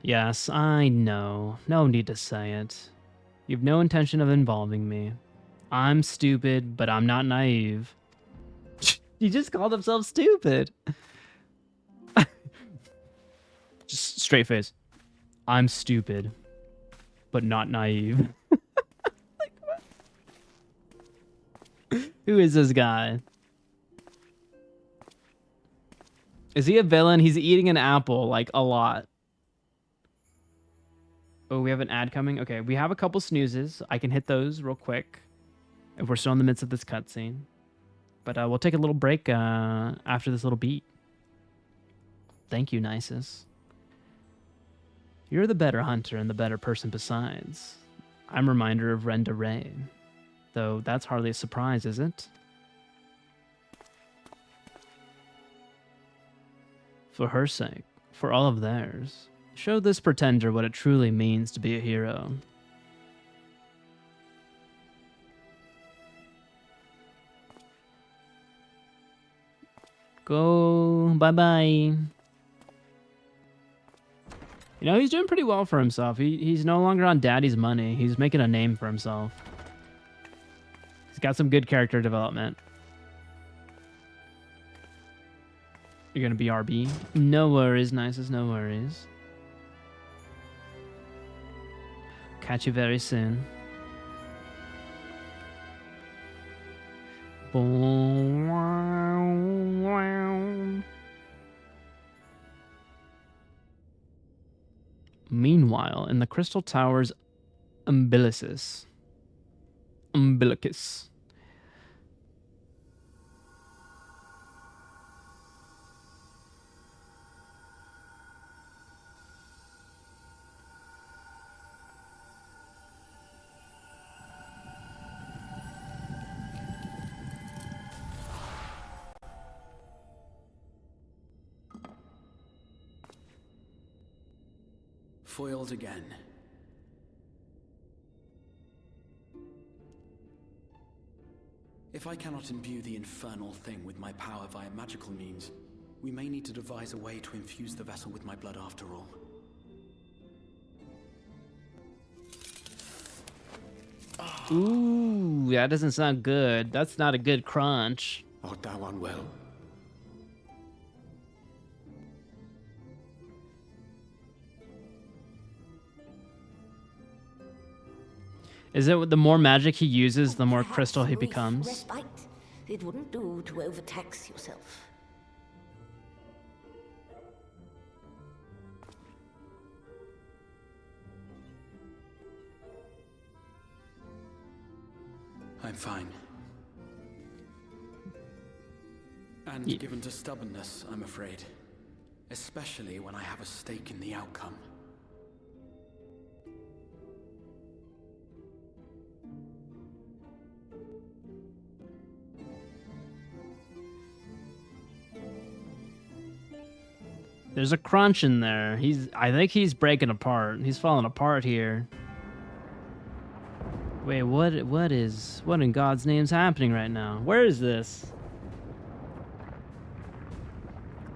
Yes, I know. No need to say it. You've no intention of involving me. I'm stupid, but I'm not naive. He just called himself stupid. Just straight face. I'm stupid, but not naive. Like, what? Who is this guy? Is he a villain? He's eating an apple, like, a lot. Oh, we have an ad coming? Okay, we have a couple snoozes. I can hit those real quick if we're still in the midst of this cutscene. But we'll take a little break after this little beat. Thank you, Nisus. You're the better hunter and the better person besides. I'm a reminder of Renda Ray. Though that's hardly a surprise, is it? For her sake, for all of theirs, show this pretender what it truly means to be a hero. Go, bye-bye. You know, he's doing pretty well for himself. He's no longer on daddy's money. He's making a name for himself. He's got some good character development. You're gonna be RB? No worries, Nisus, no worries. Catch you very soon. Meanwhile, in the Crystal Tower's umbilicus. Foiled again. If I cannot imbue the infernal thing with my power via magical means, we may need to devise a way to infuse the vessel with my blood after all. Ooh, that doesn't sound good. That's not a good crunch. Art thou unwell? Is it the more magic he uses, the more crystal he becomes? Respite. It wouldn't do to overtax yourself. I'm fine. And given to stubbornness, I'm afraid. Especially when I have a stake in the outcome. There's a crunch in there. I think he's breaking apart. He's falling apart here. Wait, what in God's name's happening right now? Where is this?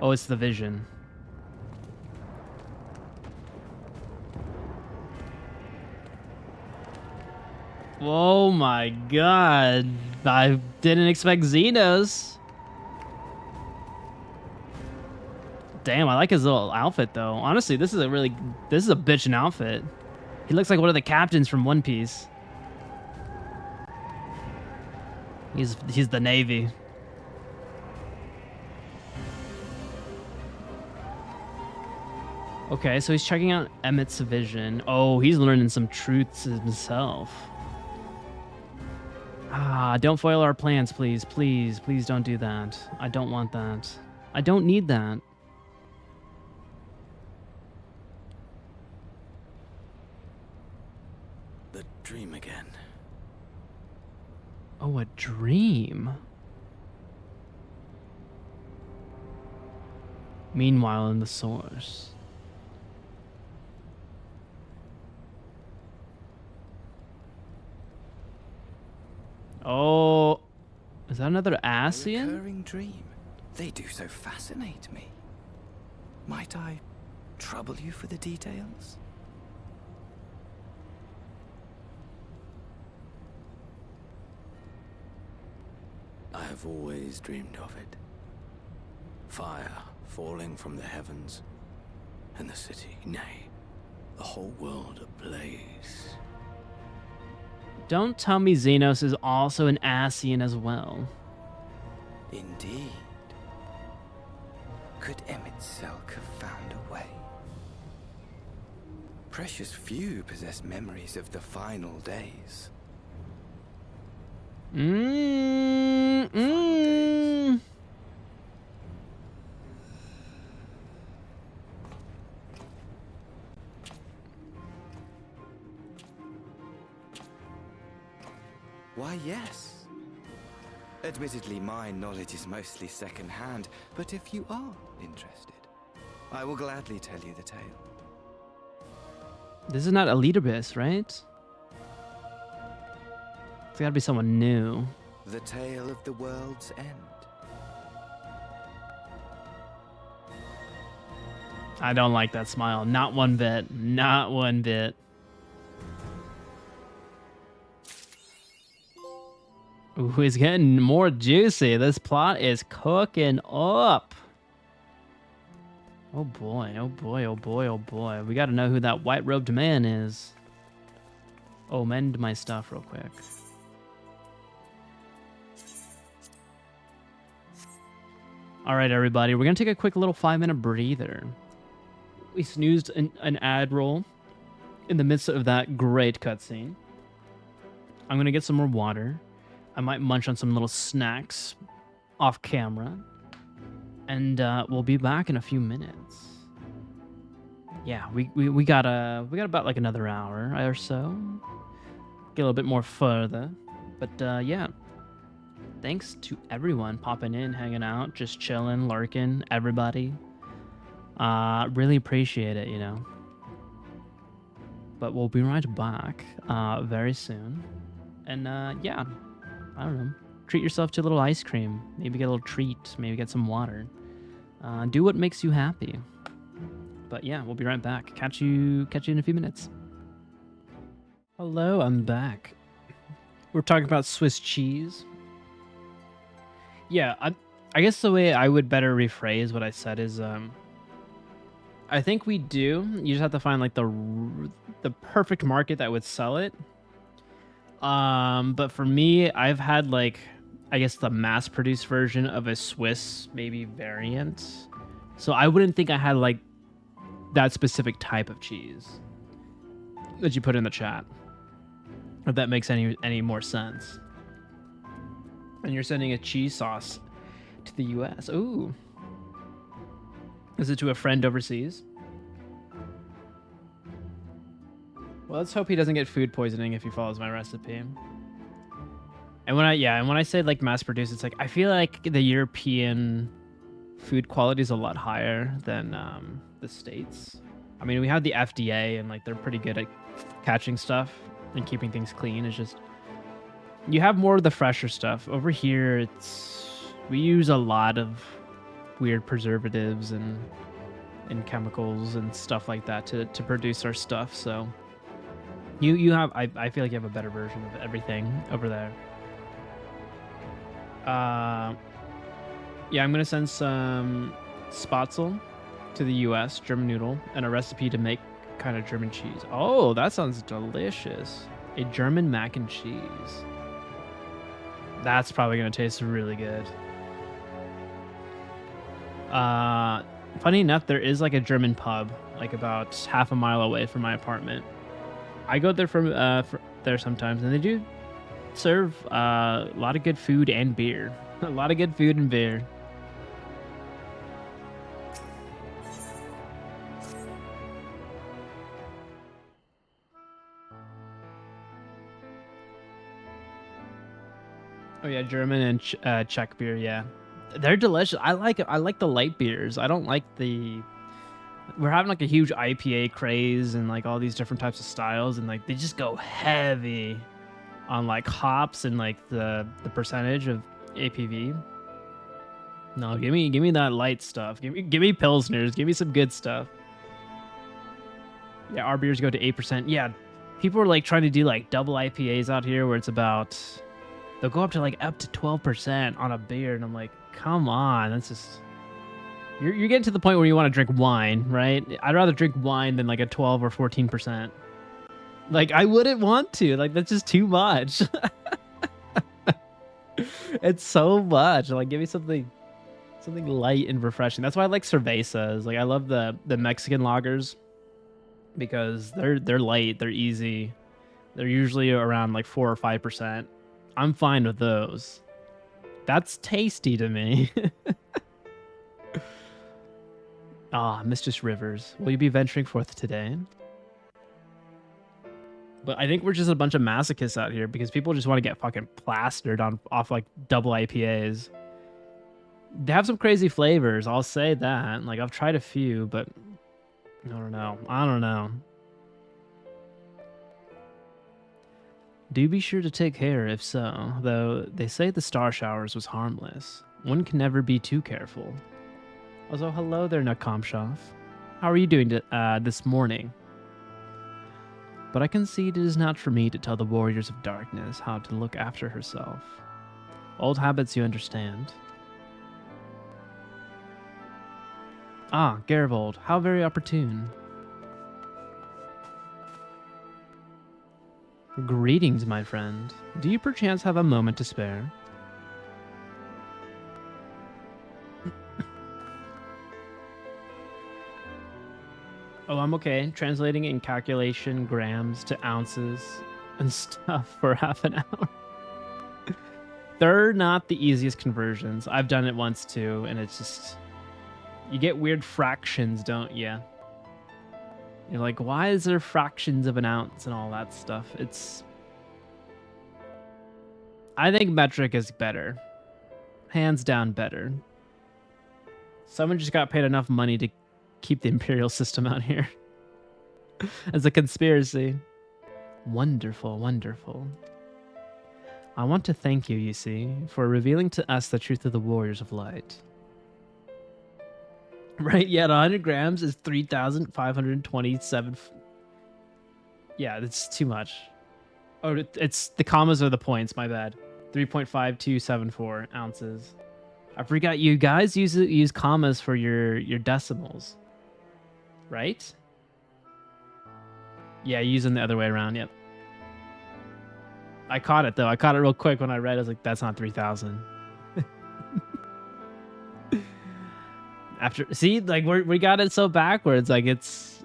Oh, it's the vision. Oh my God. I didn't expect Zenos. Damn, I like his little outfit though. Honestly, this is a bitchin' outfit. He looks like one of the captains from One Piece. He's the Navy. Okay, so he's checking out Emmett's vision. Oh, he's learning some truths himself. Ah, don't foil our plans, please. Please, please don't do that. I don't want that. I don't need that. The dream again. Oh, a dream. Meanwhile, in the source. Oh, is that another Ascian? A recurring dream. They do so fascinate me. Might I trouble you for the details? I have always dreamed of it. Fire falling from the heavens, and the city, nay, the whole world ablaze. Don't tell me Zenos is also an Ascian as well. Indeed. Could Emmett Selk have found a way? Precious few possess memories of the final days. Why, yes. Admittedly, my knowledge is mostly second-hand, but if you are interested, I will gladly tell you the tale. This is not a leaderbiss, right? It's gotta be someone new. The tale of the world's end. I don't like that smile. Not one bit. Not one bit. Ooh, it's getting more juicy. This plot is cooking up. Oh boy, oh boy, oh boy, oh boy. We gotta know who that white-robed man is. Oh, mend my stuff real quick. All right, everybody. We're gonna take a quick little 5-minute breather. We snoozed an ad roll in the midst of that great cutscene. I'm gonna get some more water. I might munch on some little snacks off camera. And we'll be back in a few minutes. Yeah, we got about like another hour or so. Get a little bit more further. But yeah. Thanks to everyone popping in, hanging out, just chilling, lurking, everybody. Really appreciate it, you know. But we'll be right back very soon. And yeah, I don't know. Treat yourself to a little ice cream. Maybe get a little treat. Maybe get some water. Do what makes you happy. But yeah, we'll be right back. Catch you in a few minutes. Hello, I'm back. We're talking about Swiss cheese. Yeah, I guess the way I would better rephrase what I said is, I think we do. You just have to find like the perfect market that would sell it. But for me, I've had like, I guess the mass-produced version of a Swiss maybe variant. So I wouldn't think I had like that specific type of cheese that you put in the chat. If that makes any more sense. And you're sending a cheese sauce to the US. Ooh. Is it to a friend overseas? Well, let's hope he doesn't get food poisoning if he follows my recipe. And when I say like mass produced, it's like I feel like the European food quality is a lot higher than the States. I mean, we have the FDA and like they're pretty good at catching stuff and keeping things clean. It's just you have more of the fresher stuff. Over here, we use a lot of weird preservatives and chemicals and stuff like that to produce our stuff. So you have I feel like you have a better version of everything over there. Yeah, I'm gonna send some spatzel to the US, German noodle, and a recipe to make kind of German cheese. Oh, that sounds delicious. A German mac and cheese. That's probably gonna taste really good. Funny enough, there is like a German pub like about half a mile away from my apartment. I go there from there sometimes, and they do serve a lot of good food and beer. A lot of good food and beer. Oh yeah, German and Czech beer. Yeah, they're delicious. I like it. I like the light beers. I don't like the. We're having like a huge IPA craze and like all these different types of styles, and like they just go heavy on like hops and like the percentage of APV. No, give me that light stuff. Give me pilsners. Give me some good stuff. Yeah, our beers go to 8%. Yeah, people are like trying to do like double IPAs out here where it's about they'll go up to 12% on a beer, and I'm like, come on, that's just you're getting to the point where you want to drink wine, right? I'd rather drink wine than like a 12 or 14%. Like I wouldn't want to. Like that's just too much. It's so much. Like give me something light and refreshing. That's why I like cervezas. Like I love the Mexican lagers because they're light, they're easy. They're usually around like 4 or 5%. I'm fine with those. That's tasty to me. Mistress Rivers, will you be venturing forth today? But I think we're just a bunch of masochists out here because people just want to get fucking plastered off like double IPAs. They have some crazy flavors, I'll say that. Like I've tried a few, but I don't know. Do be sure to take care if so, though they say the star showers was harmless. One can never be too careful. Also, hello there, Nakamshov. How are you doing this morning? But I concede it is not for me to tell the warriors of darkness how to look after herself. Old habits, you understand. Ah, Gervold, how very opportune. Greetings, my friend. Do you perchance have a moment to spare? Oh, I'm okay. Translating in calculation grams to ounces and stuff for half an hour. They're not the easiest conversions. I've done it once too, and it's just... You get weird fractions, don't you? You're like, why is there fractions of an ounce and all that stuff? I think metric is better. Hands down better. Someone just got paid enough money to keep the imperial system out here. As a conspiracy. Wonderful, wonderful. I want to thank you, you see, for revealing to us the truth of the Warriors of Light. Right, yeah, 100 grams is 3,527. Yeah, that's too much. Oh, it's the commas are the points, my bad. 3.5274 ounces. I forgot you guys use commas for your decimals. Right? Yeah, using the other way around, yep. I caught it though. I caught it real quick when I read it. I was like, that's not 3,000. We got it so backwards. Like it's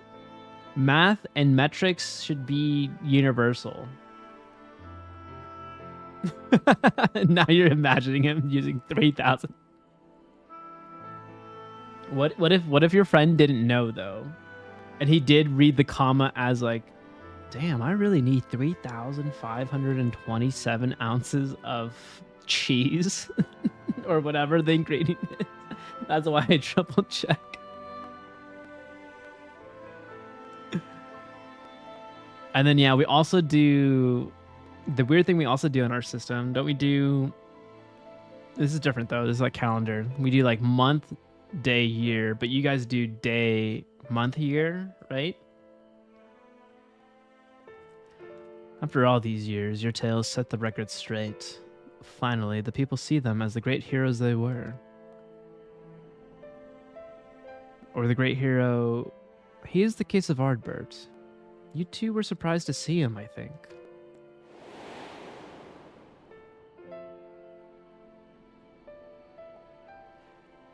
math and metrics should be universal. Now you're imagining him using 3,000. What if your friend didn't know though, and he did read the comma as like, damn, I really need 3,527 ounces of cheese or whatever the ingredient is. That's why I triple check. And then, yeah, we also do the weird thing we also do in our system. Don't we do? This is different though. This is like calendar. We do like month, day, year, but you guys do day, month, year, right? After all these years, your tales set the record straight. Finally, the people see them as the great heroes they were. Or the great hero... He is the case of Ardbert. You two were surprised to see him, I think.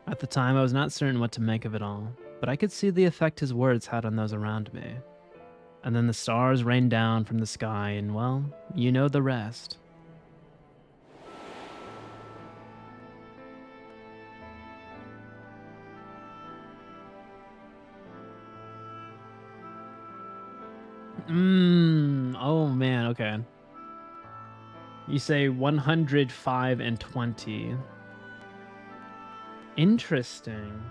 At the time, I was not certain what to make of it all, but I could see the effect his words had on those around me. And then the stars rained down from the sky, and well, you know the rest. Oh man, okay. You say 105 and 20. Interesting.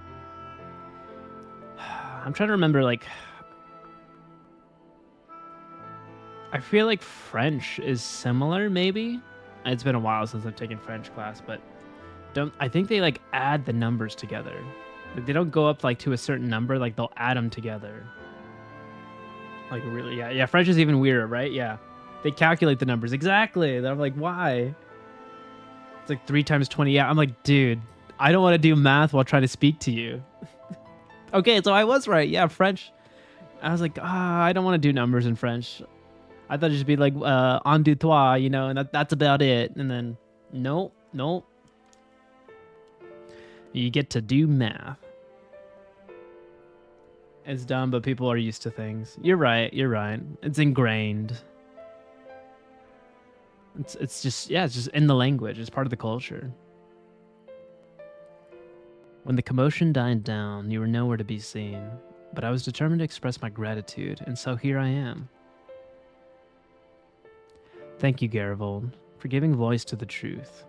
I'm trying to remember, like... I feel like French is similar, maybe? It's been a while since I've taken French class, but I think they like add the numbers together. Like, they don't go up like to a certain number, like they'll add them together. Like really, yeah. French is even weirder, right? Yeah. They calculate the numbers. Exactly. They're like, why? It's like 3 times 20. Yeah, I'm like, dude, I don't want to do math while trying to speak to you. Okay, so I was right. Yeah, French. I was like, I don't want to do numbers in French. I thought it'd just be like, en deux trois, you know, and that's about it. And then, nope. You get to do math. It's dumb, but people are used to things. You're right. It's ingrained. It's just in the language. It's part of the culture. When the commotion died down, you were nowhere to be seen, but I was determined to express my gratitude, and so here I am. Thank you, Garivold, for giving voice to the truth,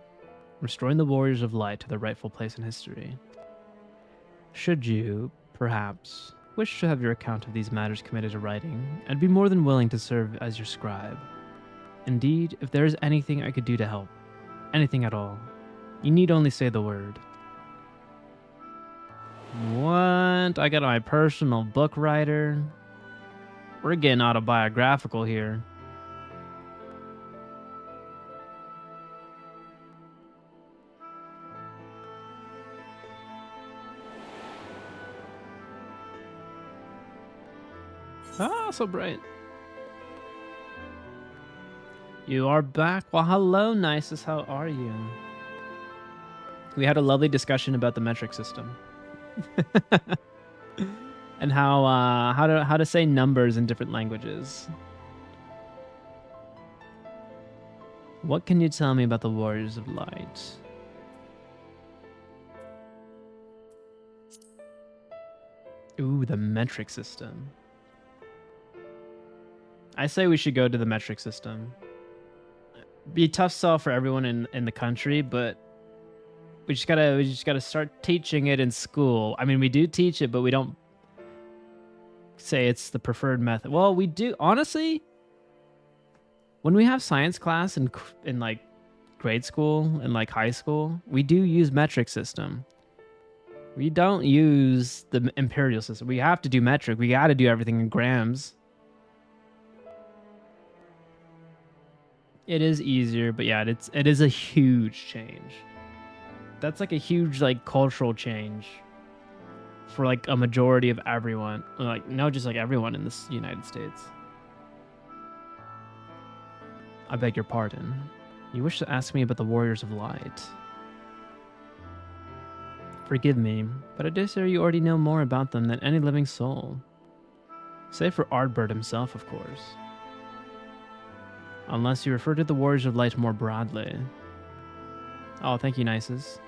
restoring the Warriors of Light to their rightful place in history. Should you, perhaps, wish to have your account of these matters committed to writing, I'd be more than willing to serve as your scribe. Indeed, if there is anything I could do to help, anything at all, you need only say the word. What? I got my personal book writer? We're getting autobiographical here. Ah, so bright. You are back. Well, hello, Nisus. How are you? We had a lovely discussion about the metric system. And how to say numbers in different languages. What can you tell me about the Warriors of Light? Ooh, the metric system. I say we should go to the metric system. Be a tough sell for everyone in the country, but we just gotta start teaching it in school. I mean, we do teach it, but we don't say it's the preferred method. Well, we do, honestly. When we have science class in like grade school and like high school, we do use metric system. We don't use the imperial system. We have to do metric. We got to do everything in grams. It is easier, but yeah, it is a huge change. That's like a huge like cultural change for like a majority of everyone. Like no, just like everyone in the United States. I beg your pardon. You wish to ask me about the Warriors of Light. Forgive me, but I dare say you already know more about them than any living soul. Save for Ardbert himself, of course. Unless you refer to the Warriors of Light more broadly. Oh, thank you, Nices.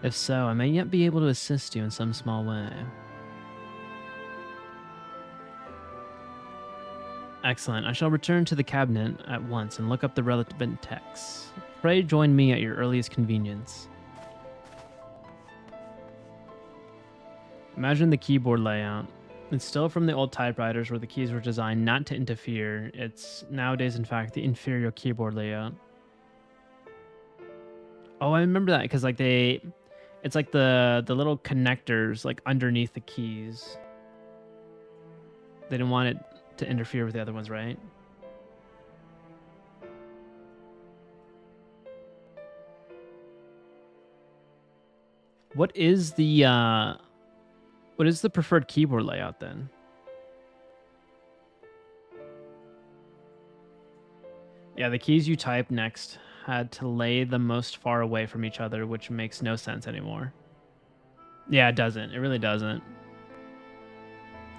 If so, I may yet be able to assist you in some small way. Excellent. I shall return to the cabinet at once and look up the relevant texts. Pray join me at your earliest convenience. Imagine the keyboard layout. It's still from the old typewriters where the keys were designed not to interfere. It's nowadays, in fact, the inferior keyboard layout. Oh, I remember that because like it's like the little connectors like underneath the keys. They didn't want it to interfere with the other ones, right? What is the preferred keyboard layout then? Yeah, the keys you type next had to lay the most far away from each other, which makes no sense anymore. Yeah, it doesn't. It really doesn't.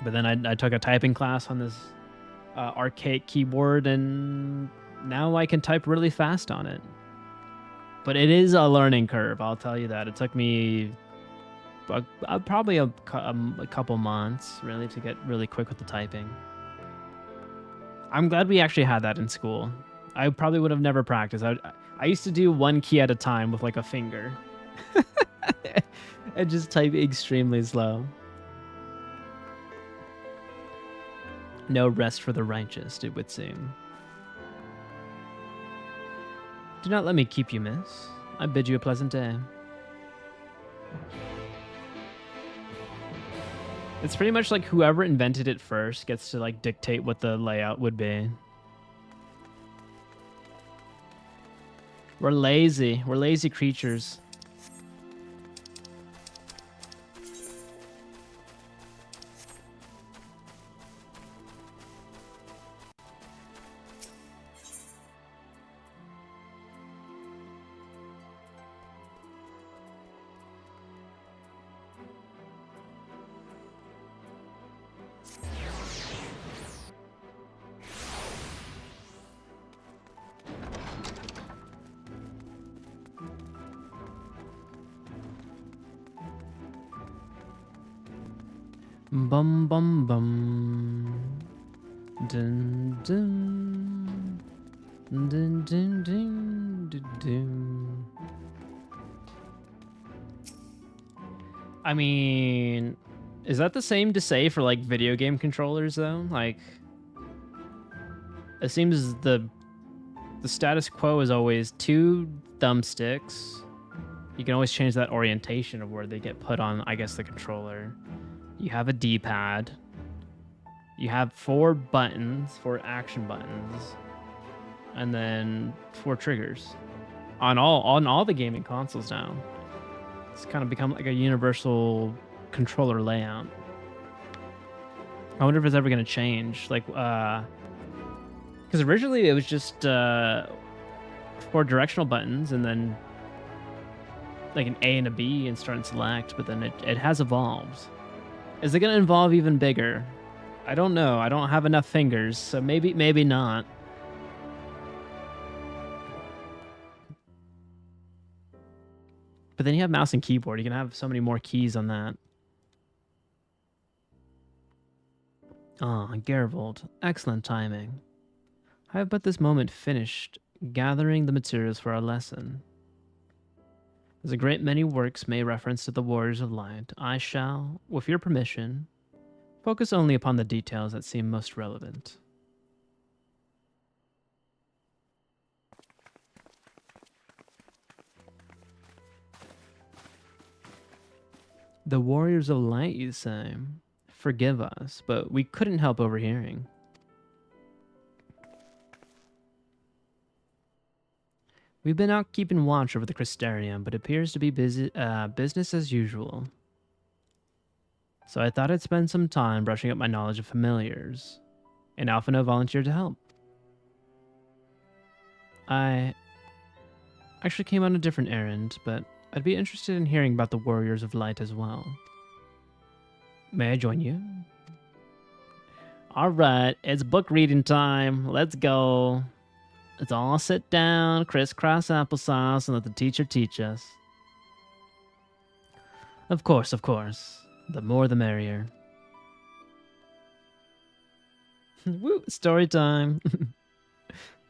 But then I took a typing class on this archaic keyboard, and now I can type really fast on it. But it is a learning curve, I'll tell you that. It took me probably a couple months, really, to get really quick with the typing. I'm glad we actually had that in school. I probably would have never practiced. I used to do one key at a time with like a finger. And just type extremely slow. No rest for the righteous, it would seem. Do not let me keep you, miss. I bid you a pleasant day. It's pretty much like whoever invented it first gets to like dictate what the layout would be. We're lazy. We're lazy creatures. Bum bum bum. Dun dun. Dun dun dun dun dun. I mean, is that the same to say for like video game controllers though? Like, it seems the status quo is always 2 thumbsticks. You can always change that orientation of where they get put on, I guess, the controller. You have a D-pad. You have 4 buttons, 4 action buttons, and then 4 triggers on all the gaming consoles now. It's kind of become like a universal controller layout. I wonder if it's ever going to change, like, because originally it was just 4 directional buttons and then like an A and a B and start and select, but then it has evolved. Is it going to evolve even bigger? I don't know. I don't have enough fingers, so maybe not. But then you have mouse and keyboard. You can have so many more keys on that. Ah, Gervold. Excellent timing. I have but this moment finished gathering the materials for our lesson. As a great many works may reference to the Warriors of Light, I shall, with your permission, focus only upon the details that seem most relevant. The Warriors of Light, you say? Forgive us, but we couldn't help overhearing. We've been out keeping watch over the Crystarium, but it appears to be business as usual. So I thought I'd spend some time brushing up my knowledge of familiars, and Alphino volunteered to help. I actually came on a different errand, but I'd be interested in hearing about the Warriors of Light as well. May I join you? All right, it's book reading time. Let's go. Let's all sit down, crisscross applesauce, and let the teacher teach us. Of course, of course. The more the merrier. Woo, story time.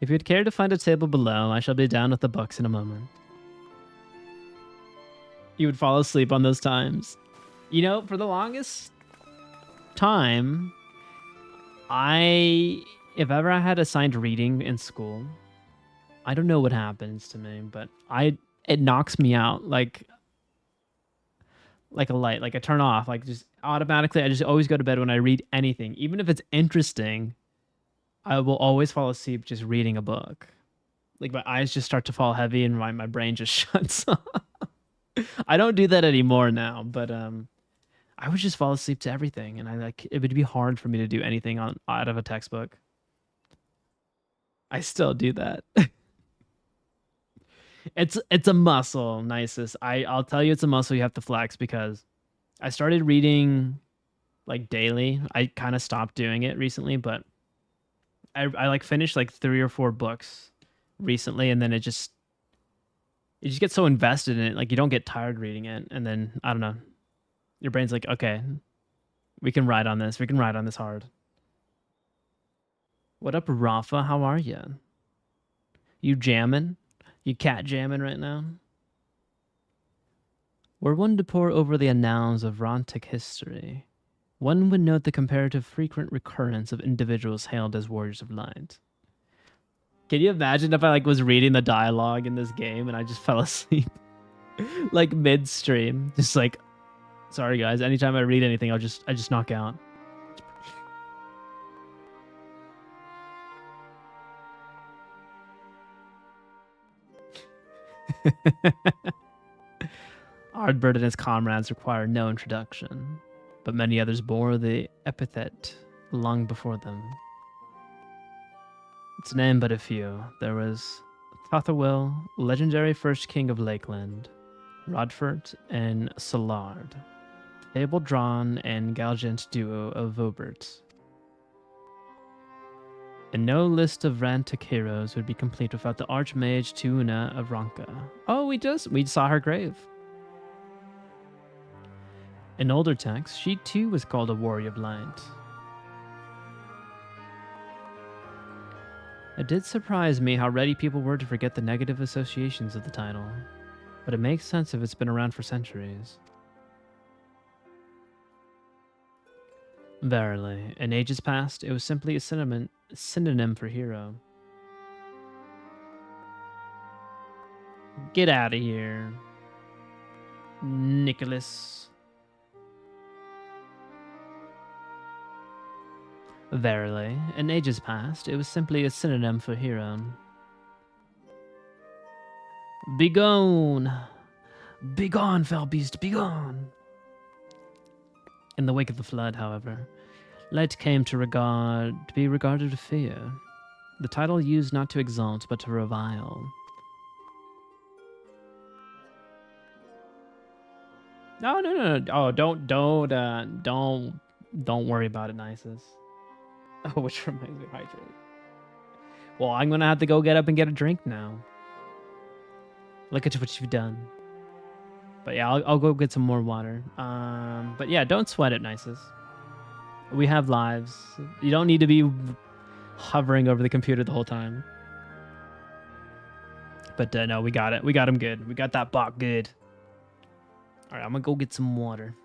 If you'd care to find a table below, I shall be down with the books in a moment. You would fall asleep on those times. You know, for the longest time, if ever I had assigned reading in school, I don't know what happens to me, but it knocks me out like a light, like I turn off, like just automatically. I just always go to bed when I read anything, even if it's interesting. I will always fall asleep just reading a book. Like my eyes just start to fall heavy and my brain just shuts off. I don't do that anymore now, but I would just fall asleep to everything, and it would be hard for me to do anything out of a textbook. I still do that. It's a muscle, Nisus. I'll tell you, it's a muscle you have to flex, because I started reading like daily. I kind of stopped doing it recently, but I like finished like 3 or 4 books recently, and then you just get so invested in it, like you don't get tired reading it, and then I don't know, your brain's like, okay, we can ride on this. We can ride on this hard. What up, Rafa? How are you? You jamming? You cat jamming right now? Were one to pore over the annals of Rontic history, one would note the comparative frequent recurrence of individuals hailed as warriors of light. Can you imagine if I was reading the dialogue in this game and I just fell asleep like midstream? Just like, sorry guys, anytime I read anything, I just knock out. Ardbert and his comrades require no introduction, but many others bore the epithet long before them. To name but a few, there was Thotherwell, legendary first king of Lakeland, Rodfert and Solard, Abel Drawn and Galgant duo of Vobert. And no list of Rantic heroes would be complete without the Archmage Tuuna of Ronka. Oh, we saw her grave. In older texts, she too was called a warrior of light. It did surprise me how ready people were to forget the negative associations of the title, but it makes sense if it's been around for centuries. Verily, in ages past, it was simply a synonym for hero. Get out of here, Nicholas. Verily, in ages past, it was simply a synonym for hero. Begone! Begone, foul beast, begone! In the wake of the flood, however, light came to be regarded with fear. The title used not to exalt, but to revile. No. Oh, don't worry about it, Nisus. Oh, which reminds me of hydrate. Well, I'm gonna have to go get up and get a drink now. Look at what you've done. But yeah, I'll go get some more water. But yeah, don't sweat it, Nisus. We have lives. You don't need to be hovering over the computer the whole time. But no, we got it. We got him good. We got that bot good. All right, I'm gonna go get some water.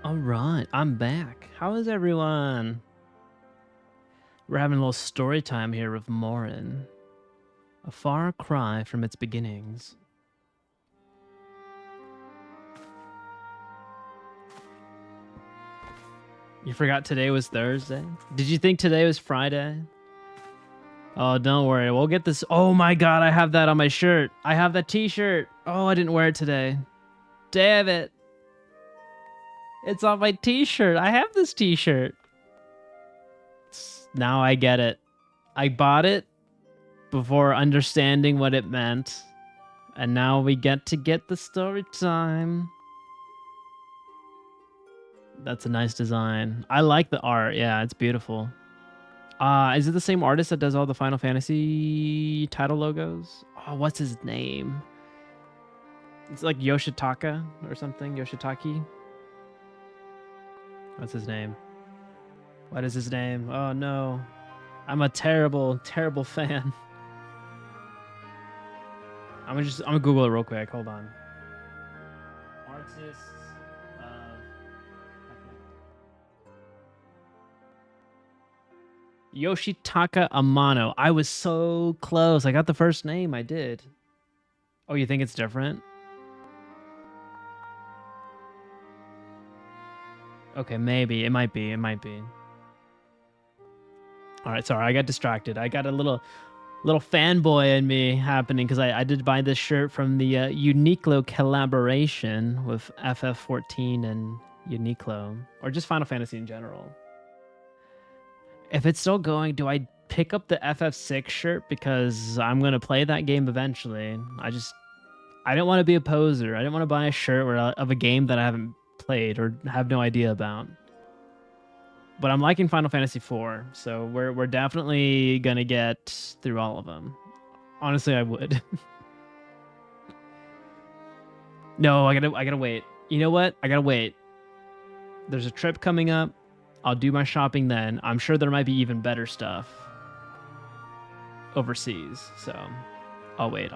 All right, I'm back. How is everyone? We're having a little story time here with Morin. A far cry from its beginnings. You forgot today was Thursday? Did you think today was Friday? Oh, don't worry. We'll get this. Oh my god, I have that on my shirt. I have that t-shirt. Oh, I didn't wear it today. Damn it. It's on my t-shirt. I have this t-shirt. Now I get it. I bought it before understanding what it meant. And now we get to get the story time. That's a nice design. I like the art. Yeah, it's beautiful. Is it the same artist that does all the Final Fantasy title logos? Oh, what's his name? It's like Yoshitaka or something. Yoshitaki? What's his name? What is his name? Oh no. I'm a terrible, terrible fan. I'm gonna Google it real quick. Hold on. Artist. Yoshitaka Amano. I was so close. I got the first name. I did. Oh, you think it's different? Okay, maybe. It might be. It might be. All right, sorry. I got distracted. I got a little fanboy in me happening because I did buy this shirt from the Uniqlo collaboration with FF14 and Uniqlo, or just Final Fantasy in general. If it's still going, do I pick up the FF6 shirt because I'm going to play that game eventually? I didn't want to be a poser. I didn't want to buy a shirt of a game that I haven't played or have no idea about. But I'm liking Final Fantasy IV, so we're definitely going to get through all of them. Honestly, I would. No, I gotta wait. You know what? I gotta wait. There's a trip coming up. I'll do my shopping then. I'm sure there might be even better stuff overseas. So I'll wait.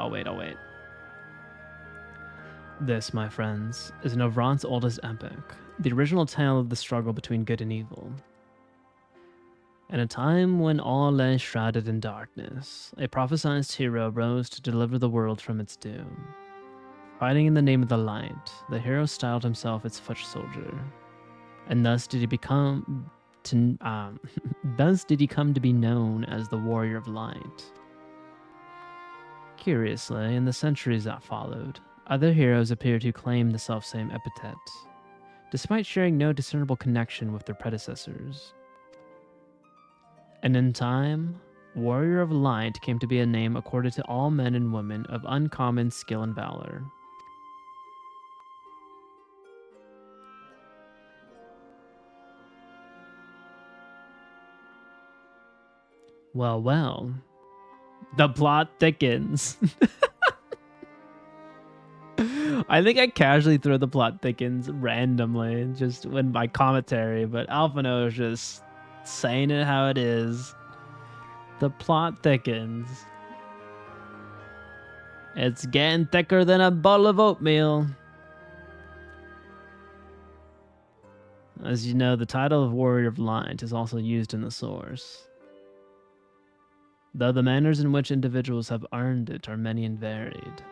This, my friends, is Novran's oldest epic, the original tale of the struggle between good and evil. In a time when all lay shrouded in darkness, a prophesized hero rose to deliver the world from its doom. Fighting in the name of the light, the hero styled himself its foot soldier. And thus did he come to be known as the Warrior of Light. Curiously, in the centuries that followed, other heroes appeared to claim the selfsame epithet, despite sharing no discernible connection with their predecessors. And in time, Warrior of Light came to be a name accorded to all men and women of uncommon skill and valor. Well, the plot thickens. I think I casually throw the plot thickens randomly, just in my commentary, but Alphino is just saying it how it is. The plot thickens. It's getting thicker than a bowl of oatmeal. As you know, the title of Warrior of Light is also used in the source, though the manners in which individuals have earned it are many and varied.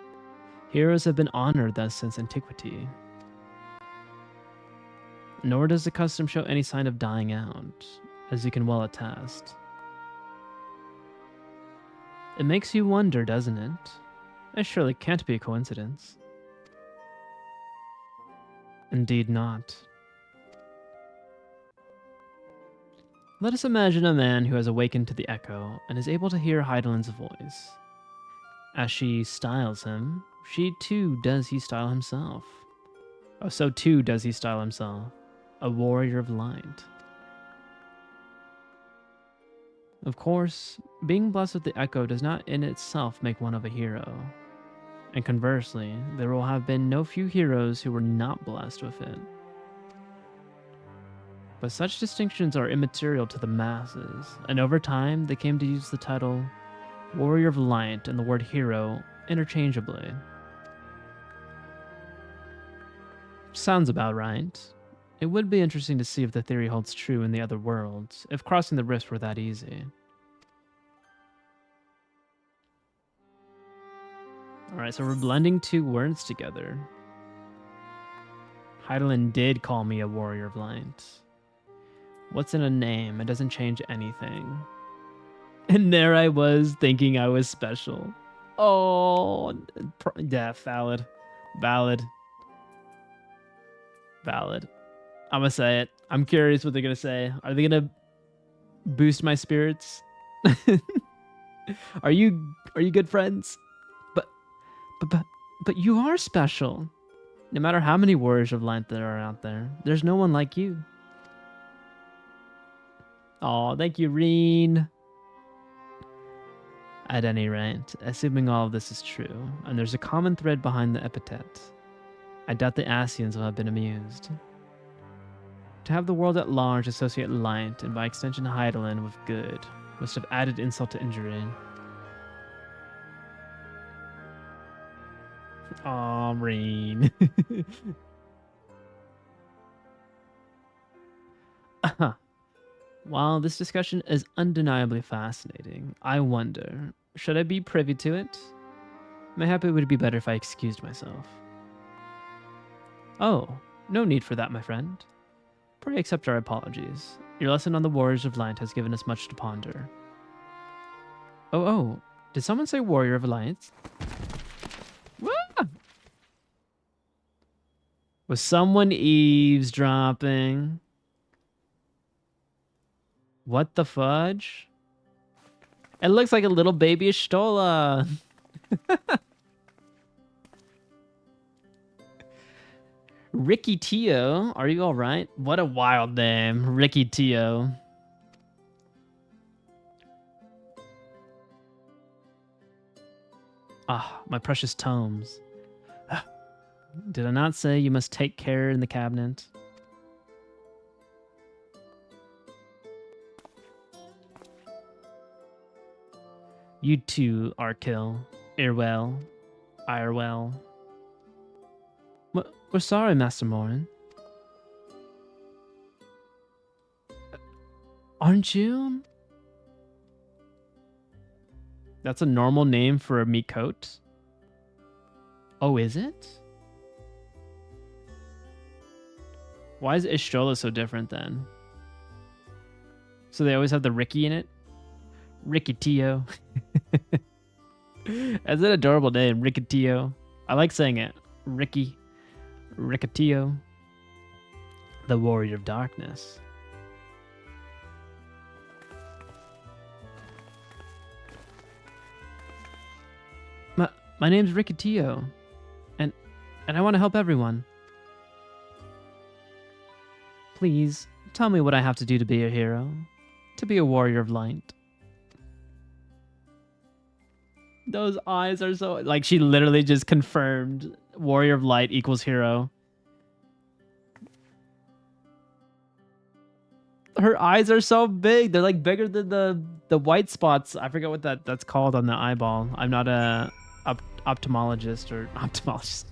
Heroes have been honored thus since antiquity. Nor does the custom show any sign of dying out, as you can well attest. It makes you wonder, doesn't it? It surely can't be a coincidence. Indeed not. Let us imagine a man who has awakened to the echo and is able to hear Heidelin's voice. As she styles him, so too does he style himself. A warrior of light. Of course, being blessed with the echo does not in itself make one of a hero. And conversely, there will have been no few heroes who were not blessed with it. But such distinctions are immaterial to the masses, and over time they came to use the title Warrior of Light and the word hero interchangeably. Sounds about right. It would be interesting to see if the theory holds true in the other worlds, if crossing the rifts were that easy. Alright, so we're blending two words together. Hydaelyn did call me a warrior of light. What's in a name? It doesn't change anything. And there I was, thinking I was special. Oh, yeah, valid. Valid. Valid. I'm gonna say it. I'm curious what they're gonna say. Are they gonna boost my spirits? Are you good friends? But you are special. No matter how many warriors of light there are out there, there's no one like you. Oh, thank you, Reen. At any rate, assuming all of this is true, and there's a common thread behind the epithet, I doubt the Ascians will have been amused. To have the world at large associate light, and by extension Hydaelyn, with good, must have added insult to injury. Aw, Reen. While this discussion is undeniably fascinating, I wonder, should I be privy to it? Mayhap it would be better if I excused myself. Oh, no need for that, my friend. Pray accept our apologies. Your lesson on the Warriors of Light has given us much to ponder. Oh, did someone say Warrior of Light? Was someone eavesdropping? What the fudge? It looks like a little baby Stola. Ricky Tio, are you all right? What a wild name, Ricky Tio. Ah, my precious tomes. Did I not say you must take care in the cabinet? You too, Arkil, Irwell, Irewell. We're sorry, Master Morin. Aren't you? That's a normal name for a meat coat? Oh, is it? Why is Ishtola so different then? So they always have the Ricky in it? Ricky Tio. That's an adorable name, Ricky Tio. I like saying it. Ricky. Ricketio. The Warrior of Darkness. My name's Ricketio. And I want to help everyone. Please, tell me what I have to do to be a hero. To be a warrior of light. Those eyes are so... Like, she literally just confirmed warrior of light equals hero. Her eyes are so big. They're like bigger than the white spots. I forget what that's called on the eyeball. I'm not a ophthalmologist or ophthalmologist.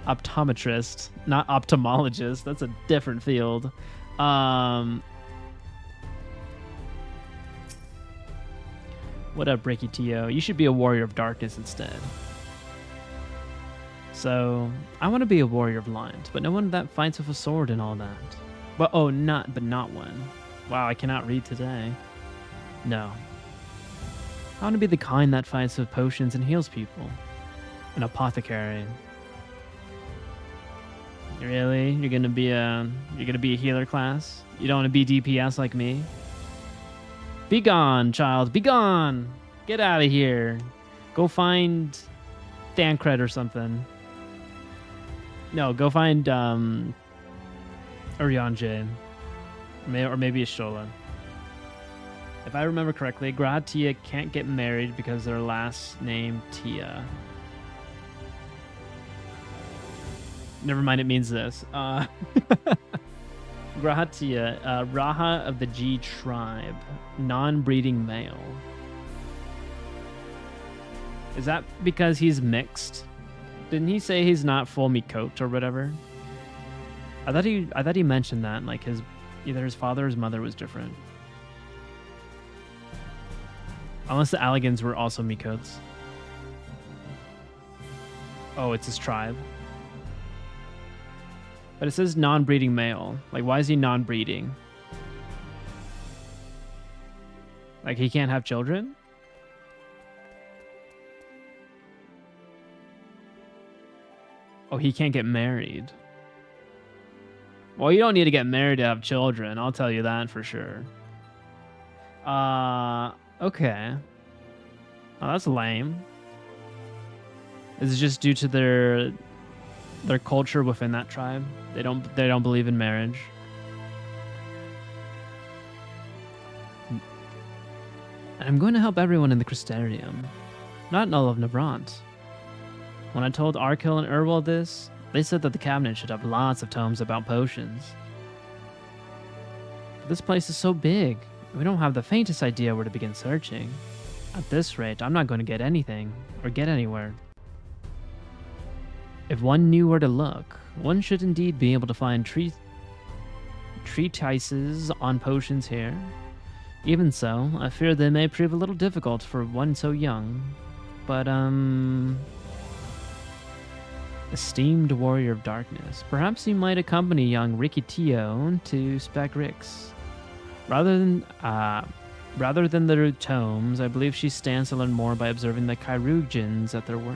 Optometrist, not ophthalmologist. That's a different field. What up, Ricky Tio? You should be a warrior of darkness instead. So, I want to be a warrior of light, but no one that fights with a sword and all that. But not one. Wow, I cannot read today. No. I want to be the kind that fights with potions and heals people. An apothecary. Really? You're gonna be a healer class? You don't want to be DPS like me? Be gone, child. Be gone. Get out of here. Go find Thancred or something. No, go find Urianger. Or maybe Ishtola. If I remember correctly, Gra Tia can't get married because their last name Tia. Never mind, it means this. Grahatia, Raha of the G tribe, non-breeding male. Is that because he's mixed? Didn't he say he's not full Miqo'te or whatever? I thought he mentioned that, like either his father or his mother was different. Unless the Alligans were also Miqo'tes. Oh, it's his tribe. But it says non-breeding male. Like, why is he non-breeding? Like, he can't have children? Oh, he can't get married. Well, you don't need to get married to have children. I'll tell you that for sure. Okay. Oh, that's lame. Is it just due to their culture within that tribe? They don't believe in marriage. And I'm going to help everyone in the Crystarium, not in all of Navrant. When I told Arkil and Urwal this, they said that the cabinet should have lots of tomes about potions. But this place is so big, we don't have the faintest idea where to begin searching. At this rate, I'm not going to get anything, or get anywhere. If one knew where to look, one should indeed be able to find treatises on potions here. Even so, I fear they may prove a little difficult for one so young. But, esteemed warrior of darkness, perhaps you might accompany young Rikitio to Spegrix. Rather than the tomes, I believe she stands to learn more by observing the Chirurgeons at their work.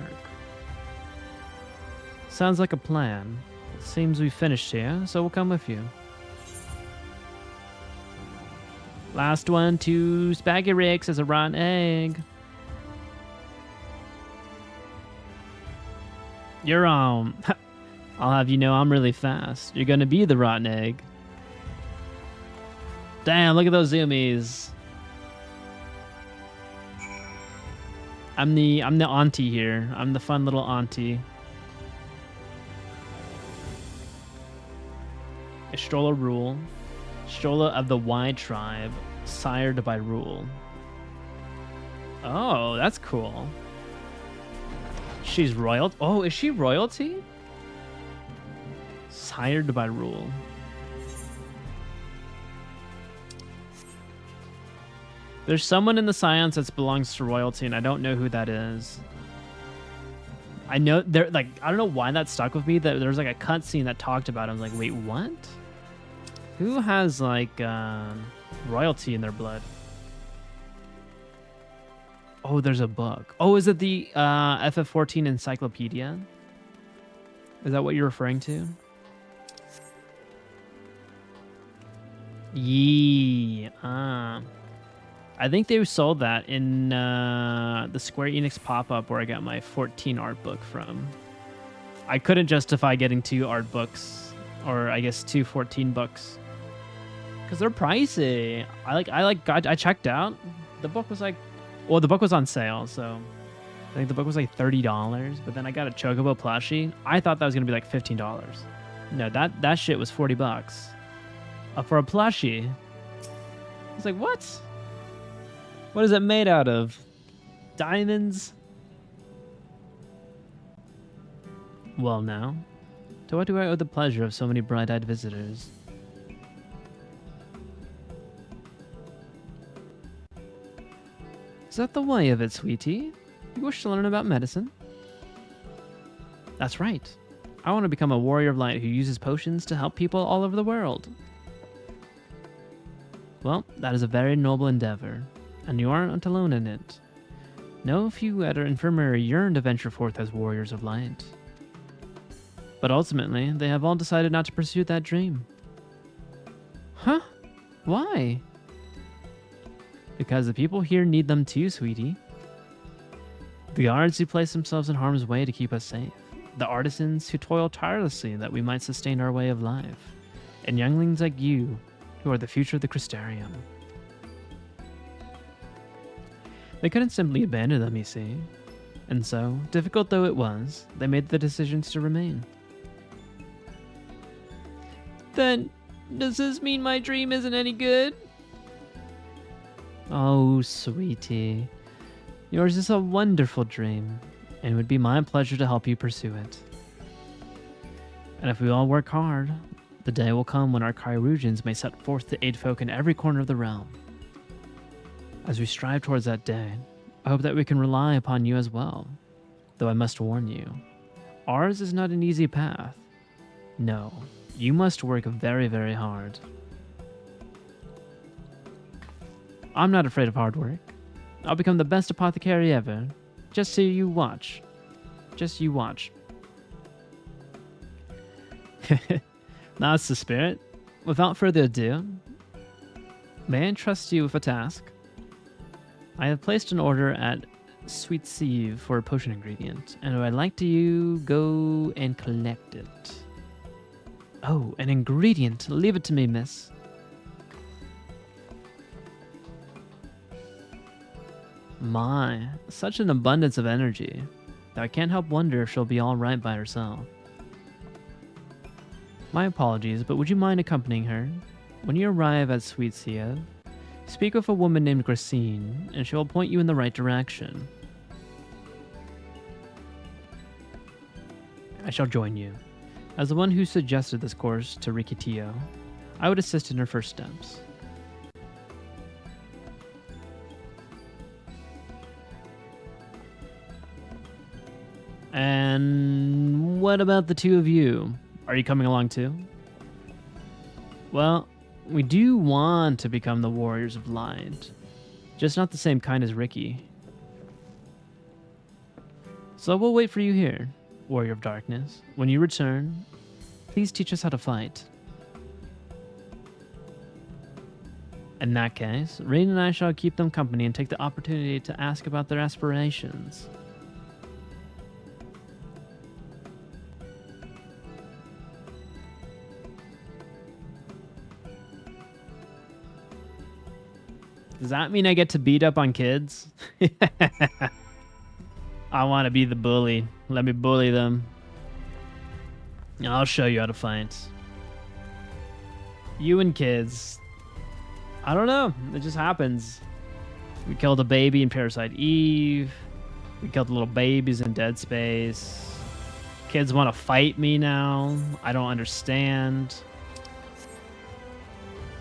Sounds like a plan. It seems we've finished here, so we'll come with you. Last one to Spegrix as a rotten egg. You're I'll have you know I'm really fast. You're gonna be the rotten egg. Damn, look at those zoomies. I'm the auntie here. I'm the fun little auntie. Estrella Rule. Estrella of the Y tribe, sired by Rule. Oh, that's cool. She's royal. Oh, is she royalty? Sired by Rule. There's someone in the scions that belongs to royalty, and I don't know who that is. I know they're like, I don't know why that stuck with me. That there's like a cutscene that talked about it. I was like, wait, what? Who has like royalty in their blood? Oh, there's a book. Oh, is it the FF14 encyclopedia? Is that what you're referring to? I think they sold that in the Square Enix pop-up where I got my 14 art book from. I couldn't justify getting 2 art books, or I guess 2 14 books, because they're pricey. I checked out. The book was like, well, the book was on sale, so I think the book was like $30. But then I got a Chocobo plushie. I thought that was gonna be like $15. No, that shit was $40 for a plushie. I was like, what? What is it made out of? Diamonds? Well, now, to what do I owe the pleasure of so many bright-eyed visitors? Is that the way of it, sweetie? You wish to learn about medicine? That's right. I want to become a warrior of light who uses potions to help people all over the world. Well, that is a very noble endeavor, and you aren't alone in it. No few at our infirmary yearn to venture forth as warriors of light. But ultimately, they have all decided not to pursue that dream. Huh? Why? Because the people here need them too, sweetie. The guards who place themselves in harm's way to keep us safe. The artisans who toil tirelessly that we might sustain our way of life. And younglings like you, who are the future of the Crystarium. They couldn't simply abandon them, you see. And so, difficult though it was, they made the decisions to remain. Then, does this mean my dream isn't any good? Oh, sweetie. Yours is a wonderful dream. and it would be my pleasure to help you pursue it. And if we all work hard, the day will come when our Chirurgians may set forth to aid folk in every corner of the realm. As we strive towards that day, I hope that we can rely upon you as well, though I must warn you, ours is not an easy path. No, you must work very, very hard. I'm not afraid of hard work. I'll become the best apothecary ever. Just so you watch. Just you watch. That's the spirit. Without further ado, may I entrust you with a task? I have placed an order at ffxiv for a potion ingredient, and I'd like you go and collect it. Oh, an ingredient. Leave it to me, miss. My, such an abundance of energy that I can't help wonder if she'll be all right by herself. My apologies, but would you mind accompanying her? When you arrive at ffxiv, speak with a woman named Gracine, and she will point you in the right direction. I shall join you. As the one who suggested this course to Rikitio, I would assist in her first steps. And what about the two of you? Are you coming along too? Well, we do want to become the Warriors of Light, just not the same kind as Ricky. So we'll wait for you here, Warrior of Darkness. When you return, please teach us how to fight. In that case, Rain and I shall keep them company and take the opportunity to ask about their aspirations. Does that mean I get to beat up on kids? I want to be the bully. Let me bully them. I'll show you how to fight. You and kids. I don't know. It just happens. We killed a baby in Parasite Eve. We killed little babies in Dead Space. Kids want to fight me now. I don't understand.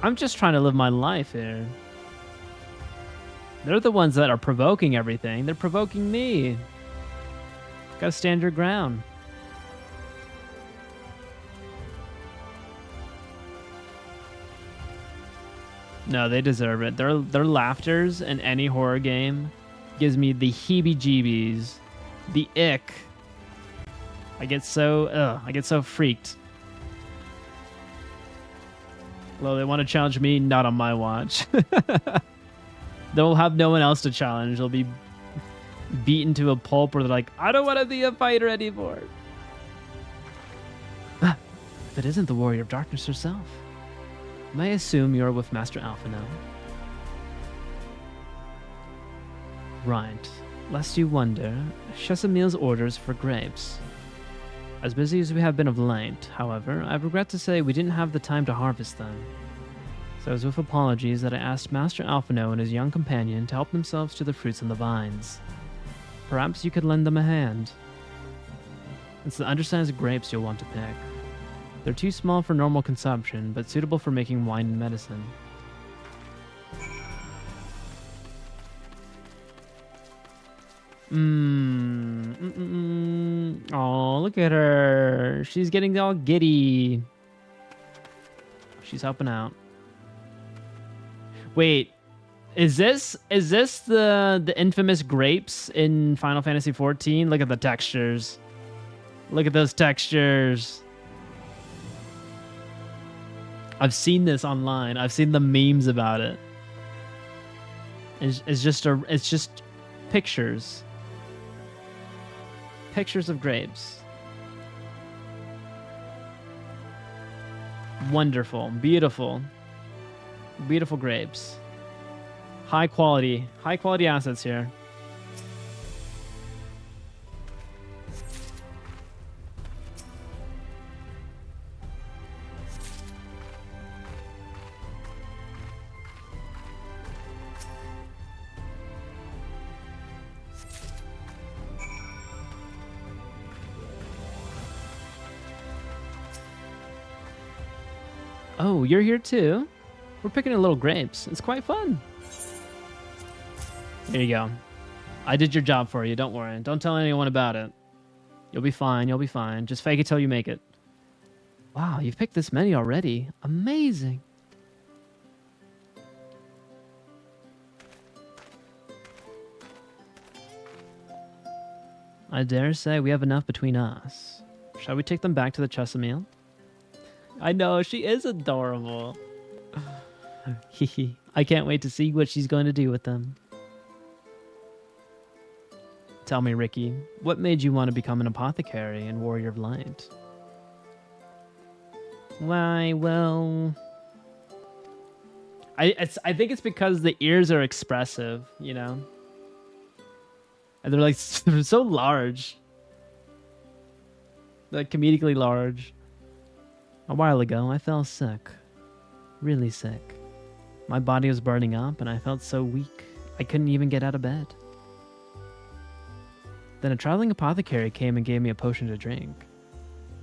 I'm just trying to live my life here. They're the ones that are provoking everything. They're provoking me. Gotta stand your ground. No, they deserve it. Their laughters in any horror game gives me the heebie-jeebies, the ick. I get so freaked. Well, they want to challenge me, not on my watch. They'll have no one else to challenge. They'll be beaten to a pulp where they're like, I don't want to be a fighter anymore. If it isn't the Warrior of Darkness herself. May I assume you're with Master Alpha now? Right. Lest you wonder, Chesamil's orders for grapes. As busy as we have been of late, however, I regret to say we didn't have the time to harvest them. So it was with apologies that I asked Master Alphino and his young companion to help themselves to the fruits and the vines. Perhaps you could lend them a hand. It's the undersized grapes you'll want to pick. They're too small for normal consumption, but suitable for making wine and medicine. Oh, look at her. She's getting all giddy. She's helping out. Wait, is this the infamous grapes in Final Fantasy XIV? Look at the textures. Look at those textures. I've seen this online. I've seen the memes about it. It's just pictures. Pictures of grapes. Wonderful, beautiful. Beautiful grapes. High quality assets here. Oh, you're here too? We're picking a little grapes. It's quite fun. Here you go. I did your job for you. Don't worry. Don't tell anyone about it. You'll be fine. You'll be fine. Just fake it till you make it. Wow, you've picked this many already. Amazing. I dare say we have enough between us. Shall we take them back to the Chesamil? I know, she is adorable. I can't wait to see what she's going to do with them. Tell me, Ricky, what made you want to become an apothecary and warrior of light? Why, well... I think it's because the ears are expressive, you know? And they're like, they're so large. They're comedically large. A while ago, I fell sick. Really sick. My body was burning up and I felt so weak, I couldn't even get out of bed. Then a traveling apothecary came and gave me a potion to drink.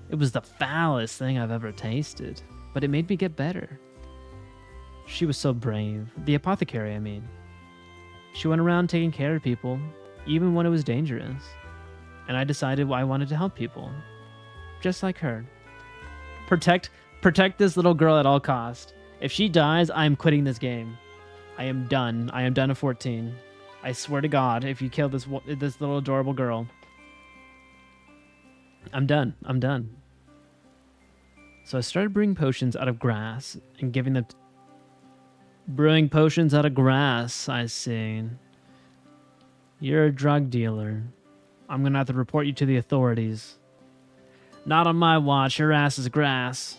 It was the foulest thing I've ever tasted, but it made me get better. She was so brave. The apothecary, I mean. She went around taking care of people, even when it was dangerous. And I decided I wanted to help people. Just like her. Protect this little girl at all cost. If she dies, I am quitting this game. I am done. I am done at 14. I swear to God, if you kill this little adorable girl, I'm done. I'm done. So I started brewing potions out of grass and giving them... Brewing potions out of grass, I see. You're a drug dealer. I'm gonna have to report you to the authorities. Not on my watch. Your ass is grass.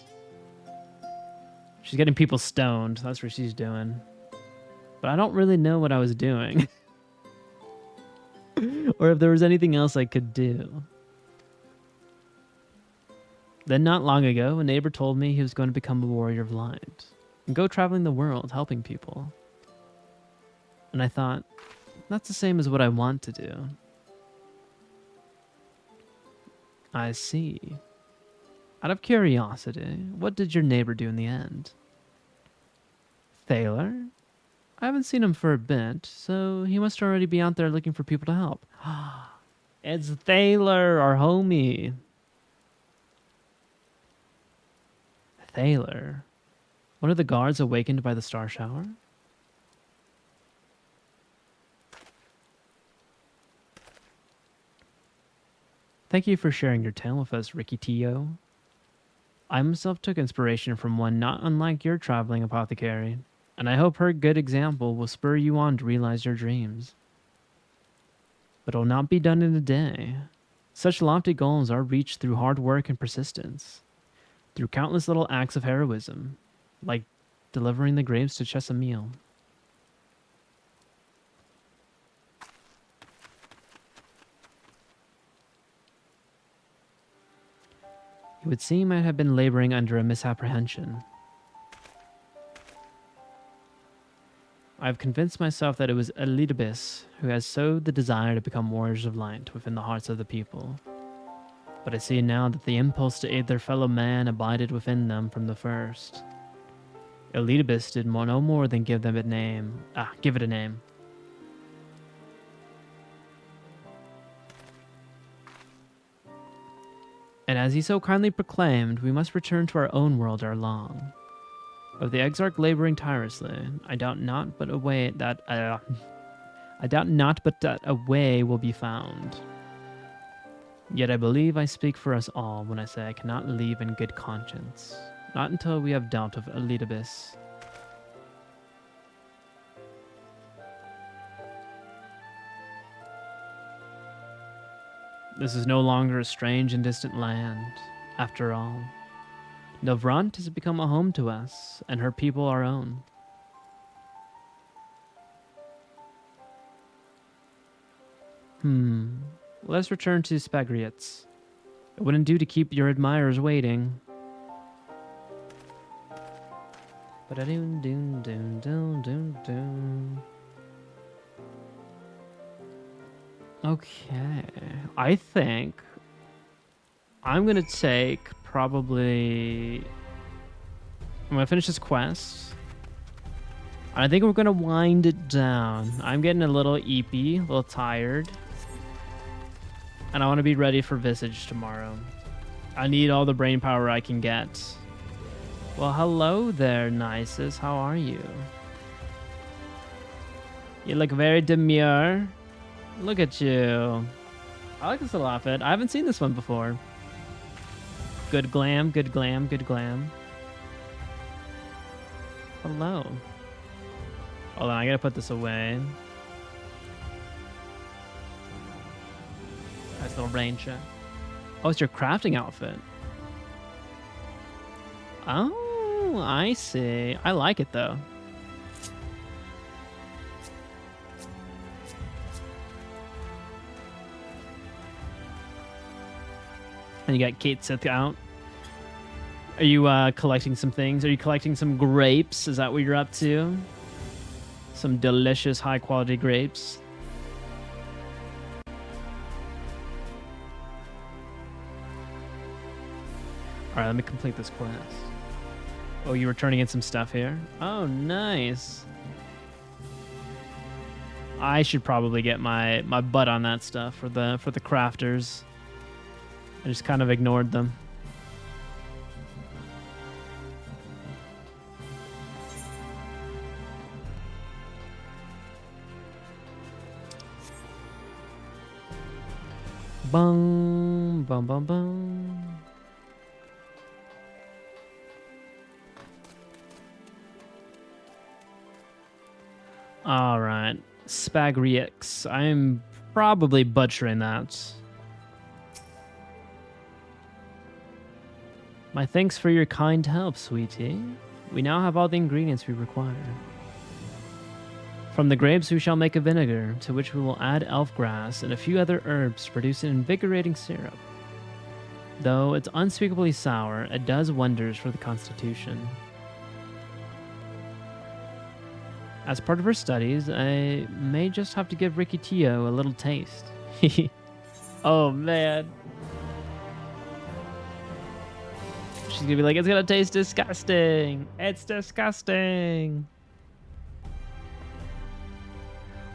She's getting people stoned. That's what she's doing. But I don't really know what I was doing. Or if there was anything else I could do. Then not long ago, a neighbor told me he was going to become a warrior of light and go traveling the world helping people. And I thought, that's the same as what I want to do. I see. Out of curiosity, what did your neighbor do in the end? Thaler? I haven't seen him for a bit, so he must already be out there looking for people to help. It's Thaler, our homie. Thaler? One of the guards awakened by the star shower? Thank you for sharing your tale with us, Ricky Tio. I myself took inspiration from one not unlike your traveling apothecary, and I hope her good example will spur you on to realize your dreams. But it will not be done in a day. Such lofty goals are reached through hard work and persistence, through countless little acts of heroism, like delivering the grapes to Chesamil. It would seem I have been laboring under a misapprehension. I have convinced myself that it was Elidibus who has sowed the desire to become warriors of light within the hearts of the people. But I see now that the impulse to aid their fellow man abided within them from the first. Elidibus did no more than give it a name. And as he so kindly proclaimed, we must return to our own world ere long. Of the exarch laboring tirelessly, I doubt not but a way will be found. Yet I believe I speak for us all when I say I cannot leave in good conscience, not until we have dealt with Elidibus. This is no longer a strange and distant land, after all. Novrant has become a home to us, and her people our own. Let's return to Spagriets. It wouldn't do to keep your admirers waiting. Okay, I think I'm gonna take probably I'm gonna finish this quest. I think we're gonna wind it down. I'm getting a little eepy, a little tired. And I want to be ready for Visage tomorrow. I need all the brain power I can get. Well, hello there, Nisus. How are you? You look very demure. Look at you. I like this little outfit. I haven't seen this one before. Good glam, good glam, good glam. Hello. Hold on, I gotta put this away. Nice little rain check. Oh, it's your crafting outfit. Oh, I see. I like it though. And you got Kate Sith out. Are you collecting some things? Are you collecting some grapes? Is that what you're up to? Some delicious, high-quality grapes. All right, let me complete this quest. Oh, you were turning in some stuff here? Oh, nice. I should probably get my butt on that stuff for the crafters. I just kind of ignored them. Bum, bum, bum, bum. All right, ffxiv. I'm probably butchering that. My thanks for your kind help, sweetie. We now have all the ingredients we require. From the grapes we shall make a vinegar, to which we will add elf grass and a few other herbs to produce an invigorating syrup. Though it's unspeakably sour, it does wonders for the constitution. As part of her studies, I may just have to give Rikitio a little taste. Oh, man. She's gonna be like, it's gonna taste disgusting. It's disgusting.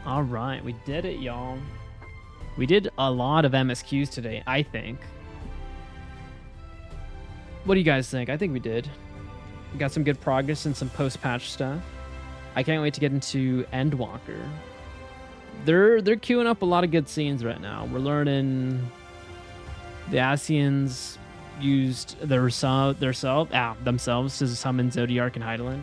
All right, we did it, y'all. We did a lot of MSQs today, I think. What do you guys think? I think we did. We got some good progress and some post-patch stuff. I can't wait to get into Endwalker. They're queuing up a lot of good scenes right now. We're learning the Ascians used themselves to summon Zodiark and Hydaelyn.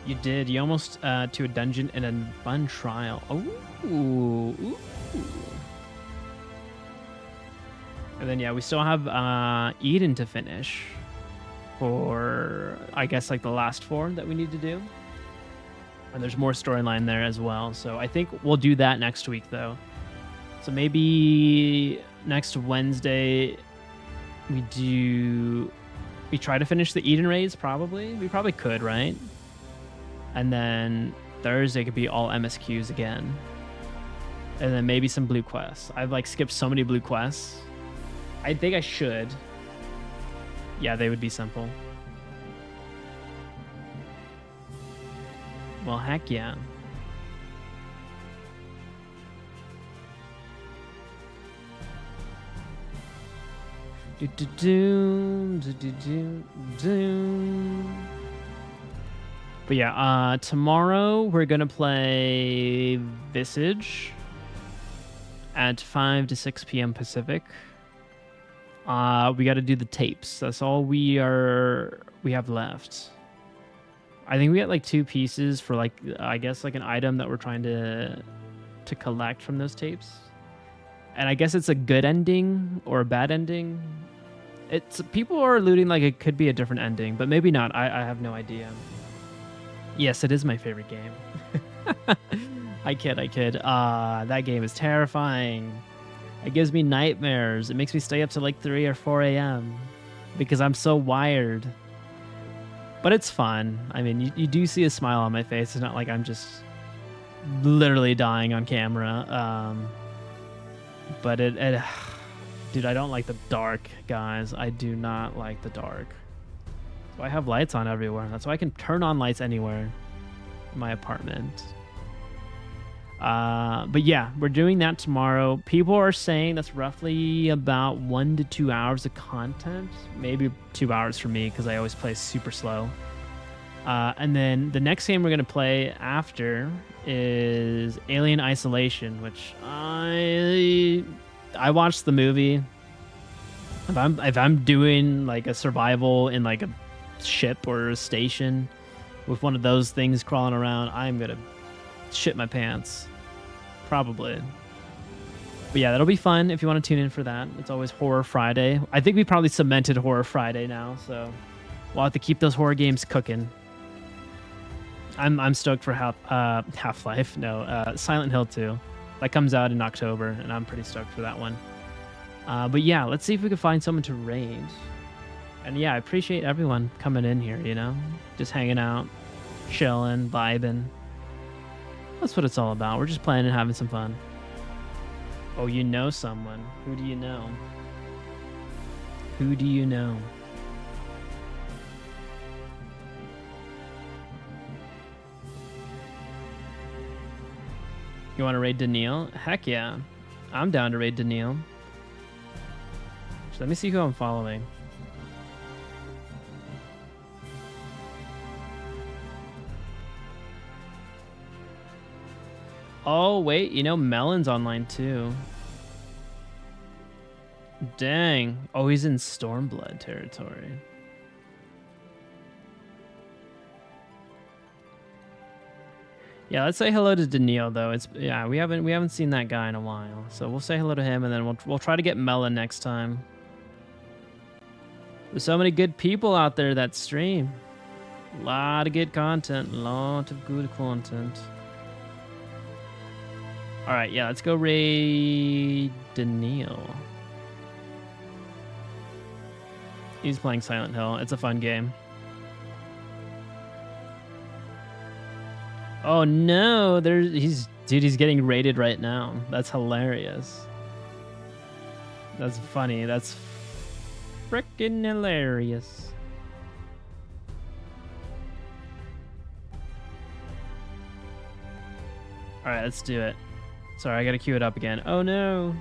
You did. You almost to a dungeon and a fun trial. Ooh. And then, yeah, we still have Eden to finish for, I guess, like the last 4 that we need to do. And there's more storyline there as well. So I think we'll do that next week, though. So maybe next Wednesday we try to finish the Eden raids, probably. We probably could, right? And then Thursday could be all MSQs again. And then maybe some blue quests. I've like skipped so many blue quests. I think I should. Yeah, they would be simple. Well, heck yeah. But yeah, tomorrow we're gonna play Visage at 5 to 6 p.m. Pacific. We got to do the tapes. That's all we have left. I think we got like 2 pieces for like, I guess like an item that we're trying to collect from those tapes. And I guess it's a good ending or a bad ending. It's people are alluding like it could be a different ending, but maybe not. I have no idea. Yes, it is my favorite game. I kid. That game is terrifying. It gives me nightmares. It makes me stay up to like 3 or 4 a.m. because I'm so wired. But it's fun. I mean, you do see a smile on my face. It's not like I'm just literally dying on camera. But Dude, I don't like the dark, guys. I do not like the dark. So I have lights on everywhere. That's why I can turn on lights anywhere in my apartment. But yeah, we're doing that tomorrow. People are saying that's roughly about 1 to 2 hours of content. Maybe 2 hours for me because I always play super slow. And then the next game we're going to play after is Alien Isolation, which I watched the movie. If I'm doing like a survival in like a ship or a station with one of those things crawling around, I'm going to shit my pants. Probably. But yeah, that'll be fun if you want to tune in for that. It's always Horror Friday. I think we probably cemented Horror Friday now, so we'll have to keep those horror games cooking. I'm stoked for Half-Life. No, Silent Hill 2. That comes out in October, and I'm pretty stoked for that one. But yeah, let's see if we can find someone to raid. And yeah, I appreciate everyone coming in here, you know? Just hanging out, chilling, vibing. That's what it's all about. We're just playing and having some fun. Oh, you know someone. Who do you know? Who do you know? You want to raid Daniil? Heck yeah. I'm down to raid Daniil. So let me see who I'm following. Oh, wait. You know, Melon's online too. Dang. Oh, he's in Stormblood territory. Yeah, let's say hello to Daniil though. We haven't seen that guy in a while, so we'll say hello to him, and then we'll try to get Melon next time. There's so many good people out there that stream. A lot of good content. Lot of good content. All right, yeah, let's go raid Daniil. He's playing Silent Hill. It's a fun game. Oh no, he's getting raided right now. That's hilarious. That's funny. That's freaking hilarious. All right, let's do it. Sorry, I gotta queue it up again. Oh no.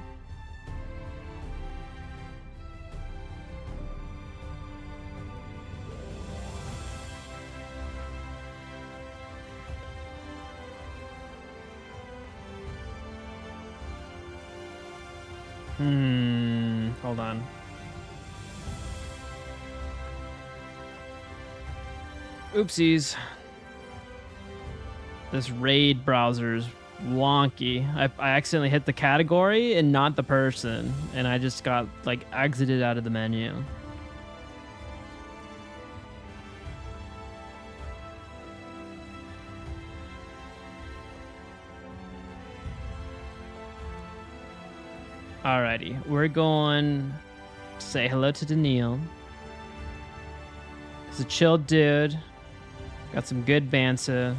Hold on. Oopsies. This raid browser's wonky. I accidentally hit the category and not the person, and I just got like exited out of the menu. Alrighty, we're going to say hello to Daniil. He's a chill dude. Got some good banter.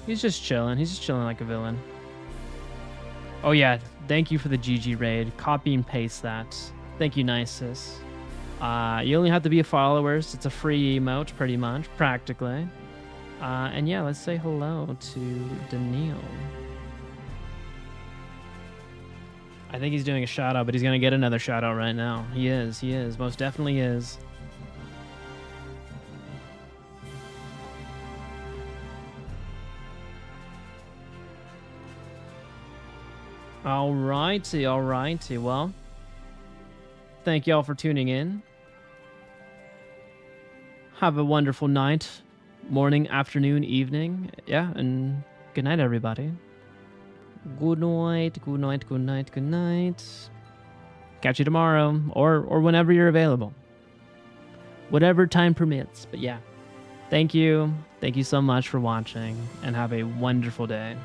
He's just chilling. He's just chilling like a villain. Oh yeah, thank you for the GG raid. Copy and paste that. Thank you, Nisus. You only have to be a follower. So it's a free emote, pretty much, practically. And yeah, let's say hello to Daniil. I think he's doing a shout out, but he's going to get another shout out right now. He is. Most definitely is. Alrighty. Well, thank y'all for tuning in. Have a wonderful night, morning, afternoon, evening. Yeah, and good night, everybody. Good night. Catch you tomorrow or whenever you're available. Whatever time permits. But yeah, thank you. Thank you so much for watching, and have a wonderful day.